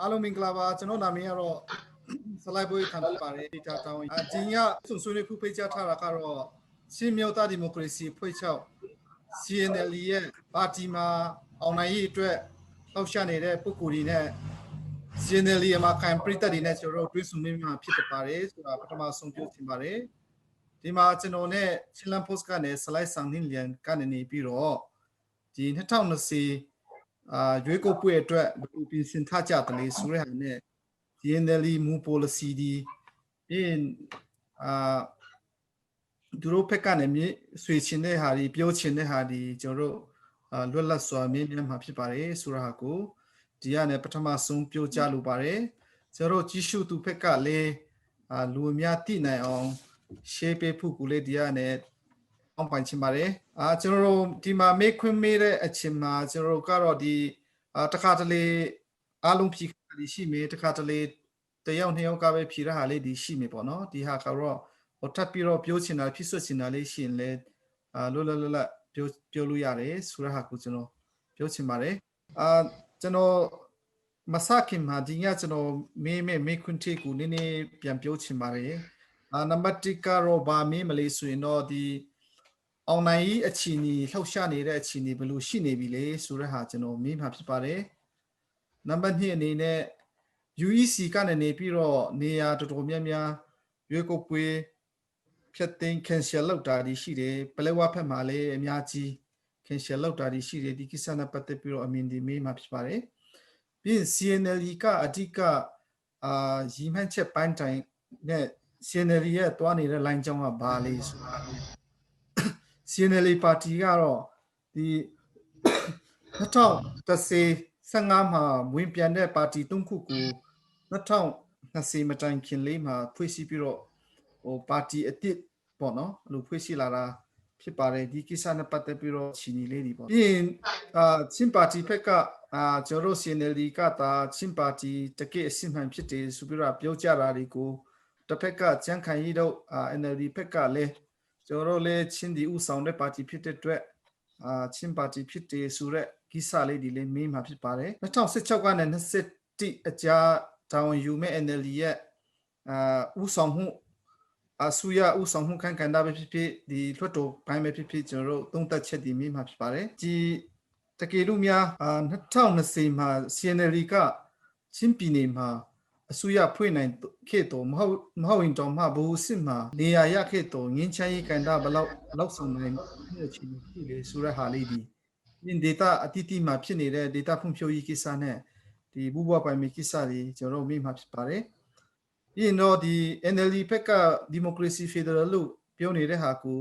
အားလုံးမင်္ဂလာပါကျွန်တော်နာမည်ကတော့ဆလိုက်ဘွေးခံပါတယ်ဒေတာတောင်းဒီညဆွေးနွေးခုဖိတ်ကြားထားတာကတော့ရှင်းမြောက်သားဒီမိုကရေစီဖွဲ့ချုပ် CNLD ရဲ့ပါတီမှာအောင်နိုင်ရေးအတွက်လှောက်ရှားနေတဲ့ပုဂ္ဂိုလ်တွေနဲ့ CNLD မှာခံပရိသတ်တွေနဲ့ကျွန်တော်တို့တွေ့ဆုံနေမှာဖြစ်ပါတယ်ဆိုတာပထမဆုံးပြောချင်ပါတယ်ဒီမှာကျွန်တော်နဲ့ချင်းလန်ပို့စ်ကနေစလိုက်ဆောင်နေလျံကနေနေပြီးတော့ဒီ2020ရွေးကောက်ပွဲအတွက်ပြင်ဆင်ထားကြတယ်လေဆိုရဟာနဲ့ CNLD မူ policy ဒီပြင်သူတို့ဘက်ကနေမြေဆွေချင်တဲ့ဟာဒီပြောချင်တဲ့ဟာဒီကျွန်တော်တို့လွတ်လပ်စွာမြင်မြန်မှာဖြစ်ပါတယ်ဆိုတာဟာကိုဒီကနေ့ပထမဆုံးပြောကြားလိုပါတယ်ကျွန်တော်ကြီးစုသူဘက်ကလည်းလူအများသိနိုင်အောင်ရှေ့ပေးဖို့ကိုလည်းဒီကနေ့အောင်ပိုင်ချင်ပါတယ်ကျွန်တော်တို့ဒီမှာမေးခွန်းမေးတဲ့အချိန်မှာကျွန်တော်တို့ကတော့ဒီတခါတလေအားလုံးဖြေခါလေးရှိမေးတခါတလေတယောက်နှစ်ယောက်ကပဲဖြေရဟာလေးဒီရှိမေးပေါ့နော်ဒီဟာကတော့ဟိုထပ်ပြီးတော့ပြောချင်တာဖြစ်ဆွချင်တာလေးရှိရင်လည်းလွတ်လပ်ပြောလို့ရတယ်ဆိုရဟာကိုကျွန်တော်ပြောချင်ပါတယ်ကျွန်တော်မစခင်မှာဒီညကျွန်တော်မေးခွန်းထေကိုနည်းနည်းပြန်ပြောချင်ပါတယ်နံပါတ်1ကတော့ဗာမေးမလေးဆိုရင်တော့ဒီအောင်နိုင်ရေးအခြေအနေလှောက်ရှားနေတဲ့အခြေအနေဘယ်လိုရှိနေပြီလဲဆိုတဲ့ဟာကျွန်တော်မေးမှာဖြစ်ပါတယ်နံပါတ်2အနေနဲ့ UEC ကနေပြီးတော့နေရာတော်တော်များများရွေးကောက်ပွဲဖြတ်သိမ်း cancel လောက်တာရှိတယ်ပလဲဝါဖက်မှာလည်းအများကြီး cancel လောက်တာရှိတယ်ဒီကိစ္စနဲ့ပတ်သက်ပြီးတော့အမြင်ဒီမေးမှာဖြစ်ပါတယ်ပြီး CNLD ကအဓိကရီမှန်းချက်ပိုင်းတိုင်းနဲ့ CNLD ရဲ့တွားနေတဲ့ line ကြောင်းကဘာလဲဆိုတာ CNLD ပါတီကတော့ဒီ2015မှာဝင်ပြန်တဲ့ပါတီ3ခုကို2020မတိုင်ခင်လေးမှာဖွဲ့စည်းပြီးတော့ဟိုပါတီအစ်စ်ပေါ့နော်အဲ့လိုဖွဲ့စည်းလာတာဖြစ်ပါတယ်ဒီကိစ္စနဲ့ပတ်သက်ပြီးတော့ချီနီလေးတွေပေါ့ပြီးရင်ချင်းပါတီဘက်ကကျွန်တော် CNLD ကတာချင်းပါတီတကယ့်အစစ်မှန်ဖြစ်တယ်ဆိုပြီးတော့ပြောကြတာတွေကိုတစ်ဖက်ကကြမ်းခိုင်ရေးတော့ NLD ဘက်ကလည်းကျွန်တော်လည်းချင်းဒီဥဆောင်တဲ့ပါတီဖြစ်တဲ့အတွက်ချင်းပါတီဖြစ်တယ်ဆိုတော့ကိစ္စလေးဒီလေးမေးမှာဖြစ်ပါတယ်2016ကနေ21အကြာတောင်ယူမဲ့ NLD ရဲ့ဥဆောင်မှုအဆူရဥဆောင်မှုခံကန်တာပဲဖြစ်ဖြစ်ဒီလွှတ်တော်ပိုင်းပဲဖြစ်ဖြစ်ကျွန်တော်တို့သုံးသပ်ချက်ဒီမေးမှာဖြစ်ပါတယ်ဒီတကယ်လို့များ2020မှာ CNLD ကချင်းပြည်နယ်မှာအစိုးရဖွဲ့နိုင်ခဲ့တော့မဟုတ်ရင်တော့မှဘူးစစ်မှာနေရာရခဲ့တော့ငင်းချမ်းရေးကန်တာဘလောက်ဆောင်နိုင်တဲ့အခြေအနေဖြစ်လေဆိုရဟာလေးဒီဒီ data အတိအကျမှာဖြစ်နေတဲ့ data ဖွံ့ဖြိုးရေးကိစ္စနဲ့ဒီဘူဘွားပိုင်မီကိစ္စတွေကျွန်တော်မေးမှာဖြစ်ပါတယ်ပြီးရင်တော့ဒီ NLD ဘက်က democracy federal လို့ပြောနေတဲ့ဟာကို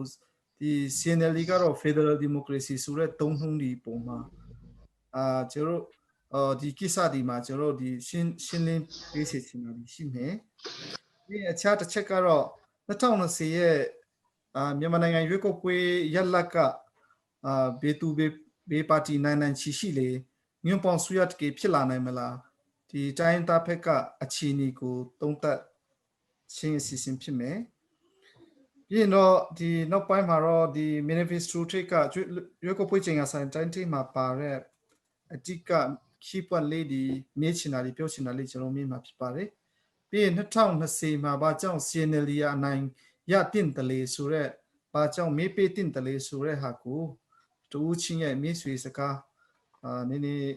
ဒီ CNLD ကတော့ federal democracy ဆိုတဲ့သုံးနှုန်းဒီပုံမှာကျွန်တော်ဒီကိစ္စဒီမှာကျွန်တော်ဒီရှင်းလင်းပေးစီချင်တာရှိမယ်ဒီအခြားတစ်ချက်ကတော့2020ရဲ့မြန်မာနိုင်ငံရွေးကောက်ပွဲရလက်ကဘေတူဘေပါတီနိုင်ရှိလေညွန့်ပေါင်းဆူရတကေဖြစ်လာနိုင်မလားဒီတိုင်းသားဘက်ကအခြေအနေကိုသုံးသပ်ချင်းအစီအစဉ်ဖြစ်မယ်ပြီးရင်တော့ဒီနောက်ပိုင်းမှာတော့ဒီ manifesto ထိတ်ကရွေးကောက်ပွဲချိန်ကဆိုင်တိုင်းထိမှာပါတဲ့အတိက key point လေးဒီမေးချင်တာလေးပြောချင်တာလေးကျွန်တော်မေးမှာဖြစ်ပါတယ်ပြီးရင်2020မှာဘာကြောင့် CNLD အနိုင်ရတင်တယ်လေဆိုတော့ဘာကြောင့်မေးပေးတင်တယ်လေဆိုတဲ့ဟာကိုတူချင်းရဲ့မေးဆွေစကားနည်းနည်း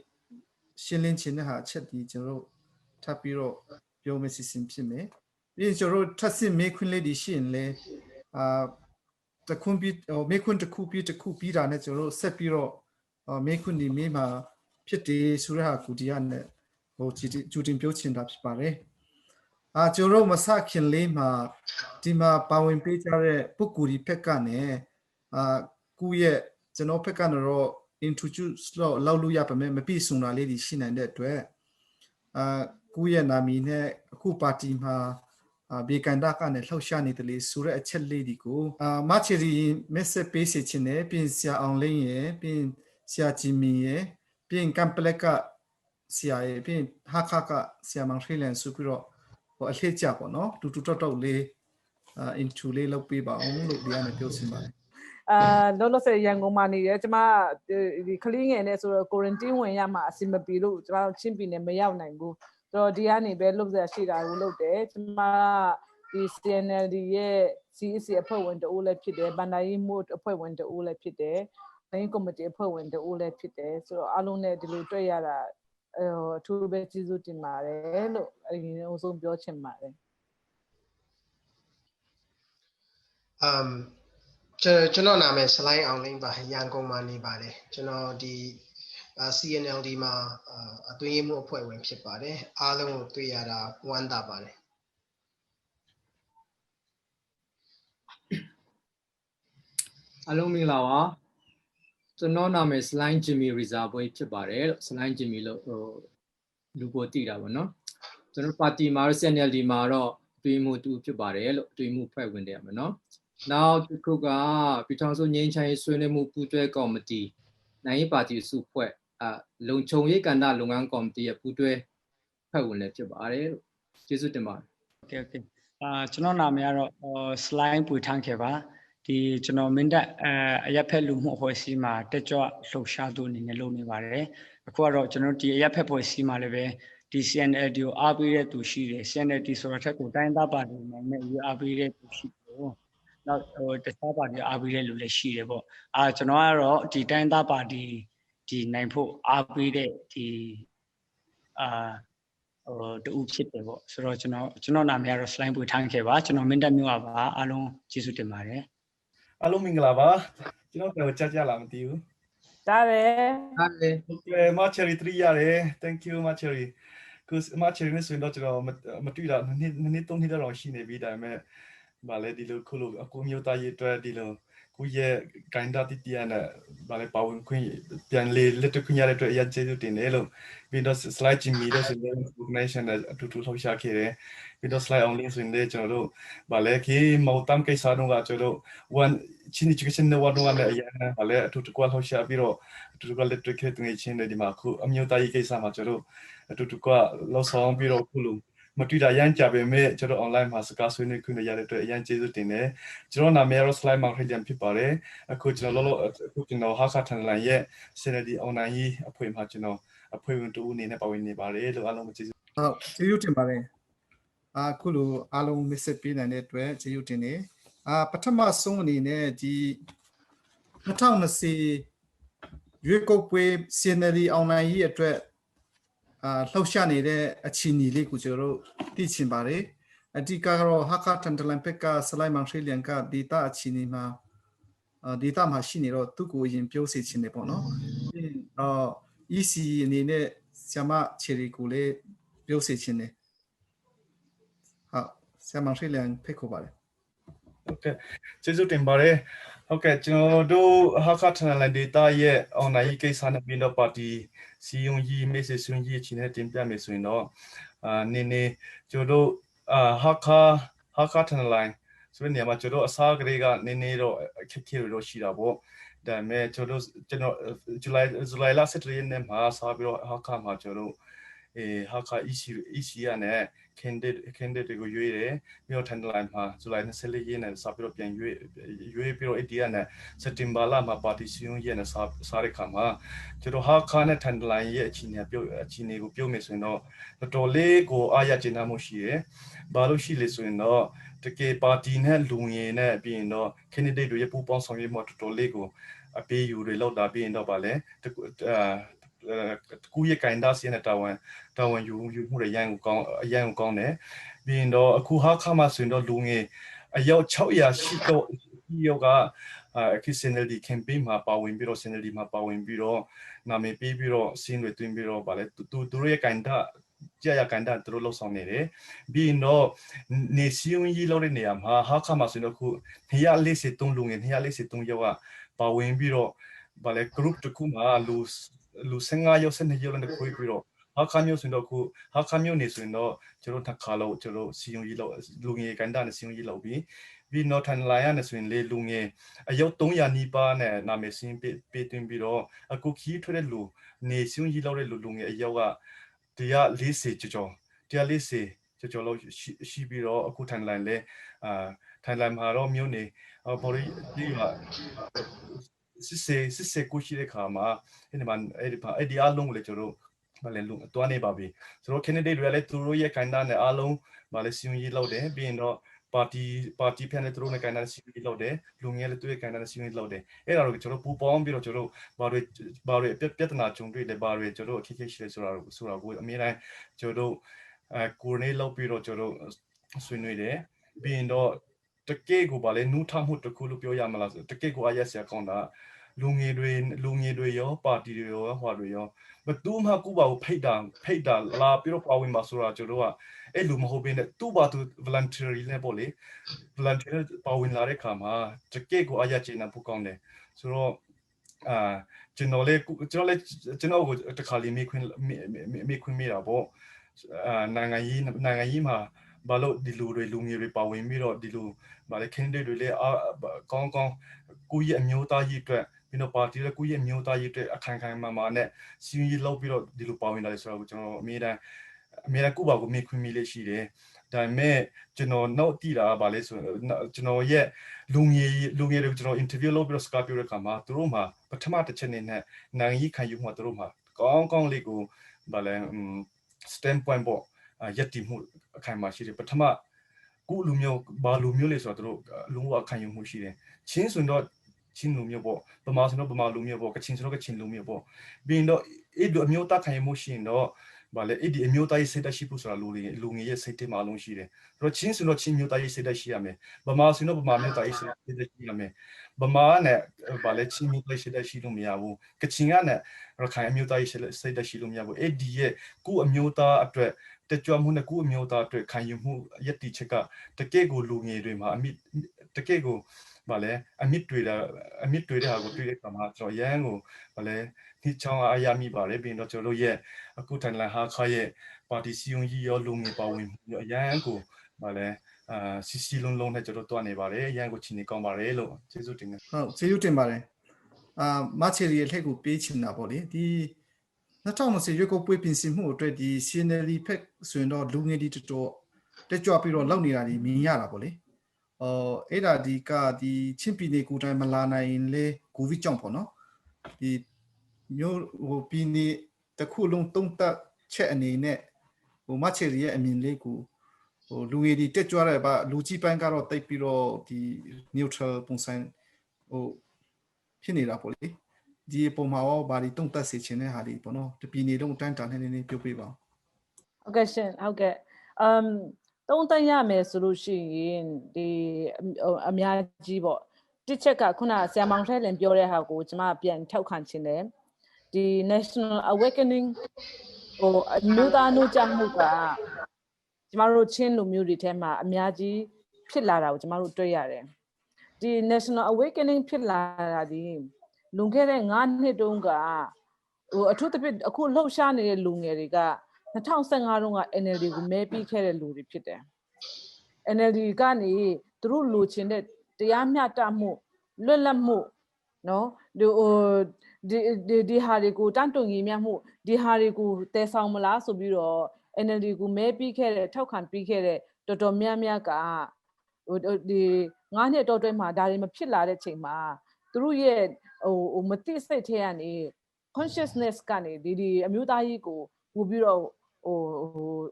ရှင်းလင်းချင်တဲ့ဟာချက်ဒီကျွန်တော်ထပ်ပြီးတော့ပြောမယ်စီစဉ်ဖြစ်မယ်ပြီးရင်ကျွန်တော်ထပ်စစ်မေးခွန်းလေးဒီရှိရင်လေတခုပြီးမေးခွန်းတစ်ခုပြီးတာနဲ့ကျွန်တော်ဆက်ပြီးတော့မေးခွန်းဒီမေးမှာဖြစ်တယ်ဆိုတဲ့ဟာကိုဒီကနဲ့ဟိုဂျူတင်ပြောချင်တာဖြစ်ပါတယ်ကျွန်တော်မစခင်လေးမှာဒီမှာပါဝင်ပေးကြတဲ့ပုဂ္ဂိုလ်ဒီဘက်ကနေကိုရဲ့ကျွန်တော်ဘက်ကတော့ introduce လောက်လို့ရပါမယ်မပြည့်စုံတာလေးရှိနိုင်တဲ့အတွက်ကိုရဲ့နာမည်နဲ့အခုပါတီမှာဘေကန်ဒါကနေလှောက်ရှားနေတယ်လေဆိုတဲ့အချက်လေးဒီကိုမချီရီ message ပေးစီချင်တယ်ပြင်ဆရာအောင်လင်းရယ်ပြင်ဆရာဂျီမီရယ်ပြင်ကမ်ပလက်ကဆရာရယ်ပြင်ဟာခါကဆရာမောင်ထွေးလန်ဆိုပြီးတော့ဟိုအလှည့်ကြပေါ့နော်တူတောက်လေး into လေးလောက်ပေးပါအောင်လို့ဒီကနေပြောချင်ပါတယ်လောလောဆယ်ရန်ကုန်မှာနေတယ်ကျမဒီကလေးငယ်နဲ့ဆိုတော့ quarantine ဝင်ရမှာအဆင်မပြေလို့ကျမချင်းပြည်နယ်မရောက်နိုင်ဘူး တော့ဒီကနေပဲလုပ်ဆက်ရှိတာကိုလုပ်တယ်ကျမဒီ CNLD ရဲ့ CEC အဖွဲ့ဝင်တဦးလည်းဖြစ်တယ်ဗန္ဒာရေးမှုအဖွဲ့ဝင်တဦးလည်းဖြစ်တယ်တိုင်းကော်မတီအဖွဲ့ဝင်တဦးလည်းဖြစ်တယ်ဆိုတော့အားလုံးနဲ့ဒီလိုတွေ့ရတာအထူးပဲကျေးဇူးတင်ပါတယ်လို့အရင်ဆုံးပြောချင်ပါတယ်ကျွန်တော်နာမည်စလိုင်းအောင်လင်းပါရန်ကုန်မှာနေပါတယ်ကျွန်တော်ဒီ CNLD မှာအသွင်ရေးမှုအဖွဲ့ဝင်ဖြစ်ပါတယ်အားလုံးကိုတွေ့ရတာဝမ်းသာပါတယ်အားလုံးမင်္ဂလာပါကျွန်တော်နာမည်စလိုင်းဂျင်မီရီဇာပွဲဖြစ်ပါတယ်လို့စလိုင်းဂျင်မီလို့လူကိုတည်တာပေါ့နော်ကျွန်တော်ပါတီမှာ CNLD မှာတော့အတွင်းမှုတူဖြစ်ပါတယ်လို့အတွင်းမှုဖွဲ့ဝင်တယ်ပေါ့နော်နောက်တစ်ခုကပြည်ထောင်စုငြိမ်းချမ်းရေးဆွေးနွေးမှုပူးတွဲကော်မတီနိုင်ရေးပါတီစုဖွဲ့လုံခြုံရေးကဏ္ဍလုပ်ငန်းကော်မတီရဲ့ပူးတွဲဖွဲ့ဝင်လည်းဖြစ်ပါတယ်လို့ကျေးဇူးတင်ပါတယ် Okayကျွန်တော်နာမည်ကတော့ slide ပွေထန်းခဲ့ပါဒီကျွန်တော်မင်းတပ်အရက်ဖက်လူမှုအဖွဲ့အစည်းမှာတက်ကြွလှုပ်ရှားသူအနေနဲ့လုပ်နေပါတယ်အခုကတော့ကျွန်တော်ဒီအရက်ဖက်ဖွဲ့အစည်းမှာလည်းပဲဒီ CNLD ကိုအားပေးတဲ့သူရှိတယ် CNLD ဆိုတာထက်ကိုတိုင်းသားပါတီနိုင်နဲ့အားပေးတဲ့သူရှိတယ်နောက်တခြားပါတီအားပေးတဲ့လူလည်းရှိတယ်ပေါ့ကျွန်တော်ကတော့ဒီတိုင်းသားပါတီဒီနိုင်ဖို့အားပေးတဲ့ဒီတူဖြစ်တယ်ပေါ့ဆိုတော့ကျွန်တော်နာမည်ကတော့ slide ပွေထန်းခဲ့ပါကျွန်တော်မင်းတပ်မြို့ပါအားလုံးကျေးဇူးတင်ပါတယ်အားလုံးမင်္ဂလာပါကျွန်တော်ပြောကြလားမသိဘူးတားတယ် Okay မချယ်ရီ3ရတယ် thank you မချယ်ရီခုမချယ်ရီနဲ့ဆိုတော့ကျွန်တော်မတွေ့တာနှစ်သုံးနှစ်တော့ရှိနေပြီဒါပေမဲ့ဗာလေဒီလိုခုလိုအခုမျိုးသားရေးအတွက်ဒီလိုကိုရဲ့ဂိုင်းဒါတီတီနဲ့ဗာလေပါဝင်ခွင့်ပြန်လေလက်တခွင့်ရတဲ့အတွက်အရင်ကျေးဇူးတင်တယ်လို့ပြီးတော့ slide ဂျင်မီတော့ဆိုတော့ organization နဲ့အတူတူလှုပ်ရှားခဲ့တယ်ပြီးတော့ slide only ဆိုရင်ကျွန်တော်တို့ဗာလေခေမော်တမ်ကိစ္စတော့ကကျွန်တော်တို့ one ချင်း education နဲ့ one နဲ့အရင်ဗာလေအတူတူကလှုပ်ရှားပြီးတော့အတူတူကလက်တွေ့ခဲ့တဲ့ချင်းတွေဒီမှာခုအမျိုးသားရေးကိစ္စမှာကျွန်တော်တို့အတူတူကလှုပ်ဆောင်ပြီးတော့ခုလိုမတွေ့တာရမ်းကြပေမဲ့ကျွန်တော် online မှာစကားဆွေးနွေးခွင့်ရတဲ့အတွက်အရင်ကျေးဇူးတင်တယ်ကျွန်တော်နာမည်ကတော့ slide မှာခရီးပြန်ဖြစ်ပါတယ်အခုကျွန်တော်အခုကျွန်တော်ဟာခါထန်လန်ရဲ့ CNLD online ရေးအဖွဲ့မှာကျွန်တော်အဖွဲ့ဝင်တူအနေနဲ့ပါဝင်နေပါတယ်လို့အားလုံးကျေးဇူးဟုတ်ကျေးဇူးတင်ပါတယ်အခုလိုအားလုံးမစ်ဆက်ပေးနိုင်တဲ့အတွက်ကျေးဇူးတင်တယ်ပထမဆုံးအနေနဲ့ဒီ2020ရွေးကောက်ပွဲ CNLD online ရေးအတွက်လှုပ်ရှားနေတဲ့အခြေအနေလေးကိုကျွန်တော်တို့သိချင်ပါတယ်အဓိကကတော့ဟာခါတန်တလန်ပက်ကစလိုက်မောင်ရှိလျန်ကဒေတာအခြေအနေမှာဒေတာမှာရှိနေတော့သူ့ကိုရင်ပြောစီချင်တယ်ပေါ့နော်EC အနေနဲ့ဆ iam ချယ်ရီကိုလည်းပြောစီချင်တယ်ဟုတ်ဆ iam မောင်ရှိလျန်ဖိတ်ခေါ်ပါတယ် Okay ကျေးဇူးတင်ပါတယ်ဟုတ်ကဲ့ကျွန်တော်တို့ဟာခါထန်လန်ဒေတာရဲ့ online ကိစ္စနဲ့ပြီးတော့ပါတီစီယုံကြီး message ဆွေးနွေးခြင်းနဲ့တင်ပြမယ်ဆိုရင်တော့နေကျွန်တော်တို့ဟာခါထန်လန်ဆိုတဲ့နေရာမှာကျွန်တော်အစားကလေးကနေတော့အခက်အခဲတွေတော့ရှိတာပေါ့ဒါပေမဲ့ကျွန်တော်ဇူလိုင်လ17ရက်နေ့မှာစားပြီးတော့ဟာခါမှာကျွန်တော်ဟာခါ EC ရနဲ့ candidate ကိုရွေးတယ်ပြီးတော့ထန်လိုင်းမှာဇူလိုင်24ရက်နေ့စပြီးတော့ပြန်ရွေးပြီးတော့ဒီကနေ့စက်တင်ဘာလမှာပါတီစီယုံရက်နဲ့စားရခါမှာကျွန်တော်ဟာခါနဲ့ထန်လိုင်းရဲ့အခြေအနေကိုပြောမယ်ဆိုရင်တော့တော်တော်လေးကိုအားရကျေနပ်မှုရှိတယ်ဘာလို့ရှိလဲဆိုရင်တော့တကယ်ပါတီနဲ့လူငယ်နဲ့ပြီးရင်တော့ candidate တွေရဲ့ပူးပေါင်းဆောင်ရွက်မှုတော်တော်လေးကိုအပေးယူတွေလောက်တာပြီးရင်တော့ဗာလဲကူရဲ့ကိုင်ဒါစီနဲ့တာဝန်ယူမှုတွေအရင်ကောင်းတယ်ပြီးရင်တော့အခုဟာခါမှာဆိုရင်တော့လူငယ်အယောက်600ရှိတော့ဒီယောကCNLD campaign မှာပါဝင်ပြီးတော့ CNLD မှာပါဝင်ပြီးတော့နာမည်ပေးပြီးတော့စီးတွေတွင်းပြီးတော့ဗာလဲသူရဲ့ကိုင်ဒါကြာရကန်တာသူတို့လောက်ဆောင်နေတယ်ပြီးရင်တော့နေစီယုံကြီးလောက်တဲ့နေရာမှာဟာခါမှာဆိုတော့ခု243လူငယ်243ယောက်ကပါဝင်ပြီးတော့ဗာလဲ group တစ်ခုမှာလူ15ယောက်12ယောက်နဲ့ခွဲပြီးတော့ဟာခါမျိုးဆိုတော့ခုဟာခါမျိုးနေဆိုရင်တော့ကျွန်တော်တစ်ခါလောက်ကျွန်တော်စီယုံကြီးလောက်လူငယ်ကန်တာနဲ့စီယုံကြီးလောက်ပြီးတော့ထန်လိုင်းရနဲ့ဆိုရင်လေလူငယ်အယောက်300နီးပါးနဲ့နာမည်စင်းပေးသွင်းပြီးတော့အခုခီးထွက်တဲ့လူနေစီယုံကြီးလောက်တဲ့လူငယ်အယောက်က140ကျော်လောက်ရှိပြီးတော့အခုထန်လိုင်းလဲထန်လိုင်းမှာတော့မြို့နေပေါ်ဒီကစစ်စေကိုရှိတဲ့ခါမှာအဲ့ဒီအလုံးကိုလေကျွန်တော် ဘာလဲလူတွားနေပါပြီဆိုတော့ candidate တွေလည်းသူတို့ရဲ့ kind နဲ့အားလုံးဘာလဲစီမံရေးလုပ်တယ်ပြီးရင်တော့ party ဖက်နဲ့သူတို့နဲ့ kind နဲ့စီမံရေးလုပ်တယ်လူငယ်လည်းသူရဲ့ kind နဲ့စီမံရေးလုပ်တယ်အဲ့ဒါတော့ကျွန်တော်ပူပေါင်းပြီးတော့ကျွန်တော်ဘာတွေပြဿနာကြုံတွေ့တယ်ဘာတွေကျွန်တော်အခက်အခဲရှိတယ်ဆိုတာကိုအများတိုင်းကျွန်တော်ကိုယ်နေလောက်ပြီးတော့ကျွန်တော်ဆွေးနွေးတယ်ပြီးရင်တော့တကယ့်ကိုဘာလဲနူးထမှုတစ်ခုလို့ပြောရမလားဆိုတကယ့်ကိုအားရစရာကောင်းတာလူငယ်တွေရောပါတီတွေရောဟွာတွေရောဘယ်သူမှကိုပါကိုဖိတ်တာလာပြီးတော့ပါဝင်ပါဆိုတာကျွန်တော်ကအဲ့လူမဟုတ်ဘဲနဲ့သူ့ဘာသူ voluntary နဲ့ပေါ့လေ voluntary ပါဝင်လာတဲ့ခါမှာတကယ့်ကိုအားရချင်တာပိုကောင်းတယ်ဆိုတော့ကျွန်တော်ကိုတခါလေးမေးခွင့်မိတာပေါ့နိုင်ငံရေးမှာဘာလို့ဒီလူငယ်တွေပါဝင်ပြီးတော့ဒီလိုဘာလဲ candidate တွေလည်းကောင်းကိုယ့်ရဲ့အမျိုးသားရေးအတွက်ပြီးတော့ပါတီလည်းကိုယ့်ရဲ့အမျိုးသားရေးအတွက်အခမ်းမာနဲ့စီးရီးလောက်ပြီးတော့ဒီလိုပါဝင်လာတယ်ဆိုတော့ကျွန်တော်အမြဲတမ်းကိုယ့်ဘာကိုမေးခွန်းမိလေးရှိတယ်ဒါပေမဲ့ကျွန်တော်နောက်တည်တာဘာလဲဆိုကျွန်တော်ရဲ့လူငယ်တွေကိုကျွန်တော် interview လုပ်ပြီးတော့စကားပြောတဲ့အခါမှာသူတို့မှာပထမတစ်ချက်နဲ့နိုင်ငံရေးခံယူမှုသူတို့မှာကောင်းလေးကိုဘာလဲstand point ပေါ့ယက်တီမှုအခိုင်အမာရှိတယ်ပထမကိုလူမျိုးဘာလူမျိုးလဲဆိုတော့သူတို့လုံးဝခံယူမှုရှိတယ်ချင်းဆိုတော့ချင်းလူမျိုးပေါ့ဗမာဆိုတော့ဗမာလူမျိုးပေါ့ကချင်ဆိုတော့ကချင်လူမျိုးပေါ့ပြီးတော့အဲ့လိုအမျိုးသားခံယူမှုရှိရင်တော့ဘာလဲအဲ့ဒီအမျိုးသားရေးစိတ်ဓာတ်ရှိဖို့ဆိုတာလူငယ်ရဲ့စိတ်ထဲမှာအလုံးရှိတယ်ဆိုတော့ချင်းဆိုတော့ချင်းမျိုးသားရေးစိတ်ဓာတ်ရှိရမယ်ဗမာဆိုတော့ဗမာမျိုးသားရေးစိတ်ဓာတ်ရှိရမယ်ဗမာနဲ့ဘာလဲချင်းမျိုးသားရေးစိတ်ဓာတ်ရှိလို့မရဘူးကချင်ကနဲ့ရခိုင်အမျိုးသားရေးစိတ်ဓာတ်ရှိလို့မရဘူးအဲ့ဒီရဲ့ကိုအမျိုးသားအတွက်တကြွမှုနဲ့ကိုအမျိုးသားအတွက်ခံယူမှုယက်တီချက်ကတကယ့်ကိုလူငယ်တွေမှာတကယ့်ကိုဘာလဲအမြင့်တွေ့တဲ့ဟာကိုတွေ့တဲ့အခါမှာကျွန်တော်ရန်ကိုဘာလဲဒီချောင်းအားရမိပါတယ်ပြီးတော့ကျွန်တော်ရဲ့အခုထိုင်လာဟာခါရဲ့ပါတီစီယုံကြီးရောလူငယ်ပါဝင်မှုအရန်ကိုဘာလဲစီလုံးနဲ့ကျွန်တော်တွားနေပါတယ်အရန်ကိုချီနေကောင်းပါတယ်လို့ကျေးဇူးတင်တယ်ဟုတ်ကျေးဇူးတင်ပါတယ်မချီရီရဲ့လှည့်ကိုပေးချင်တာပေါ့လေဒီ2020ရွေးကောက်ပွဲပြင်ဆင်မှုအတွက်ဒီ CNLD ဖက်ဆိုရင်တော့လူငယ်ဒီတော်တက်ကြွပြီးတော့လောက်နေတာဒီမြင်ရတာပေါ့လေအဲ့ဒါဒီချင်းပြည်နယ်ကိုတိုင်းမလာနိုင်လေကိုဗစ်ကြောင့်ပေါ့နော်ဒီမျိုးပြည်နယ်တစ်ခုလုံးတုံးတက်ချက်အနေနဲ့မချီရီရဲ့အမြင်လေးကိုလူငယ်ဒီတက်ကြွတဲ့လူကြီးပိုင်းကတော့တိတ်ပြီးတော့ဒီ neutral ပုံစံဖြစ်နေတာပေါ့လေဒီပုံမှာရောဘာတွေတုံ့တက်စေချင်တဲ့ဟာတွေပေါ့နော်တပြည်နေလုံးတန်းတာနေပြောပြပါဟုတ်ကဲ့ရှင်ဟုတ်ကဲ့တုံးတက်ရမယ်ဆိုလို့ရှိရင်ဒီအများကြီးပေါ့တစ်ချက်ကခုနဆရာမောင်ထဲလင်ပြောတဲ့ဟာကိုကျွန်မပြန်ထောက်ခံခြင်းတယ်ဒီ national awakening အမျိုးသားနှုတ်ကြမှုကကျမတို့ချင်းလူမျိုးတွေထဲမှာအများကြီးဖြစ်လာတာကိုကျမတို့တွေ့ရတယ်ဒီ national awakening ဖြစ်လာတာဒီလွန်ခဲ့တဲ့9 နှစ်တုန်းကအထူးသဖြင့်အခုလှုပ်ရှားနေတဲ့လူငယ်တွေက2015တုန်းက NLD ကိုမဲပြီးခဲ့တဲ့လူတွေဖြစ်တယ် NLD ကနေသူတို့လိုချင်တဲ့တရားမျှတမှုလွတ်လပ်မှုနော်ဒီဟာတွေကိုတန်းတုံညီမျှမှုဒီဟာတွေကိုတည်ဆောင်မလားဆိုပြီးတော့ NLD ကိုမဲပြီးခဲ့တဲ့ထောက်ခံပြီးခဲ့တဲ့တော်တော်များများကဒီ9 နှစ်တော်တွင်းမှာဒါတွေမဖြစ်လာတဲ့ချိန်မှာသူတို့ရဲ့မသိစိတ်ထဲကနေ consciousness ကနေဒီအမျိုးသားကြီးကိုပို့ပြီးတော့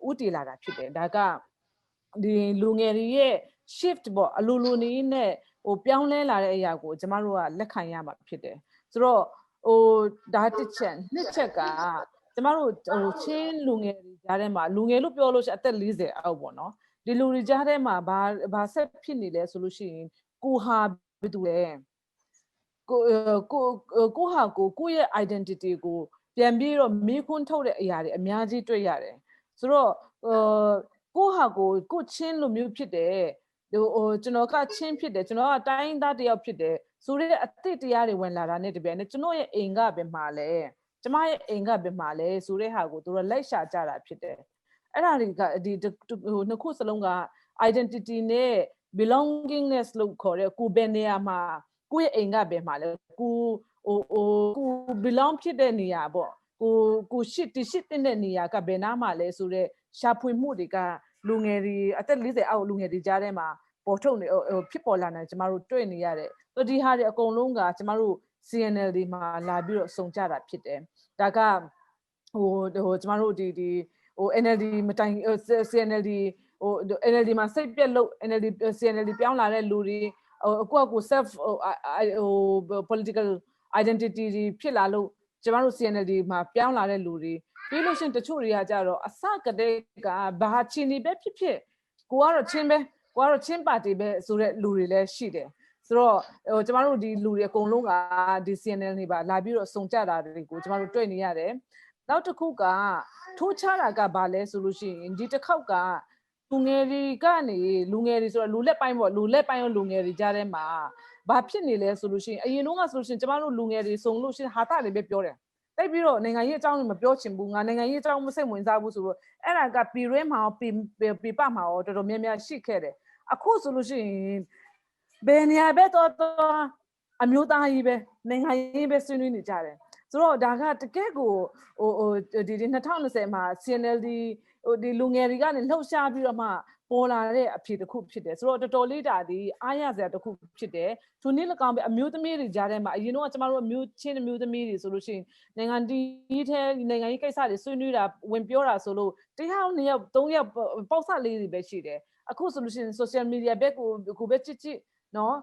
ဥတည်လာတာဖြစ်တယ်ဒါကဒီလူငယ်တွေရဲ့ shift ပေါ့အလိုနေနဲ့ပြောင်းလဲလာတဲ့အရာကိုကျမတို့ကလက်ခံရမှာဖြစ်တယ်ဆိုတော့ဒါတစ်ချက်နှစ်ချက်ကကျမတို့ချင်းလူငယ်တွေကြားထဲမှာလူငယ်လို့ပြောလို့ရှိရင်အသက်40အောက်ပေါ့နော်ဒီလူတွေကြားထဲမှာဘာဆက်ဖြစ်နေလဲဆိုလို့ရှိရင်ကိုဟာဘယ်သူလဲကိုဟာကိုရဲ့ identity ကိုပြန်ပြီးတော့မေးခွန်းထုတ်တဲ့အရာတွေအများကြီးတွေ့ရတယ်ဆိုတော့ကိုဟာကိုချင်းလူမျိုးဖြစ်တယ်ကျွန်တော်ကချင်းဖြစ်တယ်ကျွန်တော်ကတိုင်းသားတယောက်ဖြစ်တယ်ဆိုတဲ့အသည့်တရားတွေဝင်လာတာနဲ့တပြိုင်နက်ကျွန်တော်ရဲ့အိမ်ကဘယ်မှာလဲကျမရဲ့အိမ်ကဘယ်မှာလဲဆိုတဲ့ဟာကိုသူတို့လိုက်ရှာကြတာဖြစ်တယ်အဲ့ဒါတွေကဒီနှစ်ခုစလုံးက identity နဲ့ belongingness လို့ခေါ်တဲ့ကိုဘယ်နေရာမှာကိုရဲ့အိမ်ကဘယ်မှာလဲကို belong ဖြစ်တဲ့နေရာပေါ့ကိုရှိတဲ့နေရာကဘယ်နားမှာလဲဆိုတဲ့ရှာဖွေမှုတွေကလူငယ်တွေအသက်40အောက်လူငယ်တွေကြားထဲမှာပေါ်ထုတ်နေဖြစ်ပေါ်လာနိုင်ကျမတို့တွေ့နေရတယ်။ဒီဟာတွေအကုန်လုံးကကျမတို့ CNLD မှာလာပြီးတော့စုံကြတာဖြစ်တယ်။ဒါက ကျမတို့ဒီNLD မတိုင် CNLD NLD မှာစိတ်ပြက်လို့ NLD CNLD ပြောင်းလာတဲ့လူတွေအခု self political identity တွေဖြစ်လာလို့ကျမတို့ CNLD မှာပြောင်းလာတဲ့လူတွေပြီးလို့ရှိရင်တချို့တွေကကြတော့အစကတည်းကဘာချီနေပဲဖြစ်ကိုကတော့ချင်းပါတီပဲဆိုတဲ့လူတွေလည်းရှိတယ်ဆိုတော့ကျမတို့ဒီလူတွေအကုန်လုံးကဒီ CNL နေပါလာပြီးတော့စုံကြတာတွေကိုကျမတို့တွေ့နေရတယ်နောက်တစ်ခုကထိုးချတာကဘာလဲဆိုလို့ရှိရင်ဒီတစ်ခေါက်ကလူငယ်တွေကနေလူငယ်တွေဆိုတော့လူလက်ပိုင်းပေါ့လူလက်ပိုင်းရောလူငယ်တွေကြားထဲမှာဘာဖြစ်နေလဲဆိုလို့ရှိရင်အရင်တော့ကဆိုလို့ရှိရင်ကျမတို့လူငယ်တွေစုံလို့ရှိရင်ဟာတာတွေပဲပြောတယ်တိုက်ပြီးတော့နိုင်ငံရေးအကြောင်းတွေမပြောချင်ဘူးငါနိုင်ငံရေးအကြောင်းမစိတ်ဝင်စားဘူးဆိုတော့အဲ့ဒါကပြည်ရင်းမှာပြပမှာတော်တော်များများရှိခဲ့တယ်အခုဆိုလို့ရှိရင်ဘယ်နေရာပဲတော့အမျိုးသားကြီးပဲနိုင်ငံရေးပဲဆွေးနွေးနေကြတယ်ဆိုတော့ဒါကတကယ်ကိုဒီ2020မှာ CNLD ဒီလူငယ်တွေကနေလှုပ်ရှားပြီးတော့မှပေါ်လာတဲ့အဖြစ်တစ်ခုဖြစ်တယ်ဆိုတော့တော်တော်လေးဒါဒီအားရစရာတစ်ခုဖြစ်တယ်သူနေ့၎င်းပဲအမျိုးသမီးတွေကြားထဲမှာအရင်တော့ကျမတို့အမျိုးချင်းအမျိုးသမီးတွေဆိုလို့ရှိရင်နိုင်ငံတီးထဲနိုင်ငံရေးကိစ္စတွေဆွေးနွေးတာဝင်ပြောတာဆိုလို့1 ယောက်2 ယောက်3 ယောက်ပေါက်ဆက်လေးတွေပဲရှိတယ်အခုဆိုလို့ရှိရင် social media ဘက်ကိုပဲကြည့်နော်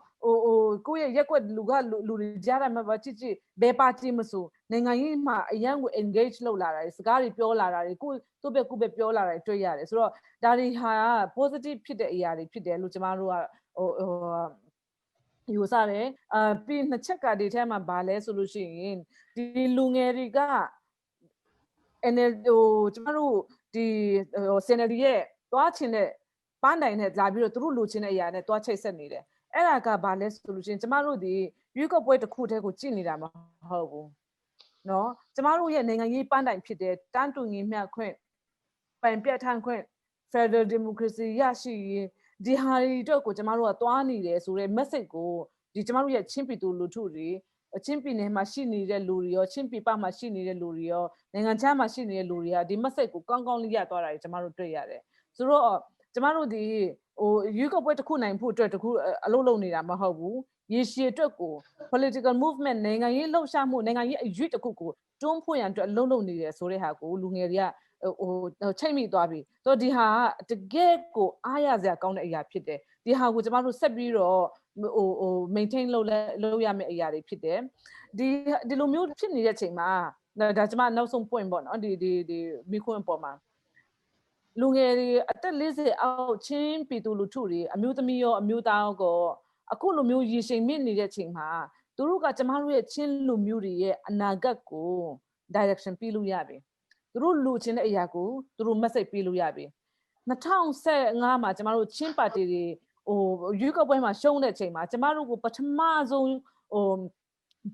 ကိုယ့်ရဲ့ရက်ွက်လူတွေကြားထဲမှာကြည့်ဘယ်ပါတီမဆိုနိုင်ငံရေးမှာအရန်ကို engage လုပ်လာတာစကားတွေပြောလာတာကိုသူ့ဘက်ပြောလာတာတွေ့ရတယ်ဆိုတော့ဒါတွေဟာ positive ဖြစ်တဲ့အရာတွေဖြစ်တယ်လို့ကျမတို့ကယူဆတယ်ပြီးနှစ်ချက်ကဒီထဲမှာဗာလဲဆိုလို့ရှိရင်ဒီလူငယ်တွေက ကျမတို့ဒီ CNLD ရဲ့သွားချင်တဲ့ပန်းတိုင်နဲ့လာပြီးတော့သူတို့လိုချင်တဲ့အရာနဲ့သွားချိတ်ဆက်နေတယ်အဲ့ဒါကဘာလဲဆိုလို့ရှိရင်ကျမတို့ဒီရွေးကောက်ပွဲတစ်ခုတည်းကိုကြည့်နေတာမဟုတ်ဘူးเนาะကျမတို့ရဲ့နိုင်ငံရေးပန်းတိုင်ဖြစ်တဲ့တန်းတူညီမျှခွင့်ပိုင်ပြတ်ထန်းခွင့် Federal Democracy ရရှိရေးဒီဟာတွေအတွက်ကိုကျမတို့ကသွားနေတယ်ဆိုတဲ့ message ကိုဒီကျမတို့ရဲ့ချင်းပြည်သူလူထုတွေချင်းပြည်နယ်မှာရှိနေတဲ့လူတွေရောချင်းပြည်ပမှာရှိနေတဲ့လူတွေရောနိုင်ငံခြားမှာရှိနေတဲ့လူတွေကဒီ message ကိုကောင်းကောင်းလေးရသွားတာတွေကျမတို့တွေ့ရတယ်ဆိုတော့ကျမတို့ဒီရွေးကောက်ပွဲတစ်ခုနိုင်ဖို့အတွက်တစ်ခုအလုပ်လုပ်နေတာမဟုတ်ဘူးရေရှည်အတွက်ကို political movement နိုင်ငံရေးလှုပ်ရှားမှုနိုင်ငံရေးအရွေ့တစ်ခုကိုတွန်းဖို့ရန်အတွက်အလုပ်လုပ်နေတယ်ဆိုတဲ့ဟာကိုလူငယ်တွေကချိတ်မိသွားပြီဆိုတော့ဒီဟာကတကယ်ကိုအားရစရာကောင်းတဲ့အရာဖြစ်တယ်ဒီဟာကိုကျမတို့ဆက်ပြီးတော့maintain လုပ်ရမယ့်အရာတွေဖြစ်တယ်ဒီလိုမျိုးဖြစ်နေတဲ့အချိန်မှာဒါကျမနောက်ဆုံး point ပေါ့နော်ဒီမိခွန်းပေါ်မှာလူငယ်တွေအသက်40အောက်ချင်းပြည်သူလူထုတွေအမျိုးသမီးရောအမျိုးသားရောအခုလိုမျိုးရေရှိန်မြင့်နေတဲ့အချိန်မှာသူတို့ကကျမတို့ရဲ့ချင်းလူမျိုးတွေရဲ့အနာဂတ်ကို direction ပြလို့ရပြီသူတို့လူချင်းတဲ့အရာကိုသူတို့ message ပြလို့ရပြီ2015မှာကျမတို့ချင်းပါတီတွေရွေးကောက်ပွဲမှာရှုံးတဲ့အချိန်မှာကျမတို့ကိုပထမဆုံး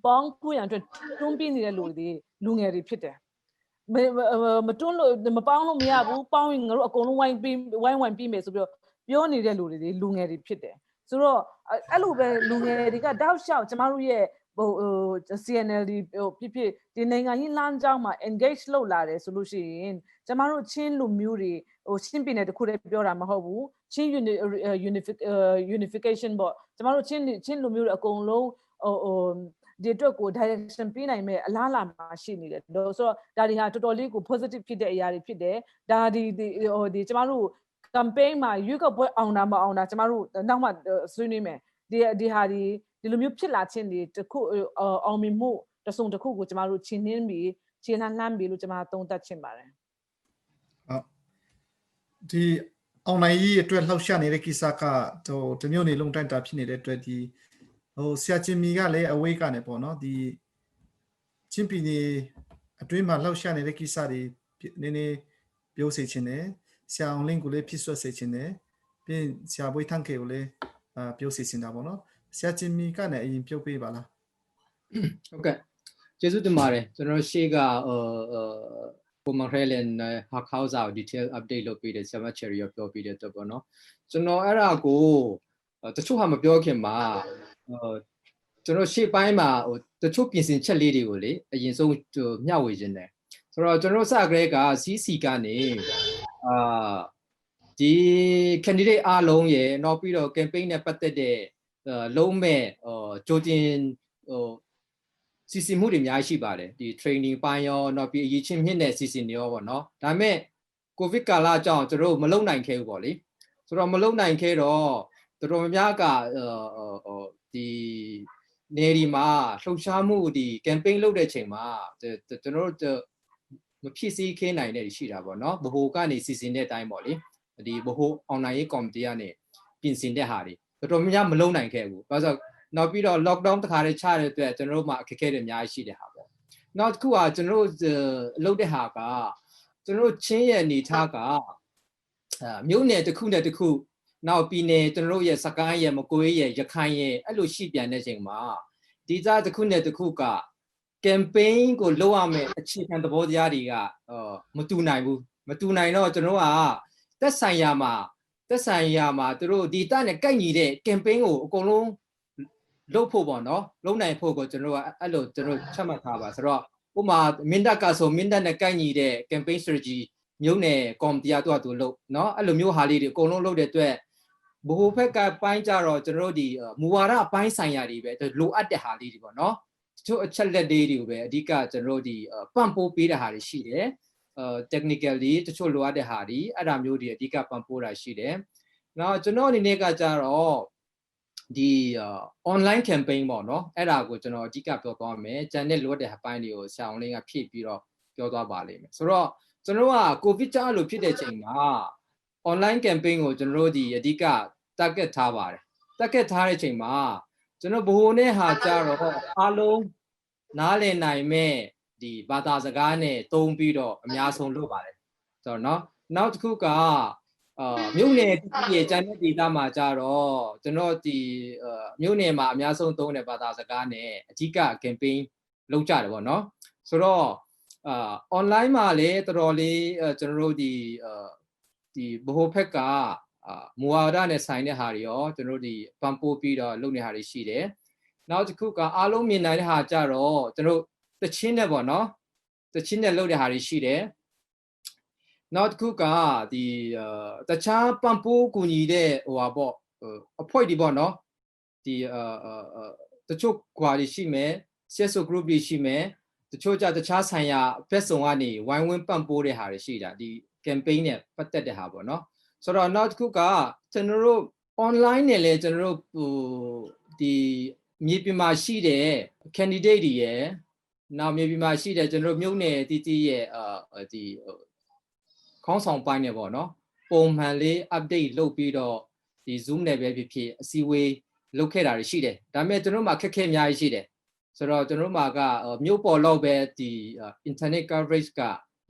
ပေါင်းဖို့ရန်အတွက်တွန်းပြနေတဲ့လူငယ်တွေဖြစ်တယ်မတွန်းလို့မပေါင်းလို့မရဘူးပေါင်းရင်ငါတို့အကုန်လုံးဝိုင်းပြီးမယ်ဆိုပြီးတော့ပြောနေတဲ့လူငယ်တွေဖြစ်တယ်ဆိုတော့အဲ့လိုပဲလူငယ်တွေကတောက်လျှောက်ကျမတို့ရဲ့CNLD ဖြစ်ဒီနိုင်ငံရေးလမ်းကြောင်းမှာ engage လုပ်လာတယ်ဆိုလို့ရှိရင်ကျမတို့ချင်းလူမျိုးတွေချင်းပြည်နယ်တစ်ခုတည်းပြောတာမဟုတ်ဘူးချင်း unification ပေါ့ကျမတို့ချင်းလူမျိုးတွေအကုန်လုံးဒီအတွက်ကို direction ပေးနိုင်မဲ့အလားအလာမှာရှိနေတယ်ဆိုတော့ဒါတွေဟာတော်တော်လေးကို positive ဖြစ်တဲ့အရာတွေဖြစ်တယ်ဒါဒီကျမတို့ campaign မှာရွေးကောက်ပွဲအောင်တာမအောင်တာကျမတို့နောက်မှဆွေးနွေးမယ်ဒီဟာဒီလိုမျိုးဖြစ်လာခြင်းတွေတခုအောင်မြင်မှုတစုံတစ်ခုကိုကျမတို့ချင်းနှင်းပြီးချင်းလှမ်းပြီးလို့ကျမသုံးသပ်ချင်ပါတယ်ဟုတ်ဒီအောင်နိုင်ရေးအတွက်လှောက်ရှားနေတဲ့ကိစ္စကတမျိုးနေလုံးတိုင်းတာဖြစ်နေတဲ့အတွက်ဒီဆရာချင်းမီကလည်းအဝေးကနေပေါ့နော်ဒီချင်းပြည်နယ်အတွင်းမှာလှောက်ရှားနေတဲ့ကိစ္စတွေနည်းနည်းပြောစေချင်တယ်ဆရာအောင်လင်းကိုလည်းဖြစ်ဆွတ်စေချင်တယ်ပြီးဆရာဘွေးထန်းကေကိုလည်းပြောစေချင်တာပေါ့နော်ဆရာချင်းမီကလည်းအရင်ပြောပေးပါလားဟုတ်ကဲ့ကျေးဇူးတင်ပါတယ်ကျွန်တော်ရှေ့ကပုံမှန်ခဲလန်ဟာခေါစာကို detail update လုပ်ပြီးတယ်ဆရာမ cherry ရောပြောပြီးတဲ့တော့ပေါ့နော်ကျွန်တော်အဲ့ဒါကိုတချို့ဟာမပြောခင်မှာကျွန်တော်ရှေ့ပိုင်းမှာတချို့ပြင်ဆင်ချက်လေးတွေကိုလေအရင်ဆုံးမျှဝေခြင်းတယ်ဆိုတော့ကျွန်တော်စကလေးက CC ကနေဒီ candidate အားလုံးရဲ့နောက်ပြီးတော့ campaign နဲ့ပတ်သက်တဲ့လုံးမဲ့ကြိုတင် စီစဉ်မှုတွေအများကြီးရှိပါတယ်ဒီ training ပိုင်းရောနောက်ပြီးအရေးချင်းမြင့်တဲ့စီစဉ်တွေရောပေါ့နော်ဒါပေမဲ့ COVID ကာလအကြောင်းကျွန်တော်တို့မလုံနိုင်ခဲ့ဘူးပေါ့လေဆိုတော့မလုံနိုင်ခဲ့တော့တော်တော်များကဒီနေဒီမှာလှုပ်ရှားမှုဒီ campaign လုပ်တဲ့ချိန်မှာကျွန်တော်တို့မဖြစ်စည်းခင်းနိုင်တဲ့ရှိတာပေါ့နော်ဘိုကနေစီစဉ်တဲ့အတိုင်းပေါ့လေဒီဘိုအောင်နိုင်ရေးကော်မတီကနေပြင်ဆင်တဲ့ဟာတွေတော်တော်များမလုံနိုင်ခဲ့ဘူးဘာလို့ဆိုနောက်ပြီးတော့ lockdown တစ်ခါတည်းချတဲ့အတွက်ကျွန်တော်တို့မှာအခက်အခဲတွေအများကြီးရှိတဲ့ဟာပေါ့နောက်တစ်ခုကကျွန်တော်တို့လုပ်တဲ့ဟာကကျွန်တော်တို့ချင်းရဲ့အနေထားကမြို့နယ်တစ်ခုနဲ့တစ်ခုနောက်ပြည်နယ်ကျွန်တော်တို့ရဲ့စကိုင်းရဲ့မကွေးရဲ့ရခိုင်ရဲ့အဲ့လိုရှိပြန်တဲ့ချိန်မှာဒီသားတစ်ခုနဲ့တစ်ခုက campaign ကိုလုပ်ရမယ်အခြေခံသဘောတရားတွေကမတူနိုင်ဘူးမတူနိုင်တော့ကျွန်တော်ကသက်ဆိုင်ရာမှာသူတို့ဒီတနဲ့ကိုက်ညီတဲ့ campaign ကိုအကုန်လုံးလုပ်ဖို့ပေါ့နော်လုပ်နိုင်ဖို့ကိုကျွန်တော်ကအဲ့လိုကျွန်တော်ချက်မှတ်ထားပါဆိုတော့ဥပမာမင်းတပ်ကဆိုမင်းတပ်နဲ့ကိုက်ညီတဲ့ campaign strategy မြို့နယ်ကော်မတီကသူလုပ်နော်အဲ့လိုမျိုးဟာလေးတွေအကုန်လုံးလုပ်တဲ့အတွက်ဘိုးဘက်ကပိုင်းကြတော့ကျွန်တော်တို့ဒီမူဝါဒအပိုင်းဆိုင်ရာတွေပဲလိုအပ်တဲ့ဟာလေးတွေပေါ့နော်တချို့အချက်လက်လေးတွေကိုပဲအဓိကကျွန်တော်တို့ဒီပံ့ပိုးပေးတဲ့ဟာတွေရှိတယ်technically တချို့လိုအပ်တဲ့ဟာတွေအဲ့ဒါမျိုးတွေအဓိကပံ့ပိုးတာရှိတယ်နောက်ကျွန်တော်အနေနဲ့ကကြတော့ဒီ online campaign ပေါ့နော်အဲ့ဒါကိုကျွန်တော်အဓိကပြောသွားမယ်ကျန်တဲ့လိုအပ်တဲ့အပိုင်းတွေကိုဆရာအောင်လေးကဖြည့်ပြီးတော့ပြောသွားပါလိမ့်မယ်ဆိုတော့ကျွန်တော်က COVID ကြောင့်လို့ဖြစ်တဲ့ချိန်မှာ online campaign ကိုကျွန်တော်တို့ဒီအဓိက target ထားပါတယ် target ထားတဲ့ချိန်မှာကျွန်တော်ဘိုးနဲ့ဟာကြတော့အားလုံးနားလည်နိုင်မဲ့ဒီဘာသာစကားနဲ့တုံးပြီးတော့အများဆုံးလုပ်ပါတယ်ဆိုတော့เนาะနောက်တစ်ခုကမြို့နယ်တည်ရဲ့ကျန်တဲ့ဒေသမှာကြတော့ကျွန်တော်ဒီမြို့နယ်မှာအများဆုံးသုံးတဲ့ဘာသာစကားနဲ့အဓိက campaign လုပ်ကြတယ်ပေါ့เนาะဆိုတော့online မှာလည်းတော်တော်လေးကျွန်တော်တို့ဒီဘိုးဖက်ကမူဝါဒနဲ့ဆိုင်တဲ့ဟာတွေရောကျွန်တော်တို့ဒီပံ့ပိုးပြီးတော့လုပ်နေတဲ့ဟာတွေရှိတယ်နောက်တစ်ခုကအားလုံးမြင်နိုင်တဲ့ဟာကြတော့ကျွန်တော်တချင်းနဲ့ပေါ့နော်တချင်းနဲ့လုပ်တဲ့ဟာတွေရှိတယ်နောက်တစ်ခုကဒီတခြားပံ့ပိုးကူညီတဲ့ဟိုပါပေါ့အဖွဲ့တွေပေါ့နော်ဒီတချို့ကွာတွေရှိမယ် CSO group တွေရှိမယ်တချို့ကြတခြားဆိုင်ရာဘက်ဆောင်ကနေဝိုင်းဝန်းပံ့ပိုးတဲ့ဟာတွေရှိတာဒီ campaign နဲ့ပတ်သက်တဲ့ဟာပေါ့နော်ဆိုတော့နောက်တစ်ခုကကျွန်တော်တို့ online နဲ့လည်းကျွန်တော်တို့ဒီမြေပြင်မှာရှိတဲ့ candidate တွေရယ်နောက်မြေပြင်မှာရှိတဲ့ကျွန်တော်တို့မြို့နယ်တီးရဲ့ဒီခေါင်းဆောင်ပိုင်းနဲ့ပေါ့နော်ပုံမှန်လေး update လုပ်ပြီးတော့ဒီ Zoom နဲ့ပဲဖြစ်ဖြစ်အစည်းအဝေးလုပ်ခဲ့တာတွေရှိတယ်ဒါပေမဲ့ကျွန်တော်တို့မှာခက်ခဲအများကြီးရှိတယ်ဆိုတော့ကျွန်တော်တို့မှာကမြို့ပေါ်လောက်ပဲဒီ internet coverage က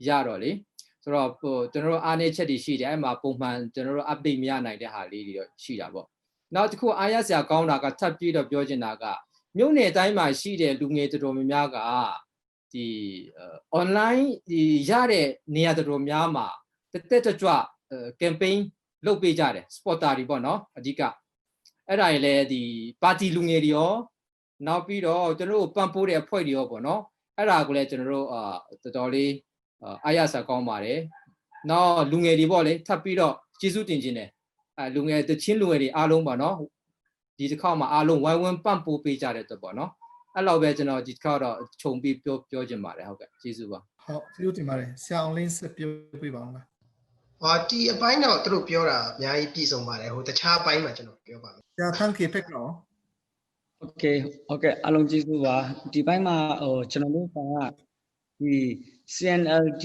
ရတော့လေဆိုတော့ကျွန်တော်တို့အားနည်းချက်တွေရှိတယ်အဲ့မှာပုံမှန်ကျွန်တော်တို့ update မရနိုင်တဲ့ဟာလေးတွေတော့ရှိတာပေါ့နောက်တစ်ခုအားရစရာကောင်းတာကထပ်ပြီးတော့ပြောချင်တာကမြို့နယ်တိုင်းမှာရှိတဲ့လူငယ်တော်တော်များများကဒီ online ဒီရတဲ့နေရာတော်တော်များမှာတက်ကြွcampaign လုပ်ပေးကြတယ် supporter တွေပေါ့နော်အဓိကအဲ့ဒါတွေလည်းဒီပါတီလူငယ်တွေရောနောက်ပြီးတော့ကျွန်တော်တို့ပံ့ပိုးတဲ့အဖွဲ့တွေရောပေါ့နော်အဲ့ဒါကိုလည်းကျွန်တော်တို့တော်တော်လေးအားရစရာကောင်းပါတယ်နောက်လူငယ်တွေပေါ့လေထပ်ပြီးတော့ကျေးဇူးတင်ခြင်းတယ်လူငယ်တချင်းလူငယ်တွေအားလုံးပါနော်ဒီတစ်ခေါက်မှာအားလုံးဝိုင်းဝန်းပံ့ပိုးပေးကြတဲ့အတွက်ပေါ့နော်အဲ့လောက်ပဲကျွန်တော်ဒီတစ်ခေါက်တော့ခြုံပြီးပြောချင်ပါတယ်ဟုတ်ကဲ့ကျေးဇူးပါဟုတ်ကျေးဇူးတင်ပါတယ်ဆရာအောင်လင်းဆက်ပြောပြပါဦးလားဒီအပိုင်းတော့သူတို့ပြောတာအများကြီးပြည့်စုံပါတယ်ဟိုတခြားအပိုင်းမှာကျွန်တော်ပြောပါမယ်ဆရာဖန်ခေဖက်နော်โอเคဟုတ်ကဲ့အားလုံးကျေးဇူးပါဒီပိုင်းမှာကျွန်တော်တို့ကဒီ CNLD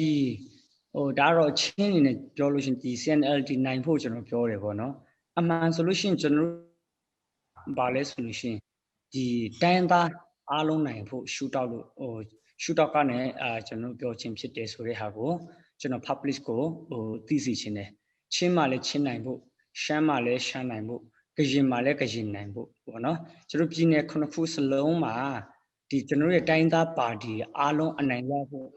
ဒါတော့ချင်းနေနဲ့ပြောလို့ရှိရင်ဒီ CNLD နိုင်ဖို့ကျွန်တော်ပြောတယ်ပေါ့နော်အမှန်ဆိုလို့ရှိရင်ကျွန်တော်ဘာလဲဆိုလို့ရှိရင်ဒီတိုင်းသားအားလုံးနိုင်ဖို့ shoot out လို့shoot out ကနေကျွန်တော်ပြောချင်းဖြစ်တယ်ဆိုတဲ့ဟာကိုကျွန်တော် publish ကိုသိစေချင်တယ်ချင်းမှလည်းချင်းနိုင်ဖို့ရှမ်းမှလည်းရှမ်းနိုင်ဖို့ကရင်မှလည်းကရင်နိုင်ဖို့ပေါ့နော်ကျွန်တော်ပြည်နယ်9ခုစလုံးမှာဒီကျွန်တော်ရဲ့တိုင်းသားပါတီအားလုံးအနိုင်ရဖို့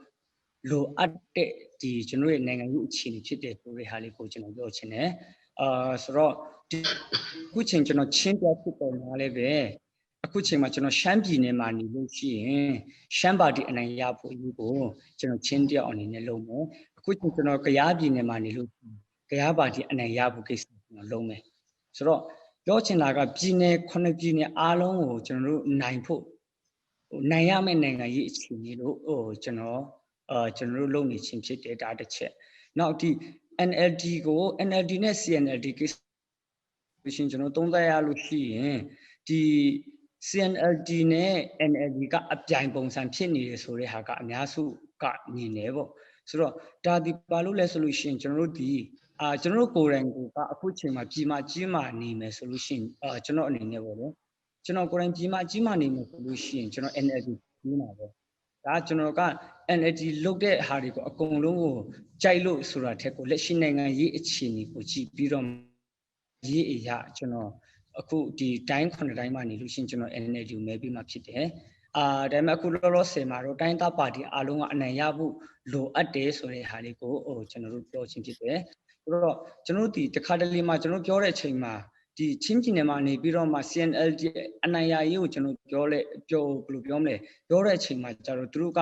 လိုအပ်တဲ့ဒီကျွန်တော်ရဲ့နိုင်ငံရေးအခြေအနေဖြစ်တဲ့ဆိုတဲ့ဟာလေးကိုကျွန်တော်ပြောချင်တယ်ဆိုတော့ဒီခုချိန်ကျွန်တော်ချင်းပြဖြစ်ပေါ်လာလဲပဲအခုချိန်မှာကျွန်တော်ရှမ်းပြည်နယ်မှာနေလို့ရှိရင်ရှမ်းပါတီအနိုင်ရဖို့အရေးကိုကျွန်တော်ချင်းတယောက်အနေနဲ့လုပ်မယ်အခုချိန်ကျွန်တော်ကယားပြည်နယ်မှာနေလို့ကယားပါတီအနိုင်ရဖို့ကိစ္စကျွန်တော်လုပ်မယ်ဆိုတော့ပြောချင်တာကပြည်နယ်9ပြည်နယ်အားလုံးကိုကျွန်တော်တို့နိုင်ဖို့ နိုင်ရမယ့်နိုင်ငံရေးအခြေအနေလို့ကျွန်တော်လုပ်နေခြင်းဖြစ်တယ်ဒါတစ်ချက်နောက်ဒီ NLD ကို NLD နဲ့ CNLD ကိစ္စရှင်ကျွန်တော်သုံးသပ်ရလို့ရှိရင်ဒီ CNLD နဲ့ NLD ကအပြိုင်ပုံစံဖြစ်နေတယ်ဆိုတဲ့ဟာကအများစုကမြင်တယ်ပေါ့ဆိုတော့ဒါဒီဘာလို့လဲဆိုလို့ရှိရင်ကျွန်တော်တို့ဒီကျွန်တော်တို့ကိုယ်တိုင်ကအခုချိန်မှာကြီးမာနေမယ်ဆိုလို့ရှိရင်ကျွန်တော်အနေနဲ့ပေါ့လေကျွန်တော်ကိုယ်တိုင်ကြီးမာနေမယ်ဆိုလို့ရှိရင်ကျွန်တော် NLD ကြီးမှာပေါ့ဒါကျွန်တော်က NLD လုပ်တဲ့ဟာတွေကိုအကုန်လုံးကိုကြိုက်လို့ဆိုတာထက်ကိုလက်ရှိနိုင်ငံရေးအခြေအနေကိုကြည့်ပြီးတော့ရေးအရာကျွန်တော်အခုဒီတိုင်း9တိုင်းမှာနေလို့ရှိရင်ကျွန်တော် NLD ကိုမဲပြီးမှဖြစ်တယ်ဒါပေမဲ့အခုလောလောဆယ်မှာတော့တိုင်းသားပါတီအားလုံးကအနိုင်ရဖို့လိုအပ်တယ်ဆိုတဲ့ဟာလေးကိုကျွန်တော်တို့ပြောချင်းဖြစ်တယ်ဆိုတော့ကျွန်တော်တို့ဒီတခါတလေမှာကျွန်တော်ပြောတဲ့အချိန်မှာဒီချင်းပြည်နယ်မှာနေပြီးတော့မှ CNLD အနိုင်ရရေးကိုကျွန်တော်ပြောဘယ်လိုပြောမလဲပြောတဲ့အချိန်မှာကျတော့သူတို့က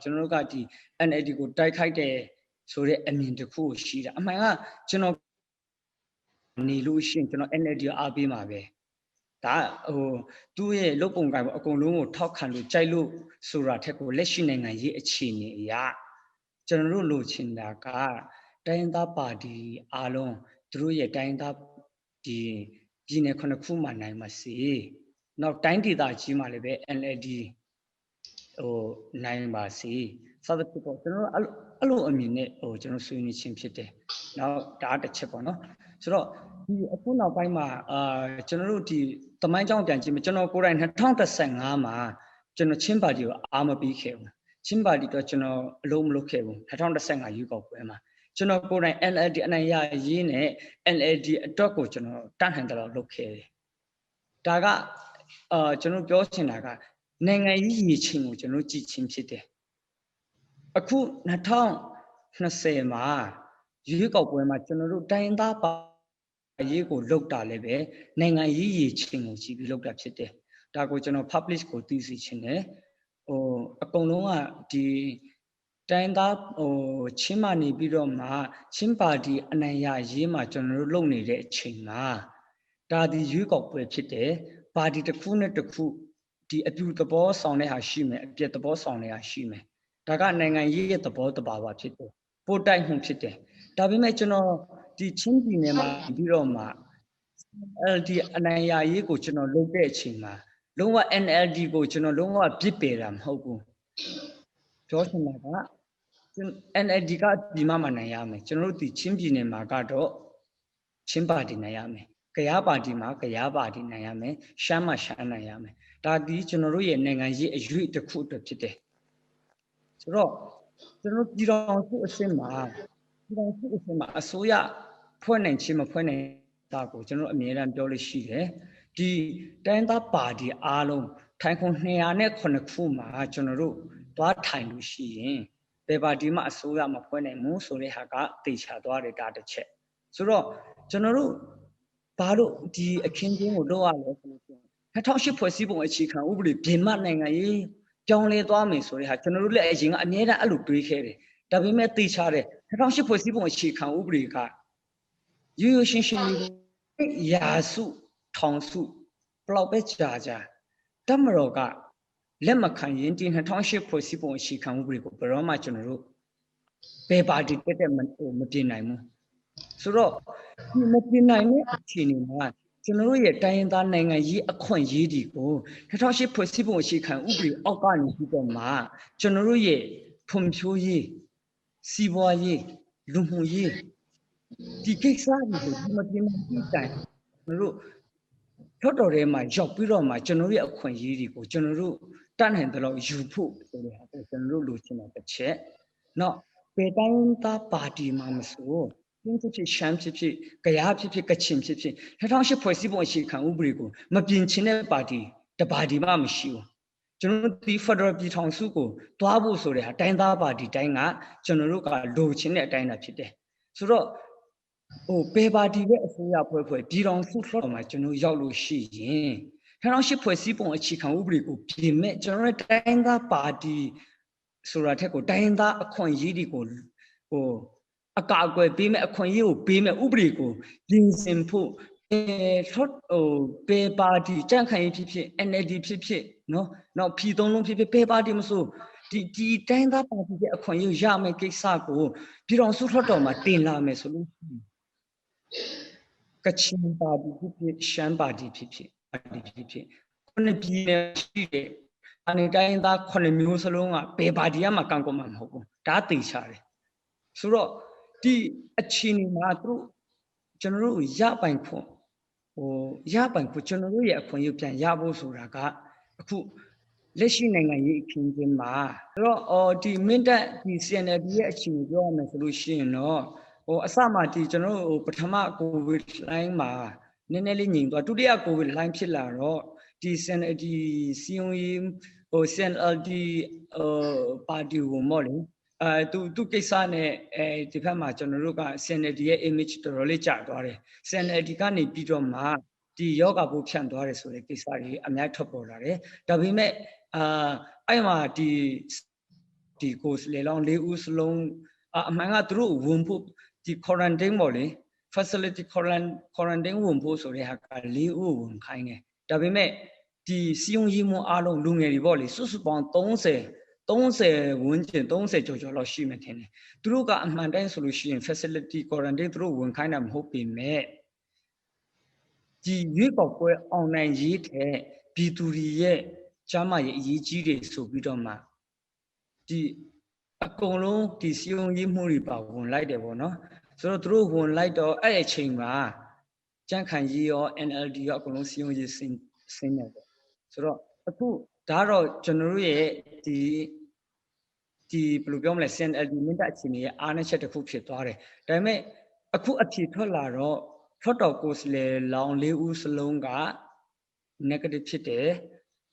ကျွန်တော်တို့ကဒီ NLD ကိုတိုက်ခိုက်တယ်ဆိုတဲ့အမြင်တစ်ခုရှိတာအမှန်ကကျွန်တော်နေလို့ရှိရင်ကျွန်တော် NLD ကိုအားပေးမှာပဲဒါသူ့ရဲ့လုပ်ပုံကံအကုန်လုံးကိုထောက်ခံလို့ကြိုက်လို့ဆိုတာထက်ကိုလက်ရှိနိုင်ငံရေးအခြေအနေအရကျွန်တော်တို့လိုချင်တာကတိုင်းသားပါတီအားလုံးသူတို့ရဲ့တိုင်းသားဒီပြည်နယ်9ခုမှနိုင်မှာစီနောက်တိုင်းဒေသကြီးမှာလည်းပဲ NLD နိုင်ပါစီစသဖြင့်ပေါ့ကျွန်တော်အဲ့လိုအမြင်နဲ့ကျွန်တော်ဆွေးနွေးခြင်းဖြစ်တယ်နောက်ဒါတစ်ချက်ပေါ့နော်ဆိုတော့ဒီအခုနောက်ပိုင်းမှာကျွန်တော်တို့ဒီသမိုင်းကြောင်းပြန်ကြည့်မယ်ကျွန်တော်ကိုယ်တိုင်2015မှာကျွန်တော်ချင်းပါတီကိုအားမပေးခဲ့ဘူးချင်းပါတီတော့ကျွန်တော်အလုံးမလုပ်ခဲ့ဘူး2015ရွေးကောက်ပွဲမှာကျွန်တော်ကိုယ်တိုင် NLD အနိုင်ရရေးနဲ့ NLD အတွက်ကိုကျွန်တော်တန်းဟန်တယ်လို့လုပ်ခဲ့တယ်ဒါကကျွန်တော်ပြောချင်တာကနိုင်ငံရေးရည်ချင်းကိုကျွန်တော်ကြည့်ချင်းဖြစ်တယ်အခု2020မှာရွေးကောက်ပွဲမှာကျွန်တော်တို့တိုင်းသားပါရေးကိုလုပ်တာလည်းပဲနိုင်ငံရေးရည်ချင်းကိုကြည့်ပြီးလုပ်တာဖြစ်တယ်ဒါကိုကျွန်တော် publish ကိုသိစေချင်တယ်အကုန်လုံးကဒီတိုင်းသားချင်းမာနေပြီးတော့မှချင်းပါတီအနိုင်ရရေးမှာကျွန်တော်တို့လုပ်နေတဲ့အချိန်မှာဒါဒီရွေးကောက်ပွဲဖြစ်တယ်ပါတီတစ်ခုနဲ့တစ်ခုဒီအပြူသဘောဆောင်တဲ့ဟာရှိမယ်အပြည့်သဘောဆောင်တဲ့ဟာရှိမယ်ဒါကနိုင်ငံရေးရဲ့သဘောတဘာဝဖြစ်တယ်ပို့တိုက်မှုဖြစ်တယ်ဒါပေမဲ့ကျွန်တော်ဒီချင်းပြည်နယ်မှာပြီးတော့မှ NLD အနိုင်ရရေးကိုကျွန်တော်လုပ်တဲ့အချိန်မှာလုံးဝ NLD ကိုကျွန်တော်လုံးဝပြစ်ပယ်တာမဟုတ်ဘူးပြောချင်တာက NLD ကဒီမှာနိုင်ရမယ်ကျွန်တော်တို့ဒီချင်းပြည်နယ်မှာကတော့ချင်းပါတီနိုင်ရမယ်ကယားပါတီမှာကယားပါတီနိုင်ရမယ်ရှမ်းမှာရှမ်းနိုင်ရမယ်ဒါဒီကျွန်တော်တို့ရဲ့နိုင်ငံရေးအရွေ့တစ်ခုအတွက်ဖြစ်တယ်ဆိုတော့ကျွန်တော်ပြည်တော်စုအစစ်မှာအစိုးရဖွဲ့နိုင်ခြင်းမဖွဲ့နိုင်တာကိုကျွန်တော်အမြဲတမ်းပြောလို့ရှိတယ်ဒီတိုင်းသားပါတီအားလုံးထိုင်ခုံ209ခုမှာကျွန်တော်တို့သွားထိုင်လို့ရှိရင်ဘယ်ပါတီမှအစိုးရမဖွဲ့နိုင်ဘူးဆိုတဲ့ဟာကတေချာသွားတယ်ဒါတစ်ချက်ဆိုတော့ကျွန်တော်တို့ဘာလို့ဒီအခင်းကျင်းကိုလုပ်ရလဲဆိုလို့ရှိရင်2008ဖွဲ့စည်းပုံအခြေခံဥပဒေပြင်မှနိုင်ငံရေးပြောင်းလဲသွားမယ်ဆိုတဲ့ဟာကျွန်တော်တို့လည်းအရင်ကအမြဲတမ်းအဲ့လိုတွေးခဲ့တယ်ဒါပေမဲ့တေချာတယ်2008ဖွဲ့စည်းပုံအခြေခံဥပဒေကရိုးရိုးရှင်းရှင်းလေးရာစုထောင်စုဘလောက်ပဲကြာတမတော်ကလက်မခံရင်ဒီ2008ဖွဲ့စည်းပုံအခြေခံဥပဒေကိုဘယ်တော့မှကျွန်တော်တို့ဘယ်ပါတီတက်မပြင်နိုင်ဘူးဆိုတော့ဒီမပြင်နိုင်တဲ့အခြေအနေမှာကျွန်တော်တို့ရဲ့တိုင်းရင်းသားနိုင်ငံရေးအခွင့်အရေးတွေကို2008ဖွဲ့စည်းပုံအခြေခံဥပဒေအောက်ကနေပြီးတော့မှကျွန်တော်တို့ရဲ့ဖွံ့ဖြိုးရေးစီးပွားရေးလူမှုရေးဒီကိစ္စတွေကိုဒီမပြင်နိုင်တဲ့တိုင်ကျွန်တော်တို့ထောက်တော်ထဲမှာရောက်ပြီးတော့မှကျွန်တော်ရဲ့အခွင့်အရေးတွေကိုကျွန်တော်တို့တတ်နိုင်တယ်လို့ယူဖို့ဆိုတဲ့ဟာကိုကျွန်တော်တို့လိုချင်တဲ့တစ်ချက်နောက်ပေတိုင်းသားပါတီမှာမဆိုင်းဖြစ်ရှမ်းဖြစ်ကယားဖြစ်ကချင်ဖြစ်2008ဖွဲ့စည်းပုံအခြေခံဥပဒေကိုမပြင်ချင်တဲ့ပါတီတပါတီမှမရှိဘူးကျွန်တော်တို့ဒီ Federal ပြည်ထောင်စုကိုတွားဖို့ဆိုတဲ့ဟာတိုင်းသားပါတီတိုင်းကကျွန်တော်တို့ကလိုချင်တဲ့အတိုင်းသာဖြစ်တယ်ဆိုတော့ပေပါတီရဲ့အစိုးရဖွဲ့ပြည်ထောင်စုလွှတ်တော်မှာကျွန်တော်ရောက်လို့ရှိရင်2008ဖွဲ့စည်းပုံအခြေခံဥပဒေကိုပြင်မဲ့ကျွန်တော်တို့တိုင်းသားပါတီဆိုတာထက်ကိုတိုင်းသားအခွင့်အရေးတွေကိုအကာအကွယ်ပေးမဲ့အခွင့်အရေးကိုပေးမဲ့ဥပဒေကိုပြင်ဆင်ဖို့ pe party ကြံ့ခိုင်ရေးဖြစ်ဖြစ် NLD ဖြစ်ဖြစ်နော်နောက်ဖြီသုံးလုံးဖြစ်ဖြစ် pe party မဆိုဒီတိုင်းသားပါတီရဲ့အခွင့်အရေးရမယ်ကိစ္စကိုပြည်တော်စုထွက်တော်မှာတင်လာမယ်ဆိုလို့ကချင်ပါတီဖြစ်ဖြစ်ရှမ်းပါတီဖြစ်ဖြစ်ခုနှစ်ပြည်နယ်ရှိတဲ့အနေတိုင်းသား9မျိုးစလုံးကဘယ်ပါတီမှကန့်ကွက်မှာမဟုတ်ဘူးဒါသိချတယ်ဆိုတော့ဒီအခြေအနေမှာသူတို့ကျွန်တော်တို့ရပိုင်ခွင့်ကျွန်တော်တို့ရဲ့အခွင့်အရေးပြန်ရဖို့ဆိုတာကအခုလက်ရှိနိုင်ငံရေးအခင်းအကျင်းမှာအဲ့တော့ဒီမင်းတပ်ဒီ CNLD ရဲ့အခြေအနေပြောရမယ်ဆိုလို့ရှိရင်တော့အစမှဒီကျွန်တော်တို့ပထမကိုဗစ်လိုင်းမှာနည်းနည်းလေးငြိမ်သွားဒုတိယကိုဗစ်လိုင်းဖြစ်လာတော့ဒီ CNLD စီယုံရေးCNLD ပါတီကိုမော့လေသူကိစ္စနဲ့ဒီဘက်မှာကျွန်တော်တို့က CNLD ရဲ့ image တော်တော်လေးကျသွားတယ် CNLD ကနေပြီးတော့မှဒီယောဂပိုးဖြန့်သွားတယ်ဆိုတဲ့ကိစ္စတွေအများထွက်ပေါ်လာတယ်ဒါပေမဲ့အဲ့မှာဒီကိုယ်လေလောင်း၄ဦးစလုံးအမှန်ကသူတို့ဝင်ဖို့ဒီ quarantine ပေါ့လေ facility quarantine ဝင်ဖို့ဆိုတဲ့ဟာက၄ဦးဝင်ခိုင်းတယ်ဒါပေမဲ့ဒီစီယုံရေးမအားလုံးလူငယ်တွေပေါ့လေစုစုပေါင်း30ဝန်းကျင်30ကျော်လောက်ရှိမှထင်တယ်သူတို့ကအမှန်တိုင်းဆိုလို့ရှိရင် facility quarantine သူတို့ဝင်ခိုင်းတာမဟုတ်ပေမဲ့ဒီရွေးကောက်ပွဲအောင်နိုင်ရေးတဲ့ပြည်သူတွေရဲ့ကျမ်းမာရေးအရေးကြီးတယ်ဆိုပြီးတော့မှဒီအကုန်လုံးဒီစီယုံရေးမှုတွေပါဝင်လိုက်တယ်ပေါ့နော်ဆိုတော့သူတို့ဝင်လိုက်တော့အဲ့အချိန်မှာကြံ့ခိုင်ရေးရော NLD ရောအကုန်လုံးစီယုံရေးဆင်းနေတယ်ဆိုတော့အခုဒါတော့ကျွန်တော်တို့ရဲ့ဒီဘယ်လိုပြောမလဲ CNLD မြင့်တဲ့အခြေအနေရဲ့အားနည်းချက်တစ်ခုဖြစ်သွားတယ်ဒါပေမဲ့အခုအဖြေထွက်လာတော့ထွက်တော်ကိုယ်စားလှယ်လောင်း၄ဦးစလုံးက negative ဖြစ်တယ်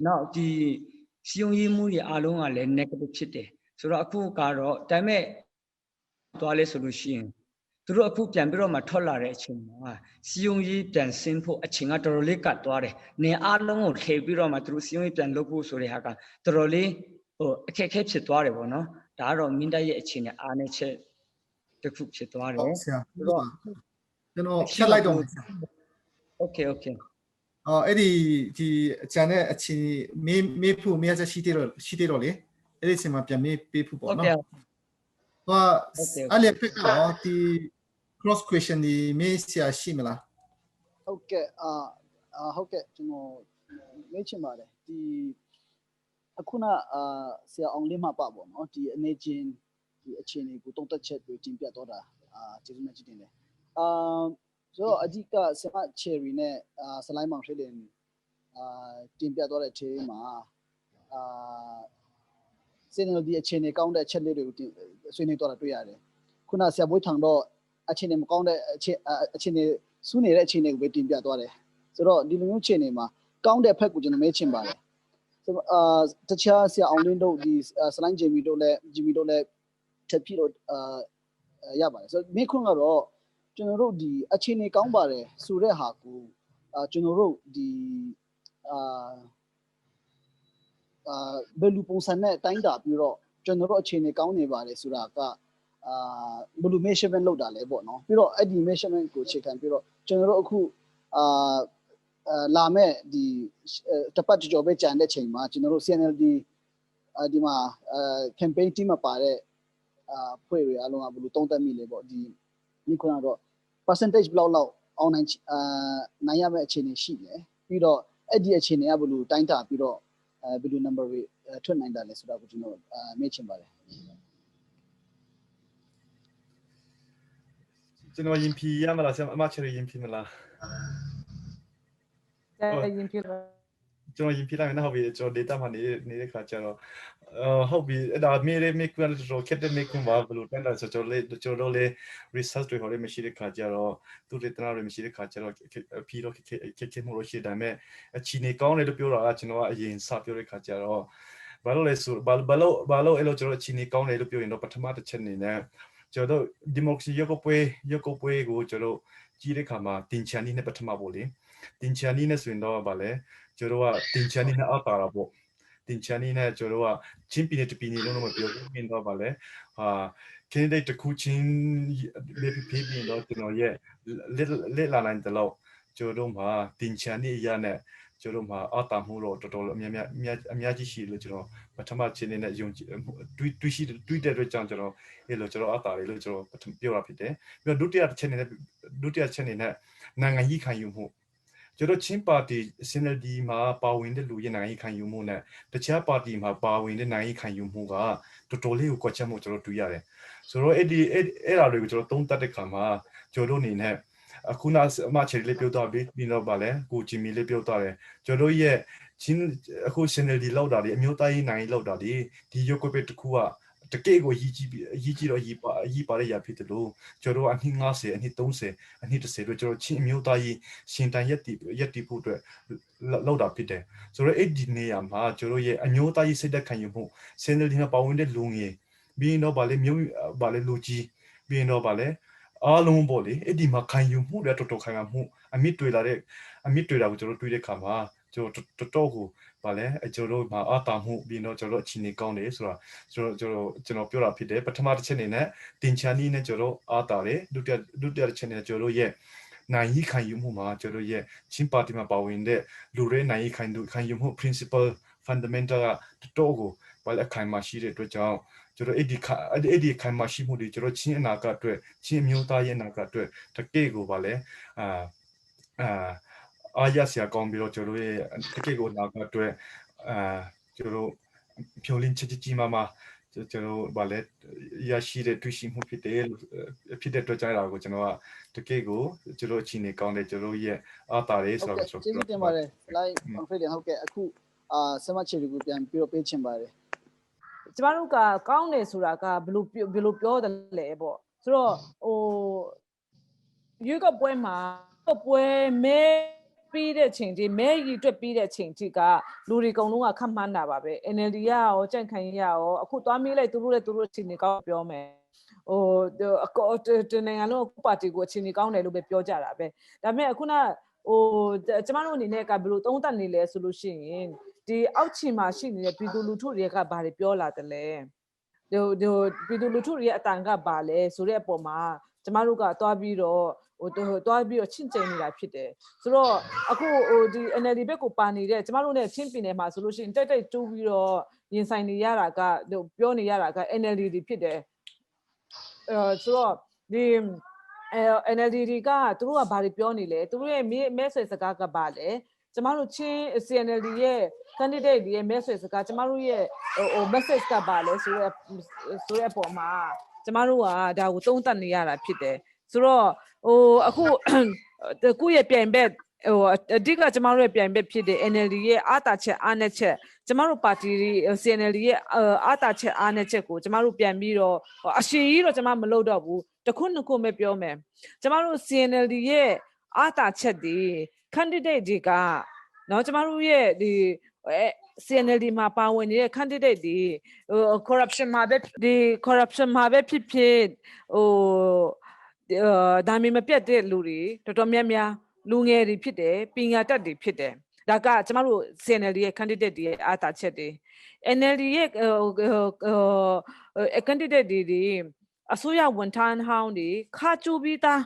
နောက်ဒီစီယုံရေးမှုတွေအားလုံးကလည်း negative ဖြစ်တယ်ဆိုတော့အခုကတော့ဒါပေမဲ့သွားလဲဆိုလို့ရှိရင်သူတို့အခုပြန်ပြီးတော့မှထွက်လာတဲ့အချိန်မှာစီယုံရေးပြန်ဆင်းဖို့အချိန်ကတော်တော်လေးကတ်သွားတယ်နေအားလုံးကိုထည့်ပြီးတော့မှသူတို့စီယုံရေးပြန်လုပ်ဖို့ဆိုတဲ့ဟာကတော်တော်လေးအခက်အခဲဖြစ်သွားတယ်ပေါ့နော်ဒါကတော့မင်းတပ်ရဲ့အခြေအနေအားနည်းချက်တစ်ခုဖြစ်သွားတယ်ဆရာဆိုတော့ကျွန်တော်ဖြတ်လိုက်တော့မယ်ဆရာ Okay အဲ့ဒီအကျန်တဲ့အခြေအနေမေးဖို့မေးချက်ရှိသေးတော့လေအဲ့ဒီအချိန်မှာပြန်မေးပေးဖို့ပေါ့နော်အဲ့လေဖက်ကတော့ဒီ cross question ဒီမေးဆရာရှိမလားဟုတ်ကဲ့ဟုတ်ကဲ့ကျွန်တော်မေးချင်ပါတယ်ဒီအခုနဆရာအောင်လင်းမှာပါပေါ့နော်ဒီအနေချင်းဒီအခြေအနေကိုတုံ့တက်ချက်တွေတင်ပြတော့တာကျေးဇူးများကြီးတင်တယ်ဆိုတော့အဓိကဆရာမ cherry နဲ့စလိုင်းမောင်ထွေးလင်းတင်ပြတော့တဲ့အချိန်မှာCNLD အခြေအနေကောင်းတဲ့အချက်လေးတွေကိုဆွေးနွေးတော့တာတွေ့ရတယ်ခုနဆရာဘွေးထောင်တော့အခြေအနေမကောင်းတဲ့အခြေအနေစူးနေတဲ့အခြေအနေကိုပဲတင်ပြသွားတယ်ဆိုတော့ဒီလိုမျိုးအခြေအနေမှာကောင်းတဲ့ဘက်ကိုကျွန်တော်မေးချင်ပါတယ်တခြားဆရာအောင်လင်းတို့ဒီစလိုင်းဂျီမီတို့လည်းထပ်ပြီးတော့ရပါတယ်ဆိုတော့မိခွန်းကတော့ကျွန်တော်တို့ဒီအခြေအနေကောင်းပါတယ်ဆိုတဲ့ဟာကိုကျွန်တော်တို့ဒီဘယ်လိုပုံစံနဲ့တိုင်းတာပြီးတော့ကျွန်တော်တို့အခြေအနေကောင်းနေပါတယ်ဆိုတာကဘယ်လို measurement လုပ်တာလဲပေါ့နော်ပြီးတော့အဲ့ဒီ measurement ကိုချိန်ခံပြီးတော့ကျွန်တော်တို့အခုလာမဲ့ဒီတပတ်ကြော်ပဲကြံတဲ့ချိန်မှာကျွန်တော်တို့ CNLD ဒီမှာcampaign team မှာပါတဲ့ဖွဲ့တွေအလုံးကဘယ်လိုတုံးတက်မိလဲပေါ့ဒီခုနကတော့ percentage ဘယ်လောက်အောင်နိုင်ရမယ့်အခြေအနေရှိတယ်ပြီးတော့အဲ့ဒီအခြေအနေကဘယ်လိုတိုင်းတာပြီးတော့ဘယ်လို number တွေထွက်နိုင်တာလဲဆိုတာကိုကျွန်တော်မေးချင်ပါတယ်ကျွန်တော်ရင်ဖြီရမလားဆရာအမချရီရင်ဖြီမလားရင်ဖြီကျွန်တော်ရင်ဖြီလိုက်နေဟုတ်ပြီကျွန်တော် data မှာနေတဲ့ခါကျတော့ဟုတ်ပြီအဲ့ဒါမေကွန်းတော့ခက်တဲ့မေကွန်းပါဘလို့တန်းတာဆိုကျွန်တော်လေ research တွေဟောလေမရှိတဲ့ခါကျတော့သူတွေတနာတွေမရှိတဲ့ခါကျတော့ဖြီတော့ခက်မှုလို့ရှိတယ်ဒါပေမဲ့အချီနေကောင်းတယ်လို့ပြောတာကကျွန်တော်ကအရင်စပြောတဲ့ခါကျတော့ဘာလို့လဲဆိုဘာလို့အဲ့လိုကျွန်တော်အချီနေကောင်းတယ်လို့ပြောရင်တော့ပထမတစ်ချက်နေနဲ့ကျွန်တော်ဒီမိုကရေစီရုပ်ပွဲကိုကျွန်တော်ကြီးတဲ့ခါမှာတင်ချန်နီနဲ့ပထမပေါ့လေတင်ချန်နီနဲ့ဆိုရင်တော့ဗာလဲကျွန်တော်ကတင်ချန်နီနဲ့အောက်တာပေါ့တင်ချန်နီနဲ့ကျွန်တော်ကချင်းပြည်နယ်တပြည်နယ်လုံးမပြောဘူးမြင်တော့ဗာလဲcandidate တစ်ခုချင်းလေးပြီးတော့ကျွန်တော်ရဲ့လက်လာနိုင်တယ်လို့ ကျွန်တော်တို့မှာတင်ချန်နေရနဲ့ကျွန်တော်တို့မှာအတာမှုတော့တော်တော်အများကြီးရှိလို့ကျွန်တော်ပထမချင်းနေတဲ့ယုံကြည်တွေးတဲ့အတွက်ကြောင့်ကျွန်တော်အဲ့လိုကျွန်တော်အတာလေးလို့ကျွန်တော်ပြောတာဖြစ်တယ်ပြီးတော့ဒုတိယချက်နေတဲ့နိုင်ငံရေးခံယူမှုကျွန်တော်ချင်းပါတီ CNLD မှာပါဝင်တဲ့လူရဲ့နိုင်ငံရေးခံယူမှုနဲ့တခြားပါတီမှာပါဝင်တဲ့နိုင်ငံရေးခံယူမှုကတော်တော်လေးကိုကွက်ချက်မှုကျွန်တော်တွေ့ရတယ်ဆိုတော့အဲ့ဒါတွေကိုကျွန်တော်သုံးသပ်တဲ့ခါမှာကျွန်တော်အနေနဲ့အခုနအမချေလေးပြောတော့ပြီးတော့ဗာလဲကိုဂျီမီလေးပြောတော့တယ်ကျွန်တော်ရဲ့ချင်းအခု CNLD လောက်တာဒီအမျိုးသားရေးနိုင်ငံလောက်တာဒီရုပ်ကွက်တစ်ခုကတကယ်ကိုရေးကြည့်တော့ရေးပါရဖြစ်တယ်လို့ကျွန်တော်အနှစ်50အနှစ်30အနှစ်30တို့ကျွန်တော်ချင်းအမျိုးသားရေးရှင်တန်ရက်တီဖို့အတွက်လောက်တာဖြစ်တယ်ဆိုတော့အဲ့ဒီနေရာမှာကျွန်တော်ရဲ့အမျိုးသားရေးစိတ်သက်ခံယူမှု CNLD မှာပါဝင်တဲ့လူငယ်ပြီးရင်တော့ဗာလဲမျိုးဗာလဲလူကြီးပြီးရင်တော့ဗာလဲအားလုံးပေါ့လေအဲ့ဒီမှာခံယူမှုလည်းတော်တော်ခံရမှုအမြင့်တွေ့တာကိုကျွန်တော်တွေ့တဲ့ခါမှာကျွန်တော်တော်ကိုဗာလဲကျွန်တော်မှာအတာမှုပြီးတော့ကျွန်တော်အချိန်နေကောင်းတယ်ဆိုတာကျွန်တော်ပြောတာဖြစ်တယ်ပထမတစ်ချက်အနေနဲ့တင်ချန်နီးနဲ့ကျွန်တော်အားတာတယ်ဒုတိယတစ်ချက်အနေနဲ့ကျွန်တော်ရဲ့နိုင်ရေးခံယူမှုမှာကျွန်တော်ရဲ့ချင်းပါတီမှာပါဝင်တဲ့လူတွေနိုင်ရေးခံယူမှု principle fundamental ကတော်ကိုဗာလဲအခိုင်အမာရှိတဲ့အတွက်ကြောင့်ကျွန်တော်အဲ့ဒီခိုင်မာရှိမှုတွေကျွန်တော်ချင်းအနာဂတ်အတွက်ချင်းမျိုးသားရဲ့အနာဂတ်အတွက်တကယ်ကိုဗာလဲအားရစရာကောင်းပြီးတော့ကျွန်တော်ရဲ့တကယ်ကိုအနာဂတ်အတွက်ကျွန်တော်ဖြိုးလင်းကြီးမာကျွန်တော်ဗာလဲရရှိတဲ့တွေ့ရှိမှုဖြစ်တဲ့အတွက်ကြောင့်ဒါကိုကျွန်တော်ကတကယ်ကိုကျွန်တော်အချိန်နေကောင်းတယ်ကျွန်တော်ရဲ့အားတာလေးဆိုတော့ကျေးဇူးတင်ပါတယ် live confident ဟုတ်ကဲ့အခုဆမချေကိုပြန်ပြီးတော့ပေးချင်ပါတယ်ကျမတို့ကကောင်းတယ်ဆိုတာကဘယ်လိုပြောတယ်လဲပေါ့ဆိုတော့ရွေးကောက်ပွဲမှာပွဲမဲပြီးတဲ့ချိန်ကြီးမဲရီတွက်ပြီးတဲ့ချိန်ကြီးကလူတွေအကုန်လုံးကခတ်မှန်းတာပါပဲ NLD ရရောကြန့်ခိုင်ရရောအခုသွားမေးလိုက်သူတို့အချိန်နေကောင်းပြောမယ်တနိုင်ငံလုံးပါတီကိုအချိန်နေကောင်းတယ်လို့ပဲပြောကြတာပဲဒါပေမဲ့အခုနကျမတို့အနေနဲ့ကဘယ်လိုသုံးသပ်နေလဲဆိုလို့ရှိရင်ဒီအောက်ခြေမှာရှိနေတဲ့ပြည်သူလူထုတွေကဘာတွေပြောလာတယ်လဲပြည်သူလူထုတွေရဲ့အတန်ကဘာလဲဆိုတဲ့အပေါ်မှာကျမတို့ကသွားပြီးတော့ချင့်ချိန်နေတာဖြစ်တယ်ဆိုတော့အခုဒီ NLD ဘက်ကိုပါနေတဲ့ကျမတို့နဲ့ချင်းပြည်နယ်မှာဆိုလို့ရှိရင်တိတ်တူးပြီးတော့ရင်ဆိုင်နေရတာကပြောနေရတာက NLD တွေဖြစ်တယ်ဆိုတော့ဒီNLD တွေကသူတို့ကဘာတွေပြောနေလဲသူတို့ရဲ့မဲဆွယ်စကားကဘာလဲကျမတို့ချင်း CNLD ရဲ့ candidate တွေရဲ့မဲဆွယ်စကားကျမတို့ရဲ့message ကဘာလဲဆိုတဲ့ပုံမှာကျမတို့ကဒါကိုသုံးသပ်နေရတာဖြစ်တယ်ဆိုတော့အခုကိုယ့်ရဲ့ပြိုင်ဘက်အဓိကကျမတို့ရဲ့ပြိုင်ဘက်ဖြစ်တဲ့ NLD ရဲ့အားတာချက်အားနည်းချက်ကျမတို့ပါတီ CNLD ရဲ့အားတာချက်အားနည်းချက်ကိုကျမတို့ပြန်ပြီးတော့အရှိကြီးတော့ကျမမလုပ်တော့ဘူးတစ်ခုနှစ်ခုပဲပြောမယ်ကျမတို့ CNLD ရဲ့အားတာချက်တွေ candidate တွေကနော်ကျမတို့ရဲ့ဒီ CNLD မှာပါဝင်နေတဲ့ candidate တွေcorruption မှာပဲဖြစ်ဖြစ်ဒါမှမပြတ်တဲ့လူတွေတော်တော်များများလူငယ်တွေဖြစ်တယ်ပညာတတ်တွေဖြစ်တယ်ဒါကကျမတို့ CNLD ရဲ့ candidate တွေရဲ့အားတာချက်တွေ NLD ရဲ့ candidate တွေအစိုးရဝန်ထမ်းဟောင်းတွေခါကျူပြီးသား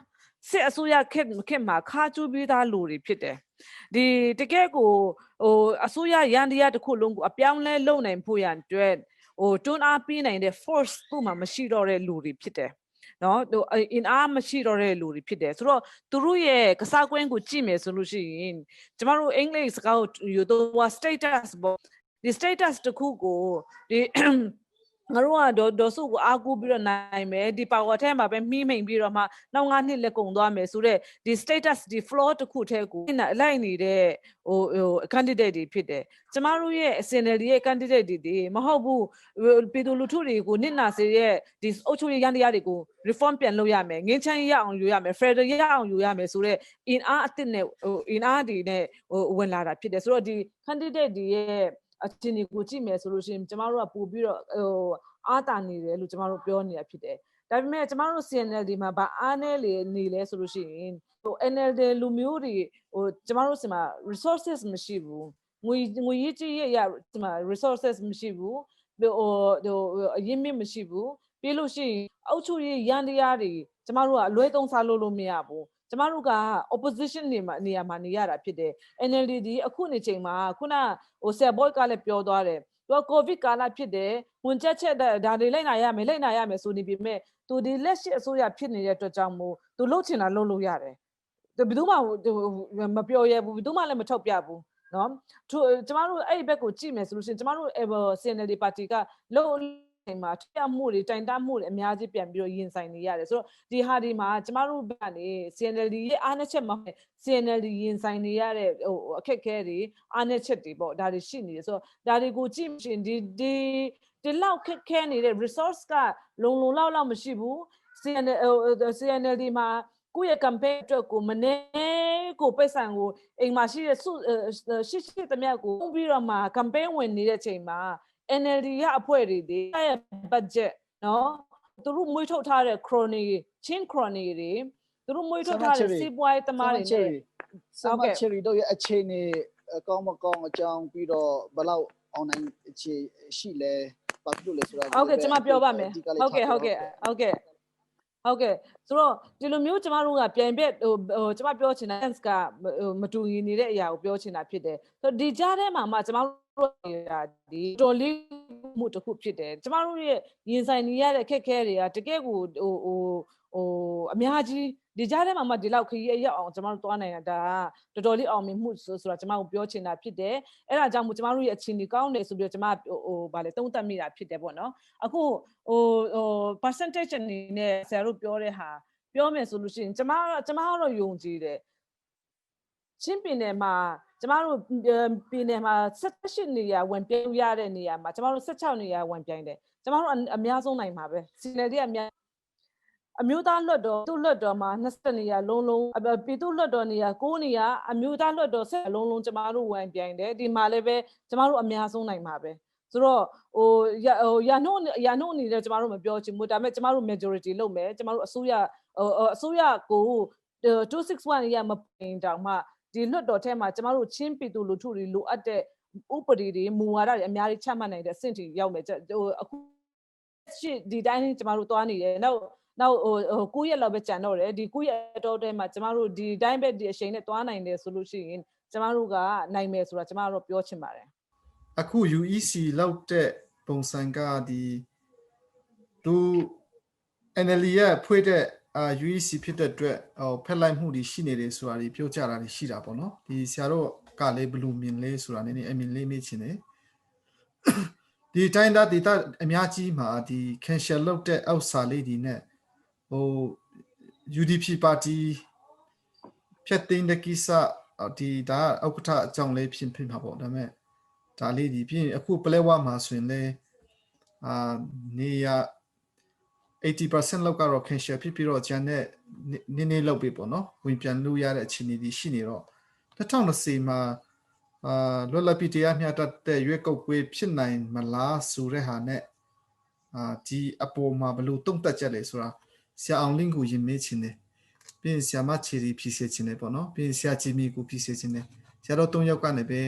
စစ်အစိုးရခေတ်မှာခါကျူပြီးသားလူတွေဖြစ်တယ်ဒီတကယ်ကိုအစိုးရရန်တရားတစ်ခုလုံးကိုအပြောင်းလဲလုပ်နိုင်ဖို့ရန်အတွက်တွန်းအားပေးနိုင်တဲ့ force သူ့မှာမရှိတော့တဲ့လူတွေဖြစ်တယ်နော်အင်အားမရှိတော့တဲ့လူတွေဖြစ်တယ်ဆိုတော့သူတို့ရဲ့ကစားကွင်းကိုကြည့်မယ်ဆိုလို့ရှိရင်ကျမတို့အင်္ဂလိပ်စကားကိုယူတော့ status ပေါ့ဒီ status တစ်ခုကိုဒီငါတို့ကဒေါ်စုကိုအားကိုးပြီးတော့နိုင်မယ်ဒီ power ထဲမှာပဲမှီးမိန်ပြီးတော့မှနောက်9နှစ်လက်ကုန်သွားမယ်ဆိုတော့ဒီ status ဒီ floor တစ်ခုထဲကိုလိုက်နေတဲ့candidate တွေဖြစ်တယ်ကျမတို့ရဲ့ CNLD ရဲ့ candidate တွေမဟုတ်ဘူးပြည်သူလူထုတွေကိုနစ်နာစေတဲ့ဒီအုပ်ချုပ်ရေးရန်တရားတွေကို reform ပြန်လုပ်ရမယ်ငင်းချမ်းရအောင်ယူရမယ် federal ရအောင်ယူရမယ်ဆိုတော့အင်အားအသစ်နဲ့အင်အားတွေနဲ့ဝင်လာတာဖြစ်တယ်ဆိုတော့ဒီ candidate တွေရဲ့အခြေအနေကိုကြည့်မယ်ဆိုလို့ရှိရင်ကျမတို့ကပို့ပြီးတော့အားတာနေတယ်လို့ကျမတို့ပြောနေတာဖြစ်တယ်ဒါပေမဲ့ကျမတို့ CNLD မှာဗာအားနေနေလဲဆိုလို့ရှိရင် NLD လူမျိုးတွေကျမတို့ဆီမှာ resources မရှိဘူးငွေရေးကြေးရဒီမှာ resources မရှိဘူးအရင်းမြစ်မရှိဘူးပြီးလို့ရှိရင်အောက်ချုပ်ရေးရန်တရားတွေကျမတို့ကအလွဲသုံးစားလို့မရဘူး ကျမတို့က opposition နေရာမှာနေရတာဖြစ်တယ် NLD ဒီအခုနေချိန်မှာခုနဟို Sir Boy ကလည်းပြောသွားတယ်သူက COVID ကာလဖြစ်တယ်ဝန်ချက်ဒါတွေလိုက်နာရမယ်ဆိုနေပြီမဲ့သူဒီလက်ရှိအစိုးရဖြစ်နေတဲ့အတွက်ကြောင့်မို့သူလှုပ်ချင်တာလှုပ်လို့ရတယ်ဘယ်သူမှမပြောရဘူးဘယ်သူမှလည်းမထုတ်ပြဘူးနော်ကျမတို့အဲ့ဒီဘက်ကိုကြည့်မယ်ဆိုလို့ရှိရင်ကျမတို့ CNLD ပါတီကလှုပ်မှာထရမှုတွေတိုင်တမှုတွေအများကြီးပြန်ပြီးတော့ရင်ဆိုင်နေရတယ်ဆိုတော့ဒီဟာဒီမှာကျမတို့ဘက်ကနေ CNLD ရဲ့အားနည်းချက်မှာ CNLD ရင်ဆိုင်နေရတဲ့ဟိုအခက်အခဲတွေအားနည်းချက်တွေပေါ့ဒါတွေရှိနေတယ်ဆိုတော့ဒါတွေကိုကြည့်ရှင်ဒီလောက်ခက်ခဲနေတဲ့ resource ကလုံလောက်မရှိဘူး CNLD မှာကိုယ့်ရဲ့ campaign အတွက်ကိုမနေကိုပိတ်ဆံကိုအိမ်မှာရှိတဲ့ရှိသမျှကိုပြီးတော့မှ campaign ဝင်နေတဲ့အချိန်မှာ NLD ရအဖွဲ့တွေရဲ့ budget နော်သူတို့မွေးထုတ်ထားတဲ့ crony ချင်း crony တွေသူတို့မွေးထုတ်ထားတဲ့စီးပွားရေးသမားတွေနဲ့စမချရီတို့ရဲ့အခြေအနေအကောင်းမကောင်းအကြောင်းပြီးတော့ဘယ်လောက် online အခြေရှိလဲဘာဖြစ်လို့လဲဆိုတာဟုတ်ကဲ့ကျွန်မပြောပါမယ်ဟုတ်ကဲ့ဆိုတော့ဒီလိုမျိုးကျမတို့ကပြန်ပြက်ဟိုကျမပြောချင်တာ sense ကမတူညီနေတဲ့အရာကိုပြောချင်တာဖြစ်တယ်ဆိုတော့ဒီကြားထဲမှာမှကျမတို့ဒီတော်လေးမှုတစ်ခုဖြစ်တယ်ကျမတို့ရဲ့ရင်ဆိုင်နေရတဲ့ခက်ခဲတွေကတကယ်ကိုဟိုအများကြီးဒီကြားထဲမှာမှဒီလောက်ခရီးရောက်အောင်ကျမတို့သွားနိုင်တာတော်တော်လေးအောင်မြင်မှုဆိုတာကျမတို့ပြောချင်တာဖြစ်တယ်အဲ့ဒါကြောင့်မို့ကျမတို့ရဲ့အခြေအနေကောင်းတယ်ဆိုပြီးတော့ကျမဗာလေသုံးသပ်မိတာဖြစ်တယ်ပေါ့နော်အခုpercentage အနေနဲ့ဆရာတို့ပြောတဲ့ဟာပြောမယ်ဆိုလို့ရှိရင်ကျမကတော့ယုံကြည်တယ်ချင်းပြည်နယ်မှာကျမတို့ပြည်နယ်မှာ18နေရာဝင်ပြိုင်ရတဲ့နေရာမှာကျမတို့16နေရာဝင်ပြိုင်တယ်ကျမတို့အများဆုံးနိုင်မှာပဲ CNLD အမျိုးသားလွှတ်တော်သူ့လွှတ်တော်မှာ20နေရာလုံးပြည်သူ့လွှတ်တော်နေရာ9နေရာအမျိုးသားလွှတ်တော်10လုံးကျမတို့ဝင်ပြိုင်တယ်ဒီမှာလည်းပဲကျမတို့အများဆုံးနိုင်မှာပဲဆိုတော့ရာနှုန်းအနေနဲ့ကျမတို့မပြောချင်ဘူးဒါပေမဲ့ကျမတို့ majority လုပ်မယ်ကျမတို့အစိုးရကို261ရမပြင်တောင်မှဒီလွှတ်တော်ထဲမှာကျမတို့ချင်းပြည်သူလူထုတွေလိုအပ်တဲ့ဥပဒေတွေမူဝါဒတွေအများကြီးချမှတ်နိုင်တဲ့အဆင့်ထိရောက်မယ်အခုရှိဒီတိုင်းကျမတို့သွားနေတယ်နောက်9ရက်လောက်ပဲကြံတော့တယ်ဒီ9ရက်တော့ထဲမှာကျမတို့ဒီတိုင်းပဲဒီအချိန်နဲ့သွားနိုင်တယ်ဆိုလို့ရှိရင်ကျမတို့ကနိုင်မယ်ဆိုတာကျမတို့ပြောချင်ပါတယ်အခု UEC လောက်တဲ့ပုံစံကဒီသူ NLD ရဲ့ဖွဲ့တဲ့UEC ဖြစ်တဲ့အတွက်ဖက်လိုက်မှုတွေရှိနေတယ်ဆိုတာတွေပြောကြတာတွေရှိတာပေါ့နော်ဒီဆရာတို့ကလည်းဘယ်လိုမြင်လဲဆိုတာနည်းနည်းအမြင်လေးမေးချင်တယ်ဒီတိုင်းသားဒေသအများကြီးမှာဒီ cancel လုပ်တဲ့အောက်စာလေးတွေနဲ့ဟို UDP ပါတီဖြတ်သိမ်းတဲ့ကိစ္စဒီဒါဥက္ကဋ္ဌအကြောင်းလေးဖြစ်မှာပေါ့ဒါပေမဲ့ဒါလေးဒီပြင်အခုပလဲဝမှာဆိုရင်လည်းနေရ 80% လောက်ကတော့ cancel ဖြစ်ပြီးတော့ကျန်တဲ့နည်းနည်းလောက်ပဲပေါ့နော်ဝင်ပြန်လို့ရတဲ့အခြေအနေတွေရှိနေတော့2020မှာလွတ်လပ်ပြီးတရားမျှတတဲ့ရွေးကောက်ပွဲဖြစ်နိုင်မလားဆိုတဲ့ဟာနဲ့ဒီအပေါ်မှာဘယ်လိုတုံ့တက်ကြလဲဆိုတာဆရာအောင်လင်းကိုယင်မေးချင်တယ်ပြီးဆရာမချီရီဖြည့်စေချင်တယ်ပေါ့နော်ပြီးဆရာဂျီမီကိုဖြည့်စေချင်တယ်ဆရာတို့၃ယောက်ကနေပဲ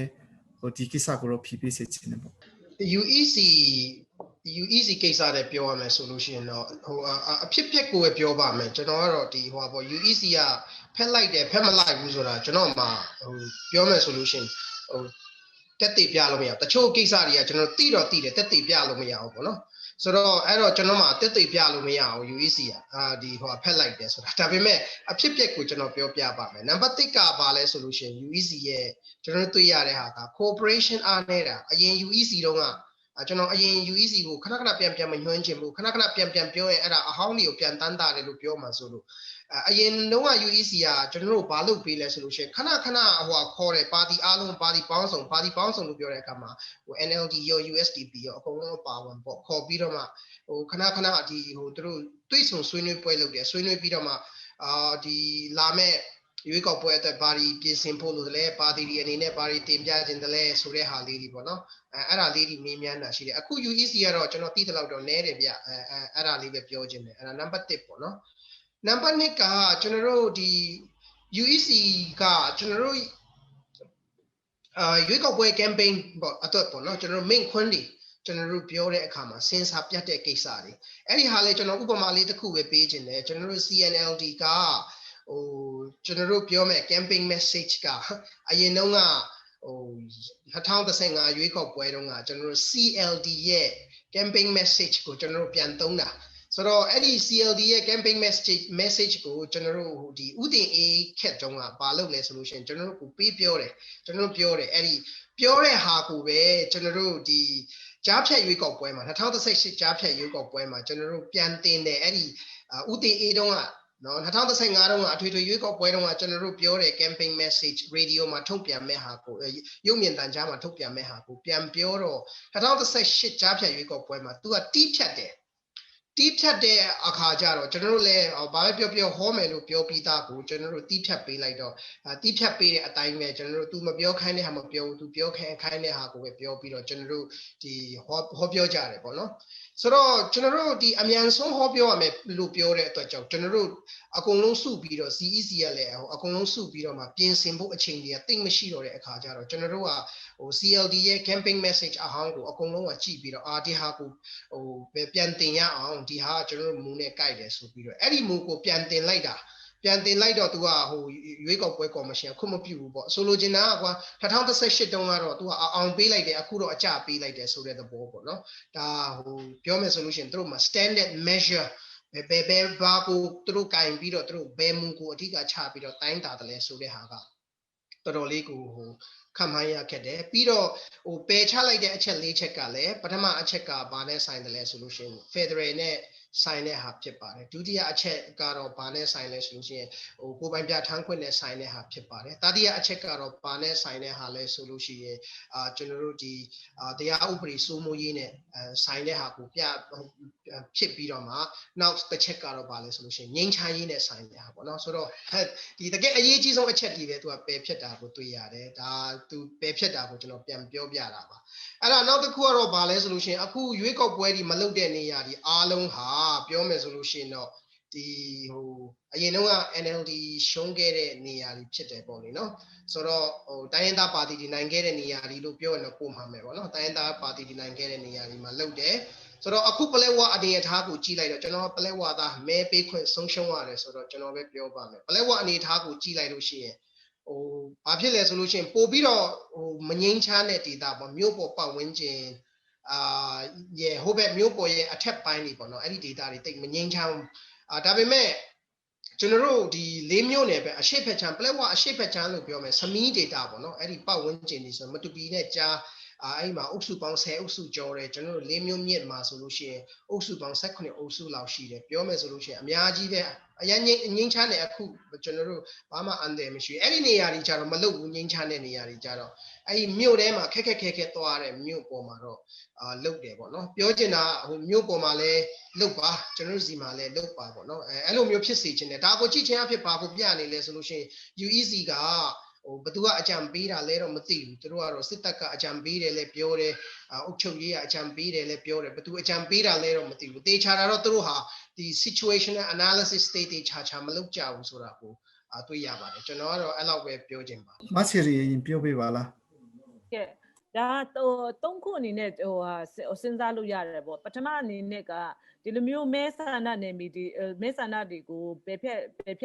ဟိုဒီကိစ္စကိုတော့ဖြည့်ပေးစေချင်တယ်ပေါ့ UEC ကိစ္စနဲ့ပြောရမယ်ဆိုလို့ရှိရင်တော့ဟိုအဖြစ်ပြက်ကိုပဲပြောပါမယ်ကျွန်တော်ကတော့ဒီဟိုပေါ့ UEC ကဖက်လိုက်တယ်ဖက်မလိုက်ဘူးဆိုတာကျွန်တော်မှဟိုပြောမယ်ဆိုလို့ရှိရင်ဟိုတက်တည်ပြလို့မရဘူးတချို့ကိစ္စတွေကကျွန်တော်တိတယ်တက်တည်ပြလို့မရဘူးပေါ့နော်ဆိုတော့အဲ့တော့ကျွန်တော်မှတက်တည်ပြလို့မရဘူး UEC ကဒီဟိုဖက်လိုက်တယ်ဆိုတာဒါပေမဲ့အဖြစ်ပြက်ကိုကျွန်တော်ပြောပြပါမယ်နံပါတ်1ကဘာလဲဆိုလို့ရှိရင် UEC ရဲ့ကျွန်တော်တွေ့ရတဲ့ဟာက cooperation အားနေတာအရင် UEC တုန်းကကျွန်တော်အရင် UEC ကိုခဏပြန်မညွှန်းချင်ဘူးခဏပြန်ပြောရင်အဲ့ဒါအဟောင်းတွေကိုပြန်တန်းတာတယ်လို့ပြောမှာဆိုလို့အရင်တုန်းက UEC ကကျွန်တော်တို့ဘာလုပ်ပေးလဲဆိုလို့ရှိရင်ခဏဟိုခေါ်တယ်ပါတီအားလုံးပါတီပေါင်းစုံလို့ပြောတဲ့အခါမှာဟို NLD ရော USDP ရောအကုန်လုံးပါဝင်ပေါ့ခေါ်ပြီးတော့မှဟိုခဏဒီဟိုသူတို့တွေ့ဆုံဆွေးနွေးပွဲလုပ်တယ်ဆွေးနွေးပြီးတော့မှဒီလာမဲ့ရွေးကောက်ပွဲအတွက်ဘာတွေပြင်ဆင်ဖို့လို့လဲပါတီတွေအနေနဲ့ဘာတွေတင်ပြခြင်းတလဲဆိုတဲ့ဟာလေးတွေပေါ့နော်အဲ့ဒါလေးတွေမေးမြန်းတာရှိတယ်အခု UEC ကတော့ကျွန်တော်သိတဲ့လောက်တော့နည်းတယ်ဗျအဲ့ဒါလေးပဲပြောခြင်းတယ်အဲ့ဒါနံပါတ်1ပေါ့နော်နံပါတ်2ကကျွန်တော်တို့ဒီ UEC ကကျွန်တော်တို့ရွေးကောက်ပွဲ campaign ပေါ့အတွက်ပေါ့နော်ကျွန်တော်တို့ main ခွန်းတွေကျွန်တော်တို့ပြောတဲ့အခါမှာစင်စာပြတ်တဲ့ကိစ္စတွေအဲ့ဒီဟာလေးကျွန်တော်ဥပမာလေးတစ်ခုပဲပေးခြင်းတယ်ကျွန်တော်တို့ CNLD က ကျွန်တော်တို့ပြောမယ် camping message ကအရင်တုန်းက2015ရွေးကောက်ပွဲတုန်းကကျွန်တော်တို့ CLD ရဲ့ camping message ကိုကျွန်တော်တို့ပြန်သုံးတာဆိုတော့အဲ့ဒီ CLD ရဲ့ camping message ကိုကျွန်တော်တို့ဒီဥတင်အေးခက်တုန်းကဘာလုပ်လဲဆိုလို့ရှိရင်ကျွန်တော်တို့ကိုပေးပြောတယ်ကျွန်တော်တို့ပြောတယ်အဲ့ဒီပြောတဲ့ဟာကိုပဲကျွန်တော်တို့ဒီကြားဖြတ်ရွေးကောက်ပွဲမှာ2018ကြားဖြတ်ရွေးကောက်ပွဲမှာကျွန်တော်တို့ပြန်တင်တယ်အဲ့ဒီဥတင်အေးတုန်းကနော်2015တုန်းကအထွေထွေရွေးကောက်ပွဲတုန်းကကျွန်တော်တို့ပြောတဲ့ camping message radio မှာထုတ်ပြန်မဲ့ဟာကိုရုပ်မြင်သံကြားမှာထုတ်ပြန်မဲ့ဟာကိုပြန်ပြောတော့2018ကြားဖြတ်ရွေးကောက်ပွဲမှာ तू ကတီးဖြတ်တယ်တီးဖြတ်တဲ့အခါကျတော့ကျွန်တော်တို့လည်းဘာပဲပြောဟောမယ်လို့ပြောပြီးသားကိုကျွန်တော်တို့တီးဖြတ်ပေးလိုက်တော့တီးဖြတ်ပေးတဲ့အတိုင်းပဲကျွန်တော်တို့ तू မပြောခိုင်းတဲ့ဟာမပြောဘူး तू ပြောခိုင်းတဲ့ဟာကိုပဲပြောပြီးတော့ကျွန်တော်တို့ဒီဟောပြောကြတယ်ပေါ့နော်ဆိုတော့ကျွန်တော်တို့ဒီအမြန်ဆုံးဟောပြောရမယ်လို့ပြောတဲ့အတွက်ကြောင့်ကျွန်တော်တို့အကုန်လုံးစုပြီးတော့ CEC ရလည်းအကုန်လုံးစုပြီးတော့မှပြင်ဆင်ဖို့အချိန်ကြီးတိတ်မရှိတော့တဲ့အခါကျတော့ကျွန်တော်တို့ကCLD ရဲ့ camping message အဟောင်းကိုအကုန်လုံးကကြည့်ပြီးတော့ဒီဟာကိုပြန်တင်ရအောင်ဒီဟာကျွန်တော်တို့မူနဲ့ကြိုက်တယ်ဆိုပြီးတော့အဲ့ဒီမူကိုပြန်တင်လိုက်တော့ तू ကရွေးကောက်ပွဲကော်မရှင်ခွင့်မပြုဘူးပေါ့ဆိုလိုချင်တာကကွာ2018တုန်းကတော့ तू ကအောင်ပေးလိုက်တယ်အခုတော့အကျပေးလိုက်တယ်ဆိုတဲ့သဘောပေါ့နော်ဒါပြောမယ်ဆိုလို့ရှိရင်တို့မှာ standard measure ဘယ်ဘာကိုတို့ကင်ပြီးတော့တို့ဘယ်မူကိုအဓိကချပြီးတော့တိုင်းတာတယ်လဲဆိုတဲ့ဟာကတော်တော်လေးကိုခံမှန်းရခဲ့တယ်ပြီးတော့ပယ်ချလိုက်တဲ့အချက်၄ချက်ကလည်းပထမအချက်ကဘာနဲ့ဆိုင်တယ်လဲဆိုလို့ရှိရင် Federal နဲ့ဆိုင်တဲ့ဟာဖြစ်ပါတယ်ဒုတိယအချက်ကတော့ဘာနဲ့ဆိုင်လဲဆိုလို့ရှိရင်ကိုယ်ပိုင်ပြဋ္ဌာန်းခွင့်နဲ့ဆိုင်တဲ့ဟာဖြစ်ပါတယ်တတိယအချက်ကတော့ဘာနဲ့ဆိုင်တဲ့ဟာလဲဆိုလို့ရှိရင်ကျွန်တော်တို့ဒီတရားဥပဒေစိုးမိုးရေးနဲ့ဆိုင်တဲ့ဟာကိုဖြစ်ပြီးတော့မှနောက်တစ်ချက်ကတော့ဘာလဲဆိုလို့ရှိရင်ငြိမ်းချမ်းရေးနဲ့ဆိုင်တဲ့ဟာပေါ့နော်ဆိုတော့ဒီတကယ်အရေးကြီးဆုံးအချက်ဒီပဲသူကပယ်ဖြစ်တာကိုတွေ့ရတယ်ဒါသူပယ်ဖြစ်တာကိုကျွန်တော်ပြန်ပြောပြတာပါအဲ့ဒါနောက်တစ်ခုကတော့ဘာလဲဆိုလို့ရှိရင်အခုရွေးကောက်ပွဲဒီမလုပ်တဲ့နေရာဒီအားလုံးဟာပြောမယ်ဆိုလို့ရှိရင်တော့ဒီအရင်တုန်းက NLD ရှုံးခဲ့တဲ့နေရာတွေဖြစ်တယ်ပေါ့လေနော်ဆိုတော့တိုင်းရင်းသားပါတီတွေနိုင်ခဲ့တဲ့နေရာတွေလို့ပြောရင်တော့ပုံမှန်ပဲပေါ့နော်တိုင်းရင်းသားပါတီတွေနိုင်ခဲ့တဲ့နေရာတွေမှာလုပ်တယ်ဆိုတော့အခုပလဲဝါအနေအထားကိုကြည့်လိုက်တော့ကျွန်တော်ပလဲဝါသားမဲပေးခွင့်ဆုံးရှုံးရတယ်ဆိုတော့ကျွန်တော်ပဲပြောပါမယ်ပလဲဝါအနေအထားကိုကြည့်လိုက်လို့ရှိရင်ဘာဖြစ်လဲဆိုလို့ရှိရင်ပို့ပြီးတော့မငိမ့်ချတဲ့ဒေတာပေါ့မြို့ပေါ်ပတ်ဝန်းကျင်ဟိုဘက်မြို့ပေါ်ရဲ့အထက်ပိုင်းတွေပေါ့နော်အဲ့ဒီဒေတာတွေတိတ်မငိမ့်ချဘူးဒါပေမဲ့ကျွန်တော်တို့ဒီ၄မြို့နယ်ပဲအရှိတ်ဖက်ချမ်းပလက်ဝအရှိတ်ဖက်ချမ်းလို့ပြောမယ်စမီးဒေတာပေါ့နော်အဲ့ဒီပတ်ဝန်းကျင်တွေဆိုမတူပီနဲ့ကြားအဲ့မှာအုပ်စုပေါင်း10အုပ်စုကျော်တယ်ကျွန်တော်တို့၄မြို့မြစ်မှာဆိုလို့ရှိရင်အုပ်စုပေါင်း18အုပ်စုလောက်ရှိတယ်ပြောမယ်ဆိုလို့ရှိရင်အများကြီးပဲအရင်ငိမ့်ချတဲ့အခုကျွန်တော်တို့ဘာမှအန်တယ်မရှိဘူးအဲ့ဒီနေရာတွေကြတော့မလုပ်ဘူးငိမ့်ချတဲ့နေရာတွေကြတော့အဲ့ဒီမြို့ထဲမှာခက်သွားတဲ့မြို့ပေါ်မှာတော့လုတ်တယ်ပေါ့နော်ပြောချင်တာမြို့ပေါ်မှာလည်းလုတ်ပါကျွန်တော်တို့စီမှာလည်းလုတ်ပါပေါ့နော်အဲ့လိုမျိုးဖြစ်စေချင်တယ်ဒါကိုကြည့်ချင်းအဖြစ်ပါကိုပြနေလဲဆိုလို့ရှိရင် UEC ကဘသူကအကြံပေးတာလဲတော့မသိဘူးသူတို့ကတော့စစ်တပ်ကအကြံပေးတယ်လဲပြောတယ်အုပ်ချုပ်ရေးကအကြံပေးတယ်လဲပြောတယ်ဘသူအကြံပေးတာလဲတော့မသိဘူးတေချာတာတော့သူတို့ဟာဒီ situational analysis တေချာမလုပ်ကြဘူးဆိုတာကိုတွေ့ရပါတယ်ကျွန်တော်ကတော့အဲ့လောက်ပဲပြောချင်ပါမချီရီရင်ပြောပြပါလားကဲဒါသုံးခုအနေနဲ့စဉ်းစားလို့ရတယ်ပေါ့ပထမအနေနဲ့ကဒီလိုမျိုးမဲဆန္ဒနယ်မြေဒီမဲဆန္ဒတွေကိုပယ်ဖြ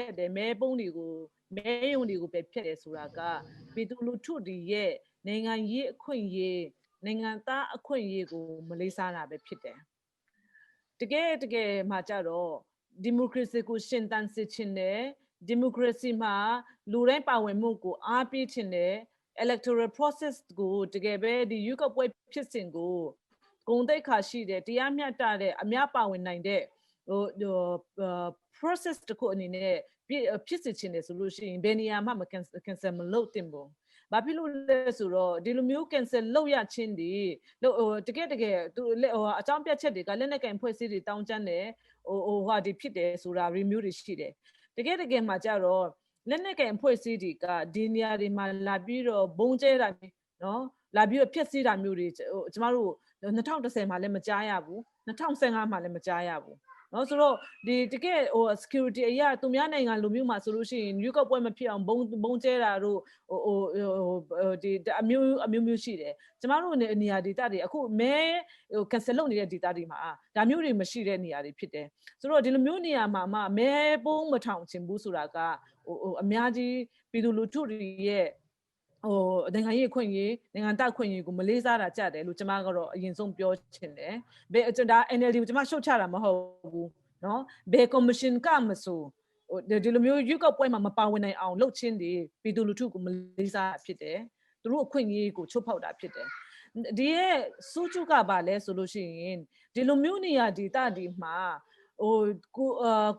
တ်တယ်မဲပုံးတွေကိုမဲယုံတွေကိုပယ်ဖြတ်တယ်ဆိုတာကပြည်သူလူထုတွေရဲ့နိုင်ငံရေးအခွင့်အရေးနိုင်ငံသားအခွင့်အရေးကိုမလေးစားတာပဲဖြစ်တယ်တကယ်မှာကြတော့ဒီမိုကရေစီကိုရှင်သန်စေချင်တယ်ဒီမိုကရေစီမှာလူတိုင်းပါဝင်မှုကိုအားပေးချင်တယ် electoral process ကိုတကယ်ပဲဒီရွေးကောက်ပွဲဖြစ်စဉ်ကိုဂုဏ်သိက္ခာရှိတဲ့တရားမျှတတဲ့အများပါဝင်နိုင်တဲ့process တခုအနေနဲ့ဖြစ်စေချင်တယ်ဆိုလို့ရှိရင်ဘယ်နေရာမှမ cancel မလုပ်သင့်ဘူးဘာဖြစ်လို့လဲဆိုတော့ဒီလိုမျိုး cancel လုပ်ရချင်းဒီတကယ်သူအကြောင်းပြချက်တွေကလက်နက်ကင်ဖွဲ့စည်းတွေတောင်းကျမ်းတယ်ဟာဒီဖြစ်တယ်ဆိုတာ review တွေရှိတယ်တကယ်မှာကြတော့လက်နက်ကင်ဖွဲ့စည်းတွေကဒီနေရာတွေမှာလာပြီးတော့ဘုံကျဲတာနော်လာပြီးတော့ဖျက်ဆီးတာမျိုးတွေကျမတို့2010မှာလည်းမကြားရဘူး2015မှာလည်းမကြားရဘူး နော်ဆိုတော့ဒီတကယ်ဟို security အရာသူများနိုင်ငံလူမျိုးမှာဆိုလို့ရှိရင်ရွေးကောက်ပွဲမဖြစ်အောင်ဘုံကျဲတာတို့ဒီအမျိုးရှိတယ်ကျမတို့နေရာဒေသတွေအခုမဲဟို cancel လုပ်နေတဲ့ဒေသတွေမှာဒါမျိုးတွေမရှိတဲ့နေရာတွေဖြစ်တယ်ဆိုတော့ဒီလိုမျိုးနေရာမှာမဲပုံးမထောင်ချင်ဘူးဆိုတာကဟိုအများကြီးပြည်သူလူထုတွေရဲ့ဟိုနိုင်ငံရေးခွင့်ရေးနိုင်ငံသားခွင့်ရေးကိုမလေးစားတာကြတယ်လို့ကျမကတော့အရင်ဆုံးပြောချင်တယ်ဘယ်ဒါ NLD ကိုကျမရှုတ်ချတာမဟုတ်ဘူးเนาะဘယ် commission ကမဆိုဒီလိုမျိုးရွေးကောက်ပွဲမှာမပါဝင်နိုင်အောင်လုပ်ချင်းတွေပြည်သူလူထုကိုမလေးစားဖြစ်တယ်သူတို့အခွင့်အရေးကိုချုပ်ဖောက်တာဖြစ်တယ်ဒီရဲ့စူးကျုကပါလဲဆိုလို့ရှိရင်ဒီလိုမျိုးနေရာဒေသတွေမှာဟို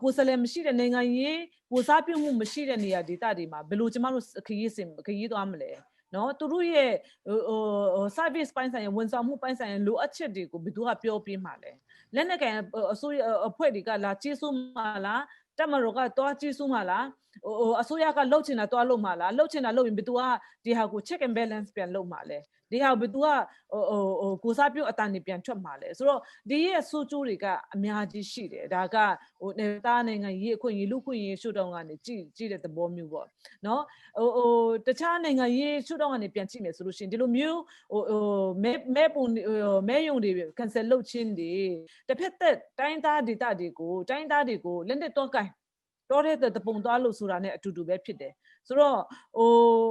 ကိုစလဲမရှိတဲ့နိုင်ငံရေးကိုစားပြုမှုမရှိတဲ့နေရာဒေသတွေမှာဘယ်လိုကျမတို့ခရီးသွားမလဲနော်သူတို့ရဲ့ဟို service ပိုင်းဆိုင်ရာဝန်ဆောင်မှုပိုင်းဆိုင်ရာလိုအပ်ချက်တွေကိုဘယ်သူကပြောပြမှာလဲလက်နက်ကန်အစိုးရအဖွဲ့တွေကလာကြီးစိုးမှာလားတက်မတော်ကတွားကြီးစိုးမှာလားဟိုအစိုးရကလှုပ်ချင်တာတွားလုပ်မှာလားလှုပ်ချင်တာလုပ်ရင်ဘယ်သူကဒီဟာကို check and balance ပြန်လုပ်မှာလဲဒီဟာဘယ်သူကကိုစားပြုတ်အတန်နေပြန်ထွက်မှာလဲဆိုတော့ဒီရဲ့ဆိုးကျိုးတွေကအများကြီးရှိတယ်ဒါကဟိုနေတာနိုင်ငံရေးအခွင့်အရေးလူခွင့်ရေးရှုထောင့်ကနေကြည့်တဲ့သဘောမျိုးပေါ့နော်ဟိုတခြားနိုင်ငံရေးရှုထောင့်ကနေပြန်ကြည့်မယ်ဆိုလို့ရှိရင်ဒီလိုမျိုးဟိုမဲယုံတွေ cancel လုပ်ခြင်းတွေတစ်ဖက်သက်တိုင်းသားဒေသတွေကိုလက်နက်တော့ကိုင်တော်တဲ့တပုံသွားလို့ဆိုတာနဲ့အတူတူပဲဖြစ်တယ်ဆိုတော့ဟို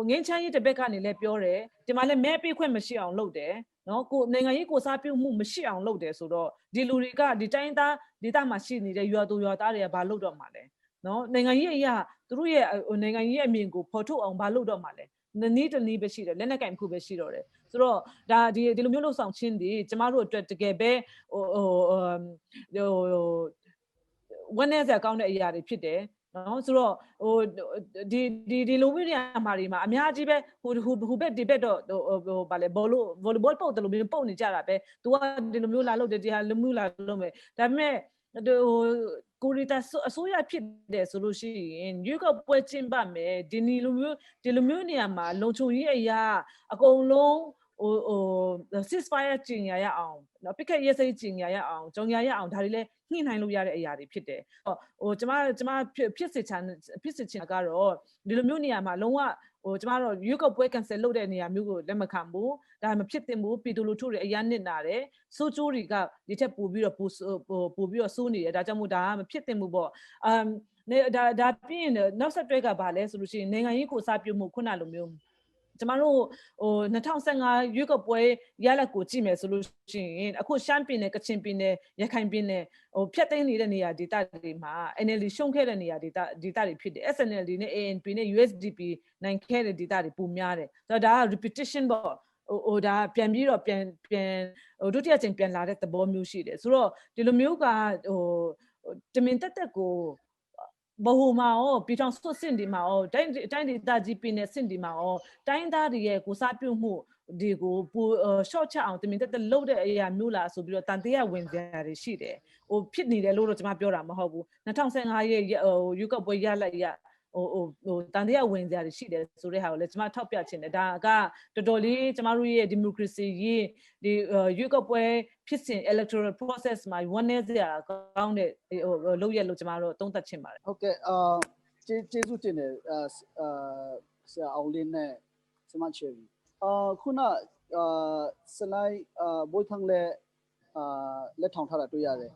ငင်းချမ်းရေးတစ်ဘက်ကနေလည်းပြောတယ်ဒီမှာလည်းမဲပေးခွင့်မရှိအောင်လုပ်တယ်နော်ကိုနိုင်ငံရေးကိုစားပြုမှုမရှိအောင်လုပ်တယ်ဆိုတော့ဒီလူတွေကဒီတိုင်းသားဒေသမှာရှိနေတဲ့ရွာသူရွာသားတွေကဘာလုပ်တော့မှာလဲနော်နိုင်ငံရေးအရာသူတို့ရဲ့နိုင်ငံရေးအမြင်ကိုဖော်ထုတ်အောင်ဘာလုပ်တော့မှာလဲနည်းတနည်းပဲရှိတယ်လက်နက်ကင်မှုပဲရှိတော့တယ်ဆိုတော့ဒါဒီလိုမျိုးလှုပ်ဆောင်ခြင်းဒီကျမတို့အတွက်တကယ်ပဲဟိုဝန်내စရာကောင်းတဲ့အရာတွေဖြစ်တယ်နော်ဆိုတော့ဟိုဒီလိုမျိုးနေရာမှာတွေမှာအများကြီးပဲဟိုဘက်ဒီဘက်တော့ဟိုဗာလေဘောလုံးဗောလီဘောပုတ်တယ်လို့မျိုးပုတ်နေကြတာပဲ तू ကဒီလိုမျိုးလာလို့ဒီဟာလိုမျိုးလာလို့မယ်ဒါပေမဲ့ဟိုကိုရီတာအစိုးရဖြစ်တယ်ဆိုလို့ရှိရင်ရွေးကောက်ပွဲကျင်းပမယ်ဒီလိုမျိုးနေရာမှာလုံခြုံရေးအရာအကုန်လုံးဟို ceasefire ကျင်ရအောင်နော်ပြစ်ခတ်ရေးစိတ်ကျင်ရအောင်ကြုံရအောင်ဒါတွေလည်းညှိနှိုင်းလို့ရတဲ့အရာတွေဖြစ်တယ်ဟိုကျမဖြစ်စေချင်ကတော့ဒီလိုမျိုးနေရာမှာလုံးဝဟိုကျမတို့ရွေးကောက်ပွဲ cancel လုပ်တဲ့နေရာမျိုးကိုလက်မခံဘူးဒါမဖြစ်သင့်ဘူးပြည်သူလူထုတွေအရန်နစ်နာတယ်စိုးကျိုးတွေကဒီထက်ပိုပြီးတော့စိုးနေတယ်ဒါကြောင့်မို့ဒါကမဖြစ်သင့်ဘူးပေါ့ဒါပြီးရင်နောက်ဆက်တွဲကဘာလဲဆိုလို့ရှိရင်နိုင်ငံရေးကိုစားပြုမှုခုနလိုမျိုးကျမတို့ဟို2015ရွေးကောက်ပွဲရလဒ်ကိုကြည့်မယ်ဆိုလို့ရှိရင်အခုရှမ်းပြည်နယ်ကချင်ပြည်နယ်ရခိုင်ပြည်နယ်ဟိုဖျက်သိမ်းနေတဲ့နေရာဒေသတွေမှာ NLD ရှုံးခဲ့တဲ့နေရာဒေသတွေဖြစ်တယ် SNLD နဲ့ ANP နဲ့ USDP နိုင်ခဲ့တဲ့ဒေသတွေပုံများတယ်ဆိုတော့ဒါက repetition ပေါ့ဟိုဒါပြန်ပြီးတော့ပြန်ဟိုဒုတိယကျင်ပြန်လာတဲ့သဘောမျိုးရှိတယ်ဆိုတော့ဒီလိုမျိုးကဟိုတမင်တက်ကိုဘဟုမှာရောပြည်ထောင်စုစင်ဒီမှာရောတိုင်းဒေသကြီးပြည်နယ်စင်ဒီမှာရောတိုင်းသားတွေရဲ့ကိုစားပြုမှုဒီကိုရှော့ချအောင်တမင်တက်လှုပ်တဲ့အရာမျိုးလားဆိုပြီးတော့တန်တရားဝင်စရာတွေရှိတယ်ဟိုဖြစ်နေတယ်လို့တော့ကျွန်မပြောတာမဟုတ်ဘူး2015ရဲ့ဟိုရွေးကောက်ပွဲရလိုက်ရဟိုတန်တရားဝင်စရာတွေရှိတယ်ဆိုတဲ့ဟာကိုလည်းကျွန်မထောက်ပြချင်တယ်ဒါကတော်တော်လေးကျွန်မတို့ရဲ့ democracy ရေးဒီရွေးကောက်ပွဲဖြစ်စဉ် electoral process မှာဝန်내စရာကောင်းတဲ့ဟိုလုပ်ရလို့ကျွန်မတို့သုံးသပ်ချင်ပါတယ်ဟုတ်ကဲ့ကျေးဇူးတင်တယ်ဆရာအောင်လင်းနဲ့ဆမချယ်ရီခုနစလိုက်ဘိုးထန်းလက်ထောင်ထားတာတွေ့ရတယ်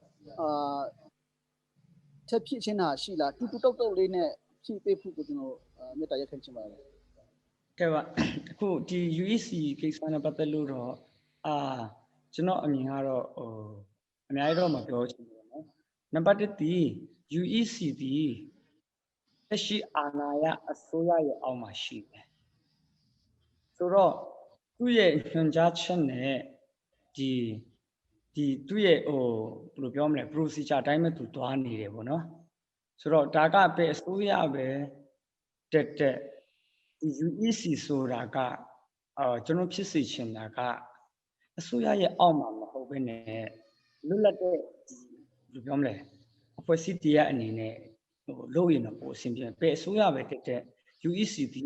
ချက်ဖြစ်ချင်းတာရှိလားတူတုတ်လေးနဲ့ဖြည့်ပေးဖို့ကိုကျွန်တော်မေတ္တာရက်ခံချင်ပါတယ်ကဲပါအခုဒီ UEC ကိစ္စနဲ့ပတ်သက်လို့တော့ကျွန်တော်အမြင်ကတော့ဟိုအများကြီးတော့မပြောချင်ဘူးနော်နံပါတ်1ဒီ UEC ဒီလက်ရှိအာဏာရအစိုးရရဲ့အောက်မှာရှိတယ်ဆိုတော့သူ့ရဲ့ညွှန်ကြားချက်နဲ့ဒီသူ့ရဲ့ဟိုဘယ်လိုပြောမလဲ procedure အတိုင်းပဲသူသွားနေတယ်ပေါ့နော်ဆိုတော့ဒါကပဲအစိုးရပဲတက်ဒီ UEC ဆိုတာကကျွန်တော်ဖြစ်စေချင်တာကအစိုးရရဲ့အောက်မှာမဟုတ်ဘဲနဲ့လွတ်လပ်တဲ့ဘယ်လိုပြောမလဲအဖွဲ့အစည်းတရားအနေနဲ့ဟိုလုပ်ရင်တော့ပိုအဆင်ပြေပဲအစိုးရပဲတက် UEC ဒီ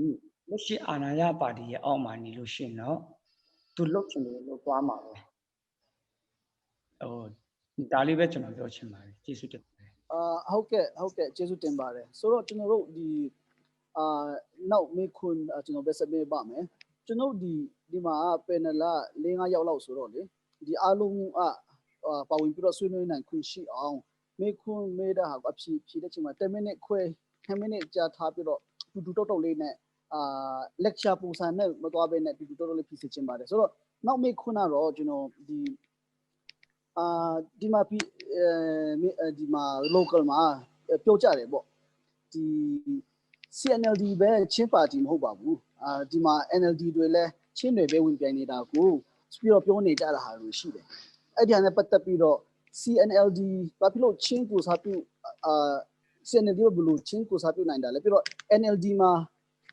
လက်ရှိအာဏာရပါတီရဲ့အောက်မှာနေလို့ရှိရင်တော့သူလှုပ်ချင်တယ်လို့သွားမှာပဲဟိုဒါလေးပဲကျွန်တော်ပြောချင်ပါတယ်ကျေးဇူးတင်ပါတယ် ဟုတ်ကဲ့ကျေးဇူးတင်ပါတယ်ဆိုတော့ကျွန်တော်တို့ဒီနောက်မေခွန်းကျွန်တော်ပဲဆက်ပေးပါမယ်ကျွန်တော်ဒီမှာ panel က4-5 ယောက်လောက်ဆိုတော့လေဒီအားလုံးပါဝင်ပြီးတော့ဆွေးနွေးနိုင်ခွင့်ရှိအောင်မေခွန်းမေးတာဟာအဖြေတဲ့ချိန်မှာ10 minute ခွဲ10 minute ကြာထားပြီးတော့တူတောက်လေးနဲ့lecture ပုံစံနဲ့မသွားဘဲနဲ့တူတောက်လေးဖြစ်စေချင်ပါတယ်ဆိုတော့နောက်မေခွန်းကတော့ကျွန်တော်ဒီမှာ local မှာပြောကြတယ်ပေါ့ဒီ CNLD ပဲချင်းပါတီမဟုတ်ပါဘူးဒီမှာ NLD တွေလည်းချင်းတွေပဲဝင်ပြိုင်နေတာကိုပြီးတော့ပြောနေကြတာဟာလို့ရှိတယ်အဲ့ဒီဟာနဲ့ပတ်သက်ပြီးတော့ CNLD ဘာဖြစ်လို့ချင်းကိုစားပြုCNLD ဘယ်လိုချင်းကိုစားပြုနိုင်တာလဲပြီးတော့ NLD မှာ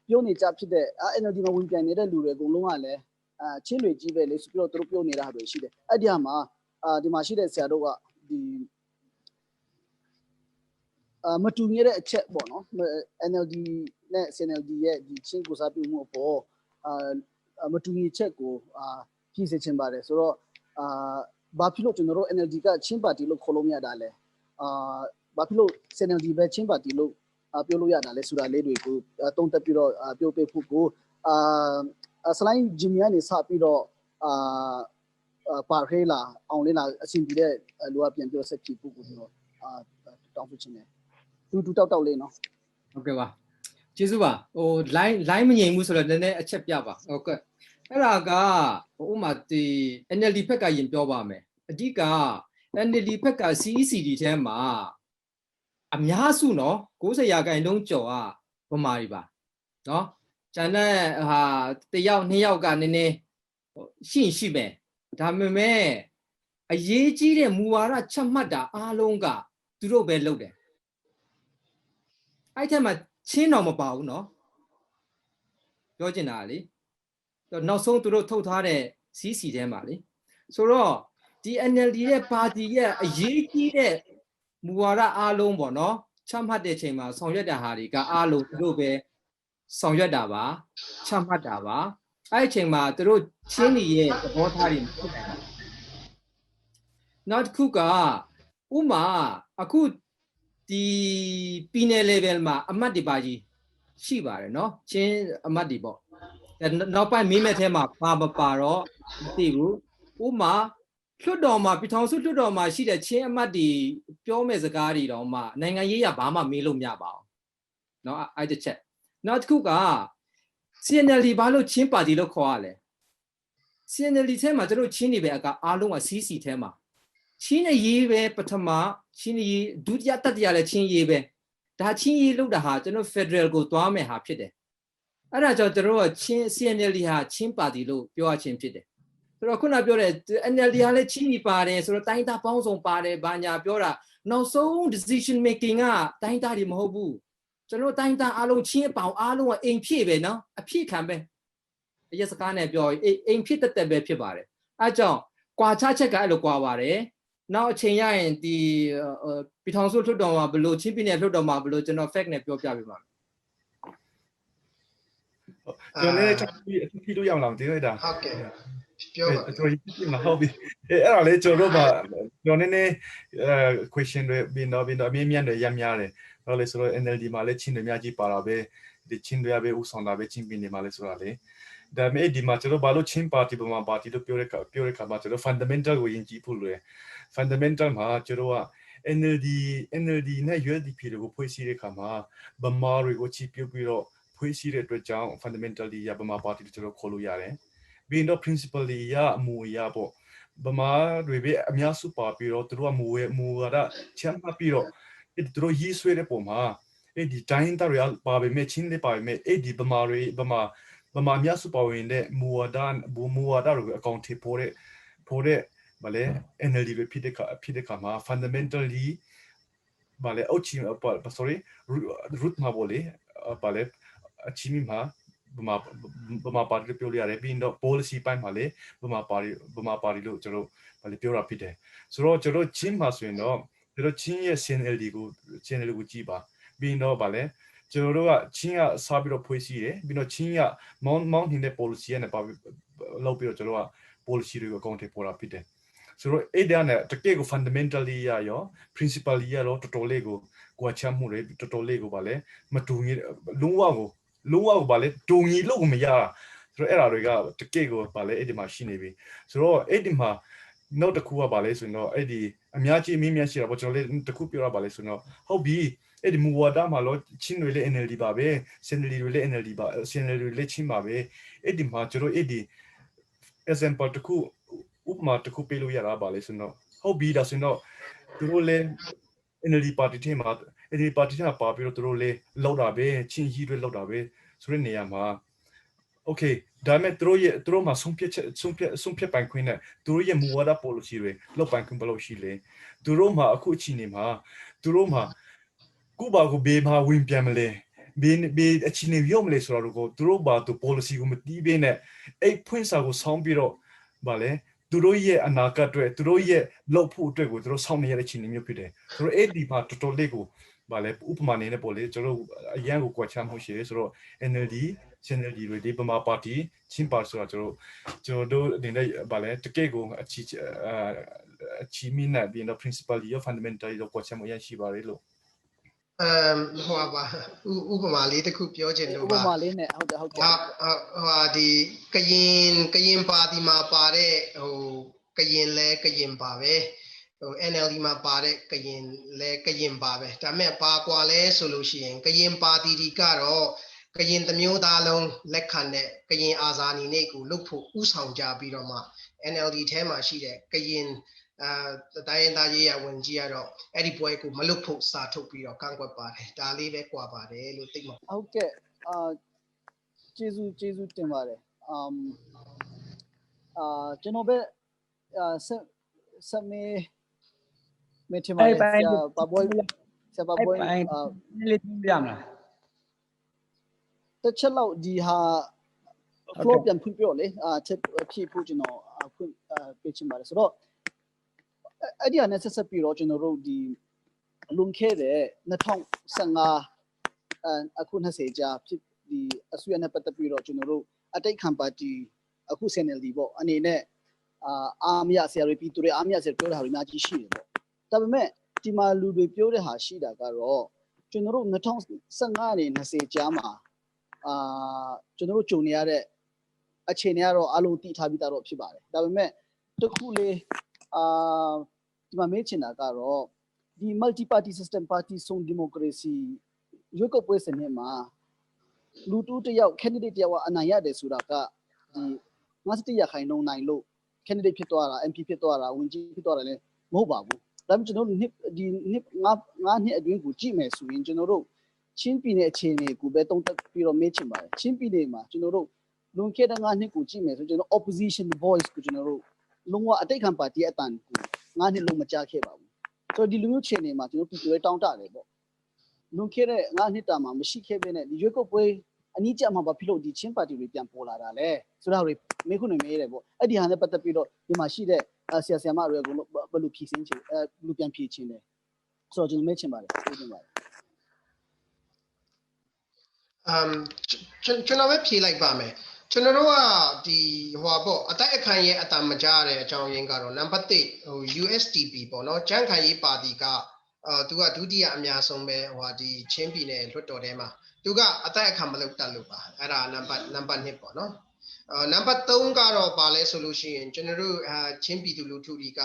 ပြောနေကြဖြစ်တဲ့NLD မှာဝင်ပြိုင်နေတဲ့လူတွေအကုန်လုံးကလည်းချင်းတွေကြီးပဲလေဆိုပြီးတော့သူတို့ပြောနေတာဟာတွေရှိတယ်အဲ့ဒီဟာမှာဒီမှာရှိတဲ့ဆရာတို့ကဒီမတူညီတဲ့အချက်ပေါ့နော် NLD နဲ့ CNLD ရဲ့ဒီချင်းကိုစားပြုမှုအပေါ်မတူညီချက်ကိုဖြည့်စေချင်ပါတယ်ဆိုတော့ဘာဖြစ်လို့ကျွန်တော်တို့ NLD ကချင်းပါတီလို့ခေါ်လို့မရတာလဲဘာဖြစ်လို့ CNLD ပဲချင်းပါတီလို့ပြောလို့ရတာလဲဆိုတာလေးတွေကိုတုံးတက်ပြီးတော့ပြောပြဖို့ကိုစလိုင်းဂျင်မီကနေစပြီးတော့ပါခဲလာအောင်လေးလာအဆင်ပြေတဲ့လူကပြန်ပြောဆက်ဖြစ်ဖို့ကိုကျွန်တော်တောင်းဆိုချင်တယ်တူတောက်လေးနော်ဟုတ်ကဲ့ပါကျေးဇူးပါဟို line မငြိမ်ဘူးဆိုတော့နည်းနည်းအချက်ပြပါဟုတ်ကဲ့အဲ့ဒါကဥမာဒီ NLD ဘက်ကရင်ပြောပါမယ်အဓိက NLD ဘက်က CECD ထဲမှာအများစုနော်90%ကျော်ဗမာတွေပါနော်ကျန်တဲ့ဟာတယောက်2ယောက်ကနည်းနည်းရှိမယ်ဒါပေမဲ့အရေးကြီးတဲ့မူဝါဒချမှတ်တာအားလုံးကသူတို့ပဲလုပ်တယ်အဲ့ထက်မှချင်းတော်မပါဘူးနော်ပြောချင်တာလေနောက်ဆုံးသူတို့ထုတ်ထားတဲ့ CC ထဲမှာလေဆိုတော့ဒီ NLD ရဲ့ပါတီရဲ့အရေးကြီးတဲ့မူဝါဒအားလုံးပေါ့နော်ချမှတ်တဲ့ချိန်မှာဆောင်ရွက်တာဟာတွေကအားလုံးသူတို့ပဲဆောင်ရွက်တာပါချမှတ်တာပါအဲ့အချိန်မှာသူတို့ချင်းတွေရဲ့သဘောထားတွေမဖြစ်နိုင်ဘူးနောက်တစ်ခုကဥမာအခုဒီပြည်နယ် level မှာအမတ်တွေပါကြီးရှိပါတယ်เนาะချင်းအမတ်တွေပေါ့နောက်ပိုင်းမင်းမဲ့ထဲမှာမပါတော့မသိဘူးဥမာလွှတ်တော်မှာပြည်ထောင်စုလွှတ်တော်မှာရှိတဲ့ချင်းအမတ်တွေပြောမဲ့စကားတွေတော့မှနိုင်ငံရေးရဘာမှမေးလို့မရပါဘူးเนาะအဲ့တစ်ချက်နောက်တစ်ခုက CNLD ဘာလို့ချင်းပါတီလို့ခေါ်ရလဲ CNLD ထဲမှာတို့ချင်းတွေပဲအားလုံးက CC ထဲမှာချင်းရေးပဲပထမချင်းရေးဒုတိယတတိယလည်းချင်းရေးပဲဒါချင်းရေးလို့တာဟာကျွန်တော် Federal ကိုသွားမယ်ဟာဖြစ်တယ်အဲ့ဒါကြောင့်တို့ကချင်း CNLD ဟာချင်းပါတီလို့ပြောရချင်းဖြစ်တယ်ဆိုတော့ခုနပြောတဲ့ NLD ဟာလည်းချင်းကြီးပါတယ်ဆိုတော့တိုင်းသားပေါင်းစုံပါတယ်ဘာညာပြောတာနောက်ဆုံး decision making ကတိုင်းသားတွေမဟုတ်ဘူးကျွန်တော်တိုင်းသားအားလုံးချင်းအပေါင်းအားလုံးကအိမ်ဖြည့်ပဲနော်အဖြည့်ခံပဲအရက်စကားနဲ့ပြောအိမ်ဖြည့်တက်ပဲဖြစ်ပါတယ်အဲကြောင့်ကွာခြားချက်ကအဲ့လိုကွာပါတယ်နောက်အချိန်ရရင်ဒီပြည်ထောင်စုလွှတ်တော်မှာဘလို့ချင်းပြည်နယ်လွှတ်တော်မှာဘလို့ကျွန်တော် fact နဲ့ပြောပြပေးပါမယ်ကျွန်တော်လည်းချက်ပြီးလို့ရအောင်လားဒီလိုက်တာဟုတ်ကဲ့ပြောပါကျွန်တော်ဒီမှာဟုတ်ပြီအဲ့ဒါလေကျွန်တော်ပါကျွန်တော်နည်းနည်းquestion တွေဘင်းတော့အမြင်မြန်တွေရမ်းများတယ်တော့လေဆိုတော့ NLD မှာလည်းချင်းတွေများကြီးပါတာပဲဒီချင်းတွေပဲဥဆောင်တာပဲချင်းပြည်နယ်မှာလည်းဆိုတာလေဒါပေမဲ့ဒီမှာကျွန်တော်ဘာလို့ချင်းပါတီပေါ်မှာပါတီလို့ပြောတဲ့ခါမှာကျွန်တော် fundamental ကိုယဉ်ကြည့်ဖို့လိုတယ် fundamental မှာကျွန်တော်က NLD နဲ့ USDP တွေကိုဖွဲ့စည်းတဲ့ခါမှာဗမာတွေကိုချီးပြပြီးတော့ဖွဲ့စည်းတဲ့အတွက်ကြောင့် fundamentally ရဗမာပါတီလို့ကျွန်တော်ခေါ်လို့ရတယ်ပြီးတော့ principally ရအမူအရာပေါ့ဗမာတွေပဲအများစုပါပြီးတော့သူတို့ကမူဝါဒချမှတ်ပြီးတော့သူတို့ရေးဆွဲတဲ့ပုံမှာအဲ့ဒီတိုင်းသားတွေပါပဲမဲ့ချင်းတွေပါပဲမဲ့အဲ့ဒီဗမာအများစုပါဝင်တဲ့မူဝါဒတွေအကောင့်ထိပေါ်တဲ့ဗလဲ NLD ပဲဖြစ်တဲ့ခါမှာ fundamentally ဗလဲအောက်ချီsorry root မှာဗလဲဗလဲအချီမီမှာဗမာပါတီပြောရရတယ်ပြီးတော့ policy ပိုင်းမှာလေဗမာပါတီလို့ကျွန်တော်ဗလဲပြောတာဖြစ်တယ်ဆိုတော့ကျွန်တော်ချင်းမှာဆိုရင်တော့ကျွန်တော်ချင်းရဲ့ CNLD ကိုကြည့်ပါပြီးတော့ဗလဲကျွန်တော်တို့ကချင်းကစားပြီးတော့ဖွေးစီတယ်ပြီးတော့ချင်းက mount နေတဲ့ policy နဲ့ပါလောက်ပြီးတော့ကျွန်တော်က policy တွေကိုအကောင့်ထဲပေါ်တာဖြစ်တယ် so Ediana to take fundamentally principally totolego, Guachamure, totolego vale, Matungi, Luago vale, Tungi Lugumia, so Erariga, to Kego vale, Edima Shinevi. So Edima, not the Kua vale, so no, Eddie, Amiachi, Mimiachi, what you let the Kupira vale, so no, how be Eddie Muadama, Lord, Chin really NLD Babe, Senli really NLD Babe, Senli really Chimbabe, Eddie Martero, Eddie, example to Ku. Upma to Kupelu Yaraba, listen, no. How be does no to roll in the party team out, any party team popular to roll load away, chin heat will load away, Sriniama. Okay, Diamond throw my sumpia banquina, to ye muada policy, low bankum below Chile, to Roma a cuchinima, to Roma, Cuba go be ma win piamele. Being a chin yomless or go to Roba to policy with the 8 points I was some bureau, Vale. Duroye anaka duroye low put to go through some year chin in your so 80 part to Lego, Vale, Upman in a police, or a young Quacham who shares, or NLD, CNLD, with Dipama party, Chimpar, so do the Vale to Kego, a chimina being the principal year fundamentally of Quacham Yashibarelo. ဟိုပါဥပမာလေးတစ်ခုပြောချင်လို့ ဥပ ပါ မာလေးနဲ့ဟုတ်တယ်ဟုတ်ကဲ့ ဟာဒီကရင်ပါတီမှာပါတဲ့ဟိုကရင်ပါပဲဟို NLD မှာပါတဲ့ကရင်ပါပဲဒါပေမဲ့ပါကွာလဲဆိုလို့ရှိရင်ကရင်ပါတီဒီကတော့ကရင်တစ်မျိုးသားလုံးလက်ခံတဲ့ကရင်အာဇာနည်နေ့ကိုလုပ်ဖို့ဥဆောင်ကြပြီးတော့မှ NLD ထဲမှာရှိတဲ့ကရင်တိုင်းသားရေးရဝင်ကြီးကတော့အဲ့ဒီပွဲကိုမလုပ်ဖို့စာထုတ်ပြီးတော့ကန့်ကွက်ပါတယ်ဒါလေးပဲကွာပါတယ်လို့သိမှာဟုတ်ကဲ့ကျေးဇူးတင်ပါတယ်ကျွန်တော်ပဲဆက်မေထမလေးဆရာပပွဲလေးပြမလားတစ်ချက်လောက်ဒီဟာ flow ပြန်ဖွင့်ပြလေချက်ဖြည့်ဖို့ကျွန်တော်ဖွင့်ပေးချင်ပါတယ်ဆိုတော့အဲ့ဒီဟာနဲ့ဆက်ပြီးတော့ကျွန်တော်တို့ဒီလွန်ခဲ့တဲ့2015အခု20ကြာဖြစ်ဒီအစိုးရနဲ့ပတ်သက်ပြီးတော့ကျွန်တော်တို့အတိုက်ခံပါတီအခု CNLD ပေါ့အနေနဲ့အားမရဆရာတွေပြီးသူတွေအားမရဆရာပြောတဲ့ဟာတွေအများကြီးရှိတယ်ပေါ့ဒါပေမဲ့ဒီမှာလူတွေပြောတဲ့ဟာရှိတာကတော့ကျွန်တော်တို့2015နဲ့20ကြာမှာကျွန်တော်တို့ကြုံနေရတဲ့အခြေအနေကတော့အလုံးသိထားပြီးသားတော့ဖြစ်ပါတယ်ဒါပေမဲ့တခုလေးဒီမှာမေးချင်တာကတော့ဒီ multi party system party ဆုံး democracy ရွေးကောက်ပွဲစနစ်မှာလူတူတယောက် candidate တယောက်အနိုင်ရတယ်ဆိုတာကဒီ51ရာခိုင်နှုန်းနိုင်လို့ candidate ဖြစ်သွားတာ MP ဖြစ်သွားတာဝန်ကြီးဖြစ်သွားတာလည်းမဟုတ်ပါဘူးဒါပေမဲ့ကျွန်တော်တို့ဒီနှစ်အတွင်းကိုကြည့်မယ်ဆိုရင်ကျွန်တော်တို့ချင်းပြည်နယ်အခြေအနေကိုပဲတုံးတက်ပြီးတော့မေးချင်ပါတယ်ချင်းပြည်နယ်မှာကျွန်တော်တို့လွန်ခဲ့တဲ့9နှစ်ကိုကြည့်မယ်ဆိုကျွန်တော် opposition voice ကိုကျွန်တော်တို့လုံးဝအတိုက်ခံပါတီအတန်ကို9နှစ်လုံးမကြားခဲ့ပါဘူးဆိုတော့ဒီလူမျိုးချင်းနေမှာကျွန်တော်ပြည်တွေတောင်းတတယ်ပေါ့လွန်ခဲ့တဲ့9နှစ်တာမှာမရှိခဲ့ဘဲနဲ့ဒီရွေးကောက်ပွဲအနည်းကြမှာဘာဖြစ်လို့ဒီချင်းပါတီတွေပြန်ပေါ်လာတာလဲဆိုတာတွေမေးခွန်းတွေမေးရတယ်ပေါ့အဲ့ဒီဟာနဲ့ပတ်သက်ပြီးတော့ဒီမှာရှိတဲ့ဆရာမတွေကိုဘယ်လိုဖြည့်ဆင်းချင်ဘယ်လိုပြန်ဖြည့်ချင်လဲဆိုတော့ကျွန်တော်မေးချင်ပါတယ်ပြောချင်ပါတယ်ကျွန်တော်ပဲဖြေလိုက်ပါမယ်ကျွန်တော်တို့ကဒီဟိုပေါ့အတိုက်အခံရဲ့အတန်မကြားတဲ့အကြောင်းရင်းကတော့နံပါတ်1ဟို USDP ပေါ့နော်ကျန်းခိုင်ရေးပါတီကသူကဒုတိယအများဆုံးပဲဟိုဒီချင်းပြည်နယ်လွှတ်တော်ထဲမှာသူကအတိုက်အခံမလုပ်တတ်လို့ပါအဲ့ဒါနံပါတ်2ပေါ့နော်နံပါတ်3ကတော့ပါလဲဆိုလို့ရှိရင်ကျွန်တော်တို့ချင်းပြည်သူလူထုတွေက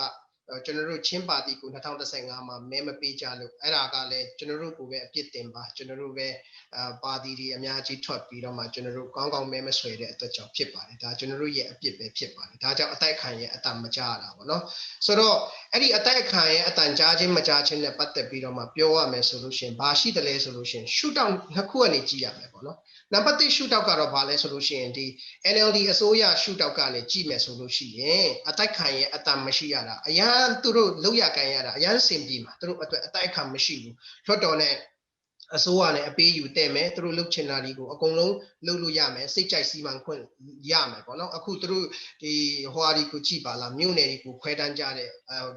ကျွန်တော်တို့ချင်းပါတီကို2015မှာမဲမပေးကြလို့အဲ့ဒါကလည်းကျွန်တော်တို့ကိုပဲအပြစ်တင်ပါကျွန်တော်တို့ပဲပါတီတွေအများကြီးထွက်ပြီးတော့မှကျွန်တော်တို့ကောင်းကောင်းမဲမဆွဲတဲ့အတွက်ကြောင့်ဖြစ်ပါတယ်ဒါကျွန်တော်တို့ရဲ့အပြစ်ပဲဖြစ်ပါတယ်ဒါကြောင့်အတိုက်ခံရဲ့အတန်မကြားတာပေါ့နော်ဆိုတော့အဲ့ဒီအတိုက်ခံရဲ့အတန်ကြားခြင်းမကြားခြင်းနဲ့ပတ်သက်ပြီးတော့မှပြောရမယ်ဆိုလို့ရှိရင်ဘာရှိတယ်လဲဆိုလို့ရှိရင် shoot out နှစ်ခုကနေကြည့်ရမယ်ပေါ့နော်နံပါတ်1 shoot out ကတော့ဘာလဲဆိုလို့ရှိရင်ဒီ NLD အစိုးရ shoot out ကနေကြည့်မယ်ဆိုလို့ရှိရင်အတိုက်ခံရဲ့အတန်မရှိရတာအရန်သူတို့လောက်ရကန်ရတာအရန်စင်ပြီးမှာသူတို့အတွက်အတိုက်ခံမရှိဘူးလွှတ်တော်နဲ့အစိုးရနဲ့အပေးယူတဲ့မယ်သူတို့လှုပ်ချင်တာတွေကိုအကုန်လုံးလှုပ်လို့ရမယ်စိတ်ကြိုက်စီမံခွင့်ရမယ်ပေါ့နော်အခုသူတို့ဒီဟွာဒီကိုကြည့်ပါလားမြို့နယ်တွေကိုခွဲတန်းကြတဲ့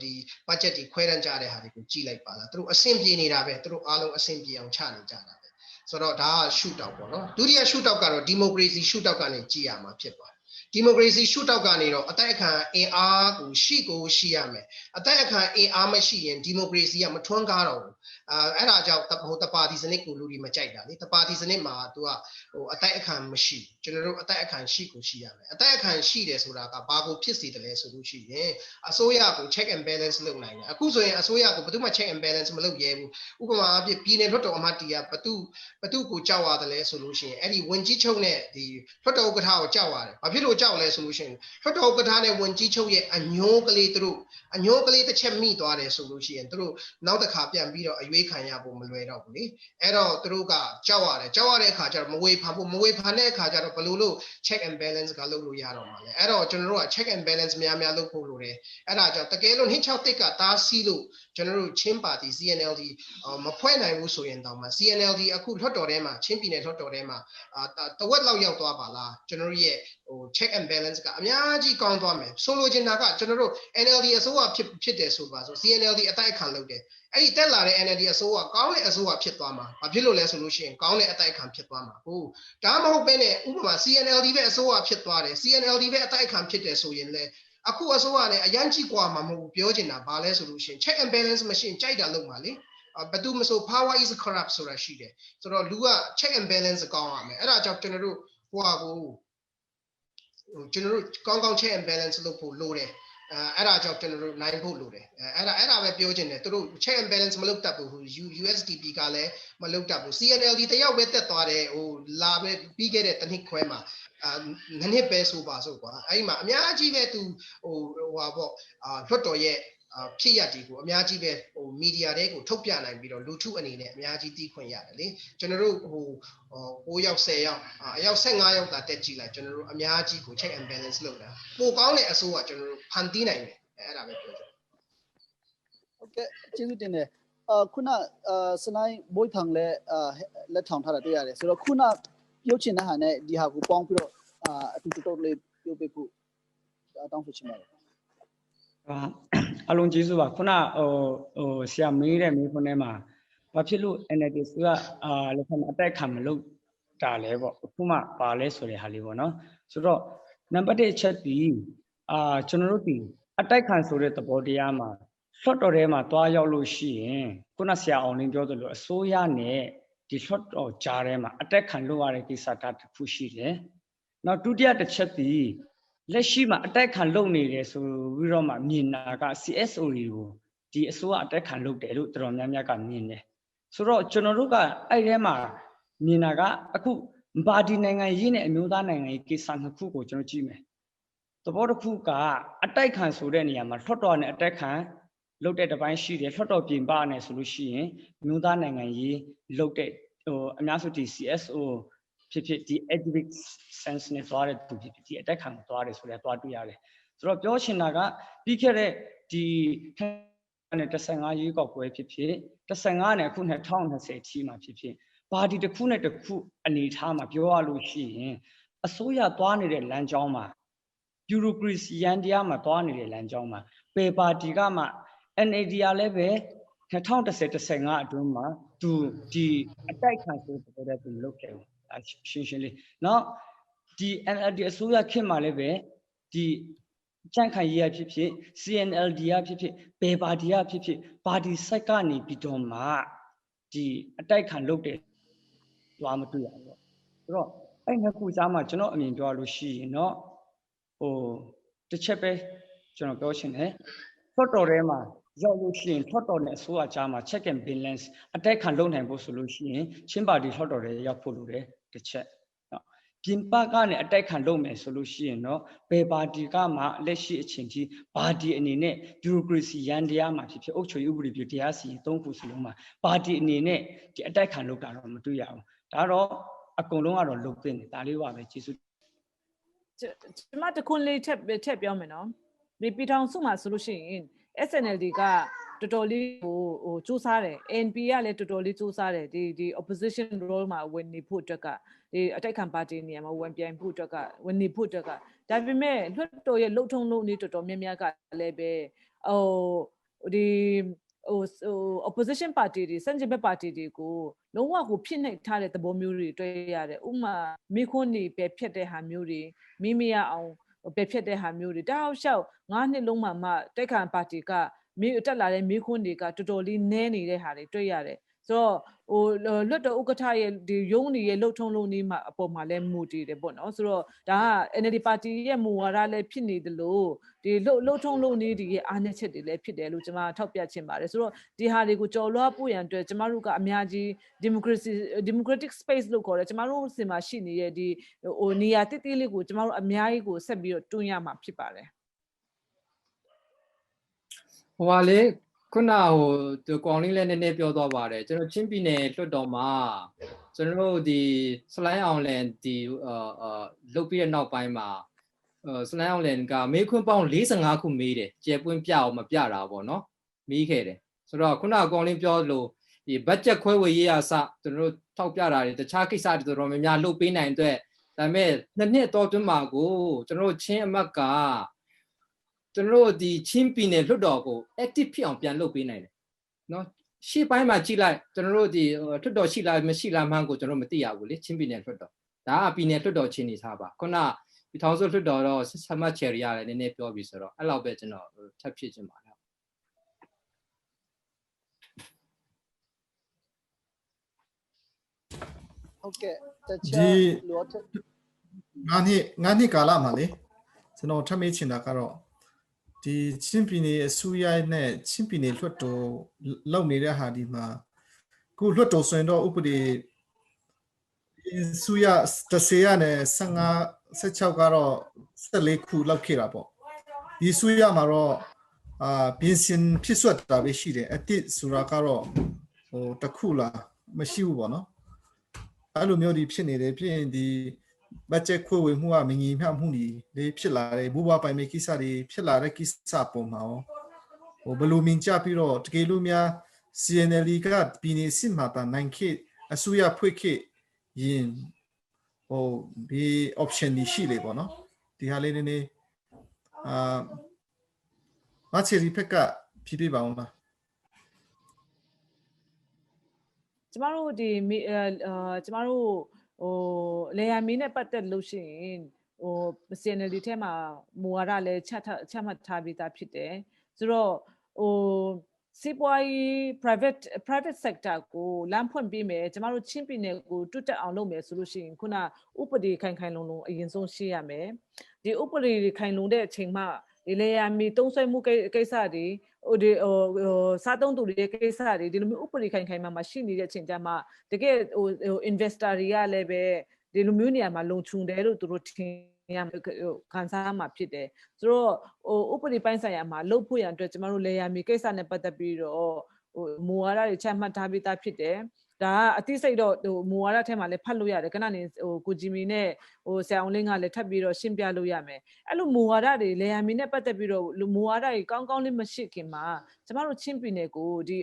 ဒီ budget တွေခွဲတန်းကြတဲ့ဟာတွေကိုကြည့်လိုက်ပါလားသူတို့အဆင်ပြေနေတာပဲသူတို့အားလုံးအဆင်ပြေအောင်ချနေကြတာပဲဆိုတော့ဒါက shoot out ပေါ့နော်ဒုတိယ shoot out ကတော့ democracy shoot out ကနေကြည့်ရမှာဖြစ်ပါတယ် democracy shoot out ကနေတော့အတိုက်အခံအင်အားကိုရှိရမယ်အတိုက်အခံအင်အားမရှိရင် democracy ကမထွန်းကားတော့ဘူးအဲ့ဒါကြောင့်တပါတီစနစ်ကိုလူတွေမကြိုက်တာလေတပါတီစနစ်မှာသူကအတိုက်အခံမရှိကျွန်တော်တို့အတိုက်အခံရှိရမယ်အတိုက်အခံရှိတယ်ဆိုတာကဘာကိုဖြစ်စေတယ်လဲဆိုလို့ရှိရင်အစိုးရကို check and balance လုပ်နိုင်တယ်အခုဆိုရင်အစိုးရကိုဘယ်သူမှ check and balance မလုပ်ရဲဘူးဥပမာအဖြစ်ပြည်နယ်လွှတ်တော်အမတ်တီးကဘသူကိုကြောက်ရတယ်လဲဆိုလို့ရှိရင်အဲ့ဒီဝန်ကြီးချုပ်နဲ့ဒီလွှတ်တော်ဥက္ကဋ္ဌကိုကြောက်ရတယ်ဘာဖြစ်လို့ကြောက်လဲဆိုလို့ရှိရင်လွှတ်တော်ဥက္ကဋ္ဌနဲ့ဝန်ကြီးချုပ်ရဲ့အညိုးကလေးတစ်ချက်မိသွားတယ်ဆိုလို့ရှိရင်သူတို့နောက်တစ်ခါပြန်ပြီးတော့အရွေးခံရဖို့မလွယ်တော့ဘူးလေအဲ့တော့သူတို့ကကြောက်ရတဲ့အခါကျတော့မဝေဖန်တဲ့အခါကျတော့ဘယ်လိုလို့ check and balance ကလုပ်လို့ရတော့မှာလဲအဲ့တော့ကျွန်တော်တို့က check and balance များလုပ်ဖို့လိုတယ်အဲ့ဒါကြောင့်တကယ်လို့261ကတားဆီးလို့ကျွန်တော်တို့ချင်းပါတီ CNLD မဖွဲ့နိုင်ဘူးဆိုရင်တော့မှ CNLD အခုလွှတ်တော်ထဲမှာချင်းပြည်နယ်လွှတ်တော်ထဲမှာတဝက်လောက်ရောက်သွားပါလားကျွန်တော်တို့ရဲ့check and balance ကအများကြီးကောင်းသွားမယ်ဆိုလိုချင်တာကကျွန်တော်တို့ NLD အစိုးရဖြစ်တယ်ဆိုပါဆို CNLD အတိုက်အခံလုပ်တယ်အဲ့ဒီတက်လာတဲ့ NLD အစိုးရကောင်းတဲ့အစိုးရဖြစ်သွားမှာဘာဖြစ်လို့လဲဆိုလို့ရှိရင်ကောင်းတဲ့အတိုက်အခံဖြစ်သွားမှာဟုတ်ဒါမှမဟုတ်ဘဲနဲ့ဥပမာ CNLD ပဲအစိုးရဖြစ်သွားတယ် CNLD ပဲအတိုက်အခံဖြစ်တယ်ဆိုရင်လည်းအခုအစိုးရနဲ့အရန်ကြီးกว่าမှာမဟုတ်ဘူးပြောချင်တာဘာလဲဆိုလို့ရှိရင် check and balance မရှိရင်ကြိုက်တာလုပ်မှာလေဘယ်သူမဆို power is corrupt ဆိုတာရှိတယ်ဆိုတော့လူက check and balance ကောင်းရမယ်အဲ့ဒါကြောင့်ကျွန်တော်တို့ကောင်း check and balance လုပ်ဖို့လိုတယ်အဲ့ဒါကြောင့်ကျွန်တော်တို့နိုင်ဖို့လိုတယ်အဲ့ဒါပဲပြောချင်တယ်သူတို့ check and balance မလုပ်တတ်ဘူး USDP ကလည်းမလုပ်တတ်ဘူး CNLD တယောက်ပဲတက်သွားတယ်လာပဲပြီးခဲ့တဲ့တစ်နှစ်ခွဲမှာနှစ်ပဲဆိုပါဆိုကွာအဲ့ဒီမှာအများကြီးပဲသူလွှတ်တော်ရဲ့ဖြစ်ရဒီကိုအများကြီးပဲမီဒီယာတွေကိုထုတ်ပြနိုင်ပြီးတော့လူထုအနေနဲ့အများကြီးသိခွင့်ရတယ်လေကျွန်တော်တို့9ယောက်10ယောက်အယောက်15ယောက်သာတက်ကြည့်လိုက်ကျွန်တော်တို့အများကြီးကို check and balance လုပ်တာပိုကောင်းတဲ့အစိုးရကျွန်တော်တို့ဖန်တီးနိုင်တယ်အဲ့ဒါပဲပြောချင်ဟုတ်ကဲ့ကျေးဇူးတင်တယ်ခုနစနိုင်းဘိုးထောင်လက်ထောင်ထားတာတွေ့ရတယ်ဆိုတော့ခုနပြုတ်ချင်တဲ့ဟာနဲ့ဒီဟာကိုပေါင်းပြီးတော့အတူတူလေးပြုတ်ပေးဖို့တောင်းဆိုချင်ပါတယ်အလုံးကျေးဇူးပါခုနဆရာမေးတဲ့မေးခွန်းထဲမှာဘာဖြစ်လို့ NLD ကလက်ခံအတိုက်ခံမလုပ်တာလဲပေါ့အခုမှပါလဲဆိုတဲ့ဟာလေးပေါ့နော်ဆိုတော့နံပါတ်1အချက်ပြီးကျွန်တော်တို့ဒီအတိုက်ခံဆိုတဲ့သဘောတရားမှာလွှတ်တော်ထဲမှာတွားရောက်လို့ရှိရင်ခုနဆရာအောင်လင်းပြောသလိုအစိုးရနဲ့ဒီလွှတ်တော်ကြားထဲမှာအတိုက်ခံလုပ်ရတဲ့ကိစ္စတစ်ခုရှိတယ်နောက်ဒုတိယတစ်ချက်ပြီးလက်ရှိမှာအတိုက်ခံလုပ်နေတယ်ဆိုပြီးတော့မှမြင်တာက CSO တွေကိုဒီအစိုးရအတိုက်ခံလုပ်တယ်လို့တော်တော်များများကမြင်တယ်ဆိုတော့ကျွန်တော်တို့ကအဲ့ထဲမှာမြင်တာကအခုပါတီနိုင်ငံရေးနဲ့အမျိုးသားနိုင်ငံရေးကိစ္စနှစ်ခုကိုကျွန်တော်ကြည့်မယ်သဘောတစ်ခုကအတိုက်ခံဆိုတဲ့နေရာမှာလွှတ်တော်နဲ့အတိုက်ခံလုပ်တဲ့တစ်ပိုင်းရှိတယ်လွှတ်တော်ပြင်ပနဲ့ဆိုလို့ရှိရင်အမျိုးသားနိုင်ငံရေးလုပ်တဲ့အများစုဒီ CSO ဖြစ်ဒီ activist sense နဲ့သွားတဲ့သူဖြစ်ဒီအတက်ခံကိုသွားတယ်ဆိုတော့သွားတွေ့ရတယ်ဆိုတော့ပြောချင်တာကပြီးခဲ့တဲ့ဒီ15ရွေးကောက်ပွဲဖြစ်15နဲ့အခု2020အထိမှာဖြစ်ပါတီတစ်ခုနဲ့တစ်ခုအနေထားမှာပြောရလို့ရှိရင်အစိုးရသွားနေတဲ့လမ်းကြောင်းမှာဗျူရိုကရေစီရန်တရားမှာသွားနေတဲ့လမ်းကြောင်းမှာပေပါတီကမှ NLD ကလည်းပဲ2010-15အတွင်းမှာသူဒီအတိုက်ခံဆိုတဲ့သူလုပ်ခဲ့တယ်ရှင်းလေးနောက်ဒီ NLD အစိုးရခေတ်မှာလည်းပဲဒီကြန့်ခိုင်ရေးဖြစ် CNLD ဖြစ်ဘယ်ပါတီဖြစ်ပါတီစိုက်ကနေပြီးတော့မှဒီအတိုက်ခံလုပ်တယ်သွားမတွေ့ရဘူးဆိုတော့အဲ့နှစ်ခုကြားမှာကျွန်တော်အမြင်ပြောလို့ရှိရင်တော့တစ်ချက်ပဲကျွန်တော်ပြောချင်တယ်လွှတ်တော်ထဲမှာရောက်လို့ရှိရင်လွှတ်တော်နဲ့အစိုးရကြားမှာ check and balance အတိုက်ခံလုပ်နိုင်ဖို့ဆိုလို့ရှိရင်ချင်းပါတီလွှတ်တော်ထဲရောက်ဖို့လိုတယ်တစ်ချက်နော်ပြင်ပကနေအတိုက်ခံလုပ်မယ်ဆိုလို့ရှိရင်တော့ဘယ်ပါတီကမှလက်ရှိအချိန်ထိပါတီအနေနဲ့ဗျူရိုကရေစီရန်တရားမှာဖြစ်အုပ်ချုပ်ရေးဥပဒေပြုတရားစီရင်၃ခုစလုံးမှာပါတီအနေနဲ့ဒီအတိုက်ခံလုပ်တာတော့မတွေ့ရဘူးဒါတော့အကုန်လုံးကတော့လုပ်သင့်တယ်ဒါလေးပါပဲကျေးဇူးကျွန်မတခွန်းလေးထက်ပြောမယ်နော်ဒီပြည်ထောင်စုမှာဆိုလို့ရှိရင် SNLD ကတော်တော်လေးဟိုစူးစမ်းတယ် NP ကလည်းတော်တော်လေးစူးစမ်းတယ်ဒီ opposition role မှာဝင်နေဖို့အတွက်ကဒီအတိုက်ခံပါတီနေရာမှာဝင်ပြိုင်ဖို့အတွက်ကဝင်နေဖို့အတွက်ကဒါပေမဲ့လွှတ်တော်ရဲ့လှုပ်ထုံလုံးနေတော်တော်များများကလည်းပဲဒီ opposition party တွေစန့်ကျင်ဘက်ပါတီတွေကိုလုံးဝကိုဖြစ်နေထားတဲ့သဘောမျိုးတွေတွေ့ရတယ်ဥပမာမိခွန်းတွေပဲဖြတ်တဲ့ဟာမျိုးတွေမိမရအောင် ပဲဖြစ်တဲ့ဟာမျိုးတွေတောက်လျှောက်9နှစ်လုံးမှတိုက်ခံပါတီကတက်လာတဲ့မိခွန်းတွေကတော်တော်လေးနည်းနေတဲ့ဟာတွေတွေ့ရတယ်ဆိုတော့လွတ်တော်ဥက္ကဋ္ဌရဲ့ဒီရုံးနေရဲ့လှုပ်ထုံးလုံးနေမှာအပေါ်မှာလည်းမူတည်တယ်ပေါ့နော်ဆိုတော့ဒါက NLD ပါတီရဲ့မူဝါဒလည်းဖြစ်နေတယ်လို့ဒီလှုပ်ထုံးလုံးနေဒီရဲ့အားနည်းချက်တွေလည်းဖြစ်တယ်လို့ကျွန်မထောက်ပြချင်ပါတယ်ဆိုတော့ဒီဟာတွေကိုကြော်လွှားဖို့ရန်အတွက်ကျွန်မတို့ကအများကြီး democratic space လို့ခေါ်တယ်ကျွန်မတို့စင်မှာရှိနေတဲ့ဒီနေရာတိတိလေးကိုကျွန်မတို့အများကြီးကိုဆက်ပြီးတော့တွန်းရမှာဖြစ်ပါတယ်ဟိုပါလေခုနဒီကောင်လေးလည်းနည်းနည်းပြောသွားပါတယ်ကျွန်တော်ချင်းပြည်နယ်လွှတ်တော်မှာကျွန်တော်တို့ဒီစလိုင်းအောင်လန်ဒီလုတ်ပြီးတဲ့နောက်ပိုင်းမှာစလိုင်းအောင်လန်ကမေးခွန်းပေါင်း45ခုမေးတယ်ကျယ်ပွင့်ပြအောင်မပြတာပေါ့နော်မေးခဲ့တယ်ဆိုတော့ခုနကကောင်လေးပြောလို့ဒီ budget ခွဲဝေရေးအစကျွန်တော်တို့ထောက်ပြတာတွေတခြားကိစ္စတွေတော်တော်များများလုပ်ပေးနိုင်တဲ့ဒါပေမဲ့နှစ်တော့တွင်းမှာကိုကျွန်တော်တို့ချင်းအမတ်ကကျွန်တော်တို့ဒီချင်းပြည်နယ်လွှတ်တော်ကို active ဖြစ်အောင်ပြန်လုပ်ပေးနိုင်တယ်နော်ရှေ့ပိုင်းမှာကြည့်လိုက်ကျွန်တော်တို့ဒီလွှတ်တော်ရှိလားမရှိလားမှန်းကိုကျွန်တော်မသိရဘူးလေချင်းပြည်နယ်လွှတ်တော်ဒါကပြည်နယ်လွှတ်တော်ချင်းနေထားပါခုနပြည်ထောင်စုလွှတ်တော်တော့ဆမတ်ချယ်ရီရတယ်နည်းနည်းပြောပြီးဆိုတော့အဲ့လောက်ပဲကျွန်တော်ထပ်ဖြစ်ချင်ပါတယ်ဟုတ်ကဲ့တခြားလိုထငါးနှစ်ကာလမှာလေကျွန်တော်ထပ်မေးချင်တာကတော့ဒီချင်းပြည်နယ်အစိုးရနဲ့ချင်းပြည်နယ်လွှတ်တော်လုပ်နေတဲ့ဟာဒီမှာခုလွှတ်တော်ဆိုရင်တော့ဥပဒေစုရ30ရနဲ့16ကတော့14ခုလောက်ခဲ့တာပေါ့ဒီစုရမှာတော့ပြင်ဆင်ဖြစ်ဆွတ်တာပဲရှိတယ်အတိဆိုတာကတော့တစ်ခုလားမရှိဘူးပေါ့နော်အဲ့လိုမျိုးဒီဖြစ်နေတယ်ဖြစ်ရင်ဒီဘတ်ဂျက်ခွဲဝေမှုကမငြိမ်မျှမှုတွေဖြစ်လာတယ်ဘူဘပိုင်မေကိစ္စတွေဖြစ်လာတဲ့ကိစ္စပုံမှာဘလို့မြင်ကြပြီးတော့တကယ်လို့များ CNLD ကပြည်နေစစ်မှာတာနိုင်ခေအစိုးရဖွဲ့ခေရင်ဒီ option တွေရှိလေပေါ့နော်ဒီဟာလေးနည်းနည်းမချီရီဖက်ကဖြည့်ပြပါအောင်လားကျမတို့ဒီကျမတို့လေယာဉ်မီးနဲ့ပတ်သက်လို့ရှိရင်CNLD ထဲမှာမူဝါဒလည်းချမှတ်ထားပြီးသားဖြစ်တယ်ဆိုတော့စီးပွားရေး private sector ကိုလမ်းဖွင့်ပေးမယ်ကျမတို့ချင်းပြည်နယ်ကိုတွတ်တက်အောင်လုပ်မယ်ဆိုလို့ရှိရင်ခုနဥပဒေခိုင်လုံအရင်ဆုံးရှိရမယ်ဒီဥပဒေခိုင်လုံတဲ့အချိန်မှဒီလေယာဉ်မီးသုံးစွဲမှုကိစ္စတွေစားသုံးသူတွေကိစ္စတွေဒီလိုမျိုးဥပဒေခိုင်မှာရှိနေတဲ့အချိန်ကျမှတကယ်investor တွေကလည်းပဲဒီလိုမျိုးနေရာမှာလုံခြုံတယ်လို့သူတို့ထင်ရခံစားမှာဖြစ်တယ်ဆိုတော့ဥပဒေပိုင်းဆိုင်ရာမှာလုပ်ဖို့ရန်အတွက်ကျမတို့လေယာဉ်မီကိစ္စနဲ့ပတ်သက်ပြီးတော့မူဝါဒတွေချမှတ်ထားပြီးသားဖြစ်တယ်ဒါကအသိစိတ်တော့မူဝါဒထဲမှာလည်းဖတ်လို့ရတယ်ခဏနေကိုဂျီမီနဲ့ဆရာအောင်လင်းကလည်းထပ်ပြီးတော့ရှင်းပြလို့ရမယ်အဲ့လိုမူဝါဒတွေလေယာဉ်မီနဲ့ပတ်သက်ပြီးတော့မူဝါဒတွေကောင်းလေးမရှိခင်မှာကျမတို့ချင်းပြည်နယ်ကိုဒီ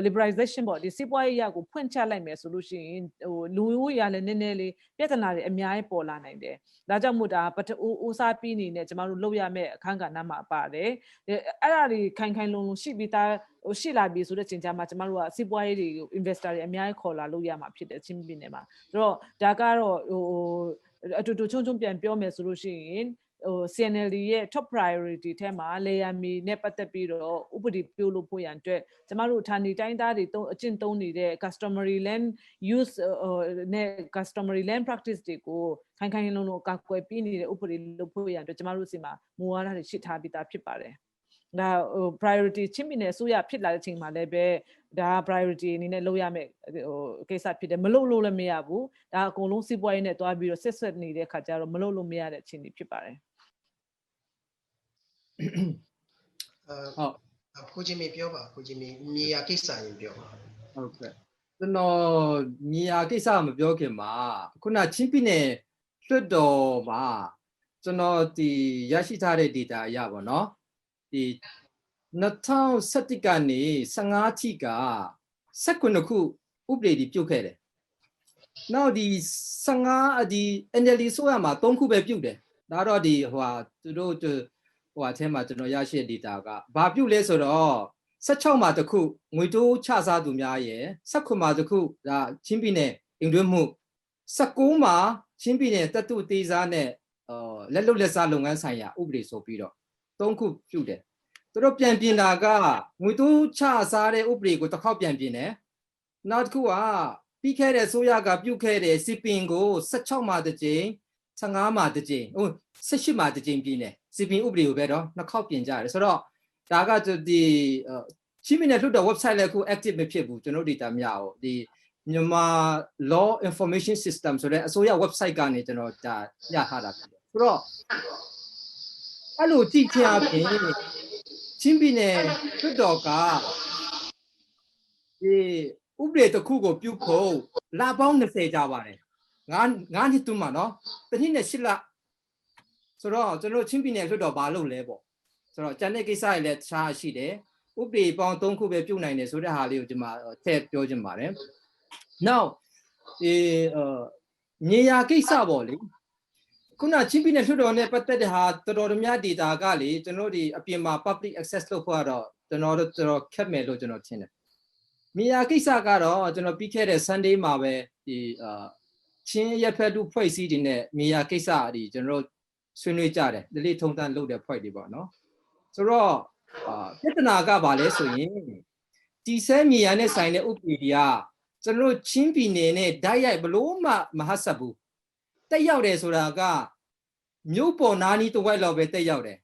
liberalization ပေါ့ဒီစီးပွားရေးရကိုဖွင့်ချလိုက်မယ်ဆိုလို့ရှိရင်လူဦးရေလည်းနည်းနည်းလေးပြဿနာတွေအများကြီးပေါ်လာနိုင်တယ်ဒါကြောင့်မို့ဒါဦးစားပြီးနေနဲ့ကျမတို့လုပ်ရမယ့်အခန်းကဏ္ဍမှာပါတယ်အဲ့ဒါတွေခိုင်လုံရှိပြီးသားရှိလာပြီဆိုတဲ့ချိန်ကျမှကျမတို့ကစီးပွားရေးတွေ investor တွေအများကြီးခေါ်လာလို့ရမှာဖြစ်တယ်ချင်းပြည်နယ်မှာဆိုတော့ဒါကတော့အတူတူချုံပြန်ပြောမယ်ဆိုလို့ရှိရင်CNLD ရဲ့ top priority ထဲမှာလေယာဉ်မီနဲ့ပတ်သက်ပြီးတော့ဥပဒေပြုလုပ်ဖို့ရန်အတွက်ကျမတို့ဌာနေတိုင်းသားတွေအကျင့်သုံးနေတဲ့ customary land use နဲ့ customary land practice တွေကိုခိုင်လုံကာကွယ်ပြီးနေတဲ့ဥပဒေလုပ်ဖို့ရန်အတွက်ကျမတို့စီမှာမူဝါဒတွေရှိထားပြီးသားဖြစ်ပါတယ်ဒါ priority ချင်းပြည်နယ်အစိုးရဖြစ်လာတဲ့အချိန်မှာလည်းပဲဒါ priority အနေနဲ့လုပ်ရမယ့်ကိစ္စဖြစ်တယ်မလုပ်လို့လည်းမရဘူးဒါအကုန်လုံးစီးပွားရေးနဲ့တွားပြီးတော့ဆက်နေတဲ့ခါကျတော့မလုပ်လို့မရတဲ့အခြေအနေဖြစ်ပါတယ်ဟုတ်ကိုဂျီမီပြောပါကိုဂျီမီမြေယာကိစ္စရင်ပြောပါဟုတ်ကဲ့ကျွန်တော်မြေယာကိစ္စမပြောခင်မှာခုနချင်းပြည်နယ်လွှတ်တော်မှာကျွန်တော်ဒီရရှိထားတဲ့ data အရပါเนาะဒီ2017ကနေ15ထိက19ခုဥပဒေတွေပြုတ်ခဲ့တယ်နောက်ဒီ15ဒီ NLD ဆိုရမှာ3ခုပဲပြုတ်တယ်ဒါတော့ဒီသူတို့အထဲမှာကျွန်တော်ရရှိတဲ့ data ကဘာပြုတ်လဲဆိုတော့16မှာတစ်ခုငွေတိုးချစားသူများရယ်19မှာတစ်ခုဒါချင်းပြည်နယ်အင်တွင်းမှု19မှာချင်းပြည်နယ်တပ်တုသေးစားနဲ့ လက်လုံလက်စားလုပ်ငန်းဆိုင်ရာဥပဒေဆိုပြီးတော့3ခုပြုတယ်သူတို့ပြန်ပြင်တာကငွေတိုးချစားတဲ့ဥပဒေကိုတစ်ခေါက်ပြန်ပြင်တယ်နောက်တစ်ခုကပြီးခဲ့တဲ့ဆိုရကပြုတ်ခဲ့တဲ့စီပင်ကို16မှာတစ်ကြိမ်15မှာတစ်ကြိမ်18မှာတစ်ကြိမ်ပြင်တယ်စီပင်ဥပဒေကိုပဲတော့နှစ်ခေါက်ပြင်ကြတယ်ဆိုတော့ဒါကဒီချင်းပြည်နယ်လွှတ်တော် website လည်းအခု active မဖြစ်ဘူးကျွန်တော် data မရဘူးဒီမြန်မာ law information system ဆိုတဲ့အစိုးရ website ကနေကျွန်တော်ဒါရထားတာဖြစ်တယ်ဆိုတော့အဲ့လိုကြည့်ချင်အပြင်ချင်းပြည်နယ်လွှတ်တော်ကဒီဥပဒေတစ်ခုကိုပြုဖို့လပေါင်း20ကြာပါတယ်9နှစ်တူမှာနော်တစ်နှစ်နဲ့8လဆိုတော့ကျွန်တော်ချင်းပြည်နယ်လွှတ်တော်ဘာလုပ်လဲပေါ့ဆိုတော့ကျန်တဲ့ကိစ္စတွေလည်းတခြားရှိတယ်ဥပဒေပေါင်း3ခုပဲပြုတ်နိုင်တယ်ဆိုတဲ့ဟာလေးကိုကျွန်မထည့်ပြောချင်ပါတယ်။ Now ဒီမြေယာကိစ္စပေါ့လေခုနချင်းပြည်နယ်လွှတ်တော်နဲ့ပတ်သက်တဲ့ဟာတော်တော်များ data ကလေကျွန်တော်ဒီအပြင်မှာ public access လုပ်ဖို့ကတော့ကျွန်တော်တို့ခက်မယ်လို့ကျွန်တော်ထင်တယ်။မြေယာကိစ္စကတော့ကျွန်တော်ပြီးခဲ့တဲ့ Sunday မှာပဲဒီချင်းရဖက်တူဖွဲ့စည်းတင်တဲ့မြေယာကိစ္စဒီကျွန်တော်ဆွေးနွေးကြတယ်ဒီလေးထုံတန်းလုပ်တဲ့ဖွဲ့တွေပေါ့နော်။ဆိုတော့ပြဿနာကဘာလဲဆိုရင်ဒီဆဲမြေယာနဲ့ဆိုင်တဲ့ဥပဒေတွေကကျွန်တော်ချင်းပြည်နယ်နဲ့ဓာတ်ရိုက်ဘလို့မှမဟတ်ဆက်ဘူးတက်ရောက်တယ်ဆိုတာကမြို့ပေါ်နာနီတဝက်လောက်ပဲတက်ရောက်တယ်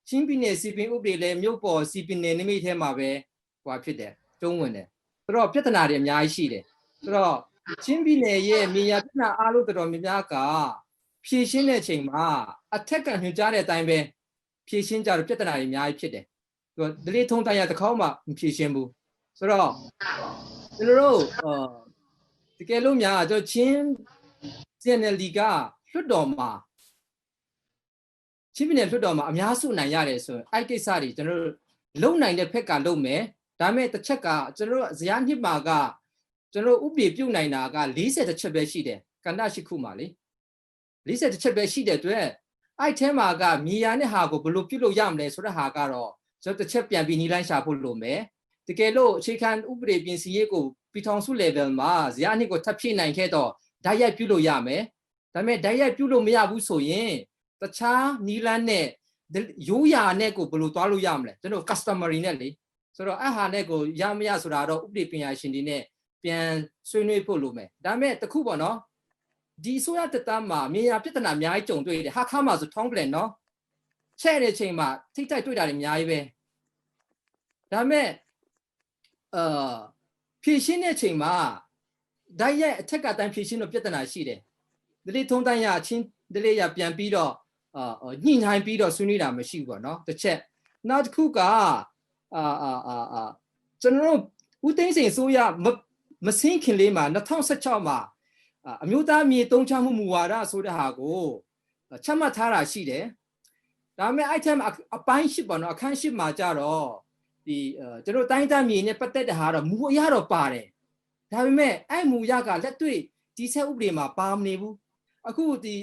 ချင်းပြည်နယ်စီပင်ဥပဒေလည်းမြို့ပေါ်စီပင်နယ်နိမိတ်ထဲမှာပဲဟွာဖြစ်တယ်တုံးဝင်တယ်ဆိုတော့ပြဿနာတွေအများကြီးရှိတယ်ဆိုတော့ချင်းပြည်နယ်ရဲ့မြေယာပြဿနာအားလုံးတော်တော်များများကဖြည့်ရှင်းတဲ့အချိန်မှာအထက်ကညွှန်ကြားတဲ့အတိုင်းပဲဖြည့်ရှင်းကြတော့ပြဿနာတွေအများကြီးဖြစ်တယ်ဒလေးထုံးတိုင်းရတစ်ခေါက်မှမဖြည့်ရှင်းဘူးဆိုတော့ကျွန်တော်တို့တကယ်လို့များကျွန်တော်ချင်း CNLD ကလွှတ်တော်မှာချင်းပြည်နယ်လွှတ်တော်မှာအများစုနိုင်ရတယ်ဆိုရင်အဲ့ကိစ္စတွေကျွန်တော်တို့လုံနိုင်တဲ့ဖက်ကလုံမယ်ဒါပေမဲ့တစ်ချက်ကကျွန်တော်တို့ဇယားနှစ်မှာကကျွန်တော်ဥပဒေပြုတ်နိုင်တာက40တစ်ချက်ပဲရှိတယ်ကဏ္ဍရှိခုမှာလေ40တစ်ချက်ပဲရှိတဲ့အတွက်အဲ့ထဲမှာကမြေယာနဲ့ဟာကိုဘယ်လိုပြုတ်လို့ရမလဲဆိုတဲ့ဟာကတော့ကျွန်တော်တစ်ချက်ပြန်ပြီးနီးလိုက်ရှာဖို့လိုမယ်တကယ်လို့အခြေခံဥပဒေပြင်ဆင်ရေးကိုပြည်ထောင်စု level မှာဇယားနှစ်ကိုထပ်ဖြည့်နိုင်ခဲ့တော့ဓာတ်ရိုက်ပြုလို့ရမယ်ဒါပေမဲ့ဓာတ်ရိုက်ပြုလို့မရဘူးဆိုရင်တခြားနီလန်းနဲ့ရိုးရာနဲ့ကိုဘယ်လိုသွားလို့ရမလဲကျွန်တော် customary နဲ့လေဆိုတော့အဟာနဲ့ကိုရမရဆိုတာတော့ဥပဒေပညာရှင်တွေနဲ့ပြန်ဆွေးနွေးဖို့လိုမယ်ဒါပေမဲ့တခုပေါ့နော်ဒီဆိုရတတမှာမြေယာပြဿနာအများကြီးကြုံတွေ့တယ်ဟာခါမှာဆိုထောင်းပလန်နော်ချဲ့တဲ့ချိန်မှာထိတ်တိုက်တွေ့တာတွေအများကြီးပဲဒါပေမဲ့ဖြည့်ရှင်းတဲ့ချိန်မှာဓာတ်ရိုက်အထက်ကတိုင်းဖြည့်ရှင်းတော့ပြဿနာရှိတယ်ဒလေးထုံးတိုင်းရချင်းဒလေးရပြန်ပြီးတော့ညှိနှိုင်းပြီးတော့ဆွေးနွေးတာမရှိဘူးပေါ့နော်တစ်ချက်နောက်တစ်ခုကကျွန်တော်တို့ဦးသိန်းစိန်ဆိုရမစင်းခင်လေးမှာ2016မှာအမျိုးသားမြေတုံးချမှုမူဝါဒဆိုတဲ့ဟာကိုချမှတ်ထားတာရှိတယ်ဒါပေမဲ့အဲ့ထက်အပိုင်းရှိပေါ့နော်အခန်းရှိမှာကြတော့ဒီကျွန်တော်တိုင်းသားမြေနဲ့ပတ်သက်တဲ့ဟာတော့မူအရတော့ပါတယ်ဒါပေမဲ့အဲ့မူရကလက်တွေ့ဒီဆက်ဥပဒေမှာပါမနေဘူးအခုဒီ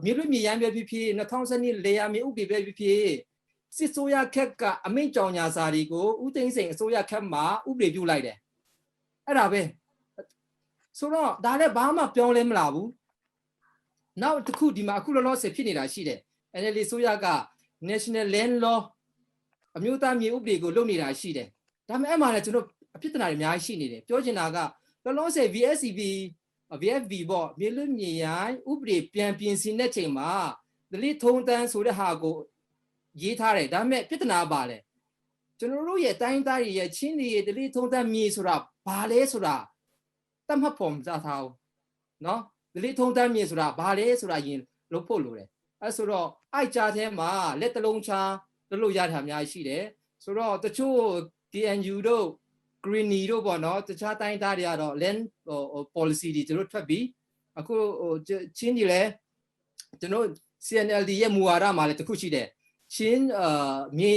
မြေလွတ်မြေရန်ပဲဖြစ်ဖြစ်2012လေယာမြေဥပဒေပဲဖြစ်ဖြစ်စစ်ဆိုရခက်ကအမိန့်ကြောင်ညာစာတွေကိုဦးသိန်းစိန်အစိုးရခက်မှာဥပဒေပြုလိုက်တယ်အဲ့ဒါပဲဆိုတော့ဒါလည်းဘာမှပြောင်းလဲမလာဘူးနောက်တစ်ခုဒီမှာအခုလောလောဆယ်ဖြစ်နေတာရှိတယ် NLD ဆိုရက National Land Law အမျိုးသားမြေဥပဒေကိုလုပ်နေတာရှိတယ်ဒါပေမဲ့အဲ့မှာလည်းကျွန်တော်အဖြစ်တနာတွေအများကြီးရှိနေတယ်ပြောချင်တာကလောလောဆယ် VFV ပေါ့မြေလွတ်မြေရိုင်းဥပဒေပြန်ပြင်ဆင်တဲ့ချိန်မှာဒလိထုံတန်းဆိုတဲ့ဟာကိုရေးထားတယ်ဒါပေမဲ့ပြဿနာပါလေကျွန်တော်တို့ရဲ့တိုင်းသားတွေရဲ့ချင်းတွေရဲ့ဒလိထုံတန်းမြေဆိုတာဘာလဲဆိုတာတတ်မှတ်ဖို့မစားထားဘူးเนาะဒလိထုံတန်းမြေဆိုတာဘာလဲဆိုတာရင်လုပ်ဖို့လိုတယ်အဲဆိုတော့အိုက်ကြားထဲမှာလက်တလုံးချာလို့ရတာအများကြီးရှိတယ်ဆိုတော့တချို့ DNU တို့ Greeny တို့ပေါ့နော်တခြားတိုင်းသားတွေကတော့ land policy တွေတို့ထွက်ပြီးအခုချင်းကြီးလဲကျွန်တော် CNLD ရဲ့မူဝါဒမှာလည်းတခုရှိတယ်ချင်းမြေ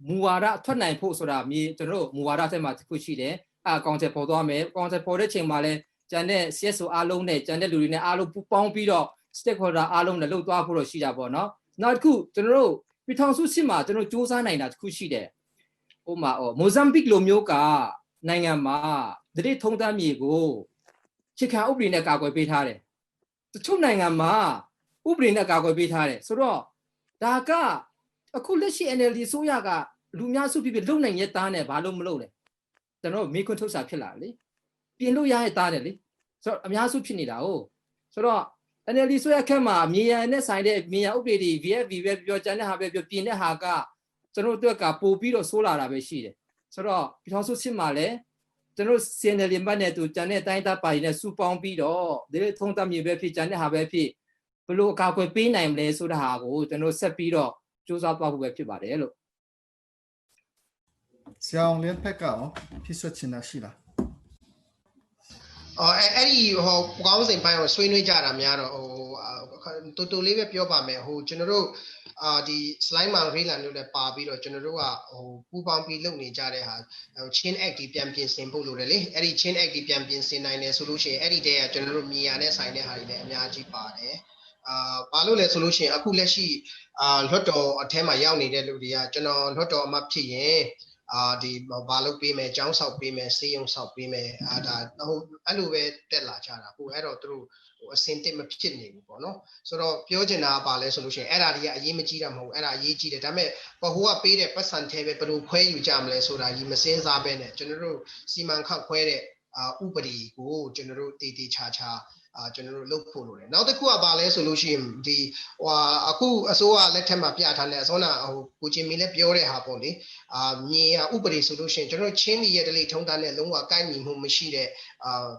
မူဝါဒထွက်နိုင်ဖို့ဆိုတာမြေကျွန်တော်မူဝါဒထဲမှာတခုရှိတယ်အကောင်ချက်ပေါ်သွားမယ်အကောင်ချက်ပေါ်တဲ့ချိန်မှာလဲကျန်တဲ့ CSO အားလုံးနဲ့ကျန်တဲ့လူတွေနဲ့အားလုံးပူးပေါင်းပြီးတော့ stakeholder အားလုံးနဲ့လှုပ်သွားဖို့တော့ရှိတာပေါ့နော်နောက်တစ်ခုကျွန်တော်တို့ပြည်ထောင်စုစစ်မှာကျွန်တော်စူးစမ်းနိုင်တာတခုရှိတယ်ဟိုမှာမိုဇမ်ဘစ်လိုမျိုးကနိုင်ငံမှာဒလိထုံတန်းမြေကိုချစ်ခံဥပဒေနဲ့ကာကွယ်ပေးထားတယ်တချို့နိုင်ငံမှာ ဥပဒေနဲ့ကာကွယ်ပေးထားတယ်ဆိုတော့ဒါကအခုလက်ရှိ NLD ဆိုရကလူများစုဖြစ်လုံနိုင်ရဲ့သားနဲ့ဘာလို့မလုပ်လဲကျွန်တော်မေးခွန်းထုတ်စာဖြစ်လာလေပြင်လို့ရရဲ့သားတယ်လေဆိုတော့အများစုဖြစ်နေတာဟုတ်ဆိုတော့ NLD ဆိုရခက်မှာမြေရန်နဲ့ဆိုင်တဲ့မြေရန်ဥပဒေတွေ VFV ပဲပြောကြတဲ့ဟာပဲပြောပြင်တဲ့ဟာကကျွန်တော်တို့ကပို့ပြီးတော့ဆိုးလာတာပဲရှိတယ်ဆိုတော့ပြည်ထောင်စုစစ်မှာလည်းကျွန်တော် CNLD ဘက်နဲ့သူကြံတဲ့တိုင်းသားပါတီနဲ့စုပေါင်းပြီးတော့ဒီထုံးတမ်းမြေပဲဖြစ်ကြတဲ့ဟာပဲဖြစ်ဘလို့အကာအကွယ်ပေးနိုင်မလဲဆိုတဲ့ဟာကိုကျွန်တော်ဆက်ပြီးတော့စူးစမ်းသွားဖို့ပဲဖြစ်ပါတယ်လို့ဆရာအောင်လင်းဖက်ကရောဖြစ်ဆွချင်တာရှိလားအဲ့ဒီဟိုကောင်းစဉ်ပိုင်းကိုဆွေးနွေးကြတာများတော့ဟိုတူလေးပဲပြောပါမယ်ဟိုကျွန်တော်တို့ဒီ slide မှာ real လို့လည်းပါပြီးတော့ကျွန်တော်တို့ကဟိုပူပေါင်းပြီးလုပ်နေကြတဲ့ဟာ chain act ဒီပြန်ပြင်ဆင်ဖို့လိုတယ်လေအဲ့ဒီ chain act ဒီပြန်ပြင်ဆင်နိုင်တယ်ဆိုလို့ရှိရင်အဲ့ဒီတည်းကကျွန်တော်တို့မြေယာနဲ့ဆိုင်တဲ့ဟာတွေလည်းအများကြီးပါတယ်ဘာလို့လဲဆိုလို့ရှိရင်အခုလက်ရှိလွှတ်တော်အထက်မှာရောက်နေတဲ့လူတွေကကျွန်တော်လွှတ်တော်အမတ်ဖြစ်ရင်ဒီဘာလုပ်ပေးမယ်ကျောင်းဆောက်ပေးမယ်စေးရုံဆောက်ပေးမယ်ဒါဟိုအဲ့လိုပဲတက်လာကြတာဟိုအဲ့တော့သူတို့ဟိုအစင်တစ်မဖြစ်နေဘူးပေါ့နော်ဆိုတော့ပြောချင်တာကဘာလဲဆိုလို့ရှိရင်အဲ့ဒါတွေကအရေးမကြီးတာမဟုတ်အဲ့ဒါအရေးကြီးတယ်ဒါပေမဲ့ဟိုကပေးတဲ့ပတ်စံထဲပဲဘယ်လိုခွဲယူကြမလဲဆိုတာကြီးမစင်းစားပဲနဲ့ကျွန်တော်တို့စီမံခန့်ခွဲတဲ့ဥပဒေကိုကျွန်တော်တို့တည်တည်ချာချာကျွန်တော်တို့လုပ်ဖို့လိုတယ်နောက်တစ်ခုကဘာလဲဆိုလို့ရှိရင်ဒီဟိုအခုအစိုးရလက်ထက်မှာပြထားတဲ့အစောနာဟိုကိုချင်းမင်းလည်းပြောတဲ့ဟာပေါ့လေမြေဥပဒေဆိုလို့ရှိရင်ကျွန်တော်တို့ချင်းပြည်ရဲ့တလေထုံးတမ်းနဲ့လုံးဝကိုက်ညီမှုမရှိတဲ့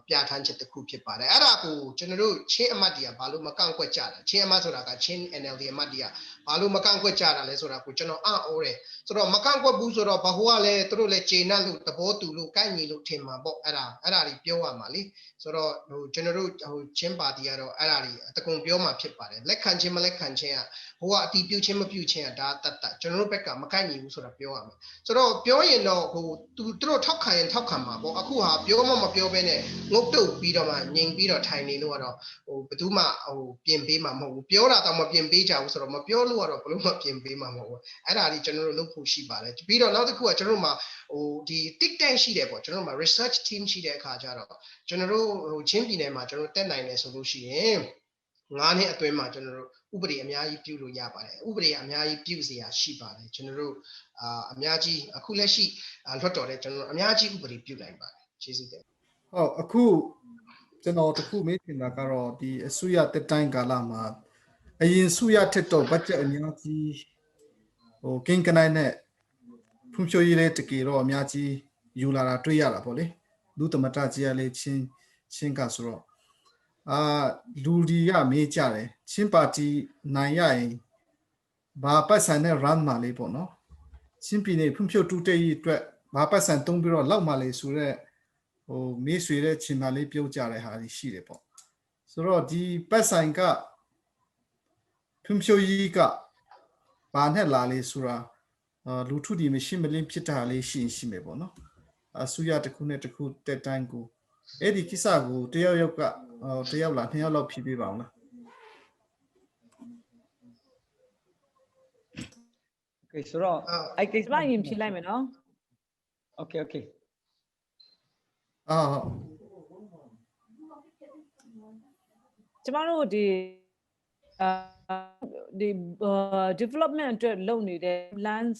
ပြဋ္ဌာန်းချက်တစ်ခုဖြစ်ပါတယ်အဲ့ဒါကိုကျွန်တော်တို့ချင်းအမတ်တွေကဘာလို့မကန့်ကွက်ကြတာချင်းအမတ်ဆိုတာကချင်း NLD အမတ်တွေကဘာလို့မကန့်ကွက်ကြတာလဲဆိုတာကိုကျွန်တော်အံ့ဩတယ်ဆိုတော့မကန့်ကွက်ဘူးဆိုတော့ဘာဟိုကလည်းသူတို့လည်းကျေနပ်လို့သဘောတူလို့ကိုက်ညီလို့ထင်မှာပေါ့အဲ့ဒါတွေပြောရမှာလေဆိုတော့ဟိုကျွန်တော်တို့ဟိုချင်းပါတီကတော့အဲ့ဒါတွေအတကုံပြောမှာဖြစ်ပါတယ်လက်ခံချင်းမလက်ခံချင်းကဟိုကအတီးပြုတ်ချင်းမပြုတ်ချင်းကဒါတတ်ကျွန်တော်တို့ဘက်ကမကိုက်ညီဘူးဆိုတာပြောရမယ်ဆိုတော့ပြောရင်တော့ဟိုသူတို့ထောက်ခံရင်ထောက်ခံမှာပေါ့အခုဟာပြောမှမပြောဘဲနဲ့ငုတ်တုတ်ပြီးတော့မှငြိမ်ပြီးတော့ထိုင်နေလို့ကတော့ဟိုဘယ်သူမှဟိုပြင်ပေးမှာမဟုတ်ဘူးပြောတာတော့မပြင်ပေးကြဘူးဆိုတော့မပြောလို့ကတော့ဘလို့မှပြင်ပေးမှာမဟုတ်ဘူးအဲ့ဒါကြီးကျွန်တော်တို့လုပ်ဖို့ရှိပါတယ်ပြီးတော့နောက်တစ်ခုကကျွန်တော်တို့မှာဟိုဒီ tik tank ရှိတယ်ပေါ့ကျွန်တော်တို့မှာ research team ရှိတဲ့အခါကျတော့ကျွန်တော်တို့ဟိုချင်းပြည်နယ်မှာကျွန်တော်တို့တက်နိုင်တယ်ဆိုလို့ရှိရင်9နှစ်အတွင်းမှာကျွန်တော်တို့ဥပဒေအများကြီးပြုလို့ရပါတယ်ဥပဒေအများကြီးပြုเสียရှိပါတယ်ကျွန်တော်တို့အများကြီးအခုလက်ရှိလွှတ်တော်တဲ့ကျွန်တော်တို့အများကြီးဥပဒေပြုနိုင်ပါတယ်ကျေးဇူးတင်ဟုတ်အခုကျွန်တော်တခုမေးချင်တာကတော့ဒီအစိုးရတက်တိုင်းကာလမှာအရင်အစိုးရထက်တော့ဘတ်ဂျက်အများကြီးဟိုကင်းကနိုင်နဲ့ဖွံ့ဖြိုးရေးလေးတကယ်တော့အများကြီးယူလာတာတွေ့ရတာပေါ့လေလူသမတကြီးကလေးချင်းကဆိုတော့လူဒီကမေးကြတယ်ချင်းပါတီနိုင်ရရင်ဘာပတ်စံနဲ့ run မှာလေးပေါ့နော်ချင်းပြည်နယ်ဖွံ့ဖြိုးတိုးတက်ရေးအတွက်ဘာပတ်စံတုံးပြီးတော့လောက်မှလေးဆိုတော့ဟိုမေးဆွေတဲ့ချင်းပါလေးပြုတ်ကြတဲ့ဟာရှိတယ်ပေါ့ဆိုတော့ဒီပတ်စံကဖွံ့ဖြိုးရေးကဘာနဲ့လာလေးဆိုတာလူထုဒီမရှိမလင်းဖြစ်တာလေးရှိမယ်ပေါ့နော်အစိုးရတစ်ခုနဲ့တစ်ခုတက်တိုင်းကိုအဲ့ဒီကိစ္စကိုတယောက်ကတယောက်လားနှစ်ယောက်လောက်ဖြည့်ပေးပါအောင်လား Okay ဆိုတော့အဲ့ကိစ္စမှရင်ဖြည့်လိုက်မယ်နော် Okay ကျမတို့ဒီdevelopment အတွက်လုပ်နေတဲ့ land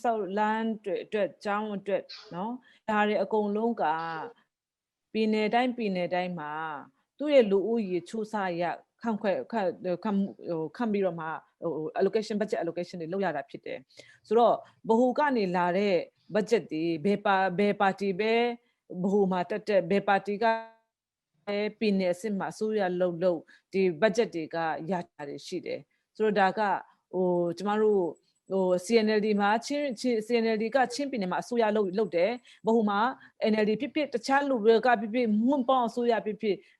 အတွက်ကျောင်းအတွက်နော်ဒါတွေအကုန်လုံးကပြည်နယ်တိုင်းမှာသူ့ရဲ့လူဦးရေချိုးစားရခန့်ပြီးတော့မှallocation budget allocation တွေလုပ်ရတာဖြစ်တယ်ဆိုတော့ဗဟိုကနေလာတဲ့ budget တွေဘယ်ပါတီပဲဗဟိုမှာတက်ဘယ်ပါတီကပြည်နယ်အဆင့်မှာအစိုးရလုပ်ဒီ budget တွေကရတာတွေရှိတယ်ဆိုတော့ဒါကဟိုကျမတို့ဟို CNLD မှာCNLD ကချင်းပြည်နယ်မှာအစိုးရလုပ်တယ်ဘဟိုမှာ NLD ဖြစ်တခြားလူတွေကဖြစ်မွန်းပေါင်းအစိုးရဖြစ်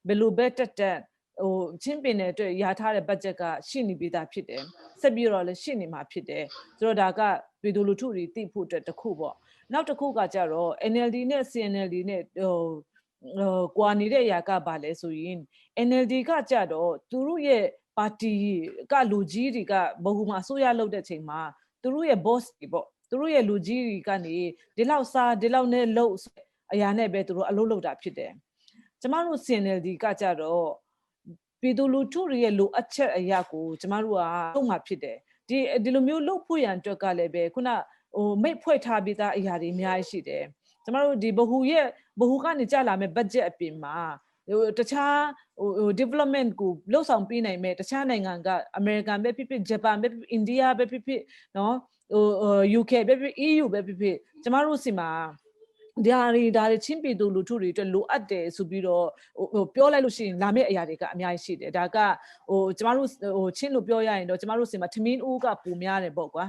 ဘယ်လိုပဲတက်ဟိုချင်းပြည်နယ်အတွက်ရထားတဲ့ budget ကရှိနေပြီးသားဖြစ်တယ်ဆက်ပြီးတော့လည်းရှိနေမှာဖြစ်တယ်ဆိုတော့ဒါကပြည်သူလူထုတွေသိဖို့အတွက်တစ်ခုပေါ့နောက်တစ်ခုကကြတော့ NLD နဲ့ CNLD နဲ့ကွာနေတဲ့အရာကဘာလဲဆိုရင် NLD ကကြတော့သူတို့ရဲ့ပါတီကလူကြီးတွေကဘဟူမှာအစိုးရလုပ်တဲ့ချိန်မှာသူတို့ရဲ့ boss တွေပေါ့သူတို့ရဲ့လူကြီးတွေကနေဒီလောက်စားဒီလောက်နဲ့လုပ်အရာနဲ့ပဲသူတို့အလုပ်လုပ်တာဖြစ်တယ်ကျမတို့ CNLD ကကြတော့ ပြည်သူလူထုရဲ့လိုအပ်ချက်အရာကိုကျမတို့ကလုံးဝဖြစ်တယ်ဒီလိုမျိုးလုပ်ဖို့ရန်အတွက်ကလည်းပဲခုနမိတ်ဖွဲ့ထားပြီးသားအရာတွေအများကြီးရှိတယ်ကျမတို့ဒီဘဟုကနေကြလာမဲ့ budget အပြင်မှာတခြားdevelopment ကိုလှုပ်ဆောင်ပေးနိုင်မဲ့တခြားနိုင်ငံကအမေရိကန်ပဲဖြစ်ဖြစ်ဂျပန်ပဲဖြစ်ဖြစ်အိန္ဒိယပဲဖြစ်ဖြစ်နော်UK ပဲဖြစ် EU ပဲဖြစ်ဖြစ်ကျမတို့စီမှာဒါတွေချင်းပြည်သူလူထုတွေအတွက်လိုအပ်တယ်ဆိုပြီးတော့ပြောလိုက်လို့ရှိရင်လာမယ့်အရာတွေကအများကြီးရှိတယ်ဒါကကျမတို့ချင်းလို့ပြောရရင်တော့ကျမတို့စီမှာထမင်းဦးကပူများတယ်ပေါ့ကွာ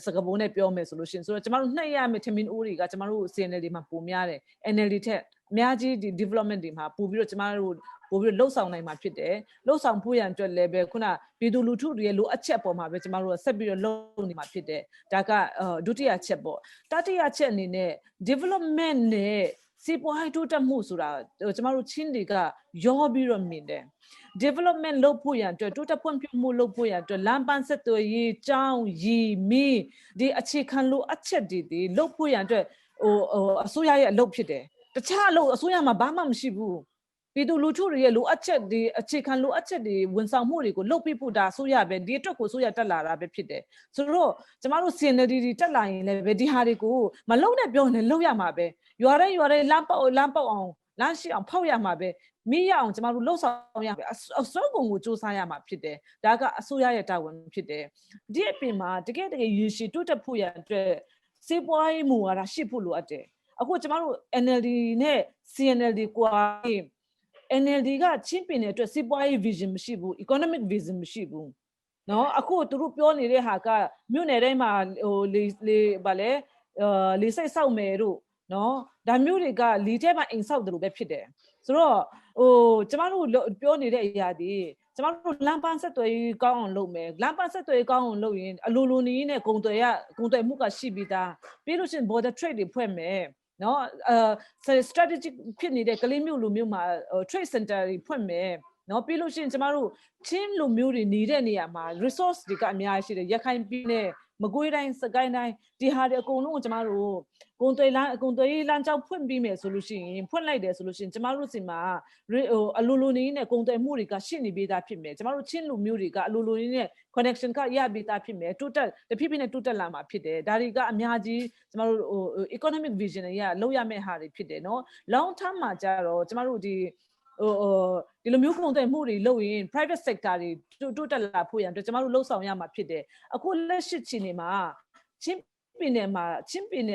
စကားပုံနဲ့ပြောမယ်ဆိုလို့ရှိရင်ဆိုတော့ကျမတို့နှိပ်ရမယ့်ထမင်းဦးတွေကကျမတို့ CNLD မှာပူများတယ် NLD ထက်အများကြီးဒီ development တွေမှာပူပြီးတော့ကျမတို့ပို့ပြီးလှုပ်ဆောင်နိုင်မှာဖြစ်တယ်လှုပ်ဆောင်ဖို့ရန်အတွက်လည်းပဲခုနပြည်သူလူထုတွေရဲ့လိုအပ်ချက်ပေါ်မှာပဲကျမတို့ဆက်ပြီးတော့လုပ်နေမှာဖြစ်တယ်ဒါကဒုတိယချက်ပေါ့တတိယချက်အနေနဲ့ development နဲ့စီးပွားရေးတိုးတက်မှုဆိုတာကျမတို့ချင်းတွေကရောပြီးတော့မြင်တယ် development လုပ်ဖို့ရန်အတွက်တိုးတက်ဖွံ့ဖြိုးမှုလုပ်ဖို့ရန်အတွက်လမ်းပန်းဆက်သွယ်ရေးကျောင်းရီမီဒီအခြေခံလိုအပ်ချက်တွေလုပ်ဖို့ရန်အတွက်အစိုးရရဲ့အလုပ်ဖြစ်တယ်တခြားအလုပ်အစိုးရမှာဘာမှမရှိဘူးပြည်သူလူထုတွေရဲ့လိုအပ်ချက်တွေအခြေခံလိုအပ်ချက်တွေဝန်ဆောင်မှုတွေကိုလုပ်ပြဖို့ဒါဆိုရပဲဒီအတွက်ကိုဆိုရတက်လာတာပဲဖြစ်တယ်ဆိုတော့ကျမတို့ CNLD တက်လာရင်လည်းပဲဒီဟာတွေကိုမလုံနဲ့ပြောနေလုံရမှာပဲရွာတိုင်းလမ်းပေါက်အောင်လမ်းရှိအောင်ဖောက်ရမှာပဲမိရအောင်ကျမတို့လှုပ်ဆောင်ရမယ်အစွမ်းကုန်ကိုစူးစမ်းရမှာဖြစ်တယ်ဒါကအစိုးရရဲ့တာဝန်ဖြစ်တယ်ဒီအပြင်မှာတကယ်ရည်ရှိတိုးတက်ဖို့ရအတွက်စေပွားရေးမူဝါဒရှိဖို့လိုအပ်တယ်အခုကျမတို့ NLD နဲ့ CNLD ကွာNLD ကချင်းပင်တဲ့အတွက်စီးပွားရေး vision မရှိဘူး economic vision မရှိဘူးเนาะအခုသူတို့ပြောနေတဲ့ဟာကမြို့နယ်တိုင်းမှာလေစိတ်ဆောက်မယ်တို့เนาะဒါမျိုးတွေကလီထဲမှာအိမ်ဆောက်တယ်လို့ပဲဖြစ်တယ်ဆိုတော့ကျမတို့ပြောနေတဲ့အရာဒီကျမတို့လမ်းပန်းဆက်သွယ်ရေးကောင်းအောင်လုပ်မယ်လမ်းပန်းဆက်သွယ်ရေးကောင်းအောင်လုပ်ရင်အလိုလိုနေနဲ့ကုန်သွယ်မှုကရှိပြီးသားပြီးလို့ရှိရင် border trade တွေဖွဲ့မယ်နော်strategic ဖြစ်နေတဲ့ကလေးမျိုးလူမျိုးမှာ trade center တွေဖွင့်မယ်နော်ပြီးလို့ရှိရင်ကျမတို့ချင်းလူမျိုးတွေနေတဲ့နေရာမှာ resource တွေကအများကြီးရှိတယ်ရခိုင်ပြည်နယ်မကွေးတိုင်းစကိုင်းတိုင်းဒီဟာတွေအကုန်လုံးကိုကျမတို့ကုန်သွယ်ရေးလမ်းကြောင်းဖွင့်ပြီးမယ်ဆိုလို့ရှိရင်ဖွင့်လိုက်တယ်ဆိုလို့ရှိရင်ကျမတို့စီမှာအလိုလိုနေနဲ့ကုန်သွယ်မှုတွေကရှိနေပြီးသားဖြစ်မယ်ကျမတို့ချင်းလူမျိုးတွေကအလိုလိုနေနဲ့ connection ကရပြီးသားဖြစ်မယ်တိုးတက်တဖြည်းဖြည်းနဲ့တိုးတက်လာမှာဖြစ်တယ်ဒါတွေကအများကြီးကျမတို့economic vision တွေရလောက်ရမယ့်ဟာတွေဖြစ်တယ်နော် long term မှာကြတော့ကျမတို့ဒီလိုမျိုးကုန်သွယ်မှုတွေလုပ်ရင် private sector တွေတိုးတက်လာဖို့ရန်အတွက်ကျမတို့လှုပ်ဆောင်ရမှာဖြစ်တယ်အခုလက်ရှိချိန်နေမှာချင်းပင်န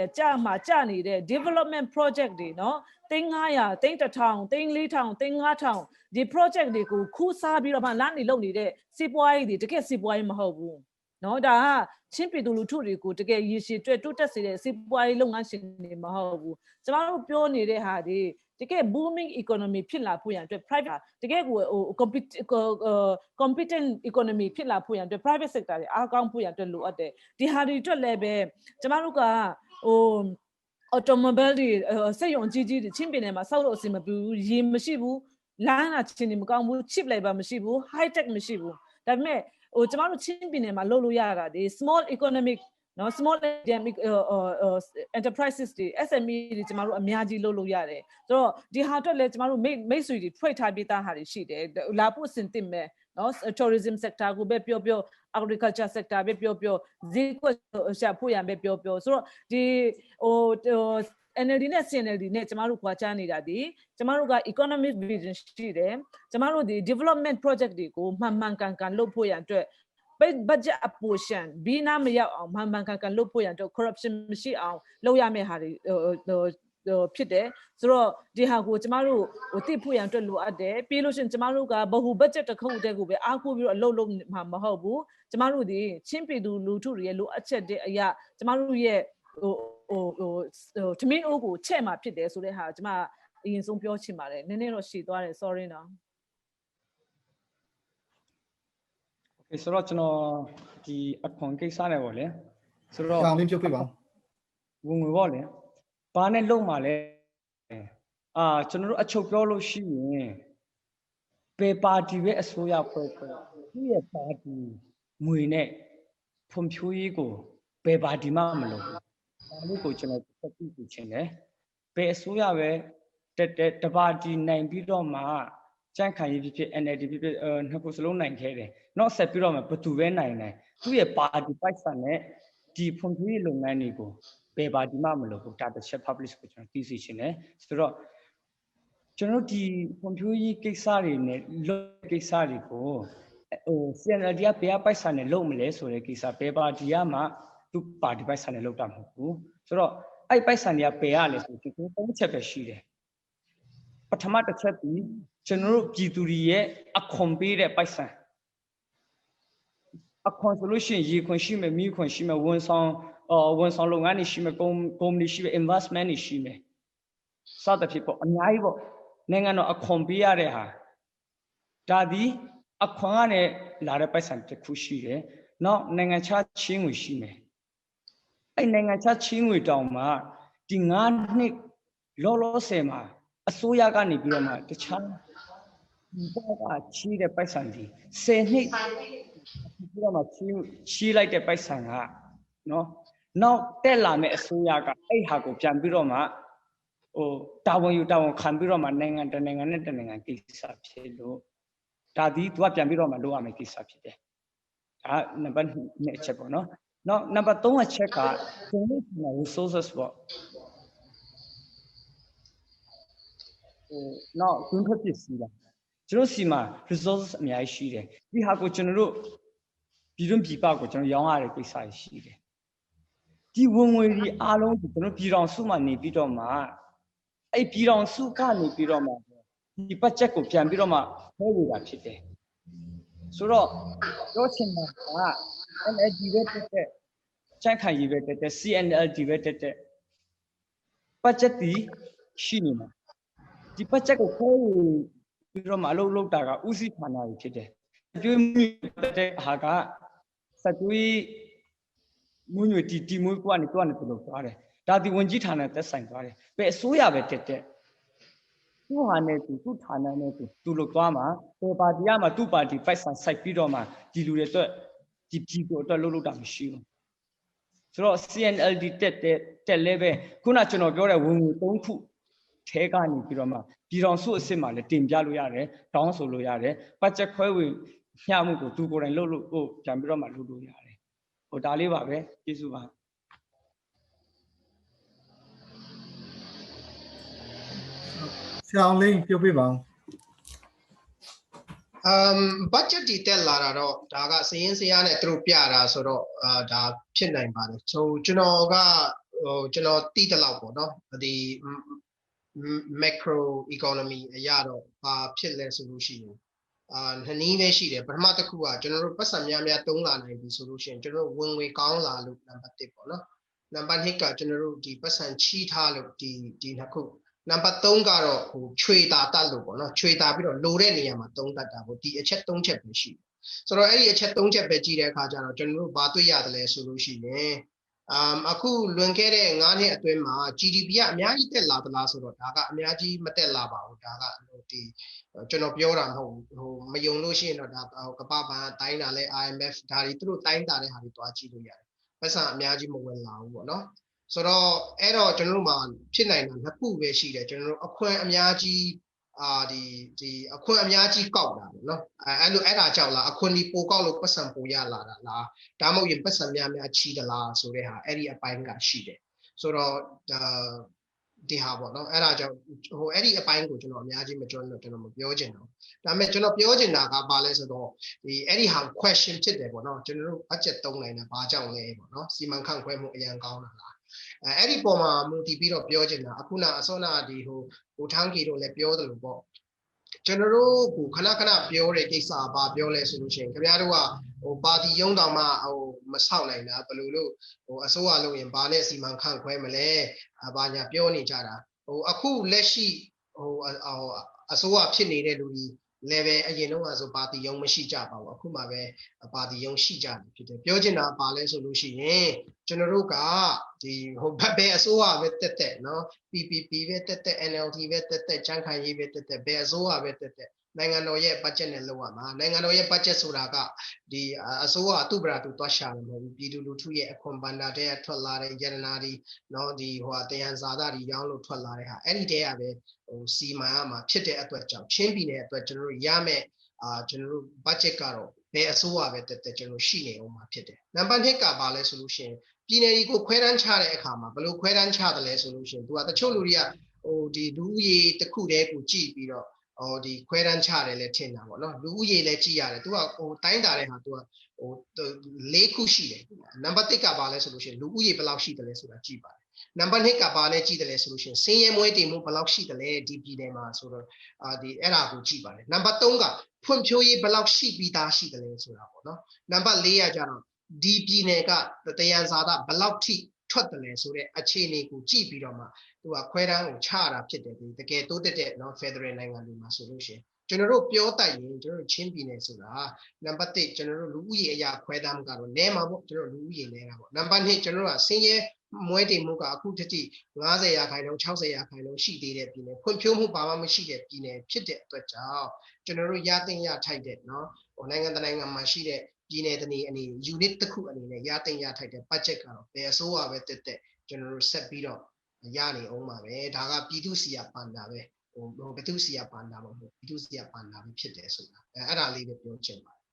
ယ်ကြာနေတဲ့ development project တွေเนาะ3,500 3,100 4,000 5,000ဒီ project တွေကိုခူးစားပြီးတော့မှလမ်းတွေလုပ်နေတဲ့စီးပွားရေးတွေတကယ်စီးပွားရေးမဟုတ်ဘူးเนาะဒါကချင်းပြည်သူလူထုတွေကိုတကယ်ရည်ရှိတွဲတိုးတက်စေတဲ့စီးပွားရေးလုပ်ငန်းရှင်တွေမဟုတ်ဘူးကျမတို့ပြောနေတဲ့ဟာတွေတကယ် booming economy ဖြစ်လာဖို့ရန်အတွက် private တကယ်ကိုcompetent economy ဖြစ်လာဖို့ရန်အတွက် private sector တွေအားကောင်းဖို့ရန်အတွက်လိုအပ်တယ်ဒီဟာတွေအတွက်လည်းပဲကျမတို့ကautomobile တွေစက်ရုံကြီးတွေချင်းပင်နယ်မှာဆောက်လို့အဆင်မပြေဘူးရေမရှိဘူးလမ်းကချင်းတွေမကောင်းဘူး cheap labor မရှိဘူး high tech မရှိဘူးဒါပေမဲ့ကျမတို့ချင်းပင်နယ်မှာလုပ်လို့ရတာဒီ small economic နော် small enterprises တွေ SME တွေကျမတို့အများကြီးလုပ်လို့ရတယ်ဆိုတော့ဒီဟာအတွက်လည်းကျမတို့မိတ်ဆွေတွေဖွဲ့ထားပြီးသားဟာတွေရှိတယ်လာဖို့အဆင်သင့်မဲ့နော် tourism sector ကိုပဲပြော agriculture sector ပဲပြောဈေးကွက်ရှာဖို့ရံပဲပြောဆိုတော့ဒီ NLD နဲ့ CNLD နဲ့ကျမတို့ခွာချနေတာဒီကျမတို့က economic vision ရှိတယ်ကျမတို့ဒီ development project တွေကိုမှန်ကန်လုပ်ဖို့ရန်အတွက်budget apportion ဘီနာမရောက်အောင်မှန်ကန်လုပ်ဖို့ရန်အတွက် corruption မရှိအောင်လုပ်ရမယ့်ဟာတွေဖြစ်တယ်ဆိုတော့ဒီဟာကိုကျမတို့သိဖို့ရန်အတွက်လိုအပ်တယ်ပြီးလို့ရှိရင်ကျမတို့ကဘဟု budget တစ်ခုတည်းကိုပဲအားကိုးပြီးတော့အလုပ်မှာမဟုတ်ဘူးကျမတို့ဒီချင်းပြည်သူလူထုတွေရဲ့လိုအပ်ချက်တွေအရာကျမတို့ရဲ့ထမင်းအိုးကိုချက်မှာဖြစ်တယ်ဆိုတဲ့ဟာကျမအရင်ဆုံးပြောချင်ပါတယ်နည်းနည်းတော့ရှည်သွားတယ် sorry နော်ဆိုတော့ကျွန်တော်ဒီအခွန်ကိစ္စနဲ့ပေါ့လေဆိုတော့ကြောင်လေးပြုတ်ပြပါဝင်ငွေပေါ့လေဘာနဲ့လုံမှာလဲကျွန်တော်တို့အချုပ်ပြောလို့ရှိရင်ပေပါတီပဲအစိုးရဖွဲ့သူ့ရဲ့ပါတီငွေနဲ့ဖွံ့ဖြိုးရေးကိုပေပါတီမှမလုပ်ဘူးဒါလေးကိုကျွန်တော်သက်သိပြချင်တယ်ပေအစိုးရပဲတပါတီနိုင်ပြီးတော့မှ ကြံ့ခိုင်ရေးဖြစ်ဖြစ် NLD ဖြစ်ဖြစ်နှစ်ခုစလုံးနိုင်ခဲ့တယ်နောက်ဆက်ပြီးတော့မှဘသူပဲနိုင်တယ်သူ့ရဲ့ပါတီပိုက်ဆံနဲ့ဒီဖွံ့ဖြိုးရေးလုပ်ငန်းတွေကိုဘယ်ပါတီမှမလုပ်ဘူးဒါတစ်ချက် public ကိုကျွန်တော်သိစေချင်တယ်ဆိုတော့ကျွန်တော်ဒီဖွံ့ဖြိုးရေးကိစ္စတွေနဲ့လုပ်ကိစ္စတွေကိုCNLD ကဘယ်ပိုက်ဆံနဲ့လုပ်မလဲဆိုတဲ့ကိစ္စဘယ်ပါတီကမှသူ့ပါတီပိုက်ဆံနဲ့လုပ်တာမဟုတ်ဘူးဆိုတော့အဲ့ပိုက်ဆံတွေကဘယ်ရလဲဆိုတော့ကျွန်တော်၃ချက်ပဲရှိတယ်ပထမတစ်ချက်ပြီးကျွန်တော်တို့ပြည်သူတွေရဲ့အခွန်ပေးတဲ့ပိုက်ဆံအခွန်ဆိုလို့ရှိရင်ရေခွန်ရှိမယ်မြေခွန်ရှိမယ်ဝန်ဆောင်လုပ်ငန်းတွေရှိမယ်ကုမ္ပဏီရှိမယ် investment တွေရှိမယ်စသဖြင့်ပေါ့အများကြီးပေါ့နိုင်ငံတော်အခွန်ပေးရတဲ့ဟာဒါဒီအခွန်ကနေလာတဲ့ပိုက်ဆံတစ်ခုရှိတယ်နောက်နိုင်ငံခြားချင်းငွေရှိမယ်အဲ့နိုင်ငံခြားချင်းငွေတောင်မှဒီ9နှစ်လောလောဆယ်မှာအစိုးရကနေပြီးတော့မှတခြားဒီဘက်ကချီးတဲ့ပိုက်ဆံကြီး10နှစ်ပြီးတော့မှချီးလိုက်တဲ့ပိုက်ဆံကနော်နောက်တက်လာမယ့်အစိုးရကအဲ့ဟာကိုပြန်ပြီးတော့မှတာဝန်ယူတာဝန်ခံပြီးတော့မှနိုင်ငံတနိုင်ငံနဲ့တနိုင်ငံကိစ္စဖြစ်လို့ဒါဒီသူကပြန်ပြီးတော့မှလုပ်ရမယ့်ကိစ္စဖြစ်တယ်ဒါနံပါတ်2အချက်ပေါ့နော်နောက်နံပါတ်3အချက်ကကျွန်တော်တို့ resources ပေါ့နောက်တွင်းထွက်ပစ္စည်းလားကျွန်တော်စီမှာ resources အများကြီးရှိတယ်ဒီဟာကိုကျွန်တော်တို့ပြည်တွင်းပြည်ပကိုကျွန်တော်ရောင်းရတဲ့ကိစ္စရှိတယ်ဒီဝင်ငွေတွေအားလုံးကိုကျွန်တော်ပြည်တော်စုမှနေပြီးတော့မှအဲ့ပြည်တော်စုကနေပြီးတော့မှဒီ budget ကိုပြန်ပြီးတော့မှထဲဝေတာဖြစ်တယ်ဆိုတော့ပြောချင်တာက NLD ပဲတက်တဲ့ကြံ့ခိုင်ရေးပဲတက်တဲ့ CNLD ပဲတက်တဲ့ budget ဒီရှိနေမှာဒီ budget ကိုထဲဝေပြီးတော့မှအလုပ်လုပ်တာကဥစည်းဌာနကြီးဖြစ်တယ်ကျွေးမြတဲ့ဟာကစက်တွေးမွေးညွေတီမွေးကနေသူ့လုပ်သွားတယ်ဒါဒီဝန်ကြီးဌာနသက်ဆိုင်သွားတယ်ပဲအစိုးရပဲတက်တဲ့သူ့ဟာနဲ့သူ့ဌာနနဲ့သူလုပ်သွားမှာပေပါတီကမှသူ့ပါတီပိုက်ဆံစိုက်ပြီးတော့မှဒီလူတွေအတွက်ဒီပြည်ကိုအတွက်လုပ်တာမရှိဘူးဆိုတော့ CNLD တက်လဲပဲခုနကျွန်တော်ပြောတဲ့ဝင်ငွေ3ခုထဲကနေပြီးတော့မှပြည်တော်စုအစ်စ်မှာလည်းတင်ပြလို့ရတယ်တောင်းဆိုလို့ရတယ်ဘတ်ဂျက်ခွဲဝေမျှမှုကိုသူကိုယ်တိုင်လုပ်လို့ပြန်ပြီးတော့မှလုပ်လို့ရတယ်ဒါလေးပါပဲကျေးဇူးပါဆရာအောင်လေးပြောပြပါဦး budget ဒီတက်လာတာတော့ဒါကစရင်းစရာနဲ့သူတို့ပြတာဆိုတော့ဒါဖြစ်နိုင်ပါတယ်ဆိုကျွန်တော်သိတဲ့လောက်ပေါ့နော်ဒီ macro economy အရာတော့ဘာဖြစ်လဲဆိုလို့ရှိရင်နှစ်နည်းပဲရှိတယ်ပထမတစ်ခုကကျွန်တော်တို့ပတ်စံများသုံးလာနိုင်ပြီဆိုလို့ရှိရင်ကျွန်တော်တို့ဝင်ငွေကောင်းလာလို့နံပါတ်1ပေါ့နော်နံပါတ်2ကကျွန်တော်တို့ဒီပတ်စံချီးထားလို့ဒီနှစ်ခုနံပါတ်3ကတော့ဟိုချွေတာတတ်လို့ပေါ့နော်ချွေတာပြီးတော့လိုတဲ့နေရာမှာသုံးတတ်တာပေါ့ဒီအချက်3ချက်ပဲရှိတယ်ဆိုတော့အဲ့ဒီအချက်3ချက်ပဲကြည့်တဲ့အခါကျတော့ကျွန်တော်တို့ဘာတွေ့ရတယ်လဲဆိုလို့ရှိရင်အခုလွန်ခဲ့တဲ့9နှစ်အတွင်းမှာ GDP ကအများကြီးတက်လာသလားဆိုတော့ဒါကအများကြီးမတက်လာပါဘူးဒါကဒီကျွန်တော်ပြောတာမဟုတ်ဘူးဟိုမယုံလို့ရှိရင်တော့ဒါကပ္ပဘဏ်တိုင်းတာလဲ IMF ဒါတွေသူတို့တိုင်းတာတဲ့ဟာတွေတွားကြည့်လို့ရတယ်ပတ်စံအများကြီးမဝင်လာဘူးပေါ့နော်ဆိုတော့အဲ့တော့ကျွန်တော်တို့မှာဖြစ်နိုင်တာနှစ်ခုပဲရှိတယ်ကျွန်တော်တို့အခွင့်အများကြီးဒီအခွင့်အများကြီးကောက်တာပေါ့နော်အဲ့ဒါကြောင့်လားအခွင့်ဒီပိုကောက်လို့ပတ်စံပိုရလာတာလားဒါမှမဟုတ်ရင်ပတ်စံများချီးသလားဆိုတဲ့ဟာအဲ့ဒီအပိုင်းကရှိတယ်ဆိုတော့ဒီဟာပေါ့နော်အဲ့ဒါကြောင့်ဟိုအဲ့ဒီအပိုင်းကိုကျွန်တော်အများကြီးမကျွမ်းတော့ကျွန်တော်မပြောချင်တော့ဒါပေမဲ့ကျွန်တော်ပြောချင်တာကဘာလဲဆိုတော့ဒီအဲ့ဒီဟာ question ဖြစ်တယ်ပေါ့နော်ကျွန်တော်တို့ budget သုံးနိုင်တာဘာကြောင့်လဲပေါ့နော်စီမံခန့်ခွဲမှုအရင်ကောင်းတာလားအဲ့ဒီပုံမှာမူတည်ပြီးတော့ပြောချင်တာအခုနအစောနာဒီဟိုထန်းကီတို့လည်းပြောတယ်လို့ပေါ့ကျွန်တော်တို့ဟိုခဏပြောတဲ့ကိစ္စဘာပြောလဲဆိုလို့ရှိရင်ခင်ဗျားတို့ကဟိုပါတီရုံးတော်မှဟိုမဆောက်နိုင်တာဘယ်လိုလို့ဟိုအစိုးရလုပ်ရင်ဘာနဲ့စီမံခန့်ခွဲမလဲဘာညာပြောနေကြတာဟိုအခုလက်ရှိဟိုအစိုးရဖြစ်နေတဲ့လူကြီးlevel အရင်တော့ဆိုပါတီရုံးမရှိကြပါဘူးအခုမှပဲပါတီရုံးရှိကြတယ်ဖြစ်တယ်ပြောချင်တာပါလဲဆိုလို့ရှိရင်ကျွန်တော်တို့ကဒီဟိုဘယ်အစိုးရပဲတက်เนาะ PPP ပဲတက် NLD ပဲတက်ချမ်းခိုင်ရေးပဲတက်ဘယ်အစိုးရပဲတက် နိုင်ငံတော်ရဲ့ budget နဲ့လုပ်ရမှာနိုင်ငံတော်ရဲ့ budget ဆိုတာကဒီအစိုးရသူ့ဗရာသူတွားရှာတယ်မဟုတ်ဘူးပြည်သူလူထုရဲ့အခွန်ဘဏ္ဍာတဲ့ထွက်လာတဲ့ရတနာတွေနော်ဒီတရားစာသားတွေရောင်းလို့ထွက်လာတဲ့ဟာအဲ့ဒီတည်းကပဲစီမံရမှာဖြစ်တဲ့အတွက်ကြောင့်ချင်းပြည်နယ်အတွက်ကျွန်တော်တို့ရမယ်ကျွန်တော်တို့ budget ကတော့ဘယ်အစိုးရပဲတက်ကျွန်တော်ရှိနေအောင်မှာဖြစ်တယ်နံပါတ်1ကပါလဲဆိုလို့ရှိရင်ပြည်နယ်ကြီးကိုခွဲတန်းချတဲ့အခါမှာဘယ်လိုခွဲတန်းချတယ်လဲဆိုလို့ရှိရင်သူကတချို့လူတွေကဒီလူဦးရေတစ်ခုတည်းကိုကြည့်ပြီးတော့ဒီခွဲတန်းချတယ်လဲထင်တာပေါ့နော်လူဦးရေလဲကြည့်ရတယ်သူကတိုင်းတာတဲ့ဟာသူက၄ခုရှိတယ်နံပါတ်1ကပါလဲဆိုလို့ရှိရင်လူဦးရေဘယ်လောက်ရှိတယ်လဲဆိုတာကြည့်ပါတယ်နံပါတ်2ကပါလဲကြည့်တယ်လဲဆိုလို့ရှိရင်စင်းရဲမွဲတင်မှုဘယ်လောက်ရှိတယ်လဲဒီပြည်နယ်မှာဆိုတော့ဒီအဲ့ဒါကိုကြည့်ပါတယ်နံပါတ်3ကဖွံ့ဖြိုးရေးဘယ်လောက်ရှိပြီးသားရှိတယ်လဲဆိုတာပေါ့နော်နံပါတ်4ကကျတော့ဒီပြည်နယ်ကတရားစာသားဘယ်လောက်ထိထွက်တယ်လဲဆိုတဲ့အခြေအနေကိုကြည့်ပြီးတော့မှသူကခွဲတန်းကိုချတာဖြစ်တယ်ဒီတကယ်တိုးတက်တဲ့နော် Federal နိုင်ငံတွေမှာဆိုလို့ရှိရင်ကျွန်တော်တို့ပြောတတ်ရင်ကျွန်တော်တို့ချင်းပြည်နယ်ဆိုတာနံပါတ်1ကျွန်တော်တို့လူဦးရေအရာခွဲတန်းကတော့နဲမှာပေါ့ကျွန်တော်တို့လူဦးရေနဲတာပေါ့နံပါတ်2ကျွန်တော်တို့ကစင်းရဲမွဲတင်မှုကအခုတတိ50%ရာခိုင်နှုန်း60%ရာခိုင်နှုန်းရှိသေးတဲ့ပြည်နယ်ဖွံ့ဖြိုးမှုဘာမှမရှိတဲ့ပြည်နယ်ဖြစ်တဲ့အတွက်ကြောင့်ကျွန်တော်တို့ရတင်ရထိုက်တဲ့နော်နိုင်ငံတကာနိုင်ငံမှာရှိတဲ့ပြည်နယ်တနေအနေ unit တစ်ခုအနေနဲ့ရတင်ရထိုက်တဲ့ budget ကတော့ဘယ်အစိုးရပဲတက်ကျွန်တော်တို့ဆက်ပြီးတော့ရနေအောင်ပါပဲဒါကပြည်သူစီရပန်တာပဲဘယ်သူစီရပန်တာမဟုတ်ဘူးပြည်သူစီရပန်တာပဲဖြစ်တယ်ဆိုတာအဲ့ဒါလေးပဲပြောချင်ပါတယ်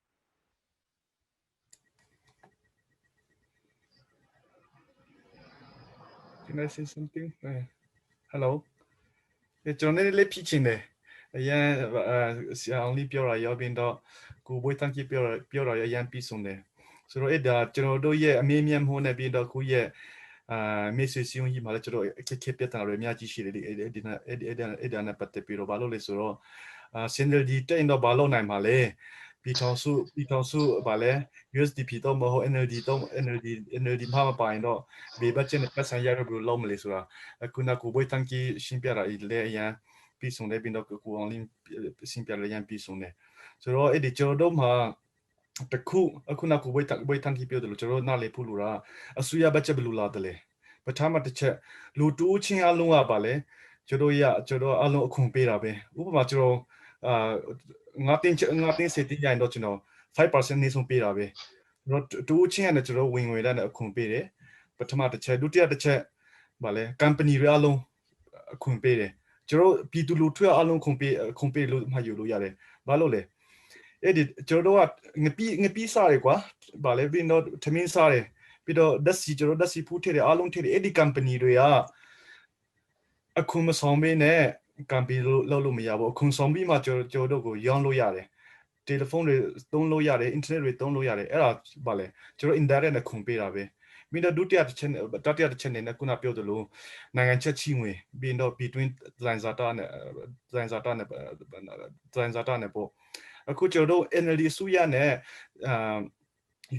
Can I say something? Hello. ကျွန်တော်လည်းဖြစ်ချင်တယ်အရင်ဆရာအောင်လေးပြောတာရောပြီးတော့ကိုဘွေးတန်းကြီးပြောတာအရင်ပြီးဆုံးတယ်ဆိုတော့အဲ့ဒါကျွန်တော်တို့ရဲ့အမြင့်မြတ်မှုနဲ့ပြီးတော့ကိုရဲ့မေ့ဆွေစီယုံကြီးမှာလည်းကျွန်တော်အခက်ပြတာတွေအများကြီးရှိတယ်အဲ့ဒါနဲ့ပတ်သက်ပြီးတော့ဘာလို့လဲဆိုတော့CNLD တက်တော့ဘာလို့နိုင်မှာလဲပြည်ထောင်စုဘာလဲ USDP တော့မဟုတ် NLD မှာမပိုင်တော့ဘေးဘတ်ချက်နဲ့ပတ်စံရရဘလို့လုံးမလဲဆိုတာခုနကဘွေးတန်းကြီးရှင်းပြတာလေအရင်ပြီးဆုံးတယ်ပြီးတော့ကိုအောင်လင်းရှင်းပြရရင်ပြီးဆုံးတယ်ဆိုတော့အဲ့ဒီကျွန်တော်တို့မှာတခုအခုနကဘွေးတန်းကြီးပြောတယ်လို့ကျွန်တော်နားလေဖို့လို့လားအစိုးရဘတ်ချက်ဘယ်လိုလာတယ်လဲပထမတစ်ချက်လူတူးချင်းအလုံးကပါလေကျွန်တော်အလုံးအခုပေးတာပဲဥပမာကျွန်တော်ငါတင်စတင်ရရင်တော့ကျွန်တော် 5% နေဆုံးပေးတာပဲတော့တူးချင်းနဲ့ကျွန်တော်ဝင်ငွေတဲ့အခုပေးတယ်ပထမတစ်ချက်ဒုတိယတစ်ချက်ဗာလေ company တွေအလုံးအခုပေးတယ်ကျွန်တော်ပြည်သူလူထုအလုံးခုံပေးလို့မှယူလို့ရတယ်ဘာလို့လဲအဲ့ဒီကျွန်တော်ကငပိစားရကွာဗာလေပြီးတော့ထမင်းစားတယ်ပြီးတော့ဓာတ်စီဖူးထည့်တယ်အလုံးထည့်တယ်အဲ့ဒီ company တွေကအခုမဆောင်ပေးနဲ့ company လို့မရဘူးအခုဆောင်ပြီးမှကျွန်တော်တို့ကိုရောင်းလို့ရတယ်တယ်လီဖုန်းတွေသုံးလို့ရတယ် internet တွေသုံးလို့ရတယ်အဲ့ဒါဗာလေကျွန်တော် indirect နဲ့ခုံပေးတာပဲမိတော့ဒုတိယတစ်ချက်နဲ့ခုနပြောသလိုနိုင်ငံချက်ချင်းဝင်ပြီးတော့ between ဇန်ဇာတာနဲ့ပေါ့အခုကျွန်တော်တို့ NLD စုရနဲ့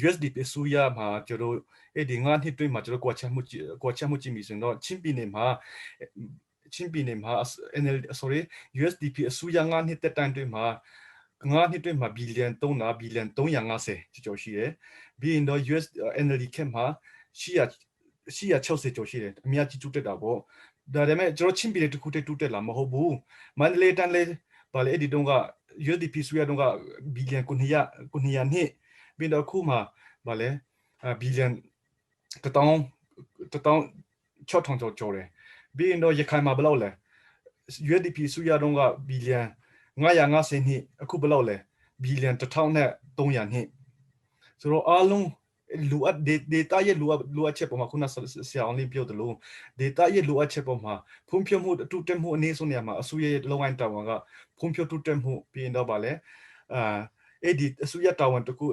USDP စုရမှာကျွန်တော်အဲ့ဒီငါးနှစ်တွင်းမှာကျွန်တော်ကွာချက်မှုကြည့်မိဆိုတော့ချင်းပြည်နယ်မှာ USDP အစုရငါးနှစ်တက်တန်းတွင်းမှာဘီလီယံ350ကျော်ရှိတယ်ပြီးရင်တော့ NLD ခက်မှာ860ကျော်ရှိတယ်အများကြီးတူတက်တာပေါ့ဒါပေမဲ့ကျွန်တော်ချင်းပြည်နယ်တစ်ခုတည်းတူတက်လာမဟုတ်ဘူးမန္တလေးတန်းလေးဗာလေအဲ့ဒီတုန်းက USDP စုရတုန်းကဘီလီယံ900နှစ်ပြီးတော့ခုမှဗာလေဘီလီယံ1000ကျော်တယ်ပြီးရင်တော့ရခိုင်မှာဘယ်လောက်လဲ USDP စုရတုန်းကဘီလီယံ950နှစ်အခုဘယ်လောက်လဲဘီလီယံ1300နှစ်ဆိုတော့အားလုံးလူအပ် data ရဲ့လူအပ်ချက်ပေါ်မှာခုနဆရာအောင်လင်းပြောတယ်လို့ data ရဲ့လူအပ်ချက်ပေါ်မှာဖွံ့ဖြိုးမှုတူတက်မှုအနေဆုံးနေရာမှာအစိုးရရဲ့လုံအိုင်းတာဝန်ကဖွံ့ဖြိုးတူတက်မှုပြီးရင်တော့ဗာလဲအဲ့ဒီအစိုးရတာဝန်တခု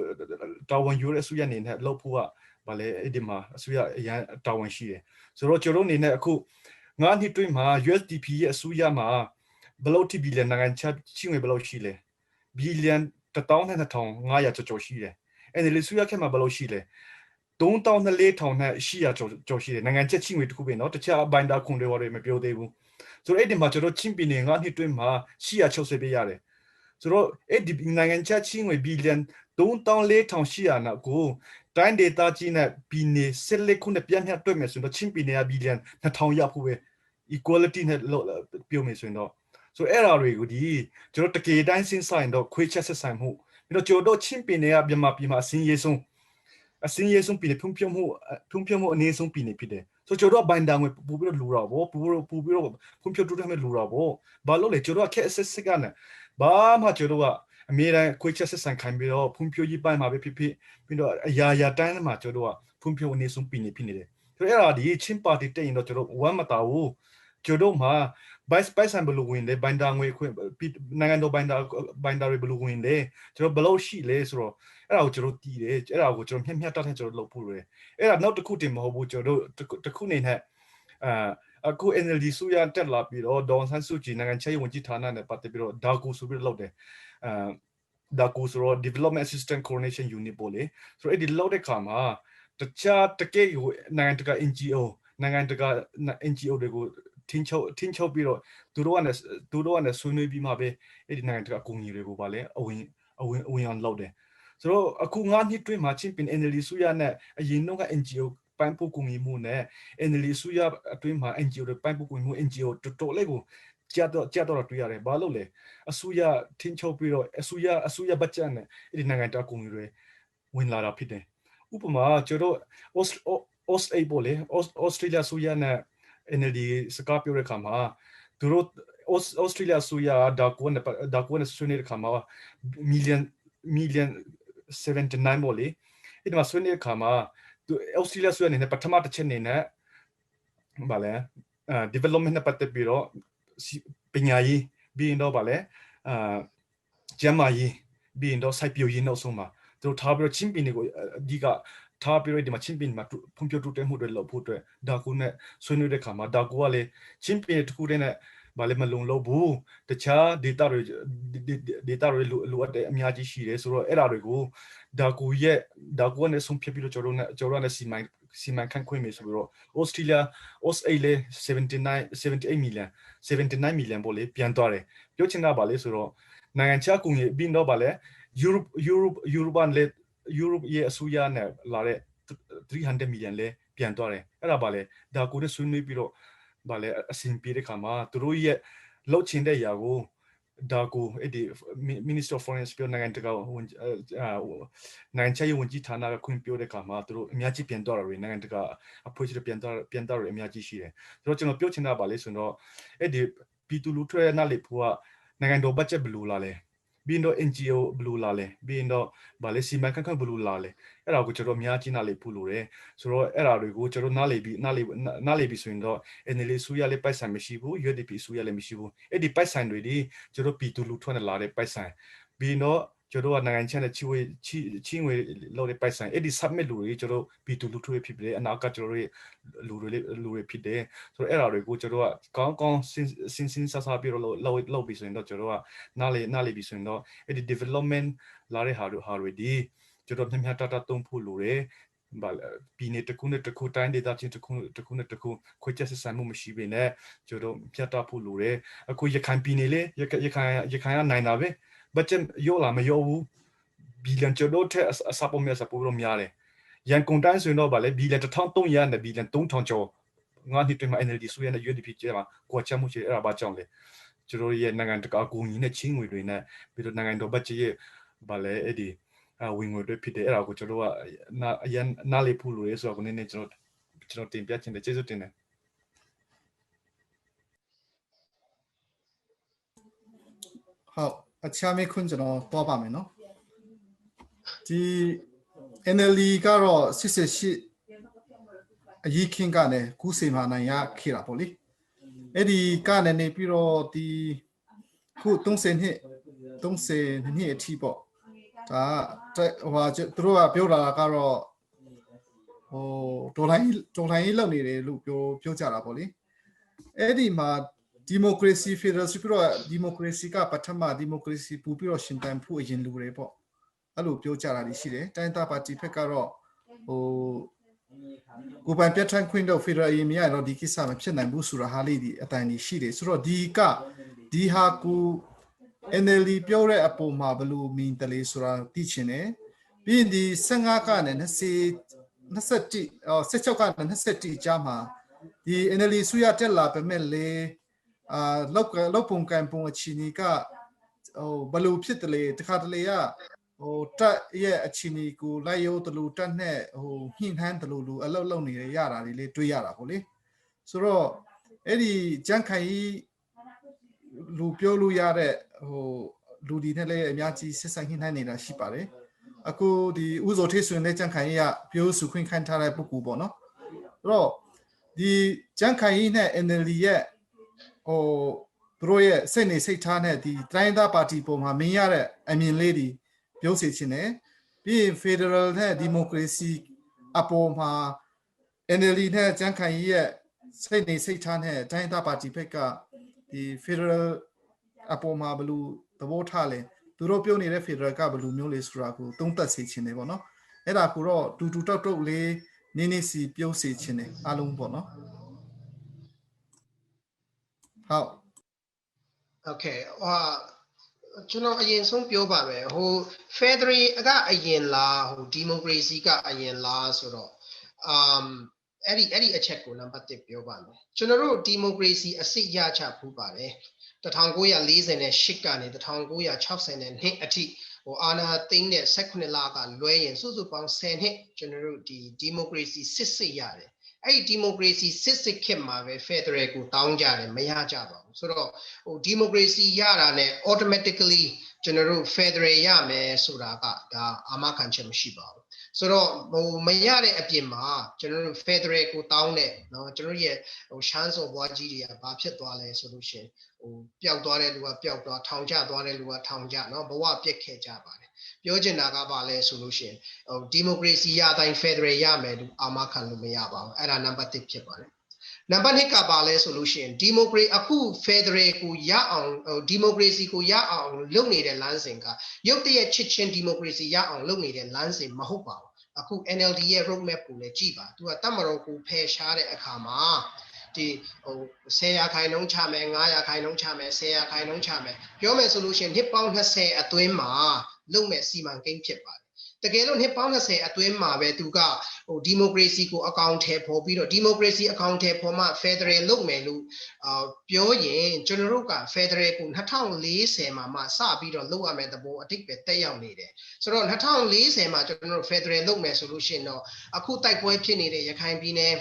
တာဝန်ယူတဲ့အစိုးရအနေနဲ့လုပ်ဖို့ကဗာလဲအဲ့ဒီမှာအစိုးရအရန်တာဝန်ရှိတယ်ဆိုတော့ကျွန်တော်အနေနဲ့အခုငါးနှစ်တွင်းမှာ USDP ရဲ့အစိုးရမှာဘယ်လောက်ထိဘီလီယံနိုင်ငံခြားချင်းဘယ်လောက်ရှိလဲဘီလီယံ12500ကျော်ရှိတယ်အဲ့ဒီလူစုရခဲ့မှာဘယ်လိုရှိလဲ3400နဲ့ကျော်ရှိတယ်နိုင်ငံချက်ချင်းတွေတခုပဲเนาะတခြားဘိုင်ဒါခွန်တွေဝါတွေမပြောသေးဘူးဆိုတော့အဲ့ဒီမှာကျွန်တော်ချင်းပြည်နယ်ငါးနှစ်တွင်းမှာ860ပေးရတယ်ဆိုတော့အဲ့ဒီနိုင်ငံချက်ချင်းတွေဘီလီယံ3400နဲ့ကိုတိုင်းဒေသကြီးနဲ့ပြည်နယ်16ခုနဲ့ပြန်မြတ်တွေ့မယ်ဆိုတော့ချင်းပြည်နယ်ကဘီလီယံ2000ရဖို့ပဲ equality နဲ့ပြောမယ်ဆိုရင်တော့ so era regudi joro take dine sin sign do kwe chat set sign mu do jodo chin pin ne ya Myanmar pi ma asin ye song pi ne phum phyo mu ane song pi ne phit de so jodo binder ngwe pu pi lo lu ra bo pu pi ro phum phyo tu de me lu ra bo ba lo le jodo khe set ka ne ba ma jodo kaအမြဲတမ်းခွေးချက်ဆက်ဆံခံပြီးတော့ဖွံ့ဖြိုးရေးပိုင်းမှာပဲဖြစ်ဖြစ်ပြီးတော့အရာတိုင်းမှာကျွန်တော်တို့ကဖွံ့ဖြိုးအနေဆုံးပြည်နေဖြစ်နေတယ်ဆိုတော့အဲ့ဒါဒီချင်းပါတီတက်ရင်တော့ကျွန်တော်ဝမ်းမတာဘူးကျွန်တော်မှာ vice and blue win လေဘိုင်ဒါငွေခွင့်နိုင်ငံတော်ဘိုင်ဒါတွေ blue win လေကျွန်တော်ဘယ်လောက်ရှိလဲဆိုတော့အဲ့ဒါကိုကျွန်တော်တည်တယ်အဲ့ဒါကိုကျွန်တော်မျှတတဲ့ကျွန်တော်လုပ်ဖို့ရတယ်အဲ့ဒါနောက်တစ်ခုတင်မဟုတ်ဘူးကျွန်တော်တို့တစ်ခုနေနဲ့အခု NLD ဆိုရတက်လာပြီးတော့ဒေါန်ဆန်းစုကြည်နိုင်ငံခြားရေးဝန်ကြီးဌာနနဲ့ပတ်သက်ပြီးတော့ဒါကူဆိုပြီးလုပ်တယ်ဒါကူဆိုတော့ development assistant coordination unit ပေါ့လေဆိုတော့အဲ့ဒီလောက်တဲ့ခါမှာတခြားတကယ်ကိုနိုင်ငံတကာ NGO တွေကိုထင်းချုပ်ပြီးတော့သူတို့ကနေဆွေးနွေးပြီးမှပဲအဲ့ဒီနိုင်ငံတကာအကူအညီတွေကိုပါလဲအဝင်အောင်လုပ်တယ်ဆိုတော့အခု9နှစ်တွင်းမှာချင်းပင် NLD ဆိုရနဲ့အရင်တော့က NGO ပန်းပို့ကူညီမှုနဲ့ NLD ဆိုရအတွင်းမှာ NGO တွေပန်းပို့ကူညီမှု NGO တော်လေးကိုကြာတော့တွေ့ရတယ်ဘာလို့လဲအစိုးရထင်းချုပ်ပြီးတော့အစိုးရဘတ်ဂျက်နဲ့အဲ့ဒီနိုင်ငံတကာအကူအညီတွေဝင်လာတာဖြစ်တယ်ဥပမာကျွန်တော်Australia ပေါ့လေ Australia ဆိုရနဲ့ NLD စကားပြောတဲ့ခါမှာသူတို့ Australia ဆိုရဒါကွန်းနဲ့ဆွေးနွေးတဲ့ခါမှာmillion 79ပေါ့လေအဲ့ဒီမှာဆွေးနွေးတဲ့ခါမှာသူ Australia ဆိုရနေပထမတစ်ချက်နေနဲ့ဗာလဲdevelopment နဲ့ပတ်သက်ပြီးတော့ပညာရေးပြီးရင်တော့ဗာလဲကျန်းမာရေးပြီးရင်တော့စိုက်ပျိုးရေးနောက်ဆုံးမှာသူတို့ထားပြီးတော့ချင်းပင်တွေကိုအဓိကထားပြီးတော့ဒီမှာချင်းပင်မှာဖွံ့ဖြိုးတိုးတက်မှုတွေလုပ်ဖို့အတွက်ဒါကူနဲ့ဆွေးနွေးတဲ့ခါမှာဒါကူကလည်းချင်းပင်တစ်ခုတည်းနဲ့ဗာလဲမလုံလောက်ဘူးတခြား data တွေလိုအပ်တဲ့အများကြီးရှိတယ်ဆိုတော့အဲ့ဒါတွေကိုဒါကူနဲ့ဆုံးဖြတ်ပြီးတော့ကျွန်တော်တို့နဲ့စီမံခန့်ခွဲမယ်ဆိုပြီးတော့ Australia လေ78 million ပေါ့လေပြန်သွားတယ်ပြောချင်တာဗာလဲဆိုတော့နိုင်ငံခြားကူညီပြီးတော့ဗာလဲ Europe ရဲ့အစိုးရနဲ့လာတဲ့300 million လဲပြန်သွားတယ်အဲ့ဒါဗာလဲဒါကူနဲ့ဆွေးနွေးပြီးတော့ဗာလဲအစဉ်ပြေတဲ့ခါမှာသူတို့ရဲ့လောက်ချင်တဲ့ຢာကိုဒါကူအဲ့ဒီ Minister of Foreign Affairs နိုင်ငံတကာနိုင်ငံခြားရေးဝန်ကြီးဌာနကခွင့်ပြုတဲ့ခါမှာသူတို့အများကြီးပြန်သွားတယ်နိုင်ငံတကာအဖွဲ့အစည်းတွေပြန်သွားတယ်အများကြီးရှိတယ်ဆိုတော့ကျွန်တော်ပြောချင်တာဗာလဲဆိုတော့အဲ့ဒီပြည်သူလူထုရဲ့နားလေဖို့ကနိုင်ငံတော်ဘတ်ဂျက်ဘယ်လိုလာလဲပြီးတော့ NGO ဘယ်လိုလာလဲပြီးတော့ဗာလဲစီမံခန့်ခွဲဘယ်လိုလာလဲအဲ့ဒါကိုကျွန်တော်အများကြီးနားလေဖို့လိုတယ်ဆိုတော့အဲ့ဒါတွေကိုကျွန်တော်နားလေပြီးဆိုရင်တော့ NLD ဆိုရလည်းပိုက်ဆံမရှိဘူး UDP ဆိုရလည်းမရှိဘူးအဲ့ဒီပိုက်ဆံတွေဒီကျွန်တော်ပြည်သူလူထုနဲ့လာတဲ့ပိုက်ဆံပြီးတော့ကျွန်တော်ကနိုင်ငံခြားနဲ့ချင်းဝေလောက်တဲ့ပိုက်ဆံအဲ့ဒီ submit လူတွေကျွန်တော်ပြည်သူလူထုဖြစ်ပြီးအနာကကျွန်တော်ရဲ့လူတွေဖြစ်တယ်ဆိုတော့အဲ့ဒါတွေကိုကျွန်တော်ကကောင်းစင်ဆာပြီးတော့လောက်ပြီးဆိုရင်တော့ကျွန်တော်ကနားလေပြီးဆိုရင်တော့အဲ့ဒီ development လာတဲ့ဟာတွေဒီကျွန်တော်မျှတသုံးဖို့လိုတယ်ဗာပြည်နယ်တစ်ခုနဲ့တစ်ခုတိုင်းဒေသချင်းတစ်ခုနဲ့တစ်ခုခွဲခြားဆက်ဆံမှုမရှိဘဲနဲ့ကျွန်တော်မျှတဖို့လိုတယ်အခုရခိုင်ပြည်နယ်လေရခိုင်ကနိုင်တာပဲဘတ်ဂျက်ရောလာမရောဘူးဘီလန်ကျွန်တော်ထက်အစပေါ်တော့များတယ်ရန်ကုန်တိုင်းဆိုရင်တော့ဗာလေဘီလန်1300နဲ့ဘီလန်3000ကျော်ငါးနှစ်တွင်မှာ NLD ဆိုရတဲ့ UDP ကျမှာကွာချမှုရှိအဲ့ဒါဘာကြောင့်လဲကျွန်တော်ရဲ့နိုင်ငံတကာအကူအညီနဲ့ချင်းငွေတွေနဲ့ပြီးတော့နိုင်ငံတော်ဘတ်ဂျက်ရဲ့ဗာလေအဲ့ဒီဝင်ငွေတွေဖြစ်တယ်အဲ့ဒါကိုကျွန်တော်ကအရင်နားလေဖို့လိုရဲဆိုတော့ကိုနည်းနည်းကျွန်တော်တင်ပြချင်တယ်ကျေးဇူးတင်တယ်ဟုတ်အခြားမေးခွန်းကျွန်တော်တွားပါမယ်နော်ဒီ NLD ကတော့88အရေးခင်းကလည်းကူးစေမနိုင်ရခဲ့တာပေါ့လေအဲ့ဒီကနေနေပြီးတော့ဒီခု30နှစ်အထိပေါ့ဒါဟိုသူတို့ကပြောတာကတော့ဟိုဒေါ်လာရေးလောက်နေတယ်လို့ပြောကြတာပေါ့လေအဲ့ဒီမှာဒီမိုကရေစီဖက်ဒရယ်ပြီးတော့ဒီမိုကရေစီကပထမဒီမိုကရေစီပူပြီးတော့ရှင်တန်ဖို့အရင်လူတွေပေါ့အဲ့လိုပြောကြတာရှိတယ်တိုင်းသားပါတီဖက်ကတော့ဟိုကိုပိုင်ပြတ်ထန်ခွင့်တော့ဖက်ဒရယ်ရေးမရတော့ဒီကိစ္စမဖြစ်နိုင်ဘူးဆိုတာဟာလေးဒီအတိုင်းရှိတယ်ဆိုတော့ဒီဟာကူNLD ပြောတဲ့အပေါ်မှာဘလို့မင်းတလေးဆိုတာသိချင်တယ်ပြီးရင်ဒီ15ကနေ16ကနေ21ကြားမှာဒီ NLD ဆူရတက်လာပေမဲ့လေ လောက်ပုံကံပုံအချီနီကဘလူဖြစ်တယ်လေတခါတလေကတက်ရဲ့အချီနီကိုလိုက်ရုပ်တလူတက်နဲ့ညှိနှမ်းတလူလူအလောက်လောက်နေရတာတွေလေတွေးရတာပေါ့လေဆိုတော့အဲ့ဒီကြန့်ခိုင်လူပြောလို့ရတဲ့လူဒီနဲ့လည်းအများကြီးဆက်ဆက်ညှိနှမ်းနေတာရှိပါတယ်အခုဒီဥဇော်ထေးဆွေနဲ့ကြန့်ခိုင်ရပြောစုခွင့်ခံထားတဲ့ပုဂ္ဂိုလ်ပေါ့နော်အဲ့တော့ဒီကြန့်ခိုင်နဲ့ NLD ရဲ့သူတို့ရဲ့စိတ်နေစိတ်ထားနဲ့ဒီတိုင်းသားပါတီပုံမှာမင်းရတဲ့အမြင်လေးတွေပြောစေချင်တယ်ပြီးရင် Federal နဲ့ Democracy အပေါ်မှာ NLD နဲ့ကြန့်ခိုင်ရဲ့စိတ်နေစိတ်ထားနဲ့တိုင်းသားပါတီဘက်ကဒီ Federal အပေါ်မှာဘယ်လိုသဘောထားလဲသူတို့ပြောနေတဲ့ Federal ကဘယ်လိုမျိုးလဲဆိုတာကိုသုံးသပ်စေချင်တယ်ပေါ့နော်အဲ့ဒါကိုတော့တူတောက်လေးနည်းနည်းစီပြောစေချင်တယ်အားလုံးပေါ့နော်ဟုတ် Okay ကျွန်တော်အရင်ဆုံးပြောပါမယ်Federal ကအရင်လားDemocracy ကအရင်လားဆိုတော့အဲ့ဒီအချက်ကိုနံပါတ်1ပြောပါမယ်ကျွန်တော်တို့ Democracy အစစ်ရချဖူးပါတယ်1948ကနေ1962အထိအာဏာသိမ်းတဲ့18လကလွဲရင်စုစုပေါင်း10နှစ်ကျွန်တော်တို့ဒီ Democracy စစ်ရတယ်အဲ့ဒီ Democracy စစ်ခေတ်မှာပဲ Federal ကိုတောင်းကြတယ်မရကြပါဘူးဆိုတော့Democracy ရတာနဲ့ automatically ကျွန်တော်တို့ Federal ရမယ်ဆိုတာကဒါအာမခံချက်မရှိပါဘူးဆိုတော့မရတဲ့အပြင်မှာကျွန်တော်တို့ Federal ကိုတောင်းတဲ့เนาะကျွန်တော်ရဲ့ရှမ်းစော်ဘွားကြီးတွေကဘာဖြစ်သွားလဲဆိုလို့ရှင်ပျောက်သွားတဲ့လူကပျောက်သွားထောင်ကျသွားတဲ့လူကထောင်ကျเนาะဘဝပြက်ခဲ့ကြပါတယ်ပြောချင်တာကဘာလဲဆိုလို့ရှင်Democracy ရတိုင်း Federal ရမယ်လို့အာမခံလို့မရပါဘူးအဲ့ဒါနံပါတ်1ဖြစ်ပါတယ်နံပါတ်2ကပါလဲဆိုလို့ရှိရင် Democracy အခု Federal ကိုရအောင် Democracy ကိုရအောင်လုပ်နေတဲ့လမ်းစဉ်ကရုပ်တရက်ချစ်ချင်း Democracy ရအောင်လုပ်နေတဲ့လမ်းစဉ်မဟုတ်ပါဘူးအခု NLD ရဲ့ road map ကိုလည်းကြည့်ပါသူကတမတော်ကိုဖယ်ရှားတဲ့အခါမှာဒီ10%ချမယ်9%ချမယ်10%ချမယ်ပြောမယ်ဆိုလို့ရှိရင်နှစ်ပေါင်း20အတွင်းမှာလုပ်မဲ့စီမံကိန်းဖြစ်ပါတယ်တကယ်လို့နှစ်ပေါင်း20အတွင်းမှာပဲသူကDemocracy ကိုအကောင့်ထဲပေါ်ပြီးတော့ Democracy အကောင့်ထဲပေါ်မှာ Federal လုပ်မယ်လို့ပြောရင်ကျွန်တော်တို့က Federal ကို2040မှာမှစပြီးတော့လုပ်ရမယ်သဘောအတိတ်ပဲတက်ရောက်နေတယ်ဆိုတော့2040မှာကျွန်တော်တို့ Federal လုပ်မယ်ဆိုလို့ရှိရင်တော့အခုတိုက်ပွဲဖြစ်နေတဲ့ရခိုင်ပြည်နယ်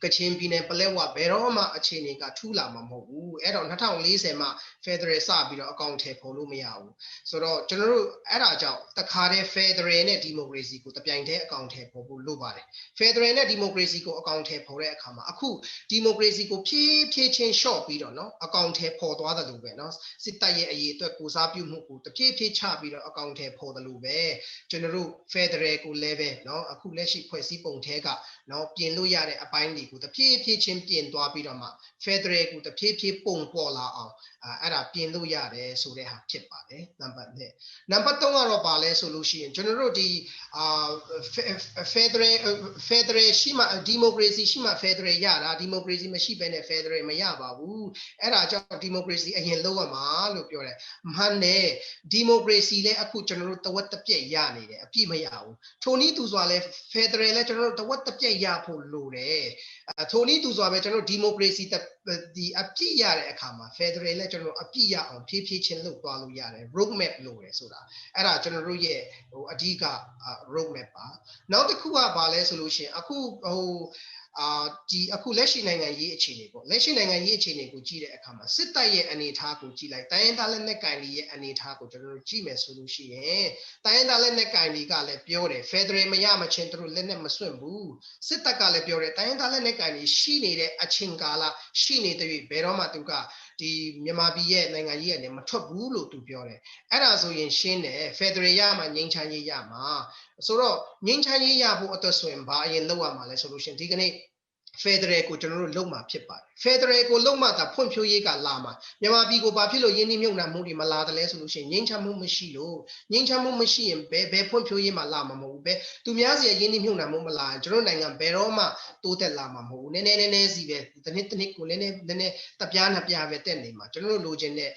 ကချင်ပြည်နယ်ပလက်ဝဘယ်တော့မှအခြေအနေကထူးလာမှာမဟုတ်ဘူးအဲ့တော့2040မှာ Federal စပြီးတော့အကောင့်ထဲပေါ်လို့မရဘူးဆိုတော့ကျွန်တော်တို့အဲ့ဒါကြောင့်တခါတည်း Federal နဲ့ Democracy ကိုတပြိုင်တည်းအကောင့်ထဲပေါ်ဖို့လိုပါတယ် Federal နဲ့ Democracy ကိုအကောင့်ထဲပေါ်တဲ့အခါမှာအခု Democracy ကိုဖြည်းဖြည်းချင်း short ပြီးတော့เนาะအကောင့်ထဲပေါ်သွားတယ်လို့ပဲเนาะစစ်တပ်ရဲ့အရေးအတွက်ကိုစားပြုမှုကိုတဖြည်းဖြည်းချပြီးတော့အကောင့်ထဲပေါ်တယ်လို့ပဲကျွန်တော်တို့ Federal ကိုလည်းပဲเนาะအခုလက်ရှိဖွဲ့စည်းပုံထဲကเนาะပြင်လို့ရတဲ့အပိုင်းတွေကိုတဖြည်းဖြည်းချင်းပြင်သွားပြီးတော့မှ Federal ကိုတဖြည်းဖြည်းပုံပေါ်လာအောင်အဲ့ဒါပြင်လို့ရတယ်ဆိုတဲ့ဟာဖြစ်ပါတယ်နံပါတ်1နံပါတ်3ကတော့ပါလဲဆိုလို့ရှိရင်ကျွန်တော်တို့ဒီFederal ရှိမှ Democracy ရှိမှ Federal ရတာ Democracy မရှိဘဲနဲ့ Federal မရပါဘူးအဲ့ဒါကြောင့် Democracy အရင်လုပ်ရမှာလို့ပြောတယ်မှန်တယ် Democracy လည်းအခုကျွန်တော်တို့တဝက်တစ်ပြည့်ရနေတယ်အပြည့်မရဘူးထိုနည်းသူစွာလဲ Federal လည်းကျွန်တော်တို့တဝက်တစ်ပြည့်ရဖို့လိုတယ်ထိုနည်းသူစွာပဲကျွန်တော်တို့ Democracy ဒီအပြည့်ရတဲ့အခါမှာ Federal လည်းကျွန်တော်တို့အပြည့်ရအောင်ဖြည်းဖြည်းချင်းလုပ်သွားလို့ရတယ် road map လို့ရယ်ဆိုတာအဲ့ဒါကျွန်တော်တို့ရဲ့အဓိက road map ပါနောက်တစ်ခုကဘာလဲဆိုလို့ရှိရင်အခုဒီအခုလက်ရှိနိုင်ငံရေးအခြေအနေပေါ့လက်ရှိနိုင်ငံရေးအခြေအနေကိုကြည့်တဲ့အခါမှာစစ်တပ်ရဲ့အနေအထားကိုကြည့်လိုက်တိုင်းရင်းသားလက်နက်ကိုင်တွေရဲ့အနေအထားကိုကျွန်တော်တို့ကြည့်မယ်ဆိုလို့ရှိရင်တိုင်းရင်းသားလက်နက်ကိုင်တွေကလည်းပြောတယ် Federal မရမချင်းသူတို့လက်နက်မစွန့်ဘူးစစ်တပ်ကလည်းပြောတယ်တိုင်းရင်းသားလက်နက်ကိုင်တွေရှိနေတဲ့အချိန်ကာလရှိနေတဲ့ဘယ်တော့မှသူကဒီမြန်မာပြည်ရဲ့နိုင်ငံရေးကနေမထွက်ဘူးလို့သူပြောတယ်အဲ့ဒါဆိုရင်ရှင်းတယ် Federal ရမှာငြိမ်းချမ်းရေးရမှာဆိုတော့ငြိမ်းချမ်းရေးရဖို့အတွက်ဆိုရင်ဘာအရင်လုပ်ရမှာလဲဆိုလို့ရှိရင်ဒီကနေ့ Federal ကိုကျွန်တော်တို့လုံမှာဖြစ်ပါတယ် Federal ကိုလုံမှာဒါဖွံ့ဖြိုးရေးကလာမှာမြန်မာပြည်ကိုဘာဖြစ်လို့ယင်းနှိမ့်မြုပ်နှံမှုတွေမလာတယ်လဲဆိုလို့ရှိရင်ငြိမ်းချမ်းမှုမရှိလို့ငြိမ်းချမ်းမှုမရှိရင်ဘယ်ဖွံ့ဖြိုးရေးမှလာမှာမဟုတ်ဘူးပဲသူများစီယင်းနှိမ့်မြုပ်နှံမှုမလာရင်ကျွန်တော်နိုင်ငံဘယ်တော့မှတိုးတက်လာမှာမဟုတ်ဘူးနည်းနည်းစီပဲတစ်နှစ်ကိုနည်းနည်းတပြားနှစ်ပြားပဲတက်နေမှာကျွန်တော်တို့လိုချင်တဲ့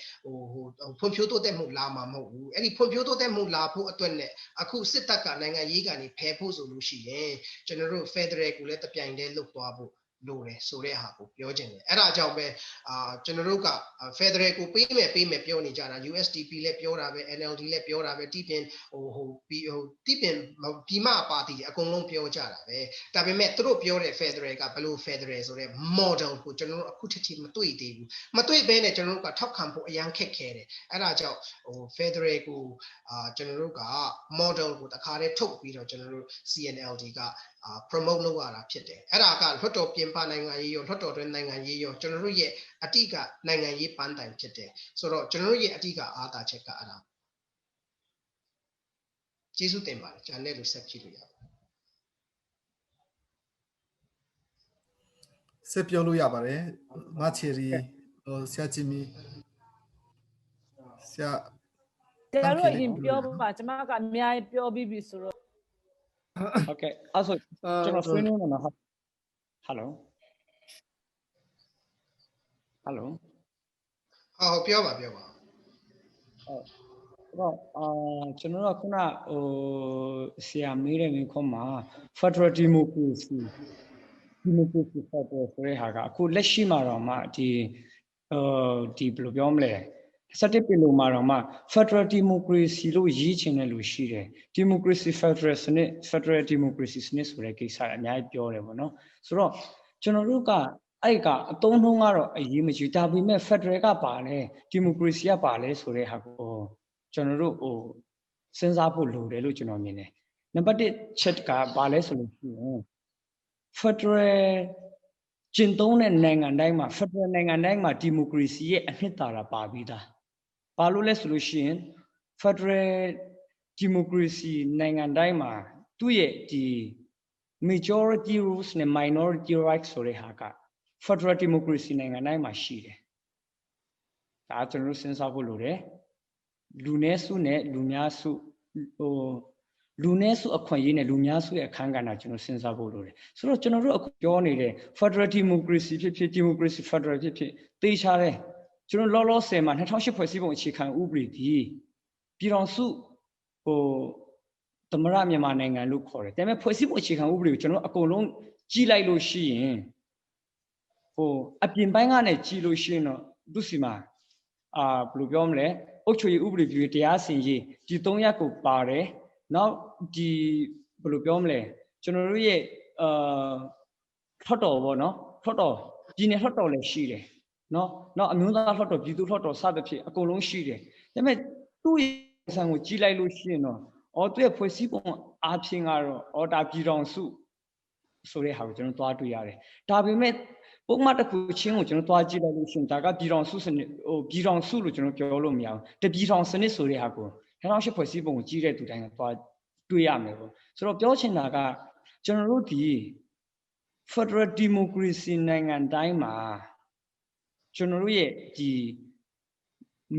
ဖွံ့ဖြိုးတိုးတက်မှုလာမှာမဟုတ်ဘူးအဲ့ဒီဖွံ့ဖြိုးတိုးတက်မှုလာဖို့အတွက်နဲ့အခုစစ်တပ်ကနိုင်ငံရေးကနေဖယ်ဖို့ဆိုလို့ရှိရင်ကျွန်တော်တို့ Federal ကိုလည်းတပြိုင်တည်းလုတ်သွားဖို့ လိုတယ်ဆိုတဲ့ဟာကိုပြောချင်တယ်အဲ့ဒါကြောင့်ပဲကျွန်တော်တို့က Federal ကိုပေးမယ်ပြောနေကြတာ USDP လည်းပြောတာပဲ NLD လည်းပြောတာပဲတိပြင်တိပြင်ဒီမှာပါတီအကုန်လုံးပြောကြတာပဲဒါပေမဲ့သူတို့ပြောတဲ့ Federal ကဘယ်လို Federal ဆိုတဲ့ model ကိုကျွန်တော်တို့အခုထက်ထိမတွေ့သေးဘူးမတွေ့ဘဲနဲ့ကျွန်တော်တို့ကထောက်ခံဖို့အရန်ခက်ခဲတယ်အဲ့ဒါကြောင့်Federal ကိုကျွန်တော်တို့က model ကိုတခါတည်းထုတ်ပြီးတော့ကျွန်တော်တို့ CNLD ကpromote လုပ်ရတာဖြစ်တယ်အဲ့ဒါကလွှတ်တော်ပြင်ပနိုင်ငံရေးရောလွှတ်တော်တွင်းနိုင်ငံရေးရောကျွန်တော်တို့ရဲ့အတိကနိုင်ငံရေးပန်းတိုင်ဖြစ်တယ်ဆိုတော့ကျွန်တော်တို့ရဲ့အတိကအားသာချက်ကအဲ့ဒါကျေးဇူးတင်ပါတယ်ကျွန်တော်လည်းဆက်ကြည့်လို့ရပါတယ်ဆက်ပြောလို့ရပါတယ်မချီရီဆရာကြီးမီဆရာကျွန်တော်ရင်ပြောပါကျွန်မကအများကြီးပြောပြီးပြီဆိုတော့ Okay အဲ့ဆိုကျွန်တော်ဆွေးနွေးနေမှာဟုတ် Hello ဟုတ်ပြောပါဟုတ်တော့ကျွန်တော်ကခုနဆရာမေးတဲ့မိခွန်းမှာ Federal Democracy Federal ဆိုတဲ့ဟာကအခုလက်ရှိမှာတော့မှဒီဘယ်လိုပြောမလဲစတဲ့ပြည်လုံးမှာတော့မှ Federal Democracy လို့ရည်ချင်တဲ့လူရှိတယ် Democracy Federal စနစ် Federal Democracy စနစ်ဆိုတဲ့ကိစ္စအများကြီးပြောတယ်ပေါ့နော်ဆိုတော့ကျွန်တော်တို့ကအဲ့ကအသုံးနှုန်းကတော့အရေးမကြီးဒါပေမဲ့ Federal ကပါလဲ Democracy ကပါလဲဆိုတဲ့ဟာကိုကျွန်တော်တို့စဉ်းစားဖို့လိုတယ်လို့ကျွန်တော်မြင်တယ်နံပါတ်1ချက်ကပါလဲဆိုလို့ရှိရင် Federal ကျင့်သုံးတဲ့နိုင်ငံတိုင်းမှာ Federal နိုင်ငံတိုင်းမှာ Democracy ရဲ့အနှစ်သာရပါပြီးသားဘာလို့လဲဆိုလို့ရှိရင် Federal Democracy နိုင်ငံတိုင်းမှာသူ့ရဲ့ဒီ majority rules နဲ့ minority rights ဆိုတဲ့ဟာက Federal Democracy နိုင်ငံတိုင်းမှာရှိတယ်ဒါကျွန်တော်တို့စဉ်းစားဖို့လိုတယ်လူနည်းစုနဲ့လူများစုလူနည်းစုအခွင့်အရေးနဲ့လူများစုရဲ့အခန်းကဏ္ဍကျွန်တော်စဉ်းစားဖို့လိုတယ်ဆိုတော့ကျွန်တော်တို့အခုပြောနေတဲ့ Federal Democracy ဖြစ်ဖြစ် Democracy Federal ဖြစ်ဖြစ်သိချတယ်ကျွန်တော်လောလောဆယ်မှာ2008ဖွဲ့စည်းပုံအခြေခံဥပဒေဒီပြည်တော်စုသမရမြန်မာနိုင်ငံလို့ခေါ်တယ်ဒါပေမဲ့ဖွဲ့စည်းပုံအခြေခံဥပဒေကိုကျွန်တော်အကုန်လုံးကြီးလိုက်လို့ရှိရင်အပြင်ပိုင်းကနေကြီးလို့ရှိရင်တော့သူစီမှာဘယ်လိုပြောမလဲအုပ်ချုပ်ရေးဥပဒေပြုတရားစီရင်ဒီ3ရပ်ကိုပါတယ်နောက်ဒီဘယ်လိုပြောမလဲကျွန်တော်တို့ရဲ့ထွက်တော်ပေါ့နော်ထွက်တော်ပြည်နယ်ထွက်တော်လည်းရှိတယ်နော်နောက်အမျိုးသားထွက်တော်ပြည်သူထွက်တော်စသဖြင့်အကုန်လုံးရှိတယ်ဒါပေမဲ့သူ့ရဲ့ဆံကိုကြီးလိုက်လို့ရှိရင်တော့သူ့ရဲ့ဖွဲ့စည်းပုံအားဖြင့်ကတော့ဒါပြည်တော်စုဆိုတဲ့ဟာကိုကျွန်တော်သွားတွေ့ရတယ်ဒါပေမဲ့ပုံမှန်တစ်ခုချင်းကိုကျွန်တော်သွားကြည့်လိုက်လို့ရှိရင်ဒါကပြည်တော်စုစနစ်ပြည်တော်စုလို့ကျွန်တော်ပြောလို့မရဘူးတပြည်တော်စနစ်ဆိုတဲ့ဟာကို2008ဖွဲ့စည်းပုံကိုကြီးတဲ့သူတိုင်းကသွားတွေ့ရမယ်ပေါ့ဆိုတော့ပြောချင်တာကကျွန်တော်တို့ဒီ Federal Democracy နိုင်ငံတိုင်းမှာကျွန်တော်တို့ရဲ့ဒီ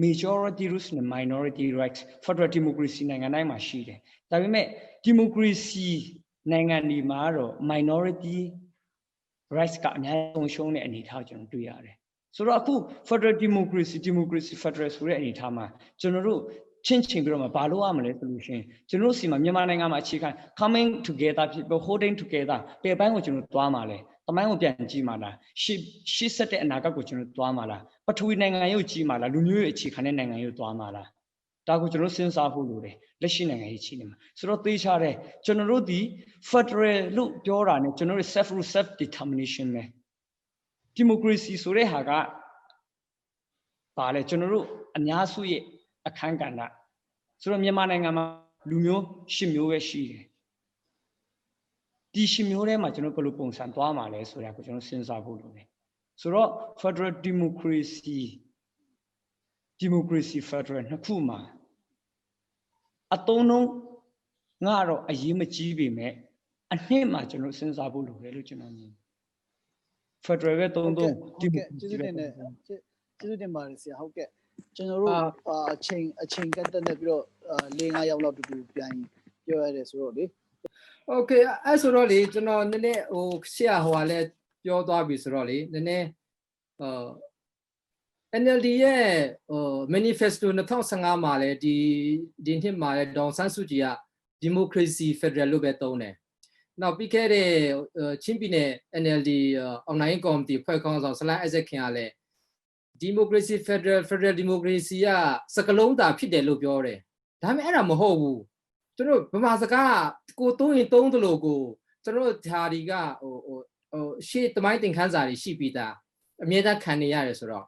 majority rules နဲ့ minority rights Federal Democracy နိုင်ငံတိုင်းမှာရှိတယ်ဒါပေမဲ့ Democracy နိုင်ငံတွေမှာတော့ minority rights ကအများဆုံးရှုံးတဲ့အနေအထားကျွန်တော်တွေ့ရတယ်ဆိုတော့အခု Federal Democracy Federal ဆိုတဲ့အနေအထားမှာကျွန်တော်တို့ချင်းချင်းပြီးတော့မှဘာလို့ရမလဲဆိုလို့ရှိရင်ကျွန်တော်တို့စီမှာမြန်မာနိုင်ငံမှာအခြေခံ coming together people holding together ပေပိုင်းကိုကျွန်တော်သွားမှာလဲတမိုင်းကိုပြန်ကြည့်မှာလားရှေ့ဆက်တဲ့အနာဂတ်ကိုကျွန်တော်သွားမှာလားပထဝီနိုင်ငံရေးကိုကြည့်မှာလားလူမျိုးရေးအခြေခံတဲ့နိုင်ငံရေးကိုသွားမှာလားဒါကိုကျွန်တော်စဉ်းစားဖို့လိုတယ်လက်ရှိနိုင်ငံရေးချင်းနေမှာဆိုတော့သိချတယ်ကျွန်တော်တို့ဒီ Federal လို့ပြောတာ ਨੇ ကျွန်တော်တို့ self rule self determination ပဲ democracy ဆိုတဲ့ဟာကပါလေကျွန်တော်တို့အများစုရဲ့အခန်းကဏ္ဍဆိုတော့မြန်မာနိုင်ငံမှာလူမျိုး10မျိုးပဲရှိတယ်ဒီ10မျိုးထဲမှာကျွန်တော်ဘယ်လိုပုံစံသွားမှာလဲဆိုတာကိုကျွန်တော်စဉ်းစားဖို့လိုတယ်ဆိုတော့ Federal Democracy Federal နှစ်ခုမှာအသုံးလုံးငါတော့အရေးမကြီးပေမဲ့အနှစ်မှာကျွန်တော်စဉ်းစားဖို့လိုတယ်လို့ကျွန်တော်မြင် Federal ပဲသုံးကျေးဇူးတင်ပါတယ်ဆရာဟုတ်ကဲ့ကျွန်တော်တို့အချိန်ကတက်နေပြီးတော့4-5ယောက်လောက်တူတူပြန်ပြောရတယ်ဆိုတော့လေ Okay အဲ့ဆိုတော့လေကျွန်တော်နည်းနည်းဆရာဟိုကလည်းပြောသွားပြီဆိုတော့လေနည်းနည်း NLD ရဲ့manifesto 2015မှာလည်းဒီနှစ်မှာလည်းဒေါ်ဆန်းစုကြည်က democracy federal လို့ပဲသုံးတယ် နောက်ပြီးခဲ့တဲ့ချင်းပြည်နယ် NLD online committee ဖွဲ့ခေါင်းဆောင် Slide Isaac ခင်ကလည်း democracy federal democracy ကစကလုံးသာဖြစ်တယ်လို့ပြောတယ်ဒါပေမဲ့အဲ့ဒါမဟုတ်ဘူးကျွန်တော်ဗမာစကားကိုသုံးရင်သုံးသလိုကိုကျွန်တော်ဓာရီကရှေ့တမိုင်းသင်ခန်းစာတွေရှိပြီးသားအမြဲတမ်းခံနေရတယ်ဆိုတော့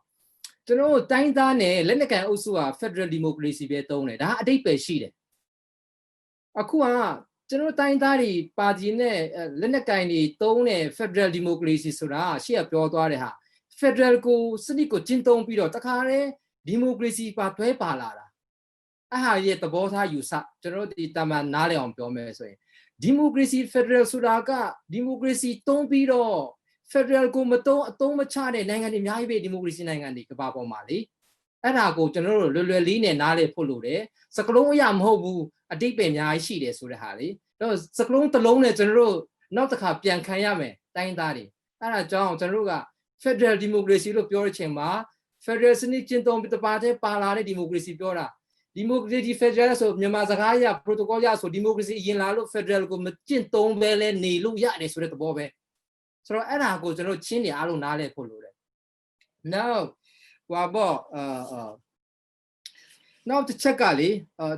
ကျွန်တော်တိုင်းသားနဲ့လက်နက်ကန်အုပ်စုက federal democracy ပဲသုံးတယ်ဒါအတိတ်ပဲရှိတယ်အခုကကျွန်တော်တိုင်းသားတွေပါတီနဲ့လက်နက်ကန်တွေသုံးတဲ့ federal democracy ဆိုတာရှေ့ကပြောသွားတဲ့ဟာ federal ကိုစနစ်ကိုကျင့်သုံးပြီးတော့တခါတည်း democracy ပါတွဲပါလာတာအဟာရဲ့သဘောထားယူဆကျွန်တော်ဒီတာမန်နားလည်အောင်ပြောမယ်ဆိုရင် democracy federal ဆိုတာက democracy သုံးပြီးတော့ federal ကိုမသုံးအသုံးမချတဲ့နိုင်ငံတွေအများကြီးပဲ democracy နိုင်ငံတွေကမ္ဘာပေါ်မှာလေအဲ့ဒါကိုကျွန်တော်တို့လွယ်လွယ်လေးနဲ့နားလည်ဖို့လိုတယ်စကလုံးအရာမဟုတ်ဘူးအတိတ်ပဲအများကြီးရှိတယ်ဆိုတဲ့ဟာလေတော့စကလုံးတစ်လုံးနဲ့ကျွန်တော်တို့နောက်တစ်ခါပြန်ခံရမယ်တိုင်းသားတွေအဲ့ဒါကြောင့်ကျွန်တော်တို့က federal democracy လို့ပြောတဲ့ချိန်မှာ federal စနစ်ကျင့်သုံးပြီးတပါးတည်းပါလာတဲ့ democracy ပြောတာ democracy federal ဆိုမြန်မာစကားအရ protocol ရဆို democracy အရင်လာလို့ federal ကိုမကျင့်သုံးပဲလဲနေလို့ရတယ်ဆိုတဲ့သဘောပဲဆိုတော့အဲ့ဒါကိုကျွန်တော်ချင်းနေအားလုံးနားလည်ဖို့လိုတယ် now ဟွာပေါ့နောက်တစ်ချက်ကလေ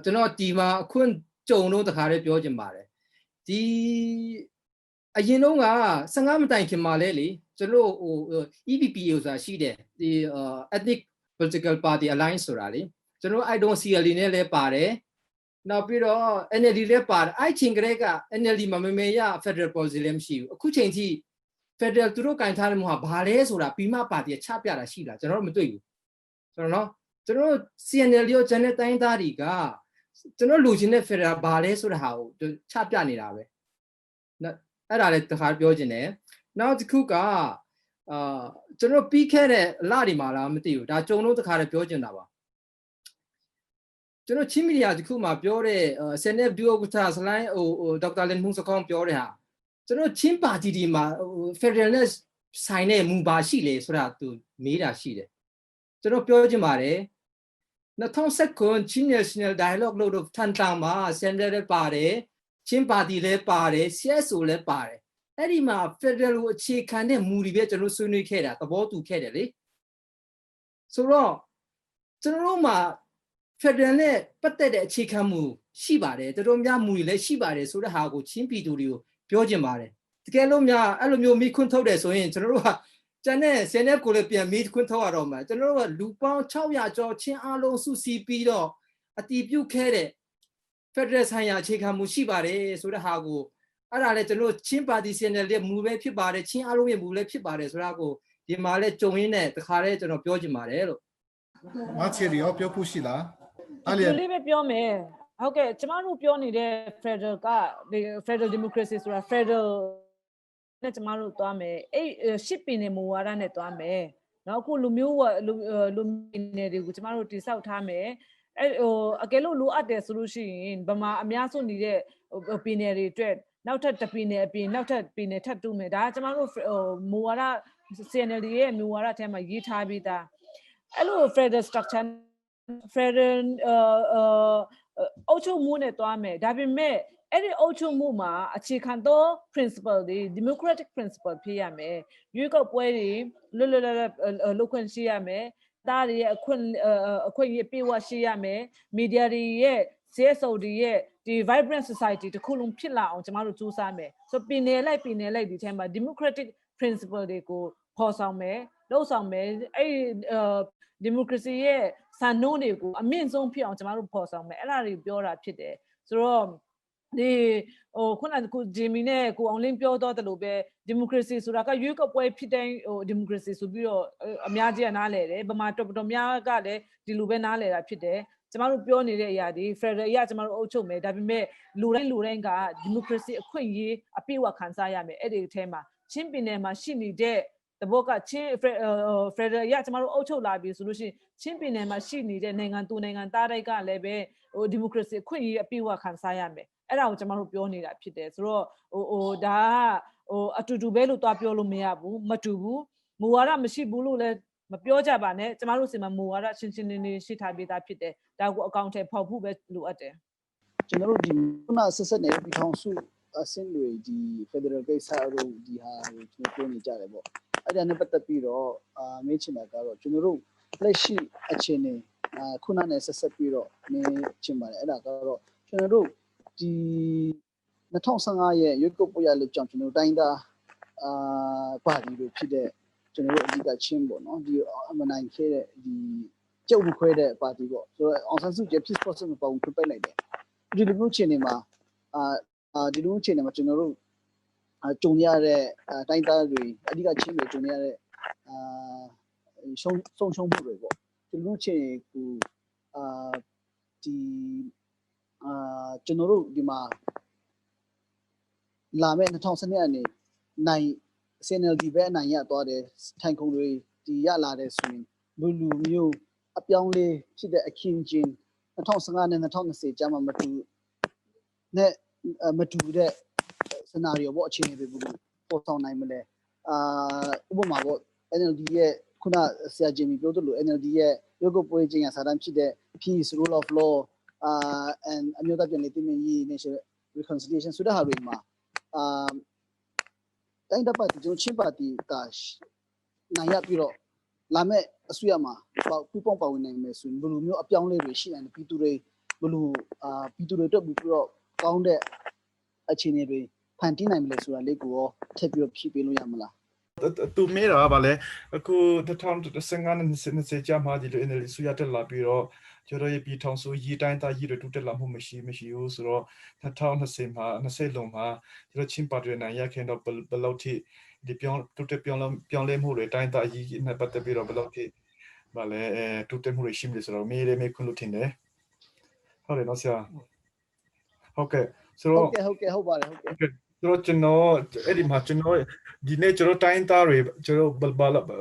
ကျွန်တော်ဒီမှာအခွင့်ကြုံလို့တခါတည်းပြောချင်ပါတယ်ဒီအရင်တုန်းက15မတိုင်ခင်မှာလဲလေကျွန်တော်ဟို EPPA ဆိုတာရှိတယ်ဒီ ethnic political party alliance ဆိုတာလေကျွန်တော် I don't CNLD နဲ့လဲပါတယ်နောက်ပြီးတော့ NLD လည်းပါတယ်အဲ့ချိန်ကလေးက NLD မှာမမေရ federal policy လည်းမရှိဘူးအခုချိန်ထိ federal သူတို့ကင်ထားတဲ့မှာဘာလဲဆိုတာပြီးမှပါတီချပြတာရှိလားကျွန်တော်တို့မတွေ့ဘူးဆိုတော့နော်ကျွန်တော်တို့ CNLD ရော channel တိုင်းသားတွေကကျွန်တော်လူချင်းတဲ့ federal ဘာလဲဆိုတာဟာကိုချပြနေတာပဲအဲ့ဒါလည်းတခါပြောချင်တယ်နောက်တစ်ခုကကျွန်တော်ပြီးခဲ့တဲ့လဒီမှာလားမသိဘူးဒါကြုံလို့တခါလည်းပြောချင်တာပါကျွန်တော်ချင်းမီဒီယာတစ်ခုမှာပြောတဲ့ CNF ဒူအိုကတာစလိုင်းဒေါက်တာလင်မှုစကောင်းပြောတဲ့ဟာကျွန်တော်ချင်းပါတီဒီမှာ federal နဲ့ဆိုင်တဲ့မူပါရှိလေဆိုတာသူမေးတာရှိတယ်ကျွန်တော်ပြောချင်ပါတယ်2019ချင်း national dialogue လို့ထန်တန်မှာ CNL လည်းပါတယ်ချင်းပါတီလည်းပါတယ် CSO လည်းပါတယ်အဲ့ဒီမှာ federal ကိုအခြေခံတဲ့မူတွေပဲကျွန်တော်ဆွေးနွေးခဲ့တာသဘောတူခဲ့တယ်လေဆိုတော့ကျွန်တော်တို့မှာ federal နဲ့ပတ်သက်တဲ့အခြေခံမူရှိပါတယ်တော်တော်များမူတွေလည်းရှိပါတယ်ဆိုတဲ့ဟာကိုချင်းပြည်သူတွေကိုပြောချင်ပါတယ်တကယ်လို့များအဲ့လိုမျိုးမိခွန်းထုတ်တယ်ဆိုရင်ကျွန်တော်တို့ကကျန်တဲ့ CNF ကိုလည်းပြန်မိခွန်းထုတ်ရတော့မှာကျွန်တော်တို့ကလူပေါင်း600ကျော်ချင်းအားလုံးစုစည်းပြီးတော့အတည်ပြုခဲ့တဲ့ federal ဆိုင်ရာအခြေခံမူရှိပါတယ်ဆိုတဲ့ဟာကိုအဲ့ဒါလည်းကျွန်တော်ချင်းပါတီ CNL ရဲ့မူပဲဖြစ်ပါတယ်ချင်းအားလုံးရဲ့မူလည်းဖြစ်ပါတယ်ဆိုတာကိုဒီမှာလည်းကြုံရင်းနဲ့တခါတည်းကျွန်တော်ပြောချင်ပါတယ်လို့မချီရီရောပြောဖို့ရှိလားအဲ့လေးပဲပြောမယ်ဟုတ်ကဲ့ကျမတို့ပြောနေတဲ့ federal က federal democracy ဆိုတာ federal နဲ့ကျမတို့သွားမယ်အဲ့ရှစ်ပင်နေမူဝါဒနဲ့သွားမယ်နောက်အခုလူမျိုးလူနေတွေကိုကျမတို့တိစောက်ထားမယ်အဲ့အကယ်လို့လိုအပ်တယ်ဆိုလို့ရှိရင်ဗမာအများစုနေတဲ့ပင်နယ်တွေအတွက်နောက်ထပ်တပင်နယ်အပြင်နောက်ထပ်ပင်နယ်ထပ်တူးမယ်ဒါကကျမတို့မူဝါဒ CNLD ရဲ့မူဝါဒထဲမှာရေးထားပြီးသားအဲ့လို federal structure federal အုပ်ချုပ်မှုနဲ့တွားမယ်ဒါပေမဲ့အဲ့ဒီအုပ်ချုပ်မှုမှာအခြေခံသော principle တွေ democratic principle ဖြစ်ရမယ်ရွေးကောက်ပွဲတွေလွတ်လွတ်လပ်လပ်လုပ်ခွင့်ရှိရမယ်သားတွေရဲ့အခွင့်အရေးပြေဝရှိရမယ် media တွေရဲ့ CSO တွေရဲ့ဒီ vibrant society တစ်ခုလုံးဖြစ်လာအောင်ကျမတို့စူးစမ်းမယ်ဆိုပြည်နယ်လိုက်ဒီထဲမှာ democratic principle တွေကိုပေါ်ဆောင်မယ်လှုပ်ဆောင်မယ်အဲ့ democracy ရဲ့စံနှုန်းတွေကိုအမြင့်ဆုံးဖြစ်အောင်ကျမတို့ပေါ်ဆောင်မယ်အဲ့ဒါတွေပြောတာဖြစ်တယ်ဆိုတော့ဒီခုနကကိုဂျီမီနဲ့ကိုအောင်လင်းပြောတော့တယ်လို့ပဲ democracy ဆိုတာကရွေးကောက်ပွဲဖြစ်တဲ့democracy ဆိုပြီးတော့အများကြီးနားလဲတယ်ဗမာတော်များကလည်းဒီလိုပဲနားလဲတာဖြစ်တယ်ကျမတို့ပြောနေတဲ့အရာဒီ federal အရာကျမတို့အုပ်ချုပ်မယ်ဒါပေမဲ့လူတိုင်းက democracy အခွင့်အရေးအပြည့်အဝခံစားရမယ်အဲ့ဒီအထဲမှာချင်းပြည်နယ်မှာရှိနေတဲ့တဘောကချင်း federal ရကျမတို့အုပ်ချုပ်လာပြီဆိုလို့ရှိရင်ချင်းပြည်နယ်မှာရှိနေတဲ့နိုင်ငံသူနိုင်ငံသားတွေကလည်းပဲဒီမိုကရေစီအခွင့်အရေးအပြည့်အဝခံစားရမယ်အဲ့ဒါကိုကျမတို့ပြောနေတာဖြစ်တယ်ဆိုတော့ဒါကအတူတူပဲလို့တွားပြောလို့မရဘူးမတူဘူးမူဝါဒမရှိဘူးလို့လည်းမပြောကြပါနဲ့ကျမတို့စီမှာမူဝါဒရှင်းရှင်းလင်းလင်းရှိထားပြီးသားဖြစ်တယ်ဒါကိုအကောင့်ထဲဖောက်ဖို့ပဲလိုအပ်တယ်ကျွန်တော်တို့ဒီခုနဆက်နေတဲ့ပြည်ထောင်စု အဆင့်တွေဒီ Federal ကိစ္စတို့ဒီဟာကိုကျွန်တော်ပြောနေကြတယ်ပေါ့အဲ့ဒါနဲ့ပတ်သက်ပြီးတော့မေးချင်တာကတော့ကျွန်တော်တို့လက်ရှိအခြေအနေခုနနဲ့ဆက်ဆက်ပြီးတော့မေးချင်ပါတယ်အဲ့ဒါကတော့ကျွန်တော်တို့ဒီ2015ရဲ့ရွေးကောက်ပွဲရလို့ကြောင့်ကျွန်တော်တိုင်းသားပါတီတွေဖြစ်တဲ့ကျွန်တော်တို့အဓိကချင်းပေါ့နော်ဒီမနိုင်ခဲ့တဲ့ဒီကျုပ်မခွဲတဲ့ပါတီပေါ့ဆိုတော့အောင်ဆန်းစုကြည် peace process မပေါ့ဘူးပြပိတ်လိုက်တယ်ဒီလိုမျိုးအခြေအနေမှာဒီလိုအခြေအနေမှာကျွန်တော်တို့ကြုံရတဲ့တိုင်းသားတွေအဓိကချင်းတွေကြုံရတဲ့ဆုံးရှုံးမှုတွေပေါ့ဒီလိုအခြေအနေကိုဒီကျွန်တော်တို့ဒီမှာလာမယ့်2012အနေနိုင် CNLD ပဲအနိုင်ရသွားတယ်ထိုင်ခုံတွေဒီရလာတယ်ဆိုရင်လူမျိုးအပြောင်းလေးဖြစ်တဲ့အခင်းချင်း2015နဲ့2020ကြာမှမတူတဲ့ scenario ပေါ့အခြေအနေတွေပေါ်ဆောင်နိုင်မလဲဥပမာပေါ့ NLD ရဲ့ခုနဆရာဂျင်မီပြောသလို NLD ရဲ့ရုပ်ကိုပွဲချင်းရစာတမ်းဖြစ်တဲ့ peace rule of law and အမျိုးသားပြည်နယ်တည်မြဲရေး national reconciliation ဆိုတဲ့ဟာတွေမှာတိုင်းတပ်ပါတီကျွန်တော်ချင်းပါတီကနိုင်ရပြီးတော့လာမဲ့အစိုးရမှာပူပေါင်းပါဝင်နိုင်မယ်ဆိုရင်ဘယ်လိုမျိုးအပြောင်းလဲတွေရှိနိုင်တယ်ပြည်သူတွေဘယ်လိုပြည်သူတွေအတွက်ပြီးတော့ကောင်းတဲ့အခြေအနေတွေဖန်တီးနိုင်မလဲဆိုတာလေးကိုရောထပ်ပြီးတော့ဖြည့်ပေးလို့ရမလားသူမေးတာဗာလဲအခု2015နဲ့20ကြာမှဒီလို NLD ဆူရတက်လာပြီးတော့ကျွန်တော်ရဲ့ပြည်ထောင်စုရေးတိုင်းသားရေးတွေတူတက်လာမှုမရှိဘူးဆိုတော့2020မှာ20လုံးမှာကျွန်တော်ချင်းပါတီနိုင်ရခင်တော့ဘယ်လောက်ထိဒီပြောင်းလဲမှုတွေတိုင်းသားရေးနဲ့ပတ်သက်ပြီးတော့ဘယ်လောက်ထိဗာလဲတူတက်မှုတွေရှိမလဲဆိုတော့မေးခွန်းလို့ထင်တယ်ဟုတ်တယ်နော်ဆရာဟုတ်ကဲ့ဆိုတော့ဟုတ်ပါတယ်ဆိုတော့ကျွန်တော်အဲ့ဒီမှာကျွန်တော်ဒီနေ့ကျွန်တော်တိုင်းသားတွေကျွန်တော်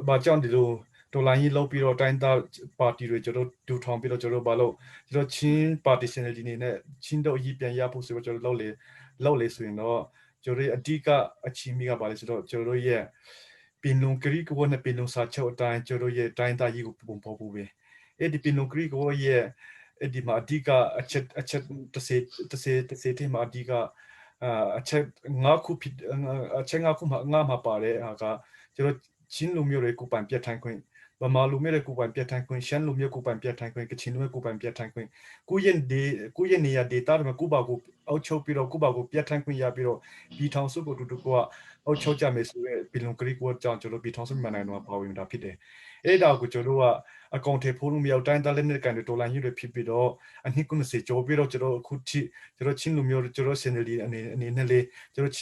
ဘာကြောင့်ဒီလိုဒေါ်လာကြီးလောက်ပြီးတော့တိုင်းသားပါတီတွေကျွန်တော်ဒူထောင်ပြီးတော့ကျွန်တော်ဘာလို့ကျွန်တော်ချင်းပါတီစင်ဒီနေနဲ့ချင်းတို့အရေးပြန်ရဖို့ဆိုတော့ကျွန်တော်လောက်လေဆိုရင်တော့ကျွန်တော်အဓိကအချီးမိကပါလေဆိုတော့ကျွန်တော်ရဲ့ပင်လုံကရီကဝနဲ့ပင်လုံစာချုပ်အတိုင်းကျွန်တော်ရဲ့တိုင်းသားကြီးကိုပုံဖော်ဖို့ပဲအဲ့ဒီပင်လုံကရီကဝရဲ့အဲ့ဒီမှာအဓိကအချက်တစ်စေမှာအဓိကအချက်5ခုဖြစ်အချက်5ခုမှာပါတယ်ဟာကကျွန်တော်ချင်းလူမျိုးတွေကိုပိုင်ပြတ်ထိုင်ခွင့်ဗမာလူမျိုးတွေကိုပိုင်ပြတ်ထိုင်ခွင့်ရှမ်းလူမျိုးကိုပိုင်ပြတ်ထိုင်ခွင့်ကချင်လူမျိုးကိုပိုင်ပြတ်ထိုင်ခွင့်ကိုရဲ့နေရာဒေတာတွေမှာကိုပါကိုအောက်ချုပ်ပြီးတော့ကိုပါကိုပြတ်ထိုင်ခွင့်ရပြီးတော့ပြည်ထောင်စုကိုတူကအောက်ချုပ်ကြမယ်ဆိုရဲပြည်လုံကလေးကိုကြောင့်ကျွန်တော်ပြည်ထောင်စုမြန်မာနိုင်ငံမှာပါဝင်တာဖြစ်တယ်အဲ့ဒါကိုကျွန်တော်ကအကောင့်ထဲဖိုးလို့မရောက်တိုင်းသားလက်နက်ကန်တွေဒေါ်လာကြီးတွေဖြစ်ပြီးတော့အနှစ်90ကျော်ပြီးတော့ကျွန်တော်အခုထိကျွန်တော်ချင်းလူမျိုးကျွန်တော် CNLD အနေနဲ့လေကျွန်တော်ချ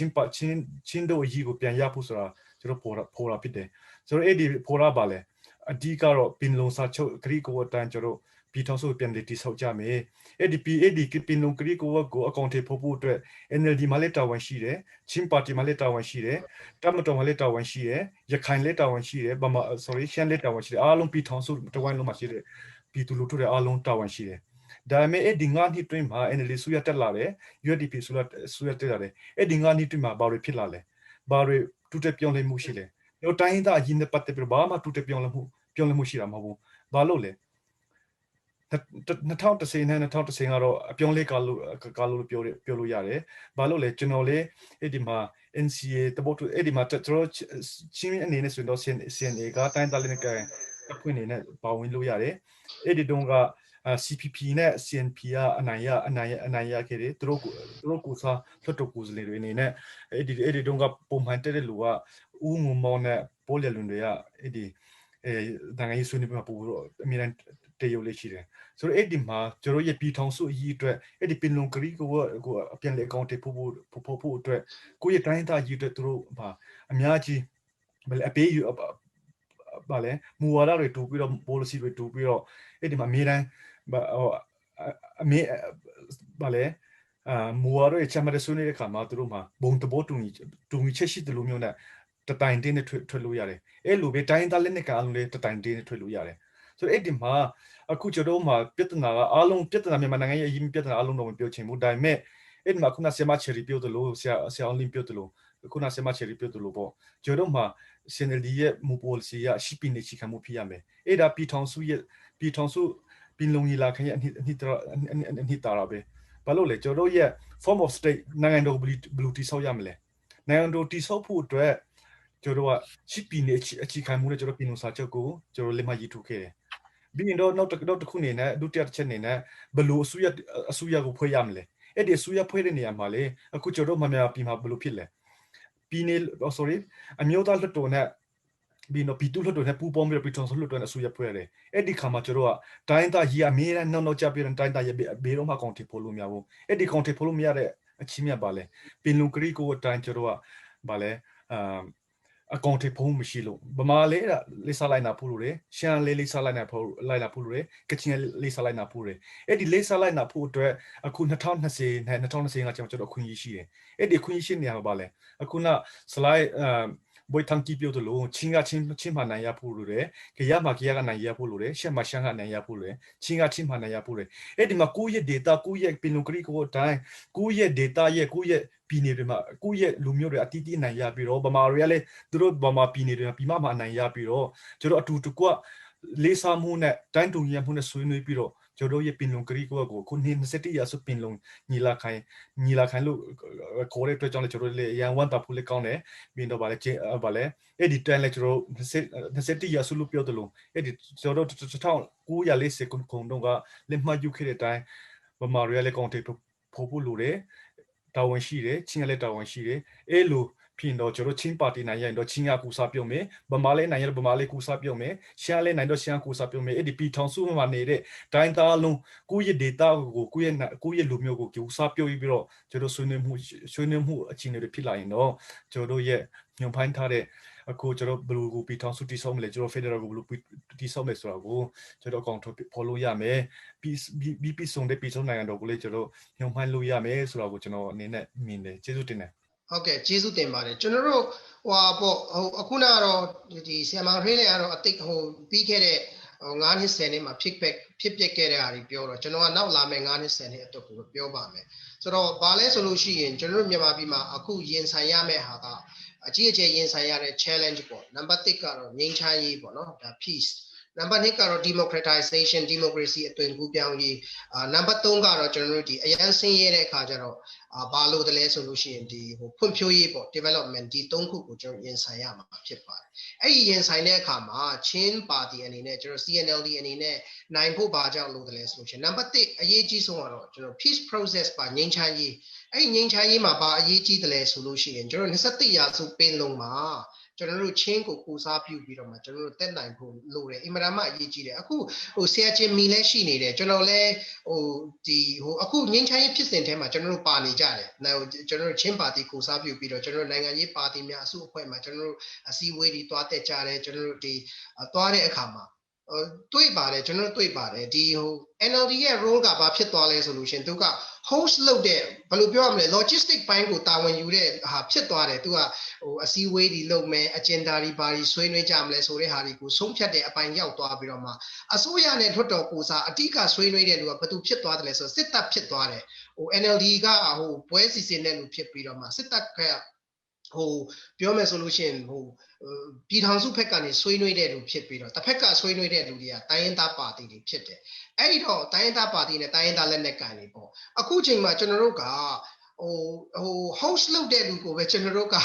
င်းတို့အရေးကိုပြန်ရဖို့ဆိုတာကျွန်တော်ပေါ်လာဖြစ်တယ်ဆိုတော့အဲ့ဒီပေါ်လာပါလေအဓိကတော့ပင်လုံစာချုပ်ဂရိကိုတန်းကျွန်တော်ပြည်ထောင်စုပြန်လေတိဆောက်ကြမယ်အဲ့ဒီပင်လုံဂရိကိုအကောင့်ထဲဖို့အတွက် NLD မှာလည်းတာဝန်ရှိတယ်ချင်းပါတီမှာလည်းတာဝန်ရှိတယ်တမတော်မှာလည်းတာဝန်ရှိတယ်ရခိုင်လည်းတာဝန်ရှိတယ်ရှမ်းလည်းတာဝန်ရှိတယ်အားလုံးပြည်ထောင်စုတဝိုင်းလုံးမှာရှိတယ်ပြည်သူလူထုတွေအားလုံးတာဝန်ရှိတယ်ဒါပေမဲ့အဲ့ဒီငါးနှစ်တွင်းမှာ NLD ဆူရတက်လာတယ် UDP ဆူရတက်လာတယ်အဲ့ဒီငါးနှစ်တွင်းမှာဘာတွေဖြစ်လာလဲဘာတွေတူတက်ပြောင်းလဲမှုရှိလဲတော့တိုင်းသားအရင်နဲ့ပတ်သက်ပြီးဘာမှတူတက်ပြောင်းလဲမှုရှိတာမဟုတ်ဘူးဘာလို့လဲ2010နဲ့2010ကတော့အပြောင်းလဲကာလို့ပြောလို့ရတယ်ဘာလို့လဲကျွန်တော်လေအဲ့ဒီမှာ NCA တပုတ်အဲ့ဒီမှာကျွန်တော်ချင်းအနေနဲ့ဆိုတော့ CNA ကတိုင်းသားလည်းကဖွင့်နေနဲ့ပါဝင်လို့ရတယ်အဲ့ဒီတုန်းကCPP နဲ့ CNP ကအနိုင်ရခဲ့တယ်သူတို့ကိုစားလွတ်တော်ကိုယ်စားလှယ်တွေအနေနဲ့အဲ့ဒီတုန်းကပုံမှန်တက်တဲ့လူကဦးငုံမောင်းနဲ့ပိုးလျလွန်တွေကအဲ့ဒီနိုင်ငံရေးဆွေးနွေးပွဲမှာပို့တော့အမြဲတမ်းတရုပ်လေးရှိတယ်ဆိုတော့အဲ့ဒီမှာကျွန်တော်ရဲ့ပြည်ထောင်စုအရေးအတွက်အဲ့ဒီပင်လုံကရီကိုအပြန်လေအကောင့်တွေဖို့အတွက်ကိုယ့်ရဲ့တိုင်းသားရေးအတွက်သူတို့အများကြီးအပေးယူပါလေမူဝါဒတွေတူပြီးတော့ policy တွေတူပြီးတော့အဲ့ဒီမှာအမြဲတမ်းပါလေမူဝါဒတွေချမှတ်ဆွေးနွေးတဲ့အခါမှာသူတို့မှာဘုံတဘောတူညီချက်ရှိတယ်လို့မျိုးနဲ့တတိုင်တင်းနဲ့ထွက်လို့ရတယ်အဲ့လိုပဲတိုင်းသားလက်နက်ကအလုံးလေးတတိုင်တင်းနဲ့ထွက်လို့ရတယ်ဆိုတော့အဲ့ဒီမှာအခုကျွန်တော်မှာပြဿနာကအားလုံးပြဿနာမြန်မာနိုင်ငံရဲ့အရင်ပြဿနာအားလုံးတော့မပြောချင်ဘူးဒါပေမဲ့အဲ့ဒီမှာခုနဆရာမချယ်ရီပြောသလိုဆရာအောင်လင်းပြောသလိုခုနဆရာမချယ်ရီပြောသလိုပေါ့ကျွန်တော်မှာ CNLD ရဲ့မူပေါ်စီရရှိပင်းနေချခံမှုဖြစ်ရမယ်အဲ့ဒါပြည်ထောင်စုပင်လုံကြီးလာခင်ရဲ့အနှစ်တာပဲ ဘာလို့လဲကျွန်တော်ရဲ့ form of state နိုင်ငံတော်ဘယ်လိုတည်ဆောက်ရမလဲနိုင်ငံတော်တည်ဆောက်ဖို့အတွက်ကျွန်တော်ကရှစ်ပြည်နယ်အခြေခံမှုနဲ့ကျွန်တော်ပြည်နယ်စာချုပ်ကိုကျွန်တော်လက်မှတ်ရေးထိုးခဲ့တယ်ပြီးရင်တော့နောက်တစ်ခုနေနဲ့ဒုတိယတစ်ချက်နေနဲ့ဘယ်လိုအစိုးရကိုဖွဲ့ရမလဲအဲ့ဒီအစိုးရဖွဲ့တဲ့နေရာမှာလေအခုကျွန်တော်မြန်မာပြည်မှာဘယ်လိုဖြစ်လဲပြည်နယ် sorry အမျိုးသားလွှတ်တော်နဲ့ပြီးတော့ပြည်သူ့လွှတ်တော်နဲ့ပူးပေါင်းပြီးပြည်ထောင်စုလွှတ်တော်နဲ့အစိုးရဖွဲ့ရတယ်အဲ့ဒီခါမှာကျွန်တော်ကတိုင်းသားကြီးအမြဲတမ်းနောက်ကျပြီးတိုင်းသားရဲ့ဘေးတော့မှကောင်တီဖို့လို့မရဘူးအဲ့ဒီကောင်တီဖို့လို့မရတဲ့အချင်းမြတ်ပါလေပင်လုံကရီကိုတိုင်းကျွန်တော်ကဗာလေအကောင်တီဖို့မရှိလို့ဗမာလေးလေးစားလိုက်နာဖို့လို့လေရှမ်းလေးစားလိုက်နာဖို့လို့လေကချင်လေးစားလိုက်နာဖို့လေအဲ့ဒီလေးစားလိုက်နာဖို့အတွက်အခု2020နဲ့2025ကျွန်တော်အခွင့်အရေးရှိတယ်အဲ့ဒီအခွင့်အရေးရှိနေရပါလေအခုန slide ဘွေထန်ကီပြောတယ်လို့ချင်းမနိုင်ရဖို့လို့လေကြရမှာကြရကနိုင်ရဖို့လို့လေရှက်မရှမ်းကနိုင်ရဖို့လို့ချင်းမနိုင်ရဖို့လေအဲ့ဒီမှာကိုယ့်ရဲ့ data ကိုယ့်ရဲ့ပင်လုံကရီကိုတိုင်းကိုယ့်ရဲ့ data ရဲ့ကိုယ့်ရဲ့ပြည်နယ်တွေမှာကိုယ့်ရဲ့လူမျိုးတွေအတီးတီးနိုင်ရပြီးတော့ဗမာတွေကလည်းသူတို့ဗမာပြည်နယ်တွေမှာပြည်မနိုင်ရပြီးတော့ကျွန်တော်အတူတကွလေးစားမှုနဲ့တိုင်းတူညီမှုနဲ့ဆွေးနွေးပြီးတော့ကျွန်တော်ရဲ့ပင်လုံကရီကိုခုနှစ်27ရာစုပင်လုံညီလာခံလို့ခေါ်တဲ့အတွက်ကြောင့်လည်းကျွန်တော်လည်းရန်ဝမ်းတာဖို့လည်းကောင်းတယ်ပြီးတော့ဗာလဲအဲ့ဒီတန်းလည်းကျွန်တော်27ရာစုလို့ပြောတယ်လို့အဲ့ဒီကျွန်တော်1940ခုတုန်းကလက်မှတ်ယူခဲ့တဲ့အတိုင်းဗမာတွေကလည်းကောင်းတယ်ဖို့လို့တယ်တာဝန်ရှိတယ်ချင်းလည်းတာဝန်ရှိတယ်အဲ့လိုဖြစ်တော့ကျွန်တော်ချင်းပါတီနိုင်ရင်တော့ချင်းကကူစားပြုံးမယ်ဗမာလည်းနိုင်ရင်ဗမာလည်းကူစားပြုံးမယ်ရှမ်းလည်းနိုင်တော့ရှမ်းကူစားပြုံးမယ်အဲ့ဒီပြည်ထောင်စုမှာနေတဲ့တိုင်းသားလုံးကိုယ့်ရဲ့ data ကိုကိုယ့်ရဲ့လူမျိုးကိုကူစားပြုံးပြီးတော့ကျွန်တော်ဆွေးနွေးမှုအခြေအနေတွေဖြစ်လာရင်တော့ကျွန်တော်ရဲ့ညွန်ဖိုင်းထားတဲ့အခုကျွန်တော်ဘယ်လိုကိုပြည်ထောင်စုတည်ဆောက်မလဲကျွန်တော် federal ကိုဘယ်လိုတည်ဆောက်မလဲဆိုတာကိုကျွန်တော်အကောင့်ထုတ်ဖော်လို့ရမယ်ပြီးဆုံးနိုင်ငံတော်ကိုလည်းကျွန်တော်ညွန်ဖိုင်းလို့ရမယ်ဆိုတာကိုကျွန်တော်အနေနဲ့မြင်တယ်ကျေးဇူးတင်တယ်ဟုတ်ကဲ့ကျေးဇူးတင်ပါတယ်ကျွန်တော်တို့ဟိုပေါ့အခုနကတော့ဒီဆီယမာထွေးလည်းကတော့အတိတ်ပြီးခဲ့တဲ့9နှစ်10နှစ်မှာဖြစ်ပျက်ခဲ့တဲ့ဟာတွေပြောတော့ကျွန်တော်ကနောက်လာမယ့်9နှစ်10နှစ်အတွက်ကိုပြောပါမယ်ဆိုတော့ဘာလဲဆိုလို့ရှိရင်ကျွန်တော်တို့မြန်မာပြည်မှာအခုရင်ဆိုင်ရမယ့်ဟာကအကြီးအကျယ်ရင်ဆိုင်ရတဲ့ challenge ပေါ့နံပါတ်1ကတော့ငြိမ်းချမ်းရေးပေါ့နော်ဒါ peace နံပါတ်2ကတော့ democratization democracy အသွင်ကူးပြောင်းရေးနံပါတ်3ကတော့ကျွန်တော်တို့ဒီအရန်ဆင်းရဲတဲ့အခါကျတော့ဘာလို့တလဲဆိုလို့ရှိရင်ဒီဖွံ့ဖြိုးရေးပေါ့ development ဒီ3ခုကိုကျွန်တော်ရင်ဆိုင်ရမှာဖြစ်ပါတယ်အဲ့ဒီရင်ဆိုင်တဲ့အခါမှာချင်းပါတီအနေနဲ့ကျွန်တော် CNLD အနေနဲ့နိုင်ဖို့ဘာကြောင့်လို့တလဲဆိုလို့ရှိရင်နံပါတ်1အရေးကြီးဆုံးကတော့ကျွန်တော် peace process ပါငြိမ်းချမ်းရေးအဲ့ဒီငြိမ်းချမ်းရေးမှာဘာအရေးကြီးတယ်လဲဆိုလို့ရှိရင်ကျွန်တော်21ရာစုပင်လုံမှာကျွန်တော်တို့ချင်းကိုကူစားပြုပြီးတော့မှကျွန်တော်တို့တက်နိုင်ဖို့လိုတယ်အင်မတန်မှအရေးကြီးတယ်အခုဆရာချင်းမီလည်းရှိနေတယ်ကျွန်တော်လည်းအခုငင်းချိုင်းဖြစ်စဉ်ထဲမှာကျွန်တော်တို့ပါနေကြတယ်ကျွန်တော်တို့ချင်းပါတီကူစားပြုပြီးတော့ကျွန်တော်တို့နိုင်ငံရေးပါတီများအစုအဖွဲ့မှာကျွန်တော်တို့အစည်းအဝေးတွေတွားတက်ကြတယ်ကျွန်တော်တို့ဒီတွားတဲ့အခါမှာတွေ့ပါတယ်ကျွန်တော်တွေ့ပါတယ်ဒီNLD ရဲ့ role ကဘာဖြစ်သွားလဲဆိုလို့ရှင်သူက host လုပ်တဲ့ဘယ်လိုပြောရမလဲ logistic ဘိုင်းကိုတာဝန်ယူတဲ့ဟာဖြစ်သွားတယ်သူကအစည်းအဝေးတွေလုပ်မယ် agenda တွေဘာတွေဆွေးနွေးကြမလဲဆိုတဲ့ဟာတွေကိုဆုံးဖြတ်တဲ့အပိုင်းရောက်သွားပြီးတော့မှအစိုးရနဲ့ထွတ်တော်ကိုစားအဓိကဆွေးနွေးတဲ့လူကဘယ်သူဖြစ်သွားတယ်လဲဆိုစစ်တပ်ဖြစ်သွားတယ်NLD ကပွဲစီစဉ်တဲ့လူဖြစ်ပြီးတော့မှစစ်တပ်ကပြောမယ်ဆိုလို့ရှိရင်ပြည်ထောင်စုဘက်ကနေဆွေးနွေးတဲ့လူဖြစ်ပြီးတော့တစ်ဖက်ကဆွေးနွေးတဲ့လူတွေကတိုင်းရင်းသားပါတီတွေဖြစ်တယ်အဲ့ဒီတော့တိုင်းရင်းသားပါတီနဲ့တိုင်းရင်းသားလက်နက်ကိုင်တွေပေါ့အခုချိန်မှာကျွန်တော်တို့ကhost လုပ်တဲ့လူကိုပဲကျွန်တော်တို့က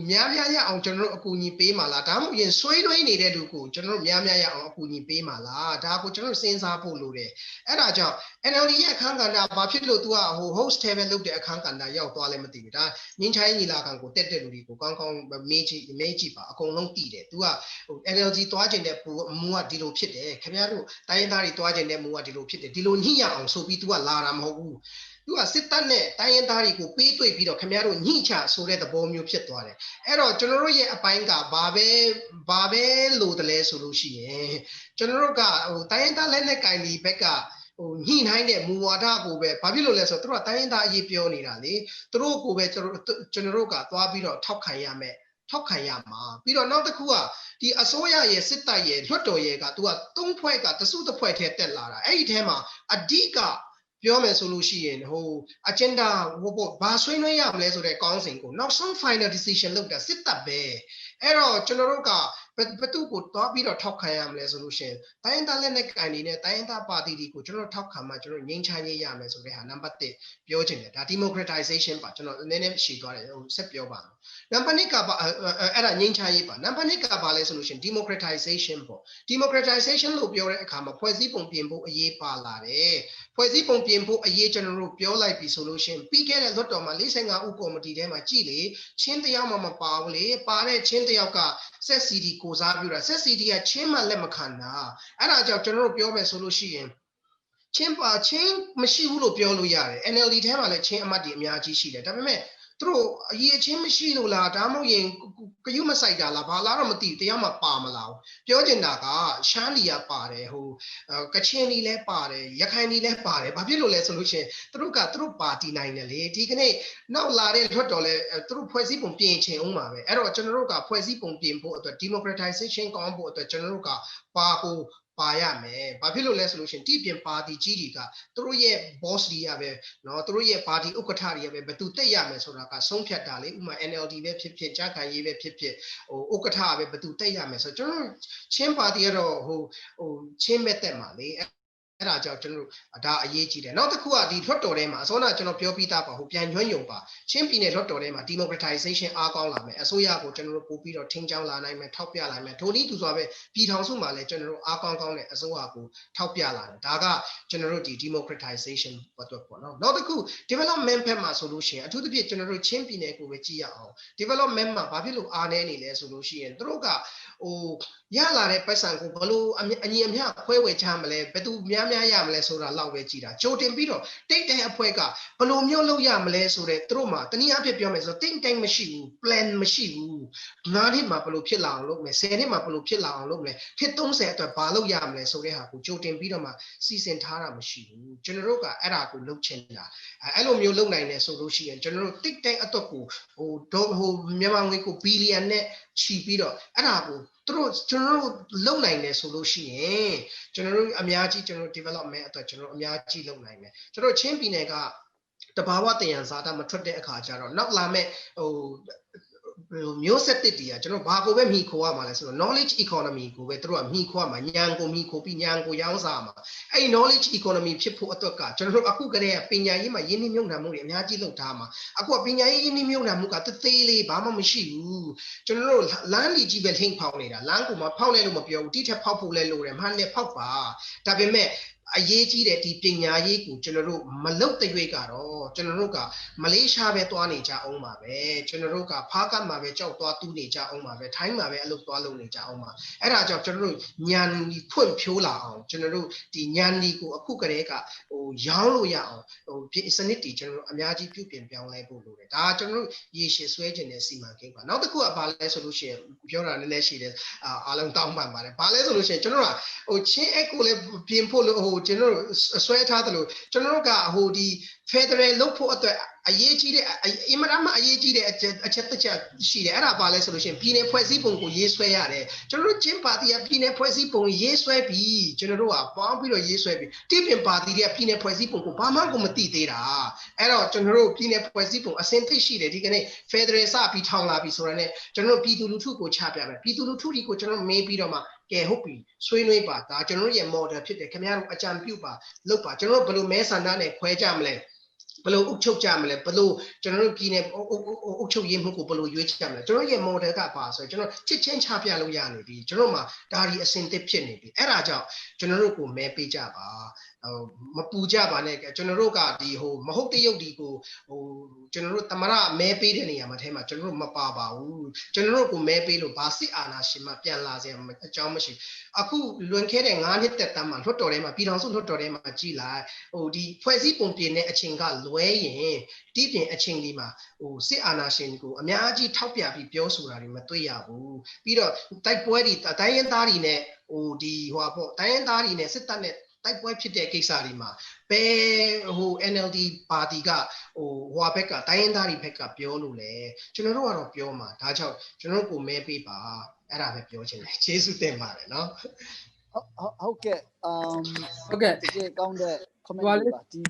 များရအောင်ကျွန်တော်တို့အကူအညီပေးမှာလားဒါမှမဟုတ်ရင်ဆွေးနွေးနေတဲ့လူကိုကျွန်တော်တို့များရအောင်အကူအညီပေးမှာလားဒါကိုကျွန်တော်တို့စဉ်းစားဖို့လိုတယ်အဲ့ဒါကြောင့် NLD ရဲ့အခန်းကဏ္ဍဘာဖြစ်လို့ तू ကhost ထဲပဲလုပ်တဲ့အခန်းကဏ္ဍရောက်သွားလဲမသိဘူးဒါငင်းချိုင်းညီလာခံကိုတက်တဲ့လူတွေကိုကောင်းကောင်းမေးကြည့်ပါအကုန်လုံးသိတယ် तू ကNLD တွားကျင်တဲ့မူကဒီလိုဖြစ်တယ်ခင်ဗျားတို့တိုင်းရင်းသားတွေတွားကျင်တဲ့မူကဒီလိုဖြစ်တယ်ဒီလိုညှိရအောင်ဆိုပြီး तू ကလာတာမဟုတ်ဘူးသူကစစ်တပ်နဲ့တိုင်းရင်းသားတွေကိုပေးတွေ့ပြီးတော့ခင်ဗျားတို့ညှိချဆိုတဲ့သဘောမျိုးဖြစ်သွားတယ်အဲ့တော့ကျွန်တော်တို့ရဲ့အပိုင်းကဘာပဲလို့တလဲဆိုလို့ရှိရင်ကျွန်တော်တို့ကတိုင်းရင်းသားလက်နက်ကင်ဒီဘက်ကညှိနှိုင်းတဲ့မူဝါဒကိုပဲဘာဖြစ်လို့လဲဆိုတော့သူတို့ကတိုင်းရင်းသားအရေးပြောနေတာလေသူတို့ကိုပဲကျွန်တော်တို့ကသွားပြီးတော့ထောက်ခံရမယ်ထောက်ခံရမှာပြီးတော့နောက်တစ်ခုကဒီအစိုးရရဲ့စစ်တပ်ရဲ့လွှတ်တော်ရဲ့ကသူက၃ဖွဲ့ကတစုတစ်ဖွဲ့ထဲတက်လာတာအဲ့ဒီထဲမှာအဓိကပြောမယ်ဆိုလို့ရှိရင်agenda ဘာဆွေးနွေးရမလဲဆိုတဲ့ကောင်းစဉ်ကိုနောက်ဆုံး final decision လုပ်တာစစ်တပ်ပဲ အဲ့တော့ကျွန်တော်တို့ကဘသူကိုသွားပြီးတော့ထောက်ခံရမလဲဆိုလို့ရှိရင်တိုင်းသားလက်နက်ကိုင်တွေနဲ့တိုင်းသားပါတီတွေကိုကျွန်တော်ထောက်ခံမှကျွန်တော်ငြိမ်းချမ်းရေးရမယ်ဆိုတဲ့ဟာနံပါတ်1ပြောချင်တယ်ဒါ democratization ပါကျွန်တော်နည်းနည်းရှည်သွားတယ်ဆက်ပြောပါမယ်နံပါတ်2ကပါအဲ့ဒါငြိမ်းချမ်းရေးပါနံပါတ်2ကပါလဲဆိုလို့ရှိရင် democratization ပေါ့ democratization လို့ပြောတဲ့အခါမှာဖွဲ့စည်းပုံပြင်ဖို့အရေးပါလာတယ်ဖွဲ့စည်းပုံပြင်ဖို့အရေးကျွန်တော်တို့ပြောလိုက်ပြီဆိုလို့ရှိရင်ပြီးခဲ့တဲ့လွှတ်တော်မှာ45ဦးကော်မတီထဲမှာကြည်လေချင်းတယောက်မှမပါဘူးလေပါတဲ့ချင်းတယောက်ကဆက် CD ကိုစားပြုတာဆက် CD ကချင်းမှလက်မခံတာအဲ့ဒါကြောင့်ကျွန်တော်တို့ပြောမယ်ဆိုလို့ရှိရင်ချင်းမရှိဘူးလို့ပြောလို့ရတယ် NLD ထဲမှာလည်းချင်းအမတ်တွေအများကြီးရှိတယ်ဒါပေမဲ့သူတို့အရေးချင်းမရှိလို့လားဒါမှမဟုတ်ရင်ကယူမဆိုင်တာလားဘာလားတော့မသိဘူးတရားမှပါမလားပြောချင်တာကရှမ်းလီကပါတယ်ဟိုကချင်လီလည်းပါတယ်ရခိုင်လီလည်းပါတယ်ဘာဖြစ်လို့လဲဆိုလို့ရှိရင်သူတို့ပါတီနိုင်တယ်လေဒီကနေ့နောက်လာတဲ့လွှတ်တော်လဲသူတို့ဖွဲ့စည်းပုံပြင်ချင်အောင်ပါပဲအဲ့တော့ကျွန်တော်တို့ကဖွဲ့စည်းပုံပြင်ဖို့အတွက် democratization ကောင်းဖို့အတွက်ကျွန်တော်တို့ကပါရမယ်။ဘာဖြစ်လို့လဲဆိုလို့ရှိရင်ဒီပြင်ပါတီကြီးတွေကသူတို့ရဲ့ boss တွေကပဲเนาะသူတို့ရဲ့ပါတီဥက္ကဋ္ဌတွေကပဲဘယ်သူတက်ရမယ်ဆိုတာကဆုံးဖြတ်တာလေဥပမာ NLD ပဲဖြစ်ဖြစ်ကြားခံရေးပဲဖြစ်ဖြစ်ဟိုဥက္ကဋ္ဌပဲဘယ်သူတက်ရမယ်ဆိုတော့ကျွန်တော်ချင်းပါတီကတော့ဟိုချင်းပဲတက်မှာလေအဲ့ဒါကြောင့်ကျွန်တော်ဒါအရေးကြီးတယ်နောက်တစ်ခုကဒီလွှတ်တော်ထဲမှာအစောကကျွန်တော်ပြောပြီးသားပါဟိုပြန်ကျွမ်းယုံပါချင်းပြည်နယ်လွှတ်တော်ထဲမှာ democratization အားကောင်းလာမယ်အစိုးရကိုကျွန်တော်တို့ပို့ပြီးတော့ထင်းချောင်းလာနိုင်မယ်ထောက်ပြနိုင်မယ်ထိုနည်းတူစွာပဲပြည်ထောင်စုမှာလည်းကျွန်တော်တို့အားကောင်းတဲ့အစိုးရကိုထောက်ပြလာတယ်ဒါကကျွန်တော်တို့ဒီ democratization ပတ်သက်ပေါ့နော်နောက်တစ်ခု development ဘက်မှာဆိုလို့ရှိရင်အထူးသဖြင့်ကျွန်တော်တို့ချင်းပြည်နယ်ကိုပဲကြည့်ရအောင် development မှာဘာဖြစ်လို့အားနည်းနေလဲဆိုလို့ရှိရင်သူတို့ကဟိုရလာတဲ့ပတ်စံကိုဘလို့အညီအမျှခွဲဝေချမလဲဘယ်သူများရမလဲဆိုတာလောက်ပဲကြည်တာကြိုတင်ပြီးတော့တိတ်တဲ့အဖွဲ့ကဘလို့မျိုးလုပ်ရမလဲဆိုတဲ့သူတို့မှာတနည်းအားဖြင့်ပြောမယ်ဆိုတိတ်တိတ်မရှိဘူး plan မရှိဘူး9နှစ်မှာဘလို့ဖြစ်လာအောင်လုပ်မယ်10နှစ်မှာဘလို့ဖြစ်လာအောင်လုပ်မယ်ထစ်30အတွက်ဘာလုပ်ရမလဲဆိုတဲ့ဟာကိုကြိုတင်ပြီးတော့မှစီစဉ်ထားတာမရှိဘူးကျွန်တော်တို့ကအဲ့ဒါကိုလုပ်ချင်တာအဲ့လိုမျိုးလုပ်နိုင်တယ်ဆိုလို့ရှိရင်ကျွန်တော်တို့တိတ်တိတ်အတွက်ကိုဟိုမြန်မာငွေကိုဘီလီယံနဲ့ချီပြီးတော့အဲ့ဒါကိုကျွန်တော်တို့လုံနိုင်တယ်ဆိုလို့ရှိရင်ကျွန်တော်တို့အများကြီးကျွန်တော် development အတွက်ကျွန်တော်အများကြီးလုံနိုင်မယ်ကျွန်တော်ချင်းပြည်နယ်ကတဘာဝတယံဇာတာမထွက်တဲ့အခါကျတော့နောက်လာမဲ့ဟိုမျိုးဆက်တစ်တည်းကကျွန်တော်ဘာကိုပဲမိခိုးရမှာလဲဆိုတော့ knowledge economy ကိုပဲတို့ကမိခိုးရမှာဉာဏ်ကိုမိခိုးပြီးဉာဏ်ကိုရောင်းစားမှာအဲ့ knowledge economy ဖြစ်ဖို့အတွက်ကကျွန်တော်တို့အခုကတည်းကပညာရေးမှာယင်းနှမြုံနှံမှုတွေအများကြီးလုပ်ထားမှာအခုကပညာရေးယင်းနှမြုံနှံမှုကသေးလေးဘာမှမရှိဘူးကျွန်တော်တို့လမ်းကြီးကြီးပဲထိန်ဖောက်နေတာလမ်းကိုမှဖောက်လဲလို့မပြောဘူးတိထက်ဖောက်ဖို့လဲလိုတယ်မှန်တယ်ဖောက်ပါဒါပေမဲ့အရေးကြီးတဲ့ဒီပညာရေးကိုကျွန်တော်တို့မလုပ်တဲ့ရွေးကတော့ကျွန်တော်တို့ကမလေးရှားပဲသွားနေကြအောင်ပါပဲကျွန်တော်တို့ကဖားကတ်မှာပဲကြောက်သွားတူးနေကြအောင်ပါပဲထိုင်းမှာပဲအလုပ်သွားလုပ်နေကြအောင်ပါအဲ့ဒါကြောင့်ကျွန်တော်တို့ဉာဏ်ကြီးဖွင့်ဖြိုးလာအောင်ကျွန်တော်တို့ဒီဉာဏ်ကြီးကိုအခုကတည်းကဟိုရောင်းလို့ရအောင်ဟိုစနစ်တွေကျွန်တော်တို့အများကြီးပြုပြင်ပြောင်းလဲဖို့လိုတယ်ဒါကကျွန်တော်တို့ရေရှည်ဆွဲခြင်းတဲ့စီမံကိန်းပါနောက်တစ်ခုကဘာလဲဆိုလို့ရှိရင်ပြောတာနည်းနည်းရှိတယ်အားလုံးတောင်းပန်ပါတယ်ဘာလဲဆိုလို့ရှိရင်ကျွန်တော်တို့ကဟိုချင်းအက်ကိုလည်းပြင်ဖို့လို့ဟိုကျွန်တော်တို့ဆွဲထားတယ်လို့ကျွန်တော်တို့ကဟိုဒီ Federal လုပ်ဖို့အတွက်အရေးကြီးတဲ့အင်မတန်မှအရေးကြီးတဲ့အချက်တစ်ချက်ရှိတယ်အဲ့ဒါပါလဲဆိုလို့ရှိရင်ပြည်နယ်ဖွဲ့စည်းပုံကိုရေးဆွဲရတယ်ကျွန်တော်တို့ချင်းပါတီကပြည်နယ်ဖွဲ့စည်းပုံရေးဆွဲပြီးကျွန်တော်တို့ကပေါင်းပြီးတော့ရေးဆွဲပြီးတိပြင်ပါတီတွေကပြည်နယ်ဖွဲ့စည်းပုံကိုဘာမှကိုမသိသေးတာအဲ့တော့ကျွန်တော်တို့ပြည်နယ်ဖွဲ့စည်းပုံအစင်သိရှိတယ်ဒီကနေ့ Federal စပြီးထောင်လာပြီးဆိုတော့ ਨੇ ကျွန်တော်တို့ပြည်သူလူထုကိုချပြမယ်ပြည်သူလူထုတွေကိုကျွန်တော်မေးပြီးတော့မှကဲဟုတ်ပြီဆွေးနွေးပါဒါကျွန်တော်တို့ရဲ့ model ဖြစ်တယ်ခင်ဗျားတို့အကြံပြုပါလုပ်ပါကျွန်တော်တို့ဘယ်လိုမဲဆန္ဒနဲ့ခွဲကြမလဲဘယ်လိုအုပ်ချုပ်ကြမလဲဘယ်လိုကျွန်တော်တို့ပြည်နယ်အုပ်ချုပ်ရေးမှုကိုဘယ်လိုရွေးချယ်မလဲကျွန်တော်ရဲ့ model ကပါဆိုကျွန်တော်ချစ်ချင်းချပြလို့ရနေပြီကျွန်တော်မှာဒါဒီအစင်သစ်ဖြစ်နေပြီအဲ့ဒါကြောင့်ကျွန်တော်တို့ကိုမဲပေးကြပါမပူကြပါနဲ့ကျွန်တော်တို့ကဒီဟိုမဟုတ်တရုတ်ဒီကိုဟိုကျွန်တော်တို့တမရမဲပေးတဲ့နေရာမှာထဲမှာကျွန်တော်တို့မပါပါဘူးကျွန်တော်တို့ကိုမဲပေးလို့ဘာစစ်အာဏာရှင်မှပြန်လာစရာအကြောင်းမရှိအခုလွန်ခဲ့တဲ့9နှစ်တက်တမ်းမှာလွှတ်တော်ထဲမှာပြည်ထောင်စုလွှတ်တော်ထဲမှာကြည်လိုက်ဟိုဒီဖွဲ့စည်းပုံပြင်တဲ့အချိန်ကလွဲရင်ဒီပြင်အချိန်ဒီမှာဟိုစစ်အာဏာရှင်ကိုအများကြီးထောက်ပြပြီးပြောဆိုတာတွေမတွေ့ရဘူးပြီးတော့တိုက်ပွဲတွေတိုင်းရင်းသားတွေနဲ့ဟိုဒီဟိုပေါ့တိုင်းရင်းသားတွေနဲ့စစ်တပ်နဲ့တိုက်ပွဲဖြစ်တဲ့ကိစ္စတွေမှာဘယ်ဟို NLD ပါတီကဟိုဘက်ကတိုင်းရင်းသားတွေဘက်ကပြောလို့လေကျွန်တော်တို့ကတော့ပြောမှာဒါကြောင့်ကျွန်တော်တို့ကိုမဲပေးပါအဲ့ဒါပဲပြောချင်တယ်ကျေးဇူးတင်ပါတယ်နော်ဟုတ်ကဲ့ဟုတ်ကဲ့တကယ်ကောင်းတဲ့ comment ပါဒီ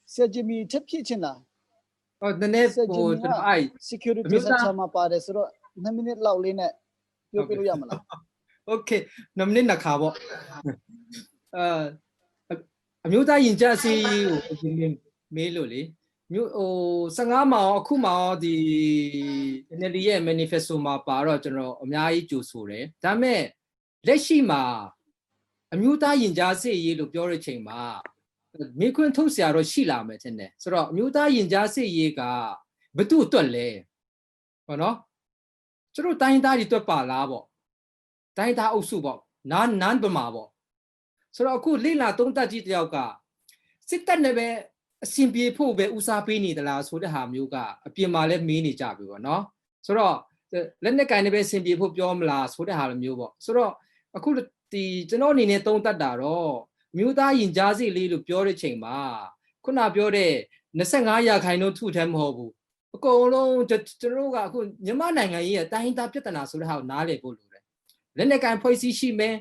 ဆရာဂျီမီထပ်ဖြစ်ချင်လားဟောနည်းနည်းဟိုကျွန်တော်အဲ့ security center မှာပါတယ်ဆိုတော့ 2 minute လောက်လေးနဲ့ပြောပြလို့ရမလား Okay 2 minute နှစ်ခါပေါ့အမျိုးသားရင်ကြစီကိုမေးလို့လေမျိုးဟို15မှာအခုမှာဒီ NLD ရဲ့ manifesto မှာပါတော့ကျွန်တော်အများကြီးကြိုဆိုတယ်ဒါပေမဲ့လက်ရှိမှာအမျိုးသားရင်ကြားစေ့ရေးလို့ပြောတဲ့ချိန်မှာမိခွန်းထုတ်ဆရာတော့ရှိလာမယ်ထင်တယ်ဆိုတော့အမျိုးသားရင်ကြားစေ့ရေးကဘယ်သူ့အတွက်လဲဟောနော်ကျွန်တော်တိုင်းသားတွေအတွက်ပါလားပေါ့တိုင်းသားအုပ်စုပေါ့နန်းပမာပေါ့ဆိုတော့အခုလိလာသုံးသက်ကြီးတယောက်ကစစ်တပ်နဲ့ပဲအစဉ်ပြေဖို့ပဲဦးစားပေးနေသလားဆိုတဲ့ဟာမျိုးကအပြင်မှာလည်းမေးနေကြပြီပေါ့နော်ဆိုတော့လက်နဲ့ကင်နဲ့ပဲအစဉ်ပြေဖို့ပြောမလားဆိုတဲ့ဟာလိုမျိုးပေါ့ဆိုတော့အခုဒီကျွန်တော်အနေနဲ့သုံးသက်တာတော့မြို့သားရင်ကြားစေ့လေးလို့ပြောတဲ့ချိန်မှာခုနပြောတဲ့25ရာခိုင်နှုန်းထုထဲမဟုတ်ဘူးအကုန်လုံးကျွန်တော်ကအခုမြန်မာနိုင်ငံကြီးရဲ့တိုင်းသားပြဿနာဆိုတဲ့ဟာကိုနားလည်ဖို့လိုတယ်လက်နဲ့ကင်ဖွဲ့စည်းရှိမယ်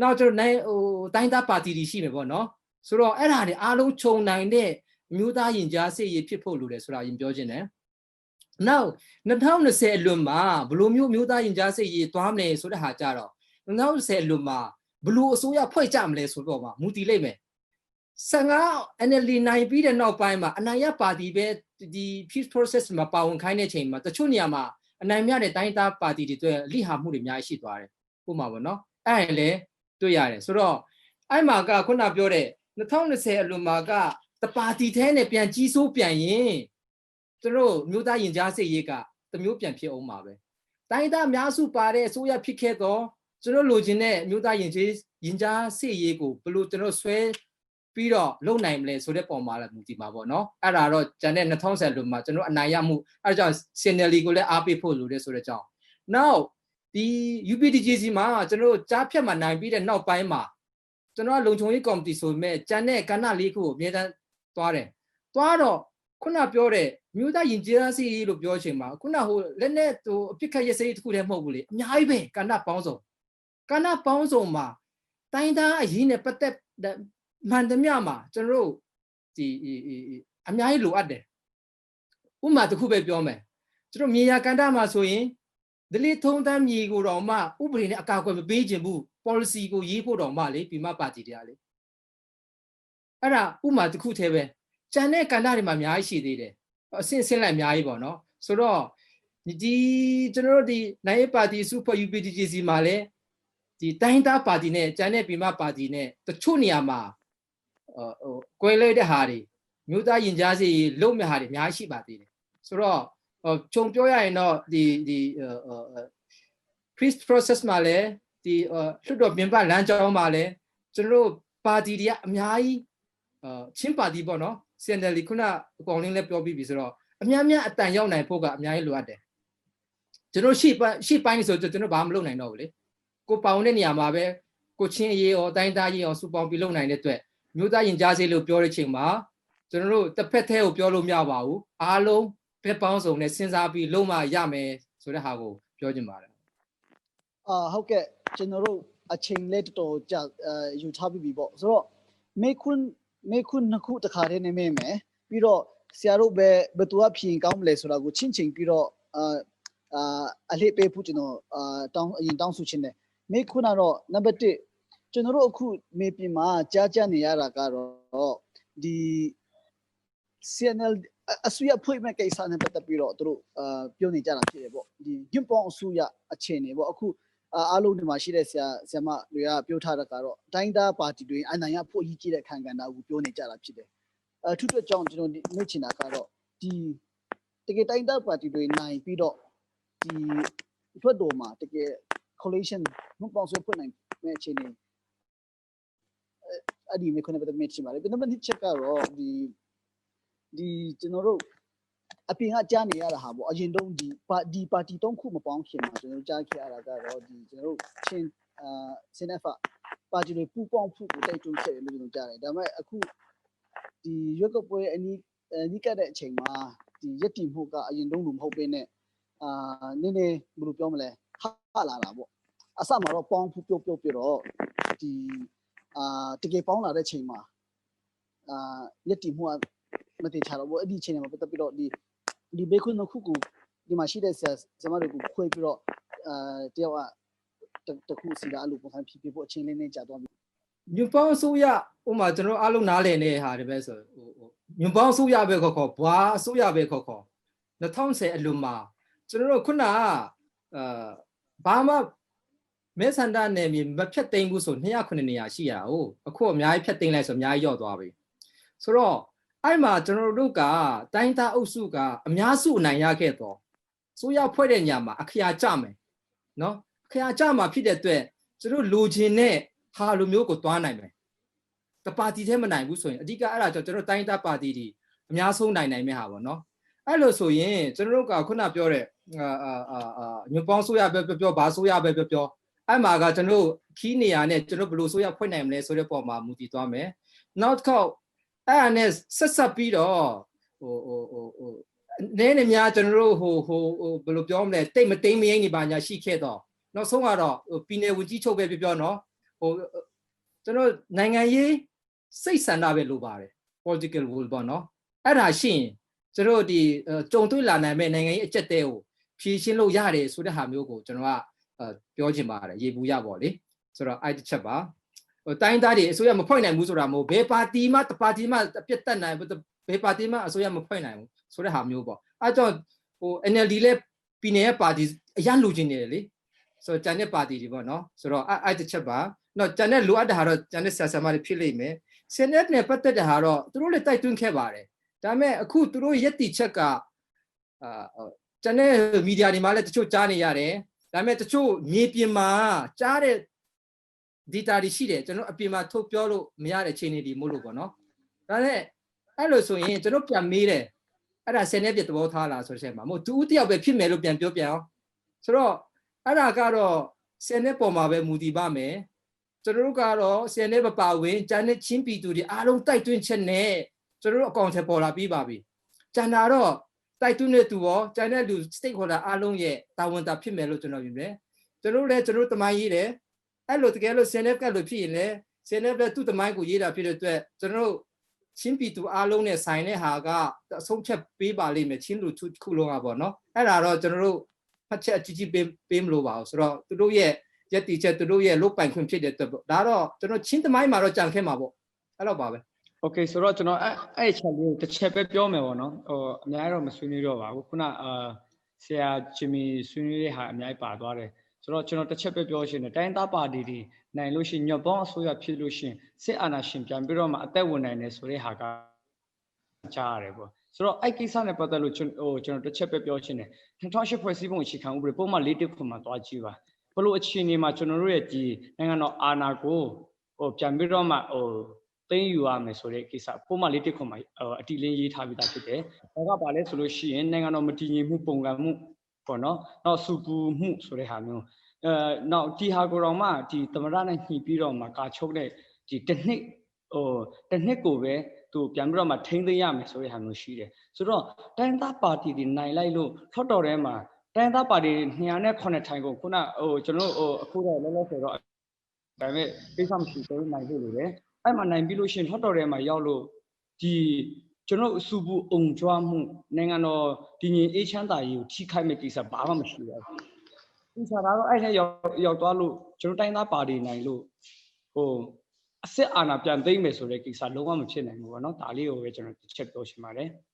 နောက်ကျွန်တော်နိုင်ဟိုတိုင်းသားပါတီတွေရှိမယ်ပေါ့နော်ဆိုတော့အဲ့ဒါတွေအားလုံးခြုံနိုင်တဲ့မြို့သားရင်ကြားစေ့ရေးဖြစ်ဖို့လိုတယ်ဆိုတာရင်ပြောခြင်းတယ်နောက်2020အလွန်မှာဘလိုမျိုးမြို့သားရင်ကြားစေ့ရေးသွားမလဲဆိုတဲ့ဟာကြတော့2020အလွန်မှာဘလို့အစိုးရဖွဲ့ကြမလဲဆိုတော့မှမူတည်လိမ့်မယ်15 NLD နိုင်ပြီးတဲ့နောက်ပိုင်းမှာအနိုင်ရပါတီပဲဒီ peace process မှာပါဝင်ခိုင်းတဲ့ချိန်မှာတချို့နေရာမှာအနိုင်ရတဲ့တိုင်းသားပါတီတွေအတွက်လိဟာမှုတွေအများကြီးရှိသွားတယ်ဥပမာပေါ့နော်အဲ့ဒါလည်းတွေ့ရတယ်ဆိုတော့အဲ့မှာကခုနပြောတဲ့2020အလွန်မှာကတပါတီထဲနဲ့ပြန်ကြီးစိုးပြန်ရင်သူတို့မြို့သားရင်ကြားစေ့ရေးကတမျိုးပြန်ဖြစ်အောင်ပါပဲတိုင်းသားအများစုပါတဲ့အစိုးရဖြစ်ခဲ့တော့ကျွန်တော်လိုချင်တဲ့မြို့သားရင်ကြားစေ့ရေးကိုဘယ်လိုကျွန်တော်ဆွဲပြီးတော့လုံနိုင်မလဲဆိုတဲ့ပုံမှာလည်းမူတည်ပါပေါ့နော်အဲ့ဒါတော့ကျန်တဲ့2010လွန်မှာကျွန်တော်အနိုင်ရမှုအဲ့ကြောင့် CNLD ကိုလည်းအားပေးဖို့လိုတယ်ဆိုတဲ့အကြောင်းနောက်ဒီ UPDJC မှာကျွန်တော်ကြားဖြတ်မှာနိုင်ပြီးတဲ့နောက်ပိုင်းမှာကျွန်တော်လုံခြုံရေးကော်မတီဆိုမဲ့ကျန်တဲ့ကဏ္ဍလေးခုကိုအမြဲတမ်းသွားတယ်သွားတော့ခုနပြောတဲ့မြို့သားရင်ကြားစေ့ရေးလို့ပြောချိန်မှာခုနဟိုလက်နဲ့ဟိုအပြစ်ခတ်ရစရေးတစ်ခုတည်းမဟုတ်ဘူးလေအများကြီးပဲကဏ္ဍပေါင်းစုံကဏ္ဍပေါင်းစုံမှာတိုင်းသားအရေးနဲ့ပတ်သက်မှန်သမျှမှာကျွန်တော်တို့ဒီအများကြီးလိုအပ်တယ်ဥပမာတစ်ခုပဲပြောမယ်ကျွန်တော်မြေယာကဏ္ဍမှာဆိုရင်ဒလိထုံးတမ်းမြေကိုတော့မှဥပဒေနဲ့အကာအကွယ်မပေးခြင်းဘူး policy ကိုရေးဖို့တော့မှလေပြည်မပါတီတွေကလေအဲ့ဒါဥပမာတစ်ခုတည်းပဲကျန်တဲ့ကဏ္ဍတွေမှာအများကြီးရှိသေးတယ်အဆင့်ဆင့်လိုက်အများကြီးပေါ့နော်ဆိုတော့ဒီကျွန်တော်တို့ဒီနိုင်ပါတီစုဖွဲ့ UPDJC မှာလည်းဒီတိုင်းသားပါတီနဲ့ကျန်တဲ့ပြည်မပါတီနဲ့တချို့နေရာမှာဟိုကွဲလဲတဲ့ဟာတွေမြို့သားရင်ကြားစေ့လုံမဲ့ဟာတွေအများကြီးရှိပါသေးတယ်ဆိုတော့ခြုံပြောရရင်တော့ဒီ peace process မှာလည်းဒီလွှတ်တော်ပြင်ပလမ်းကြောင်းမှာလည်းကျွန်တော်တို့ပါတီတွေကအများကြီးချင်းပါတီပေါ့နော် CNLD ခုနအကောင်လေးလည်းပြောပြီးပြီဆိုတော့အများများအတန်ရောက်နိုင်ဖို့ကအများကြီးလိုအပ်တယ်ကျွန်တော်ရှေ့ပိုင်းဆိုကျွန်တော်ဘာမှမလုပ်နိုင်တော့ဘူးလေကိုပေါင်တဲ့နေရာမှာပဲကိုချင်းရေးရောတိုင်းသားရေးရောစူပေါင်းပြီးလုပ်နိုင်တဲ့အတွက်မြို့သားရင်ကြားစေ့လို့ပြောတဲ့ချိန်မှာကျွန်တော်တို့တစ်ဖက်ထဲကိုပြောလို့မရပါဘူးအားလုံးဘက်ပေါင်းစုံနဲ့စဉ်းစားပြီးလုံးမရမယ်ဆိုတဲ့ဟာကိုပြောချင်ပါတယ်ဟုတ်ကဲ့ကျွန်တော်တို့အချိန်လေးတော်ကြာယူထားပြီပေါ့ဆိုတော့မေခွန်းနှစ်ခုတစ်ခါတည်းနေမယ်ပြီးတော့ဆရာတို့ပဲဘယ်သူကဖြေကောင်းမလဲဆိုတာကိုချင်းချင်းပြီးတော့အလေးပေးဖို့ကျွန်တော်အရင်တောင်းဆိုချင်တယ်မေခွန်းကတော့နံပါတ်1ကျွန်တော်တို့အခုမေပြင်မှာကြားနေရတာကတော့ဒီ CNL အစိုးရဖွဲ့မဲ့ကိစ္စနဲ့ပတ်သက်ပြီးတော့တို့ပြောနေကြတာဖြစ်တယ်ပေါ့ဒီညွန့်ပေါင်းအစိုးရအခြေအနေပေါ့အခုအားလုံးဒီမှာရှိတဲ့ဆရာမတွေကပြောထားတာကတော့တိုင်းသားပါတီတွေအနိုင်ရဖို့ရည်ကြည်တဲ့ခံကဏ္ဍကိုပြောနေကြတာဖြစ်တယ်ထူးထူးကြောင့်ကျွန်တော်မြင်ချင်တာကတော့ဒီတကယ်တိုင်းသားပါတီတွေနိုင်ပြီးတော့ဒီထွက်တော်မှာတကယ် coalition ညွန့်ပေါင်းဆွဲဖွဲ့နိုင်မဲ့အခြေအနေအဲ့ဒီမေခွန်းနဲ့ပတ်သက်မြင်ချင်ပါတယ်နံပါတ်2ချက်ကတော့ဒီကျွန်တော်တို့အပြင်ကကြားနေရတာဟာပေါ့အရင်တုန်းဒီပါတီ3ခုမပေါင်းခင်မှာကျွန်တော်ကြားခဲ့ရတာကတော့ဒီကျွန်တော်တို့ချင်းCNF ပါတီတွေပူပေါင်းဖို့ကိုတိုက်တွန်းခဲ့တယ်လို့ကျွန်တော်ကြားတယ်ဒါပေမဲ့အခုဒီရွက်ကပွဲအနီးကပ်တဲ့အချိန်မှာဒီရက်တီမှုကအရင်တုန်းလိုမဟုတ်ဘဲနဲ့နည်းနည်းဘယ်လိုပြောမလဲဟာလာတာပေါ့အစမှာတော့ပေါင်းဖို့ပြုတ်ပြတော့ဒီတကယ်ပေါင်းလာတဲ့ချိန်မှာရက်တီမှုကမတိချတော့ဘူးအဲ့ဒီအချိန်မှာပတ်သက်ပြီးတော့ဒီဘေခွန်းနှစ်ခုကို ဒီမှာရှိတဲ့ဆရာမတွေကိုခွဲပြီးတော့တယောက်ကတခုစီတာအဲ့လိုပုံစံဖြစ်ဖို့အချင်းလေးနဲ့ကြာသွားပြီ ညွန့်ပေါင်းအစိုးရဥမာကျွန်တော်အားလုံးနားလည်နေဟာတပဲဆိုညွန့်ပေါင်းအစိုးရပဲခေါ်ဘွာအစိုးရပဲခေါ်2010အလွန်မှာကျွန်တော်တို့ခုနကဘာမှမဲဆန္ဒနယ်မြေမဖြတ်သိမ်းဘူးဆို209နေရာရှိရအောင်အခုအများကြီးဖြတ်သိမ်းလိုက်ဆိုအများကြီးရောက်သွားပြီဆိုတော့အဲ့မှာကျွန်တော်တို့ကတိုင်းသားအုပ်စုကအများစုအနိုင်ရခဲ့တော့ဆိုရဖွဲ့တဲ့ညမှာအခရာကြမယ်နော်အခရာကြမှာဖြစ်တဲ့အတွက်ကျွန်တော်လိုချင်တဲ့ဟာလိုမျိုးကိုတွားနိုင်မယ်တပါတီထဲမနိုင်ဘူးဆိုရင်အဓိကအဲ့ဒါကြောင့်ကျွန်တော်တိုင်းသားပါတီတွေအများဆုံးနိုင်မယ်ဟာပေါ့နော်အဲ့လိုဆိုရင်ကျွန်တော်တို့ကခုနပြောတဲ့ညွန့်ပေါင်းဆိုရပဲပြောဘာဆိုရပဲပြောအဲ့မှာကကျွန်တော်ခီးနေရနဲ့ကျွန်တော်ဘယ်လိုဆိုရဖွဲ့နိုင်မလဲဆိုတဲ့ပုံမှာမူတည်သွားမယ်နောက်တစ်ခေါက်အဲ့ဒါနဲ့ဆက်ပြီးတော့နည်းနည်းများကျွန်တော်တို့ဘယ်လိုပြောမလဲတိတ်မတိမ်မရင်းနေပါညာရှိခဲ့တော့နောက်ဆုံးကတော့ပြည်နယ်ဝန်ကြီးချုပ်ပဲပြောနော်ကျွန်တော်နိုင်ငံရေးစိတ်ဆန္ဒပဲလိုပါတယ် political will ပေါ့နော်အဲ့ဒါရှိရင်ကျွန်တော်ဒီကြုံတွေ့လာနိုင်မဲ့နိုင်ငံရေးအကျက်တဲကိုဖြည့်ရှင်းလို့ရတယ်ဆိုတဲ့ဟာမျိုးကိုကျွန်တော်ကပြောချင်ပါတယ်ရေဘူးရပေါ့လေဆိုတော့အဲ့တစ်ချက်ပါတိုင်းသားတွေအစိုးရမဖွဲ့နိုင်ဘူးဆိုတာမဟုတ်ဘယ်ပါတီမှတပါတီမှအပြတ်တက်နိုင်ဘယ်ပါတီမှအစိုးရမဖွဲ့နိုင်ဘူးဆိုတဲ့ဟာမျိုးပေါ့အဲ့တော့NLD လဲပြည်နယ်ရဲ့ပါတီအရန်လူချင်းနေတယ်လေဆိုတော့ကျန်တဲ့ပါတီတွေပေါ့နော်ဆိုတော့အဲ့တစ်ချက်ပါတော့ကျန်တဲ့လိုအပ်တဲ့ဟာတော့ကျန်တဲ့ဆရာဆရာမတွေဖြစ်လိမ့်မယ် CNLD နဲ့ပတ်သက်တဲ့ဟာတော့သူတို့လည်းတိုက်တွန်းခဲ့ပါတယ်ဒါပေမဲ့အခုသူတို့ရက်တီချက်ကကျန်တဲ့မီဒီယာတွေမှာလည်းတချို့ကြားနေရတယ်ဒါပေမဲ့တချို့မြေပြင်မှာကြားတဲ့ data တွေရှိတယ်ကျွန်တော်အပြင်မှာထုတ်ပြောလို့မရတဲ့အခြေအနေတွေမို့လို့ပေါ့နော်ဒါနဲ့အဲ့လိုဆိုရင်ကျွန်တော်ပြန်မေးတယ်အဲ့ဒါ CNLD ပြသဘောထားလားဆိုတဲ့မှာမဟုတ်သူဦးတယောက်ပဲဖြစ်မယ်လို့ပြန်ပြောပြအောင်ဆိုတော့အဲ့ဒါကတော့ CNLD ပေါ်မှာပဲမူတည်ပါမယ်ကျွန်တော်တို့ကတော့ CNLD မပါဝင်ကျန်တဲ့ချင်းပြည်သူတွေအားလုံးတိုက်တွန်းချက်နဲ့ကျွန်တော်တို့အကောင့်ထဲပေါ်လာပြီးပါပြီကျန်တာတော့တိုက်တွန်းတဲ့သူရောကျန်တဲ့လူ stakeholder အားလုံးရဲ့တာဝန်တာဖြစ်မယ်လို့ကျွန်တော်မြင်တယ်ကျွန်တော်လည်းကျွန်တော်တမိုင်းရေးတယ်အဲ့လိုတကယ်လို့ CNLD ကလို့ဖြစ်ရင်လည်း CNLD ပဲသူ့တမိုင်းကိုရေးတာဖြစ်တဲ့အတွက်ကျွန်တော်တို့ချင်းပြည်သူအားလုံးနဲ့ဆိုင်တဲ့ဟာကအဆုံးဖြတ်ပေးပါလိမ့်မယ်ချင်းလူခုလုံးကပေါ့နော်အဲ့ဒါတော့ကျွန်တော်တို့ဖတ်ချက်အကြီးပေးမလို့ပါဘူးဆိုတော့သူတို့ရဲ့ရက်တီချက်သူတို့ရဲ့လုတ်ပိုင်ခွင့်ဖြစ်တဲ့အတွက်ဒါတော့ကျွန်တော်ချင်းတမိုင်းမှာတော့ကြံခဲ့မှာပေါ့အဲ့တော့ပါပဲ Okay ဆိုတော့ကျွန်တော်အဲ့ချက်လေးတစ်ချက်ပဲပြောမယ်ပေါ့နော်အများကြီးတော့မဆွေးနွေးတော့ပါဘူးခုနဆရာဂျင်မီဆွေးနွေးတဲ့ဟာအများကြီးပါသွားတယ်ဆိုတော့ကျွန်တော်တစ်ချက်ပဲပြောရှင်းတယ်တိုင်းသားပါတီတွေနိုင်လို့ရှိရင်ညွန့်ပေါင်းအစိုးရဖြစ်လို့ရှိရင်စစ်အာဏာရှင်ပြန်ပြီးတော့မှအသက်ဝင်နိုင်တယ်ဆိုတဲ့ဟာကကြားရတယ်ပေါ့ဆိုတော့အဲ့ကိစ္စနဲ့ပတ်သက်လို့ကျွန်တော်တစ်ချက်ပဲပြောရှင်းတယ်2008ဖွဲ့စည်းပုံအခြေခံဥပဒေပုံမှန်၄တစ်ခွန်မှာတွားကြည့်ပါဘလို့အခြေအနေမှာကျွန်တော်တို့ရဲ့ဒီနိုင်ငံတော်အာဏာကိုပြန်ပြီးတော့မှသိမ်းယူရမယ်ဆိုတဲ့ကိစ္စပုံမှန်၄တစ်ခွန်မှာအတီလင်းရေးထားပြီးသားဖြစ်တယ်ဒါကဘာလဲဆိုလို့ရှိရင်နိုင်ငံတော်မတည်ငြိမ်မှုပုံကံမှုပေါ့နော်နောက်စုပူမှုဆိုတဲ့ဟာမျိုးနောက်ဒီဟာကိုတော့မှဒီသမရနဲ့ညှိပြီးတော့မှကာချုပ်တဲ့ဒီတစ်နှစ်ကိုပဲသူပြန်ပြီးတော့မှထိန်းသိမ်းရမယ်ဆိုတဲ့ဟာမျိုးရှိတယ်ဆိုတော့တိုင်းသားပါတီတွေနိုင်လိုက်လို့ထောက်တော်ထဲမှာတိုင်းသားပါတီ209ထိုင်ကိုခုနကျွန်တော်အခုတော့လောလောဆယ်တော့ဒါပေမဲ့ကိစ္စမရှိသေးနိုင်ဖို့လိုတယ်အဲ့မှာနိုင်ပြီးလို့ရှိရင်ထောက်တော်ထဲမှာရောက်လို့ဒီကျွန်တော်အစုပူအုံကြွားမှုနိုင်ငံတော်ဒီငြိမ်အေးချမ်းသာရေးကိုထိခိုက်မဲ့ကိစ္စဘာမှမရှိဘူး။ဒီစားတော့အဲ့ထဲရောက်သွားလို့ကျွန်တော်တိုင်းသားပါတီနိုင်လို့အစ်စ်အာဏာပြန်သိမ်းမယ်ဆိုတဲ့ကိစ္စလုံးဝမဖြစ်နိုင်ဘူးပေါ့နော်။ဒါလေးကိုပဲကျွန်တော်တစ်ချက်ပြောချင်ပါတယ်။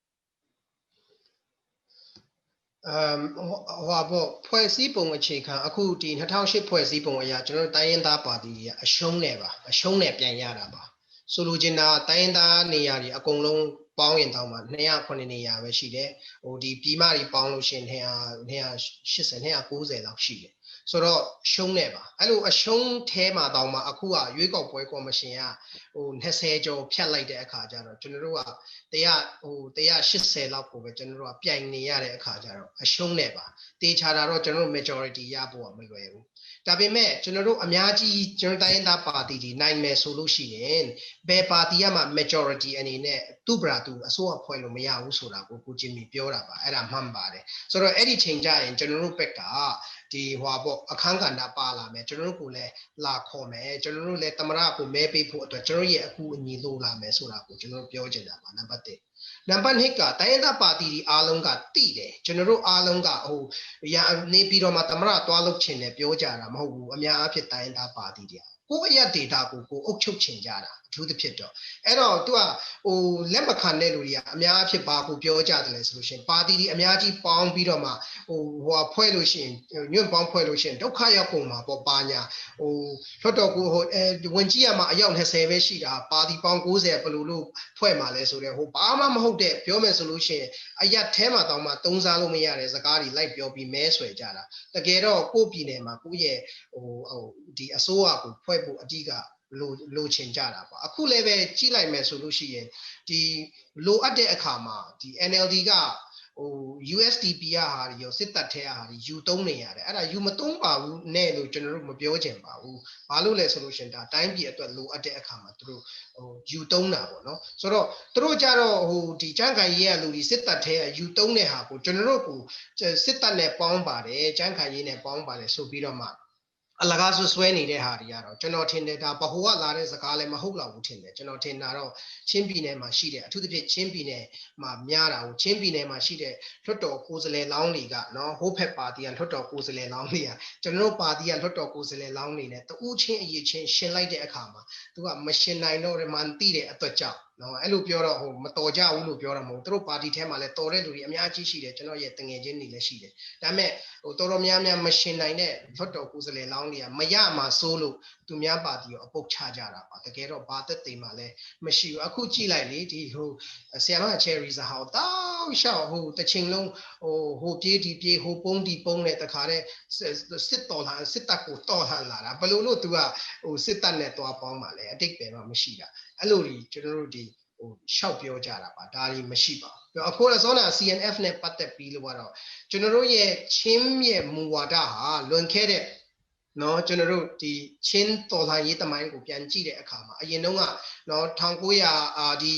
ဟိုပေါ့ဖွဲ့စည်းပုံအခြေခံအခုဒီ2008ဖွဲ့စည်းပုံအရကျွန်တော်တိုင်းရင်းသားပါတီတွေအရှုံးနဲ့ပြန်ရတာပါဆိုလိုချင်တာတိုင်းရင်းသားနေရာတွေအကုန်လုံးပေါင်းရင်တောင်မှ209နေရာပဲရှိတယ်ဟိုဒီပြည်မတွေပေါင်းလို့ရှိရင်280 290လောက်ရှိတယ်ဆိုတော့ရှုံးနေပါအဲ့လိုအရှုံးထဲမှာတောင်မှအခုကရွေးကောက်ပွဲကော်မရှင်ကဟို20ကျော်ဖြတ်လိုက်တဲ့အခါကျတော့ကျွန်တော်တို့က180လောက်ကိုပဲကျွန်တော်တို့ကပြိုင်နေရတဲ့အခါကျတော့အရှုံးနေပါတေချာတာတော့ကျွန်တော်တို့ majority ရဖို့ကမလွယ်ဘူးဒါပေမဲ့ကျွန်တော်တို့အများကြီးကျွန်တော်တိုင်းရင်းသားပါတီတွေနိုင်မယ်ဆိုလို့ရှိရင်ဘယ်ပါတီကမှ majority အနေနဲ့သူ့ဘရာသူအစိုးရဖွဲ့လို့မရဘူးဆိုတာကိုဂျင်မီပြောတာပါအဲ့ဒါမှန်ပါတယ်ဆိုတော့အဲ့ဒီချိန်ကျရင်ကျွန်တော်တို့ဘက်ကဒီဟွာပေါ့အခန်းကဏ္ဍပါလာမယ်ကျွန်တော်တို့ကိုလည်းလာခေါ်မယ်ကျွန်တော်တို့လည်းသမရကိုမဲပေးဖို့အတွက်ကျွန်တော်ရဲ့အခုအညီလိုလာမယ်ဆိုတာကိုကျွန်တော်ပြောချင်တာပါနံပါတ်1 နံပါတ်2ကတိုင်းရင်းသားပါတီတွေအားလုံးကတိတယ်ကျွန်တော်တို့အားလုံးကဟိုနေပြီးတော့မှသမရတွားလုပ်ချင်တယ်ပြောကြတာမဟုတ်ဘူးအများအားဖြင့်တိုင်းရင်းသားပါတီတွေကိုအရက်ဒေတာကိုအုပ်ချုပ်ချင်ကြတာအထူးသဖြင့်တော့အဲ့တော့သူကဟိုလက်မခံတဲ့လူတွေကအများအားဖြင့်ဘာကိုပြောကြတယ်လဲဆိုလို့ရှိရင်ပါတီတွေအများကြီးပေါင်းပြီးတော့မှဟိုဖွဲ့လို့ရှိရင်ညွန့်ပေါင်းဖွဲ့လို့ရှိရင်ဒုက္ခရောက်ကုန်မှာပေါ့ပါညာဟိုလွတ်တော်ကိုဟိုဝင်ကြည့်ရမှာအယောက်20ပဲရှိတာပါတီပေါင်း90ဘယ်လိုလို့ဖွဲ့မှာလဲဆိုတော့ဟိုဘာမှမဟုတ်တဲ့ပြောမယ်ဆိုလို့ရှိရင်အရက်ထဲမှာတောင်းမှသုံးစားလို့မရတဲ့စကားတွေလိုက်ပြောပြီးမဲဆွဲကြတာတကယ်တော့ကိုယ့်ပြည်နယ်မှာကိုယ့်ရဲ့ဟိုဒီအစိုးရကိုဖွဲ့ဖို့အတိကလိုချင်ကြတာပေါ့အခုလည်းပဲကြီးလိုက်မယ်ဆိုလို့ရှိရင်ဒီလိုအပ်တဲ့အခါမှာဒီ NLD ကဟို USDP ရဟာရောစစ်တပ်ထဲဟာယူသုံးနေရတယ်အဲ့ဒါယူမသုံးပါဘူးနဲ့လို့ကျွန်တော်တို့မပြောချင်ပါဘူးဘာလို့လဲဆိုလို့ရှင်ဒါတိုင်းပြည်အတွက်လိုအပ်တဲ့အခါမှာသူတို့ဟိုယူသုံးတာပေါ့နော်ဆိုတော့သူတို့ကြတော့ဟိုဒီចောင်းခိုင်ရေးရလူဒီစစ်တပ်ထဲယူသုံးတဲ့ဟာကိုကျွန်တော်တို့ကိုစစ်တပ်နဲ့ပေါင်းပါတယ်ចောင်းခိုင်ရေးနဲ့ပေါင်းပါတယ်ဆိုပြီးတော့မှအလကားဆွဲနေတဲ့ဟာတွေကတော့ကျွန်တော်ထင်တယ်ဒါဘဟုကလာတဲ့စကားလည်းမဟုတ်တော့ဘူးထင်တယ်ကျွန်တော်ထင်တာတော့ချင်းပြည်နယ်မှာရှိတယ်အထူးသဖြင့်ချင်းပြည်နယ်မှာများတာကိုချင်းပြည်နယ်မှာရှိတဲ့လွှတ်တော်ကိုယ်စားလှယ်လောင်းတွေကနော်ဟိုးဖက်ပါတီကလွှတ်တော်ကိုယ်စားလှယ်လောင်းတွေကကျွန်တော်တို့ပါတီကလွှတ်တော်ကိုယ်စားလှယ်လောင်းတွေနဲ့တူးချင်းအရေးချင်းရှင်းလိုက်တဲ့အခါမှာသူကမရှင်းနိုင်တော့မှန်သိတဲ့အတွက်ကြောင့်နော်အဲ့လိုပြောတော့ဟိုမတော်ကြဘူးလို့ပြောတာမဟုတ်သူတို့ပါတီထဲမှာလည်းတော်တဲ့လူတွေအများကြီးရှိတယ်ကျွန်တော်ရဲ့တငယ်ချင်းတွေလည်းရှိတယ်ဒါပေမဲ့ဟိုတော်တော်များများမရှင်းနိုင်တဲ့လွတ်တော်ကိုယ်စားလှယ်လောင်းတွေကမရမှာစိုးလို့သူများပါတီကိုအပုတ်ချကြတာပါတကယ်တော့ဘာသက်သေမှလည်းမရှိဘူးအခုကြည့်လိုက်လေဒီဟိုဆီယမ်မချယ်ရီဇာဟောတောက်လျှောက်ဟိုတချင်လုံးဟိုပြေးဒီပြေးဟိုပုံးဒီပုံးနဲ့တခါတဲ့စစ်တော်လာစစ်တပ်ကိုတော်လှန်လာတာဘယ်လိုလို့သူကဟိုစစ်တပ်နဲ့တွားပေါင်းပါလဲအတိတ်ပဲမှမရှိတာအဲ့လိုကြီးကျွန်တော်တို့ဒီဟိုရှောက်ပြောကြတာပါဒါကြီးမရှိပါဘူးအခုလည်းစောနာ CNF နဲ့ပတ်သက်ပြီးလို့ကတော့ကျွန်တော်တို့ရဲ့ချင်းရဲ့မူဝါဒဟာလွန်ခဲ့တဲ့နော်ကျွန်တော်တို့ဒီချင်းတော်လှန်ရေးတမိုင်းကိုပြန်ကြည့်တဲ့အခါမှာအရင်တုန်းကနော်1900ဒီ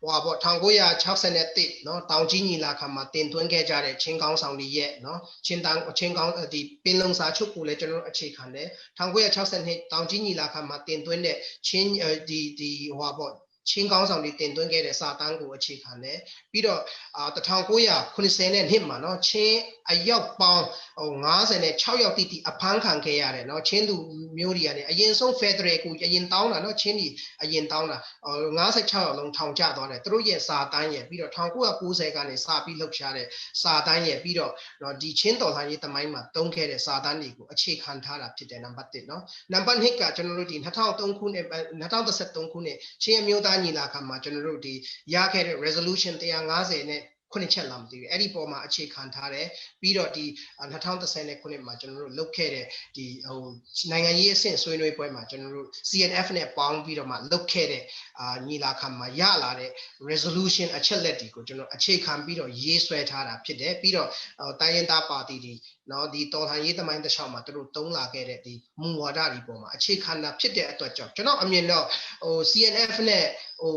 ဟိုပေါ့1961နော်တောင်ကြီးညီလာခံမှာတင်သွင်းခဲ့ကြတဲ့ချင်းကောင်းဆောင်တွေရဲ့နော်ချင်းကောင်းဒီပင်လုံစာချုပ်ကိုလည်းကျွန်တော်တို့အခြေခံတယ်1962တောင်ကြီးညီလာခံမှာတင်သွင်းတဲ့ချင်းဒီဟိုပေါ့ချင်းကောင်းဆောင်တွေတင်သွင်းခဲ့တဲ့စာတမ်းကိုအခြေခံတယ်ပြီးတော့1990နဲ့နှစ်မှာเนาะချင်းအယောက်ပေါင်းဟို96ယောက်တိအဖမ်းခံခဲ့ရတယ်เนาะချင်းလူမျိုးတွေကနေအရင်ဆုံး Federal ကိုအရင်တောင်းတာเนาะချင်းဒီအရင်တောင်းတာ96ယောက်လုံးထောင်ကျသွားတယ်သူတို့ရဲ့စာတမ်းရဲ့ပြီးတော့1990ကနေစပြီးလှုပ်ရှားတဲ့စာတမ်းရဲ့ပြီးတော့เนาะဒီချင်းတော်လှန်ရေးတမိုင်းမှာတုံးခဲ့တဲ့စာတမ်းတွေကိုအခြေခံထားတာဖြစ်တယ်နံပါတ်1เนาะနံပါတ်2ကကျွန်တော်တို့ဒီ2003ခုနှစ်2013ခုနှစ်ချင်းအမျိုးသားညီလာခံမှာကျွန်တော်တို့ဒီရခဲ့တဲ့ resolution 150နဲ့ခုနှစ်ချက်လာမသိဘူးအဲ့ဒီပေါ်မှာအခြေခံထားတယ်ပြီးတော့ဒီ2010ခုနှစ်မှာကျွန်တော်တို့လုပ်ခဲ့တဲ့ဒီဟိုနိုင်ငံရေးအဆင့်ဆွေးနွေးပွဲမှာကျွန်တော်တို့ CNF နဲ့ပေါင်းပြီးတော့မှလုပ်ခဲ့တဲ့ညီလာခံမှာရလာတဲ့ resolution အချက်လက်တွေကိုကျွန်တော်အခြေခံပြီးတော့ရေးဆွဲထားတာဖြစ်တယ်ပြီးတော့တိုင်းရင်းသားပါတီတွေနော်ဒီတော်လှန်ရေးသမိုင်းတစ်လျှောက်မှာသူတို့တုံးလာခဲ့တဲ့ဒီမူဝါဒတွေပေါ်မှာအခြေခံတာဖြစ်တဲ့အတွက်ကြောင့်ကျွန်တော်အမြင်တော့ဟို CNF နဲ့ဟို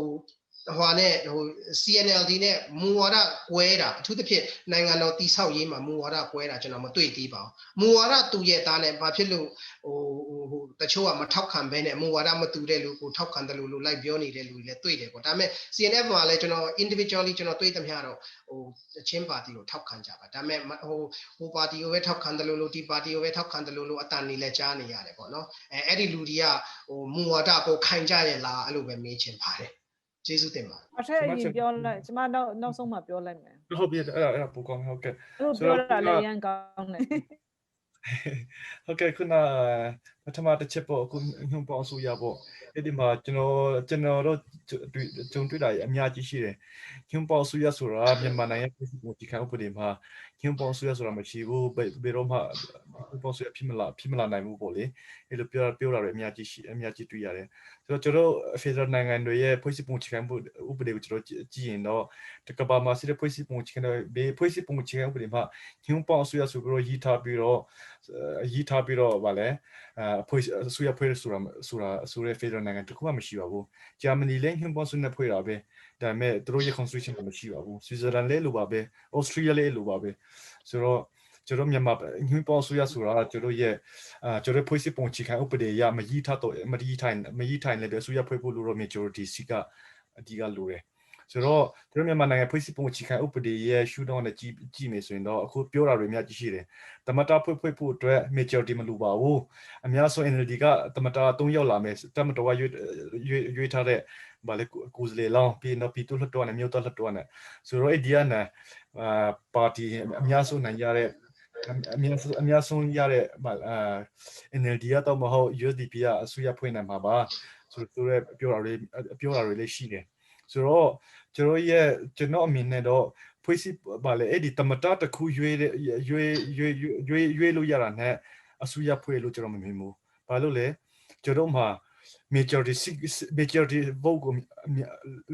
ဟိုနဲ့ဟို CNLD နဲ့မူဝါဒကွဲတာအထူးသဖြင့်နိုင်ငံတော်တည်ဆောက်ရေးမှာမူဝါဒကွဲတာကျွန်တော်မတွေ့သေးပါဘူးမူဝါဒတူရဲ့သားနဲ့ဘာဖြစ်လို့ဟိုတချို့ကမထောက်ခံဘဲနဲ့မူဝါဒမတူတဲ့လူကိုထောက်ခံတယ်လို့လိုက်ပြောနေတဲ့လူတွေလည်းတွေ့တယ်ပေါ့ဒါပေမဲ့ CNF မှာလည်းကျွန်တော် individually ကျွန်တော်တွေ့သမျှတော့ဟိုချင်းပါတီကိုထောက်ခံကြပါဒါပေမဲ့ဟိုပါတီကိုပဲထောက်ခံတယ်လို့ဒီပါတီကိုပဲထောက်ခံတယ်လို့အတန်နေလဲကြားနေရတယ်ပေါ့နော်အဲ့ဒီလူတွေကဟိုမူဝါဒကိုခိုင်ကြရဲ့လားအဲ့လိုပဲမေးချင်ပါတယ်ကျေးဇူးတင်ပါတယ်အထက်အရင်ပြောလိုက်ကျမနောက်ဆုံးမှပြောလိုက်မယ်ဟုတ်ပြီအဲ့ပိုကောင်းဟုတ်ကဲ့အဲ့လိုပြောတာလည်းရန်ကောင်းတယ်ဟုတ်ကဲ့ခုနပထမတစ်ချက်ပေါ့အခုညွှန်ပေါင်းဆိုရပေါ့အဲ့ဒီမှာကျွန်တော်တို့ကြုံတွေ့တာအများကြီးရှိတယ်ညွှန်ပေါင်းဆိုရဆိုတာမြန်မာနိုင်ငံပြည်သူ့ဒီခံဥပဒေမှာညွှန်ပေါင်းဆိုရဆိုတာမရှိဘူးဘယ်တော့မှညွှန်ပေါင်းဆိုရဖြစ်မလာနိုင်ဘူးပေါ့လေအဲ့လိုပြောတာတွေအများကြီးတွေ့ရတယ်ဆိုတော့ကျွန်တော်Federal နိုင်ငံတွေရဲ့ဖွဲ့စည်းပုံအခြေခံဥပဒေကိုကျွန်တော်ကြည့်ရင်တော့တကဘာမှာရှိတဲ့ဖွဲ့စည်းပုံအခြေခံဖွဲ့စည်းပုံအခြေခံဥပဒေမှာညွှန်ပေါင်းဆိုရဆိုပြီးတော့ရေးထားပြီးတော့ဗာလဲဖွဲ့ဆိုရဖွဲ့ဆိုတဲ့ Federal နိုင်ငံတခုမှမရှိပါဘူးဂျာမနီလည်းညွှန်ပေါင်းဆိုနဲ့ဖွဲ့တာပဲဒါပေမဲ့သူတို့ရဲ့ constitution မှာမရှိပါဘူး Switzerland လည်းလိုပါပဲ Austria လည်းလိုပါပဲဆိုတော့ကျွန်တော်မြန်မာညွှန်ပေါင်းဆိုရဆိုတာကျွန်တော်ရဲ့ကျွန်တော်ဖွဲ့စည်းပုံအခြေခံဥပဒေရမရေးထိုင်လည်းပဲဆိုရဖွဲ့ဖို့လိုတော့ majority စီကအဓိကလိုတယ် ဆိုတော့သူတို့မြန်မာနိုင်ငံဖွဲ့စည်းပုံအခြေခံဥပဒေရဲ့ရှုထောင့်နဲ့ကြည့်မယ်ဆိုရင်တော့အခုပြောတာတွေများကြီးရှိတယ်တမတာဖွဲ့ဖို့အတွက် majority မလိုပါဘူးအများဆုံး NLD ကတမတာ3ရောက်လာမယ်တမတော်ကရွေးထားတဲ့ဗာလေကိုယ်စားလှယ်လောင်းပြီးတော့ပြည်သူ့လွှတ်တော်နဲ့မြို့တော်လွှတ်တော်နဲ့ဆိုတော့ဒီကနေ့ပါတီအများဆုံးနိုင်ရတဲ့အများဆုံးရတဲ့NLD ကတော့မဟုတ် USDP ကအစိုးရဖွဲ့နိုင်မှာပါဆိုတော့ပြောတာတွေလည်းရှိတယ်ဆိုတော့ကျွန်တော်အမြင်နဲ့တော့ဖွဲ့စည်းပါလေအဲ့ဒီတမတာတစ်ခုရွေးလို့ရတာနဲ့အစိုးရဖွဲ့လို့ကျွန်တော်မမြင်ဘူးဘာလို့လဲကျွန်တော်မှာ majority vote ကို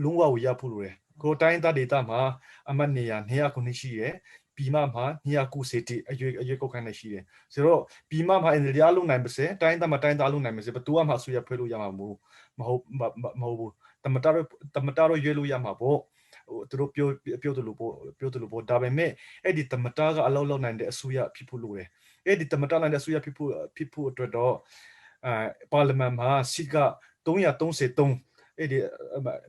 လုံးဝရဖို့လိုတယ်ကိုတိုင်းဒေသမှာအမတ်နေရာ200ရှိတယ်ပြည်မမှာ290အရွေးကောက်ခံနေရှိတယ်ဆိုတော့ပြည်မမှာNLDအလုံးနိုင်ပါစေတိုင်းဒေသမှာတိုင်းဒေသအလုံးနိုင်ပါစေဘယ်သူမှအစိုးရဖွဲ့လို့ရမှာမဟုတ်ဘူးတမတာတော့ရွေးလို့ရမှာပေါ့သူတို့ပြောတယ်လို့ပေါ့ဒါပေမဲ့အဲ့ဒီတမတာကအလောက်လောက်နိုင်တဲ့အစိုးရဖြစ်ဖို့လိုတယ်အဲ့ဒီတမတာနိုင်တဲ့အစိုးရဖြစ်ဖို့အတွက်တော့ပါလီမန်မှာစီက333အဲ့ဒီ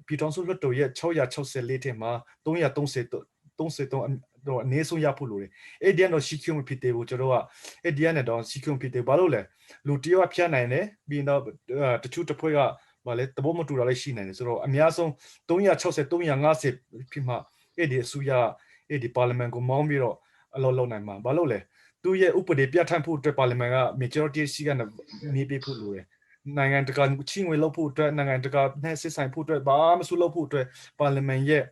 ပြည်ထောင်စုလွှတ်တော်ရဲ့664ထဲမှာ333တော့အနေဆုံးရဖို့လိုတယ်အဲ့ဒီကတော့ CQ မဖြစ်သေးဘူးကျွန်တော်ကအဲ့ဒီကတော့ CQ ဖြစ်သေးဘာလို့လဲလူတယောက်ဖြတ်နိုင်တယ်ပြီးတော့တချို့တစ်ဖွဲ့ကဘာလဲတဘောမတူတာလည်းရှိနိုင်တယ်ဆိုတော့အများဆုံး360 350ဖြစ်မှအဲ့ဒီအစိုးရအဲ့ဒီပါလီမန်ကိုမောင်းပြီးတော့အလောက်လောက်နိုင်မှာဘာလို့လဲသူရဲ့ဥပဒေပြဋ္ဌာန်းဖို့အတွက်ပါလီမန်က majority ရှိကနေပေးဖို့လိုတယ်နိုင်ငံတကာချင်းဝေလို့ဖို့အတွက်နိုင်ငံတကာနဲ့စစ်ဆိုင်ဖို့အတွက်ဘာမှမလုပ်ဖို့အတွက်ပါလီမန်ရဲ့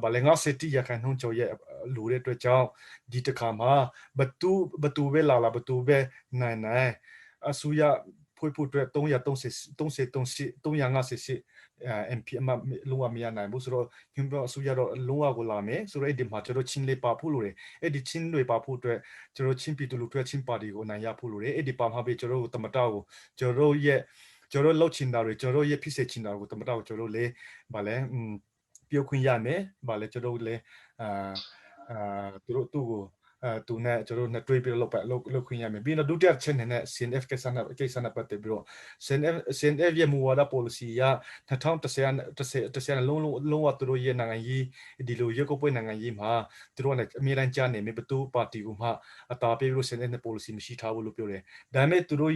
ဘာလဲ50ရခိုင်နှုန်းကျော်ရဲ့လူတွေအတွက်ကြောင့်ဒီတစ်ခါမှာဘသူပဲလာဘသူပဲနိုင်အစိုးရဖွဲ့ဖို့အတွက်350 MP အမလုံးဝမရနိုင်ဘူးဆိုတော့ညွှန်ပြောအစိုးရတော့လုံးဝကိုလာမယ်ဆိုတော့အဲ့ဒီမှာကျွန်တော်ချင်းလေးပါဖို့လိုတယ်အဲ့ဒီချင်းတွေပါဖို့အတွက်ကျွန်တော်ချင်းပြည်သူလူထုချင်းပါတီကိုနိုင်ရဖို့လိုတယ်အဲ့ဒီပါမှာပဲကျွန်တော်တို့တမတာကိုကျွန်တော်လောက်ချင်တာတွေကျွန်တော်ရဲ့ဖြစ်စေချင်တာကိုတမတာကိုကျွန်တော်လေဗာလဲပြောခွင့်ရမယ်ဗာလဲကျွန်တော်လေသူကိုသူနဲ့ကျွန်တော်နဲ့တွေ့ပြီးလောက်ခွင့်ရမယ်ပြီးတော့ဒုတိယချက်နဲ့ CNF ကိစ္စနဲ့ပတ်သက်ပြီးတော့ CNF ရဲ့မူဝါဒ policy က2010လုံးဝသူတို့ရဲ့နိုင်ငံရေးဒီလိုရုပ်ကိုပွဲနိုင်ငံရေးမှာသူတို့ကအမြဲတမ်းကြားနေမယ်ဘသူပါတီကမှအတားပေးလို့ CNF နဲ့ policy မရှိထားဘူးလို့ပြောတယ်ဒါပေမဲ့သူတို့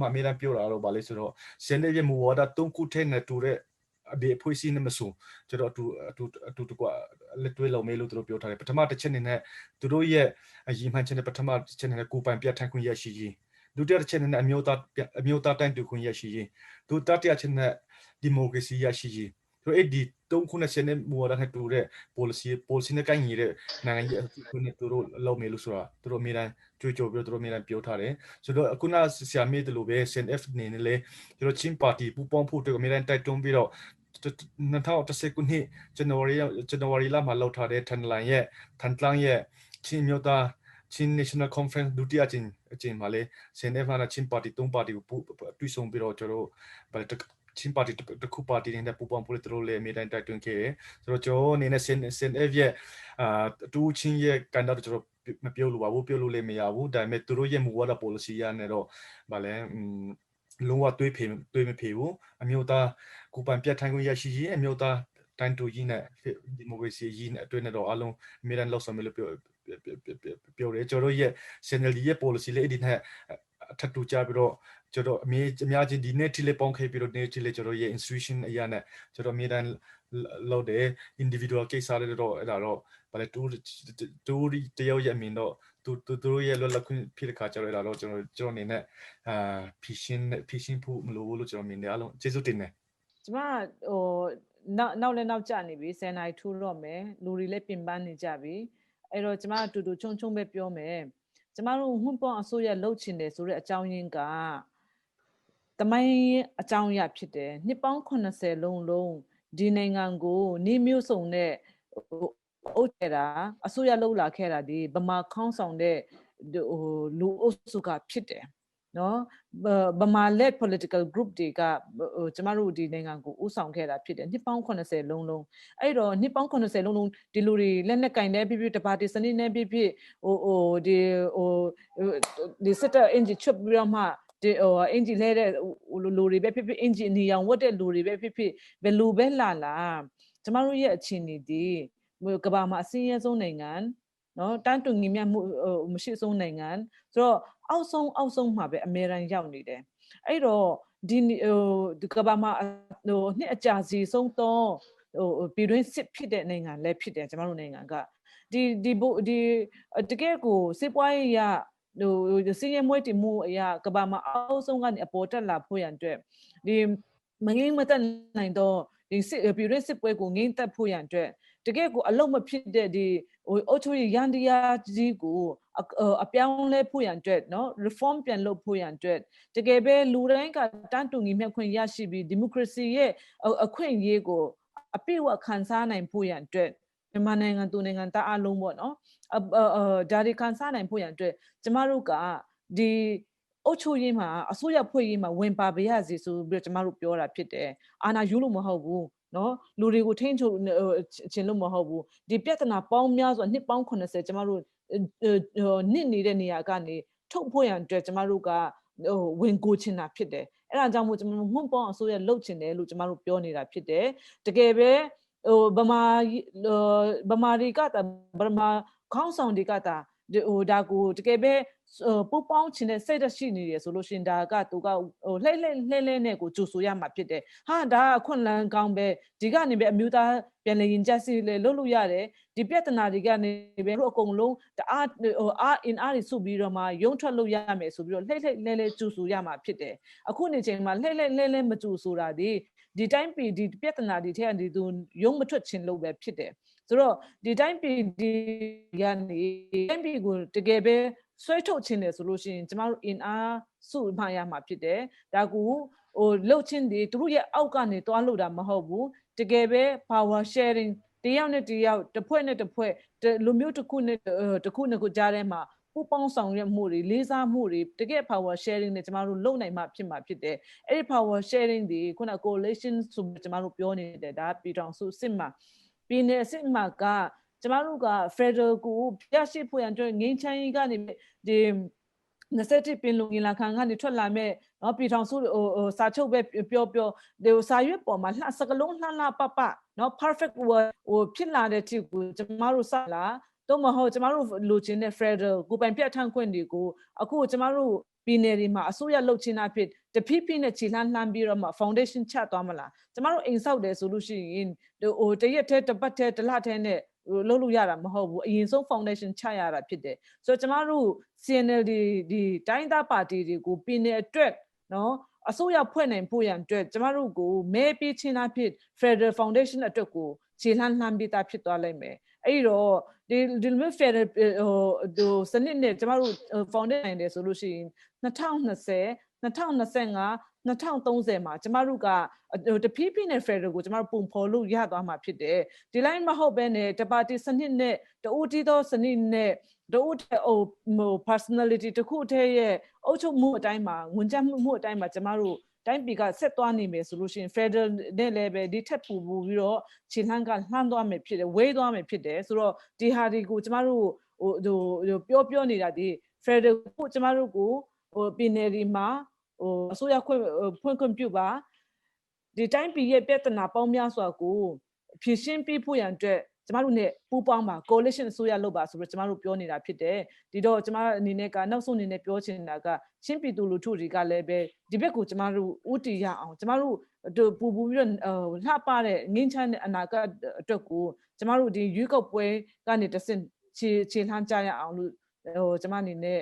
မှအမြဲတမ်းပြောတာတော့ဗာလဲဆိုတော့ CNF ရဲ့မူဝါဒ3ခုထဲနဲ့တူတဲ့အဘေဖွဲ့စည်းနေမဆိုကျွန်တော်အတူတကွလက်တွဲလုပ်မယ်လို့သူတို့ပြောထားတယ်ပထမတစ်ချက်နဲ့သူတို့ရဲ့အရင်မှန်ချက်နဲ့ပထမတစ်ချက်နဲ့ကိုပိုင်ပြဋ္ဌာန်းခွင့်ရရှိရေးဒုတိယတစ်ချက်နဲ့အမျိုးသားတိုင်းတူခွင့်ရရှိရေးဒုတိယချက်နဲ့ဒီမိုကရေစီရရှိရေးဆိုအဲ့ဒီ3ခုနဲ့ချက်နဲ့မူဝါဒနဲ့တူတဲ့ policy နဲ့ကိုင်းနေတဲ့နိုင်ငံရေးအခွင့်နဲ့သူတို့လုပ်မယ်လို့ဆိုတာသူတို့အမြဲတမ်းကြွေးကြော်ပြီးသူတို့အမြဲတမ်းပြောထားတယ်ဆိုတော့အခုနဆရာမေးတယ်လို့ပဲ CNF နေနဲ့လေသူတို့ချင်းပါတီပူပေါင်းဖို့အတွက်အမြဲတမ်းတိုက်တွန်းပြီးတော့2010ခုနှစ်ဇန်နဝါရီလမှာလောက်ထားတဲ့ထန်တလန်ရဲ့ချင်းမျိုးသားချင်း National Conference ဒုတိယအကြိမ်မှာလေ CNF နဲ့ချင်းပါတီ3ပါတီကိုတွဲဆုံပြီးတော့ကျွန်တော်ချင်းပါတီတစ်ခုပါတီနဲ့ပူပေါင်းဖို့သူတို့လည်းအမြဲတမ်းတိုက်တွန်းခဲ့တယ်ဆိုတော့ကျွန်တော်အနေနဲ့ CNF ရဲ့တူချင်းရဲ့ကန်တာကျွန်တော်မပြောလို့ပါဘူးပြောလို့လည်းမရဘူးဒါပေမဲ့သူတို့ရဲ့မူဝါဒ policy ရနေတော့ဗာလဲလုံးဝတွေးမဖေဘူးအမျိုးသားကိုပိုင်ပြဋ္ဌာန်းခွင့်ရရှိရေးအမျိုးသားတိုင်းတူကြီးနဲ့ဒီမိုကရေစီကြီးနဲ့အတွင်းနဲ့တော့အလုံးအမြဲတမ်းလောက်ဆောင်မယ်လို့ပြောတယ်ကျွန်တော်ရဲ့ CNLD ရဲ့ policy လေးအဲ့ဒီနဲ့ထပ်တူကြပြီးတော့ကျွန်တော်အများကြီးဒီနေ့ထိလေးပေါင်းခဲ့ပြီးတော့နေ့ထိလေးကျွန်တော်ရဲ့ institution အရာနဲ့ကျွန်တော်အမြဲတမ်းလောက်တယ် individual case တွေတော့အဲ့ဒါတော့ဗာလေတူတယောက်ရဲ့အမြင်တော့သူတို့ရဲ့လွတ်လပ်ခွင့်ဖြစ်တဲ့ခါကျတော့အဲ့ဒါတော့ကျွန်တော်အနေနဲ့ဖြည့်ရှင်းဖို့မလိုဘူးလို့ကျွန်တော်မြင်တယ်အားလုံးကျေးဇူးတင်တယ်ကျမနောက်ကျနေပြီ10နိုင်ထူတော့မယ်လူတွေလည်းပြင်ပန်းနေကြပြီအဲ့တော့ကျမတူတူချုံပဲပြောမယ်ကျမတို့ဟွန်းပွန်အစိုးရလှုပ်ချင်တယ်ဆိုတဲ့အကြောင်းရင်းကတမိုင်းအကြောင်းအရာဖြစ်တယ်နှစ်ပေါင်း80လုံးဒီနိုင်ငံကိုနေမျိုးစုံနဲ့အုပ်ခဲ့တာအစိုးရလှုပ်လာခဲ့တာဒီဗမာခေါင်းဆောင်တဲ့လူအုပ်စုကဖြစ်တယ်နော်ဗမာလက် political group တွေကကျမတို့ဒီနိုင်ငံကိုဥဆောင်ခဲ့တာဖြစ်တယ်နှစ်ပေါင်း80လုံးအဲ့တော့နှစ်ပေါင်း80လုံးဒီလူတွေလက်နဲ့ကင်တဲ့ဖြစ်တပါတီစနစ်နဲ့ဖြစ်ဒီစတဲ့အင်ဂျီချပ်ပြီးတော့မှဒီအင်ဂျီလဲတဲ့လူတွေပဲဖြစ်အင်ဂျီနီအောင်ဝတ်တဲ့လူတွေပဲဖြစ်ဘယ်လူပဲလာ ကျမတို့ရဲ့အခြေအနေဒီကဘာမှာအစင်းရဲဆုံးနိုင်ငံနော်တန်းတူညီမျှမှုမရှိဆုံးနိုင်ငံဆိုတော့အောက်ဆုံးမှာပဲအမေရိကန်ရောက်နေတယ်အဲ့တော့ဒီကဘာမှာနှစ်အကြာစီဆုံးတော့ပြည်တွင်းစစ်ဖြစ်တဲ့နိုင်ငံလည်းဖြစ်တယ်ကျမတို့နိုင်ငံကဒီတကယ်ကိုစစ်ပွားရေးရစင်းရဲမွေးတည်မှုအရာကဘာမှာအောက်ဆုံးကနေအပေါ်တက်လာဖို့ရန်အတွက်ဒီမငင်းမတက်နိုင်တော့ဒီပြည်တွင်းစစ်ပွဲကိုငင်းတက်ဖို့ရန်အတွက်တကယ်ကိုအလုံးမဖြစ်တဲ့ဒီအုတ်ချိုရန်တရားကြီးကိုအပြောင်းလဲဖို့ရန်အတွက်နော် reform ပြန်လုပ်ဖို့ရန်အတွက်တကယ်ပဲလူတိုင်းကတန်းတူညီမျှခွင့်ရရှိပြီးဒီမိုကရေစီရဲ့အခွင့်အရေးကိုအပြည့်အဝခံစားနိုင်ဖို့ရန်အတွက်မြန်မာနိုင်ငံသူနိုင်ငံသားအလုံးပေါ့နော်ဒါတွေခံစားနိုင်ဖို့ရန်အတွက်ကျမတို့ကဒီအုတ်ချိုရေးမှာအစိုးရဖွဲ့ရေးမှာဝင်ပါပါရစေဆိုပြီးတော့ကျမတို့ပြောတာဖြစ်တယ်အာဏာယူလို့မဟုတ်ဘူးနော်လူတွေကိုထိန်းချုပ်ခြင်းလို့မဟုတ်ဘူးဒီပြဿနာပေါင်းများစွာနှစ်ပေါင်း80ကျမတို့နှစ်နေတဲ့နေရာကနေထုတ်ဖို့ရန်အတွက်ကျမတို့ကဝင်ကိုချင်တာဖြစ်တယ်အဲ့ဒါကြောင့်မို့ကျမတို့ငွန့်ပေါင်းအစိုးရလှုပ်ချင်တယ်လို့ကျမတို့ပြောနေတာဖြစ်တယ်တကယ်ပဲဗမာတွေကဗမာခေါင်းဆောင်တွေကဒါကိုတကယ်ပဲပူပေါင်းချင်တဲ့စိတ်ဓာတ်ရှိနေတယ်ဆိုလို့ရှင်ဒါကသူကလှဲနဲ့ကိုကြိုဆိုရမှာဖြစ်တယ်ဟာဒါအခွင့်အလမ်းကောင်းပဲဒီကနေပဲအမျိုးသားပြန်လည်ရင်ကျစီလေလုပ်လို့ရတယ်ဒီပြဿနာတွေကနေပဲတို့အကုန်လုံးအားတွေစုပြီးတော့မှရုံထွက်လို့ရမယ်ဆိုပြီးတော့လှဲကြိုဆိုရမှာဖြစ်တယ်အခုနေချိန်မှာလှဲမကြိုဆိုတာဒီတိုင်းပြည်ဒီပြဿနာတွေထဲကနေသူရုံမထွက်ချင်လို့ပဲဖြစ်တယ်ဆိုတော့ဒီတိုင်းပြည်ဒီကနေတိုင်းပြည်ကိုတကယ်ပဲဆွဲထုတ်ခြင်းတယ်ဆိုလို့ရှိရင်ကျမတို့အင်အားစုမှရမှာဖြစ်တယ်ဒါကူလှုပ်ခြင်းတွေသူတို့ရဲ့အောက်ကနေတွားလို့တာမဟုတ်ဘူးတကယ်ပဲ power sharing တယောက်နဲ့တယောက်တစ်ဖွဲ့နဲ့တစ်ဖွဲ့လူမျိုးတစ်ခုနဲ့တစ်ခုနဲ့ကိုကြားထဲမှာပူပေါင်းဆောင်ရွက်မှုတွေလေးစားမှုတွေတကယ် power sharing နဲ့ကျမတို့လုပ်နိုင်မှဖြစ်တယ်အဲ့ဒီ power sharing တွေခုန coalition ဆိုကျမတို့ပြောနေတယ်ဒါပြည်ထောင်စုစစ်မှပြည်နယ်စစ်မှကကျမတို့က Federal ကိုပြရှိဖို့ရန်အတွက်ငင်းချမ်းကြီးကနေဒီ21ပင်လုံညီလာခံကနေထွက်လာမဲ့เนาะပြည်ထောင်စုစာချုပ်ပဲပြောဒီစာရွက်ပေါ်မှာစကလုံးလှပเนาะ perfect word ဖြစ်လာတဲ့တိကိုကျမတို့စလာတော့မဟုတ်ကျမတို့လိုချင်တဲ့ Federal ကိုပိုင်ပြဋ္ဌာန်းခွင့်တွေကိုအခုကျမတို့ပြည်နယ်တွေမှာအစိုးရလှုပ်ချင်တာဖြစ်တဖြည်းဖြည်းနဲ့ခြေလှမ်းပြီးတော့မှ foundation ချသွားမလားကျမတို့အိမ်ဆောက်တယ်ဆိုလို့ရှိရင်တရက်တည်းတစ်ပတ်တည်းတစ်လတည်းနဲ့လုပ်လို့ရတာမဟုတ်ဘူးအရင်ဆုံး foundation ချရတာဖြစ်တယ်ဆိုတော့ကျမတို့ CNLD ဒီတိုင်းသားပါတီတွေကိုပြည်နယ်အတွက်နော်အစိုးရဖွဲ့နိုင်ဖို့ရန်အတွက်ကျမတို့ကိုမဲပေးချင်းအဖြစ် Federal Foundation အတွက်ကိုခြေလှမ်းပြီးသားဖြစ်သွားလိမ့်မယ်အဲ့တော့ဒီလို Federal စနစ်နဲ့ကျမတို့ foundation နိုင်တယ်ဆိုလို့ရှိရင်2020 2025 2030မှာကျမတို့ကတဖြည်းဖြည်းနဲ့ Federal ကိုကျမတို့ပုံဖော်လို့ရသွားမှာဖြစ်တယ်ဒီလိုက်မဟုတ်ဘဲနဲ့တပါတီစနစ်နဲ့တဦးတည်သောစနစ်နဲ့တဦးpersonality တခုတည်းရဲ့အုပ်ချုပ်မှုအတိုင်းမှာဝန်ကျမှုအတိုင်းမှာကျမတို့တိုင်းပြည်ကဆက်သွားနေမယ်ဆိုလို့ရှိရင် Federal နဲ့လည်းပဲဒီထက်ပိုပြီးတော့ခြေလှမ်းကလှမ်းသွားမယ်ဖြစ်တယ်ဝေးသွားမယ်ဖြစ်တယ်ဆိုတော့ဒီဟာတွေကိုကျမတို့ပြောနေတာဒီ Federal ကိုကျမတို့ကိုပြည်နယ်ဒီမှာအစိုးရဖွင့်ခွင့်ပြုပါဒီတိုင်းပြည်ရဲ့ပြဿနာပေါင်းများစွာကိုဖြေရှင်းပြီးဖို့ရန်အတွက်ကျမတို့ ਨੇ ပူးပေါင်းပါ coalition အစိုးရလုပ်ပါဆိုပြီးကျမတို့ပြောနေတာဖြစ်တယ်ဒီတော့ကျမအနေနဲ့ကနောက်ဆုံးအနေနဲ့ပြောချင်တာကချင်းပြည်သူလူထုတွေကလည်းပဲဒီဘက်ကိုကျမတို့ဥတီရအောင်ကျမတို့ပူပြီးတော့လှပတဲ့ငင်းချမ်းတဲ့အနာဂတ်အတွက်ကိုကျမတို့ဒီရွေးကောက်ပွဲကနေတဆင့်ခြေလှမ်းကြရအောင်လို့ကျမအနေနဲ့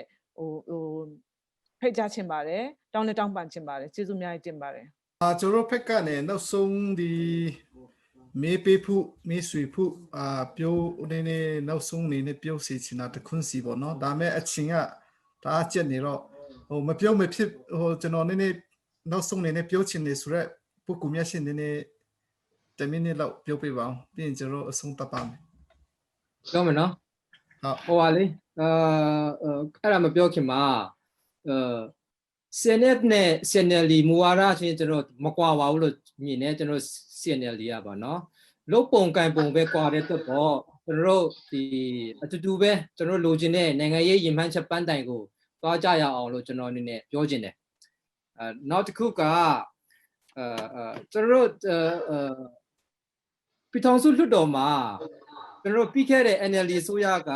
ဖိတ်ကြားချင်ပါတယ်တောင်းလဲတောင်းပန်ချင်ပါတယ်ကျေးဇူးအများကြီးတင်ပါတယ်ကျွန်တော်ဖက်ကနေနောက်ဆုံးဒီမေးပေးဖို့မေးဆွေဖို့ပြောနေနောက်ဆုံးနေနဲ့ပြောစီချင်တာတခွန်းစီပေါ့နော်ဒါမဲ့အချင်းကဒါအချက်နေတော့မပြောမဖြစ်ကျွန်တော်နေနောက်ဆုံးနေနဲ့ပြောချင်နေဆိုရက်ပုဂ္ဂိုလ်များရှင်နေတမင်းနဲ့လောက်ပြောပြပါအောင်ပြီးရင်ကျွန်တော်အဆုံးသတ်ပါမယ်ပြောမယ်နော်ဟုတ်ဟိုပါလေအဲ့ဒါမပြောခင်မှာCNF နဲ့ CNLD မူဝါဒချင်းကျွန်တော်မကွာပါဘူးလို့မြင်နေကျွန်တော် CNLD ရပါနော်လုတ်ပုံကင်ပုံပဲကွာတဲ့အတွက်ပေါ့ကျွန်တော်တို့ဒီအတူပဲကျွန်တော်လိုချင်တဲ့နိုင်ငံရေးရင်မှန်းချက်ပန်းတိုင်ကိုသွားကြရအောင်လို့ကျွန်တော်အနေနဲ့ပြောချင်တယ်နောက်တစ်ခုကကျွန်တော်တို့ ပြည်ထောင်စုလွှတ်တော်မှာကျွန်တော်ပြီးခဲ့တဲ့ NLD ဆိုရက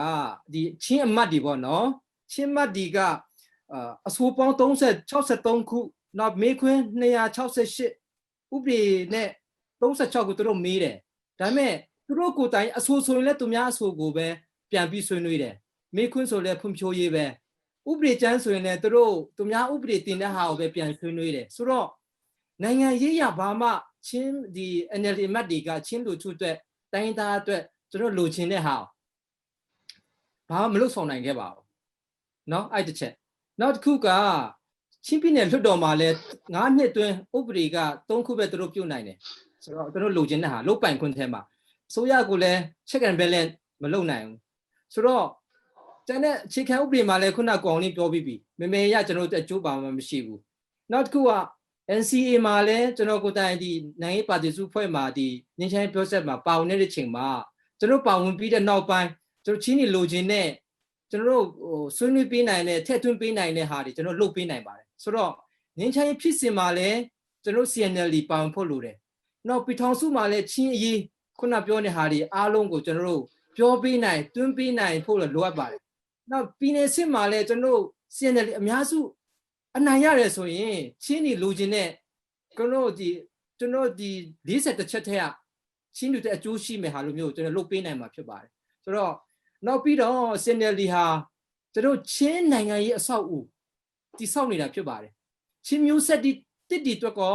ဒီချင်းအမတ်ဒီပေါ့နော်ချင်းမတ်ဒီကအဆိုပေါင်း63ခုနောက်မေခွန်း268ဥပဒေနဲ့36ခုသူတို့မေးတယ်ဒါပေမဲ့သူတို့ကိုယ်တိုင်အဆိုဆိုရင်လည်းသူများအဆိုကိုပဲပြန်ပြီးဆွေးနွေးတယ်မေခွန်းဆိုလည်းဖွံ့ဖြိုးရေးပဲဥပဒေကျမ်းဆိုရင်လည်းသူများဥပဒေတင်တဲ့ဟာကိုပဲပြန်ဆွေးနွေးတယ်ဆိုတော့နိုင်ငံရေးရဘာမှချင်းဒီ NLD မတ်ဒီကချင်းလူထုအတွက်တိုင်းသားအတွက်ကျွန်တော်လိုချင်တဲ့ဟာဘာမှမလုပ်ဆောင်နိုင်ခဲ့ပါဘူးเนาะအဲ့တစ်ချက်နောက်တစ်ခုကချင်းပြည်နယ်လွှတ်တော်မှာလဲ9နှစ်တွင်းဥပဒေက3ခုပဲသူတို့ပြုတ်နိုင်တယ်ဆိုတော့သူတို့လိုချင်တဲ့ဟာလုတ်ပိုင်ခွင့်ထဲမှာဆိုရကိုလည်း check and balance မလုပ်နိုင်ဘူးဆိုတော့ကျန်တဲ့အခြေခံဥပဒေမှာလဲခုနကောင်လေးပြောပြီးပြီမေမေရကျွန်တော်တို့အကျိုးပါမှမရှိဘူးနောက်တစ်ခုကNCA မှာလဲကျွန်တော်ကိုယ်တိုင်ဒီနိုင်ငံရေးပါတီစုဖွဲ့မှာဒီငင်းချိုင်းပြောဆက်မှာပါဝင်တဲ့ချိန်မှာကျွန်တော်ပါဝင်ပြီးတဲ့နောက်ပိုင်းကျွန်တော်ချင်းနေလိုချင်တဲ့ကျွန်တော်တို့ဆွေးနွေးပေးနိုင်တဲ့ထည့်သွင်းပေးနိုင်တဲ့ဟာတွေကျွန်တော်လုပ်ပေးနိုင်ပါတယ်ဆိုတော့ငင်းချိုင်းဖြစ်စဉ်မှာလဲကျွန်တော် CNLD ပါဝင်ဖို့လိုတယ်နောက်ပြည်ထောင်စုမှာလဲချင်းအရေးခုနပြောတဲ့ဟာတွေအားလုံးကိုကျွန်တော်တို့ပြောပေးနိုင်တွင်းပေးနိုင်ဖို့လိုအပ်ပါတယ်နောက်ပြည်နယ်စစ်မှာလဲကျွန်တော် CNLD အများစုအနိုင်ရတယ်ဆိုရင်ချင်းနေလိုချင်တဲ့ကျွန်တော်ဒီ40ချက်ထဲကချင်းတွေအကျိုးရှိမယ်ဟာလိုမျိုးကျွန်တော်လုပ်ပေးနိုင်မှာဖြစ်ပါတယ်ဆိုတော့နောက်ပြီးတော့ CNLD ဟာကျွန်တော်ချင်းနိုင်ငံရေးအဆောက်အဦတည်ဆောက်နေတာဖြစ်ပါတယ်ချင်းမျိုးဆက်တစ်တီအတွက်ကော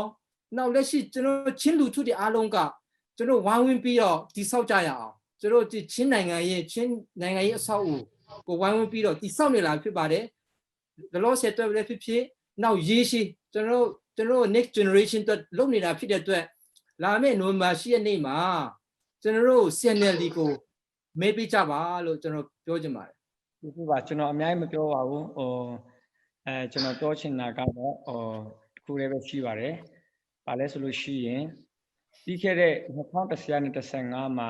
နောက်လက်ရှိကျွန်တော်ချင်းလူထုတွေအားလုံးကကျွန်တော်ဝိုင်းဝန်းပြီးတော့တည်ဆောက်ကြရအောင်ကျွန်တော်ဒီချင်းနိုင်ငံရေးအဆောက်အဦကိုဝိုင်းဝန်းပြီးတော့တည်ဆောက်နေလာဖြစ်ပါတယ်လောဆက်တွဲလည်းဖြစ်နောက်ရေးရှိကျွန်တော် next generation အတွက်လုပ်နေတာဖြစ်တဲ့အတွက်လာမယ့်နိုဝင်ဘာ10ရက်နေ့မှာကျွန်တော်တို့ CNLD ကိုမေးပေးကြပါလို့ကျွန်တော်ပြောချင်ပါတယ်ဒီပါကျွန်တော်အများကြီးမပြောပါဘူးကျွန်တော်ပြောချင်တာကတော့တစ်ခုလည်းပဲရှိပါတယ်ဘာလဲဆိုလို့ရှိရင်ပြီးခဲ့တဲ့2015မှာ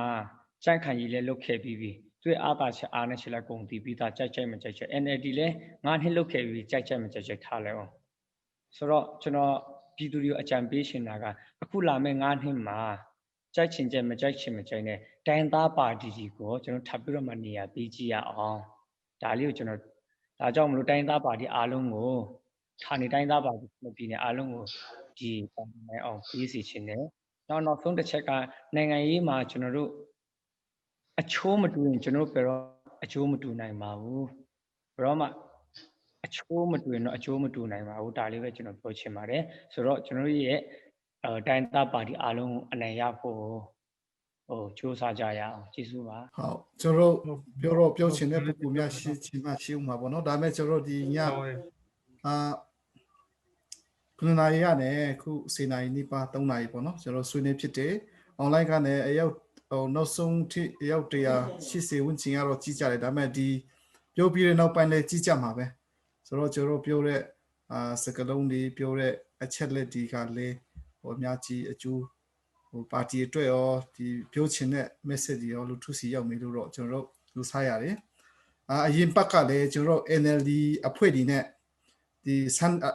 ကြိုက်ခံကြီးလည်းလုပ်ခဲ့ပြီးပြီသူ့အားသာချက်အားနဲ့ချက်လက်ကုန်တည်ပြီးသားကြိုက်မကြိုက်ချက် NLD လည်း9နှစ်လုပ်ခဲ့ပြီးကြိုက်မကြိုက်ထားလဲအောင်ဆိုတော့ကျွန်တော်ပြည်သူတွေကိုအကြံပေးရှင်တာကအခုလာမယ့်9နှစ်မှာကြိုက်ချင်ချက်မကြိုက်ချင်မကြိုက်နဲ့တိုင်းသားပါတီကြီးကိုကျွန်တော်ထပ်ပြီးတော့မှနေရာပေးကြည့်ရအောင်ဒါလေးကိုကျွန်တော်ဒါကြောင့်မလို့တိုင်းသားပါတီအားလုံးကိုဌာနေတိုင်းသားပါတီပြည်နယ်အားလုံးကိုဒီနိုင်အောင်ပေးစီခြင်းနဲ့နောက်ဆုံးတစ်ချက်ကနိုင်ငံရေးမှာကျွန်တော်တို့အချိုးမတူရင်ကျွန်တော်တို့ဘယ်တော့အချိုးမတူနိုင်ပါဘူးဘယ်တော့မှအချိုးမတူရင်တော့အချိုးမတူနိုင်ပါဘူးဒါလေးပဲကျွန်တော်ပြောချင်ပါတယ်ဆိုတော့ကျွန်တော်ရဲ့တိုင်းသားပါတီအားလုံးအနိုင်ရဖို့စူးစမ်းကြရအောင်ကျေးဇူးပါဟုတ်ကျွန်တော်ပြောချင်တဲ့ပုဂ္ဂိုလ်များရှိဦးမှာပေါ့နော်ဒါပေမဲ့ကျွန်တော်ဒီည9နာရီကနေခု10နာရီနီးပါး3နာရီပေါ့နော်ကျွန်တော်ဆွေးနွေးဖြစ်တယ် online ကနေအရောက်နောက်ဆုံးထိအရောက်180ဝန်းကျင်ကတော့ကြီးကြတယ်ဒါပေမဲ့ဒီပြောပြီးတဲ့နောက်ပိုင်းလည်းကြီးကြမှာပဲဆိုတော့ကျွန်တော်ပြောတဲ့စကလုံးတွေပြောတဲ့အချက်လက်တွေကလည်းအများကြီးအကျိုးပါတီအတွက်ရောဒီပြောချင်တဲ့ message တွေရောလူထုစီရောက်နေလို့တော့ကျွန်တော်တို့လူစားရတယ်အရင်ပတ်ကလည်းကျွန်တော် NLD အဖွဲ့ဒီနဲ့ဒီ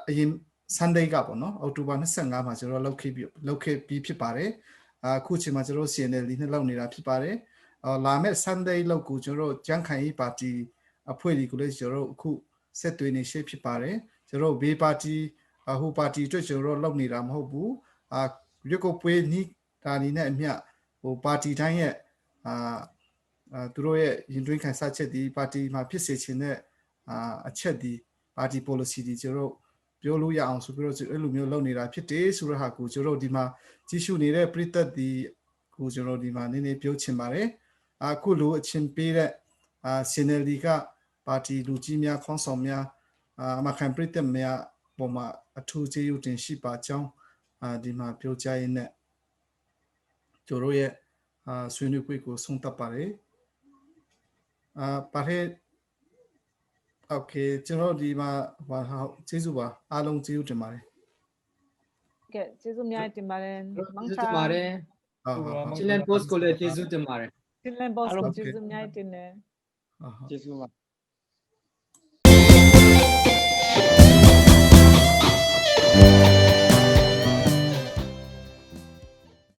အရင် Sunday ကပေါ့နော်အောက်တိုဘာ25မှာကျွန်တော်လောက်ခဲ့ပြီးဖြစ်ပါတယ်အခုချိန်မှာကျွန်တော် CNLD နဲ့လောက်နေတာဖြစ်ပါတယ်လာမယ့် Sunday လောက်ကိုကျွန်တော်ကြမ်းခိုင်ရေးပါတီအဖွဲ့ဒီကိုလည်းကျွန်တော်အခုဆက်သွယ်နေရှိဖြစ်ပါတယ်ကျွန်တော်ဘေးပါတီဟိုပါတီအတွက်ကျွန်တော်လောက်နေတာမဟုတ်ဘူးရုပ်ကိုပွေးနီးဒါနီနဲ့အမျှဟိုပါတီတိုင်းရဲ့သူတို့ရဲ့ရင်သွင်းခံစားချက်ဒီပါတီမှာဖြစ်စေချင်တဲ့အချက်ဒီပါတီ policy ဒီကျွန်တော်ပြောလို့ရအောင်ဆိုပြီးတော့အဲ့လိုမျိုးလုပ်နေတာဖြစ်တယ်ဆိုတော့ဟာကိုကျွန်တော်ဒီမှာကြီးစုနေတဲ့ပြည်သက်ဒီကိုကျွန်တော်ဒီမှာနည်းနည်းပြောချင်ပါတယ်အခုလိုအချင်းပေးတဲ့CNLD ကပါတီလူကြီးများခေါင်းဆောင်များအမခံပြည်သက်များပုံမှာအထူးကျေးဇူးတင်ရှိပါကြောင်းဒီမှာပြောကြရင်းနဲ့ကျွန်တော်ရဲ့ဆွေးနွေးပွဲကိုဆုံးသတ်ပါတယ်ပါတယ်โอเคကျွန်တော်ဒီမှာကျေးဇူးပါအားလုံးကျေးဇူးတင်ပါတယ်ကဲကျေးဇူးများတင်ပါတယ်မောင်ချာပါတယ်Chillen Post ကိုလည်းကျေးဇူးတင်ပါတယ်Chillen Post ကိုကျေးဇူးများတင်တယ်ကျေးဇူးပါ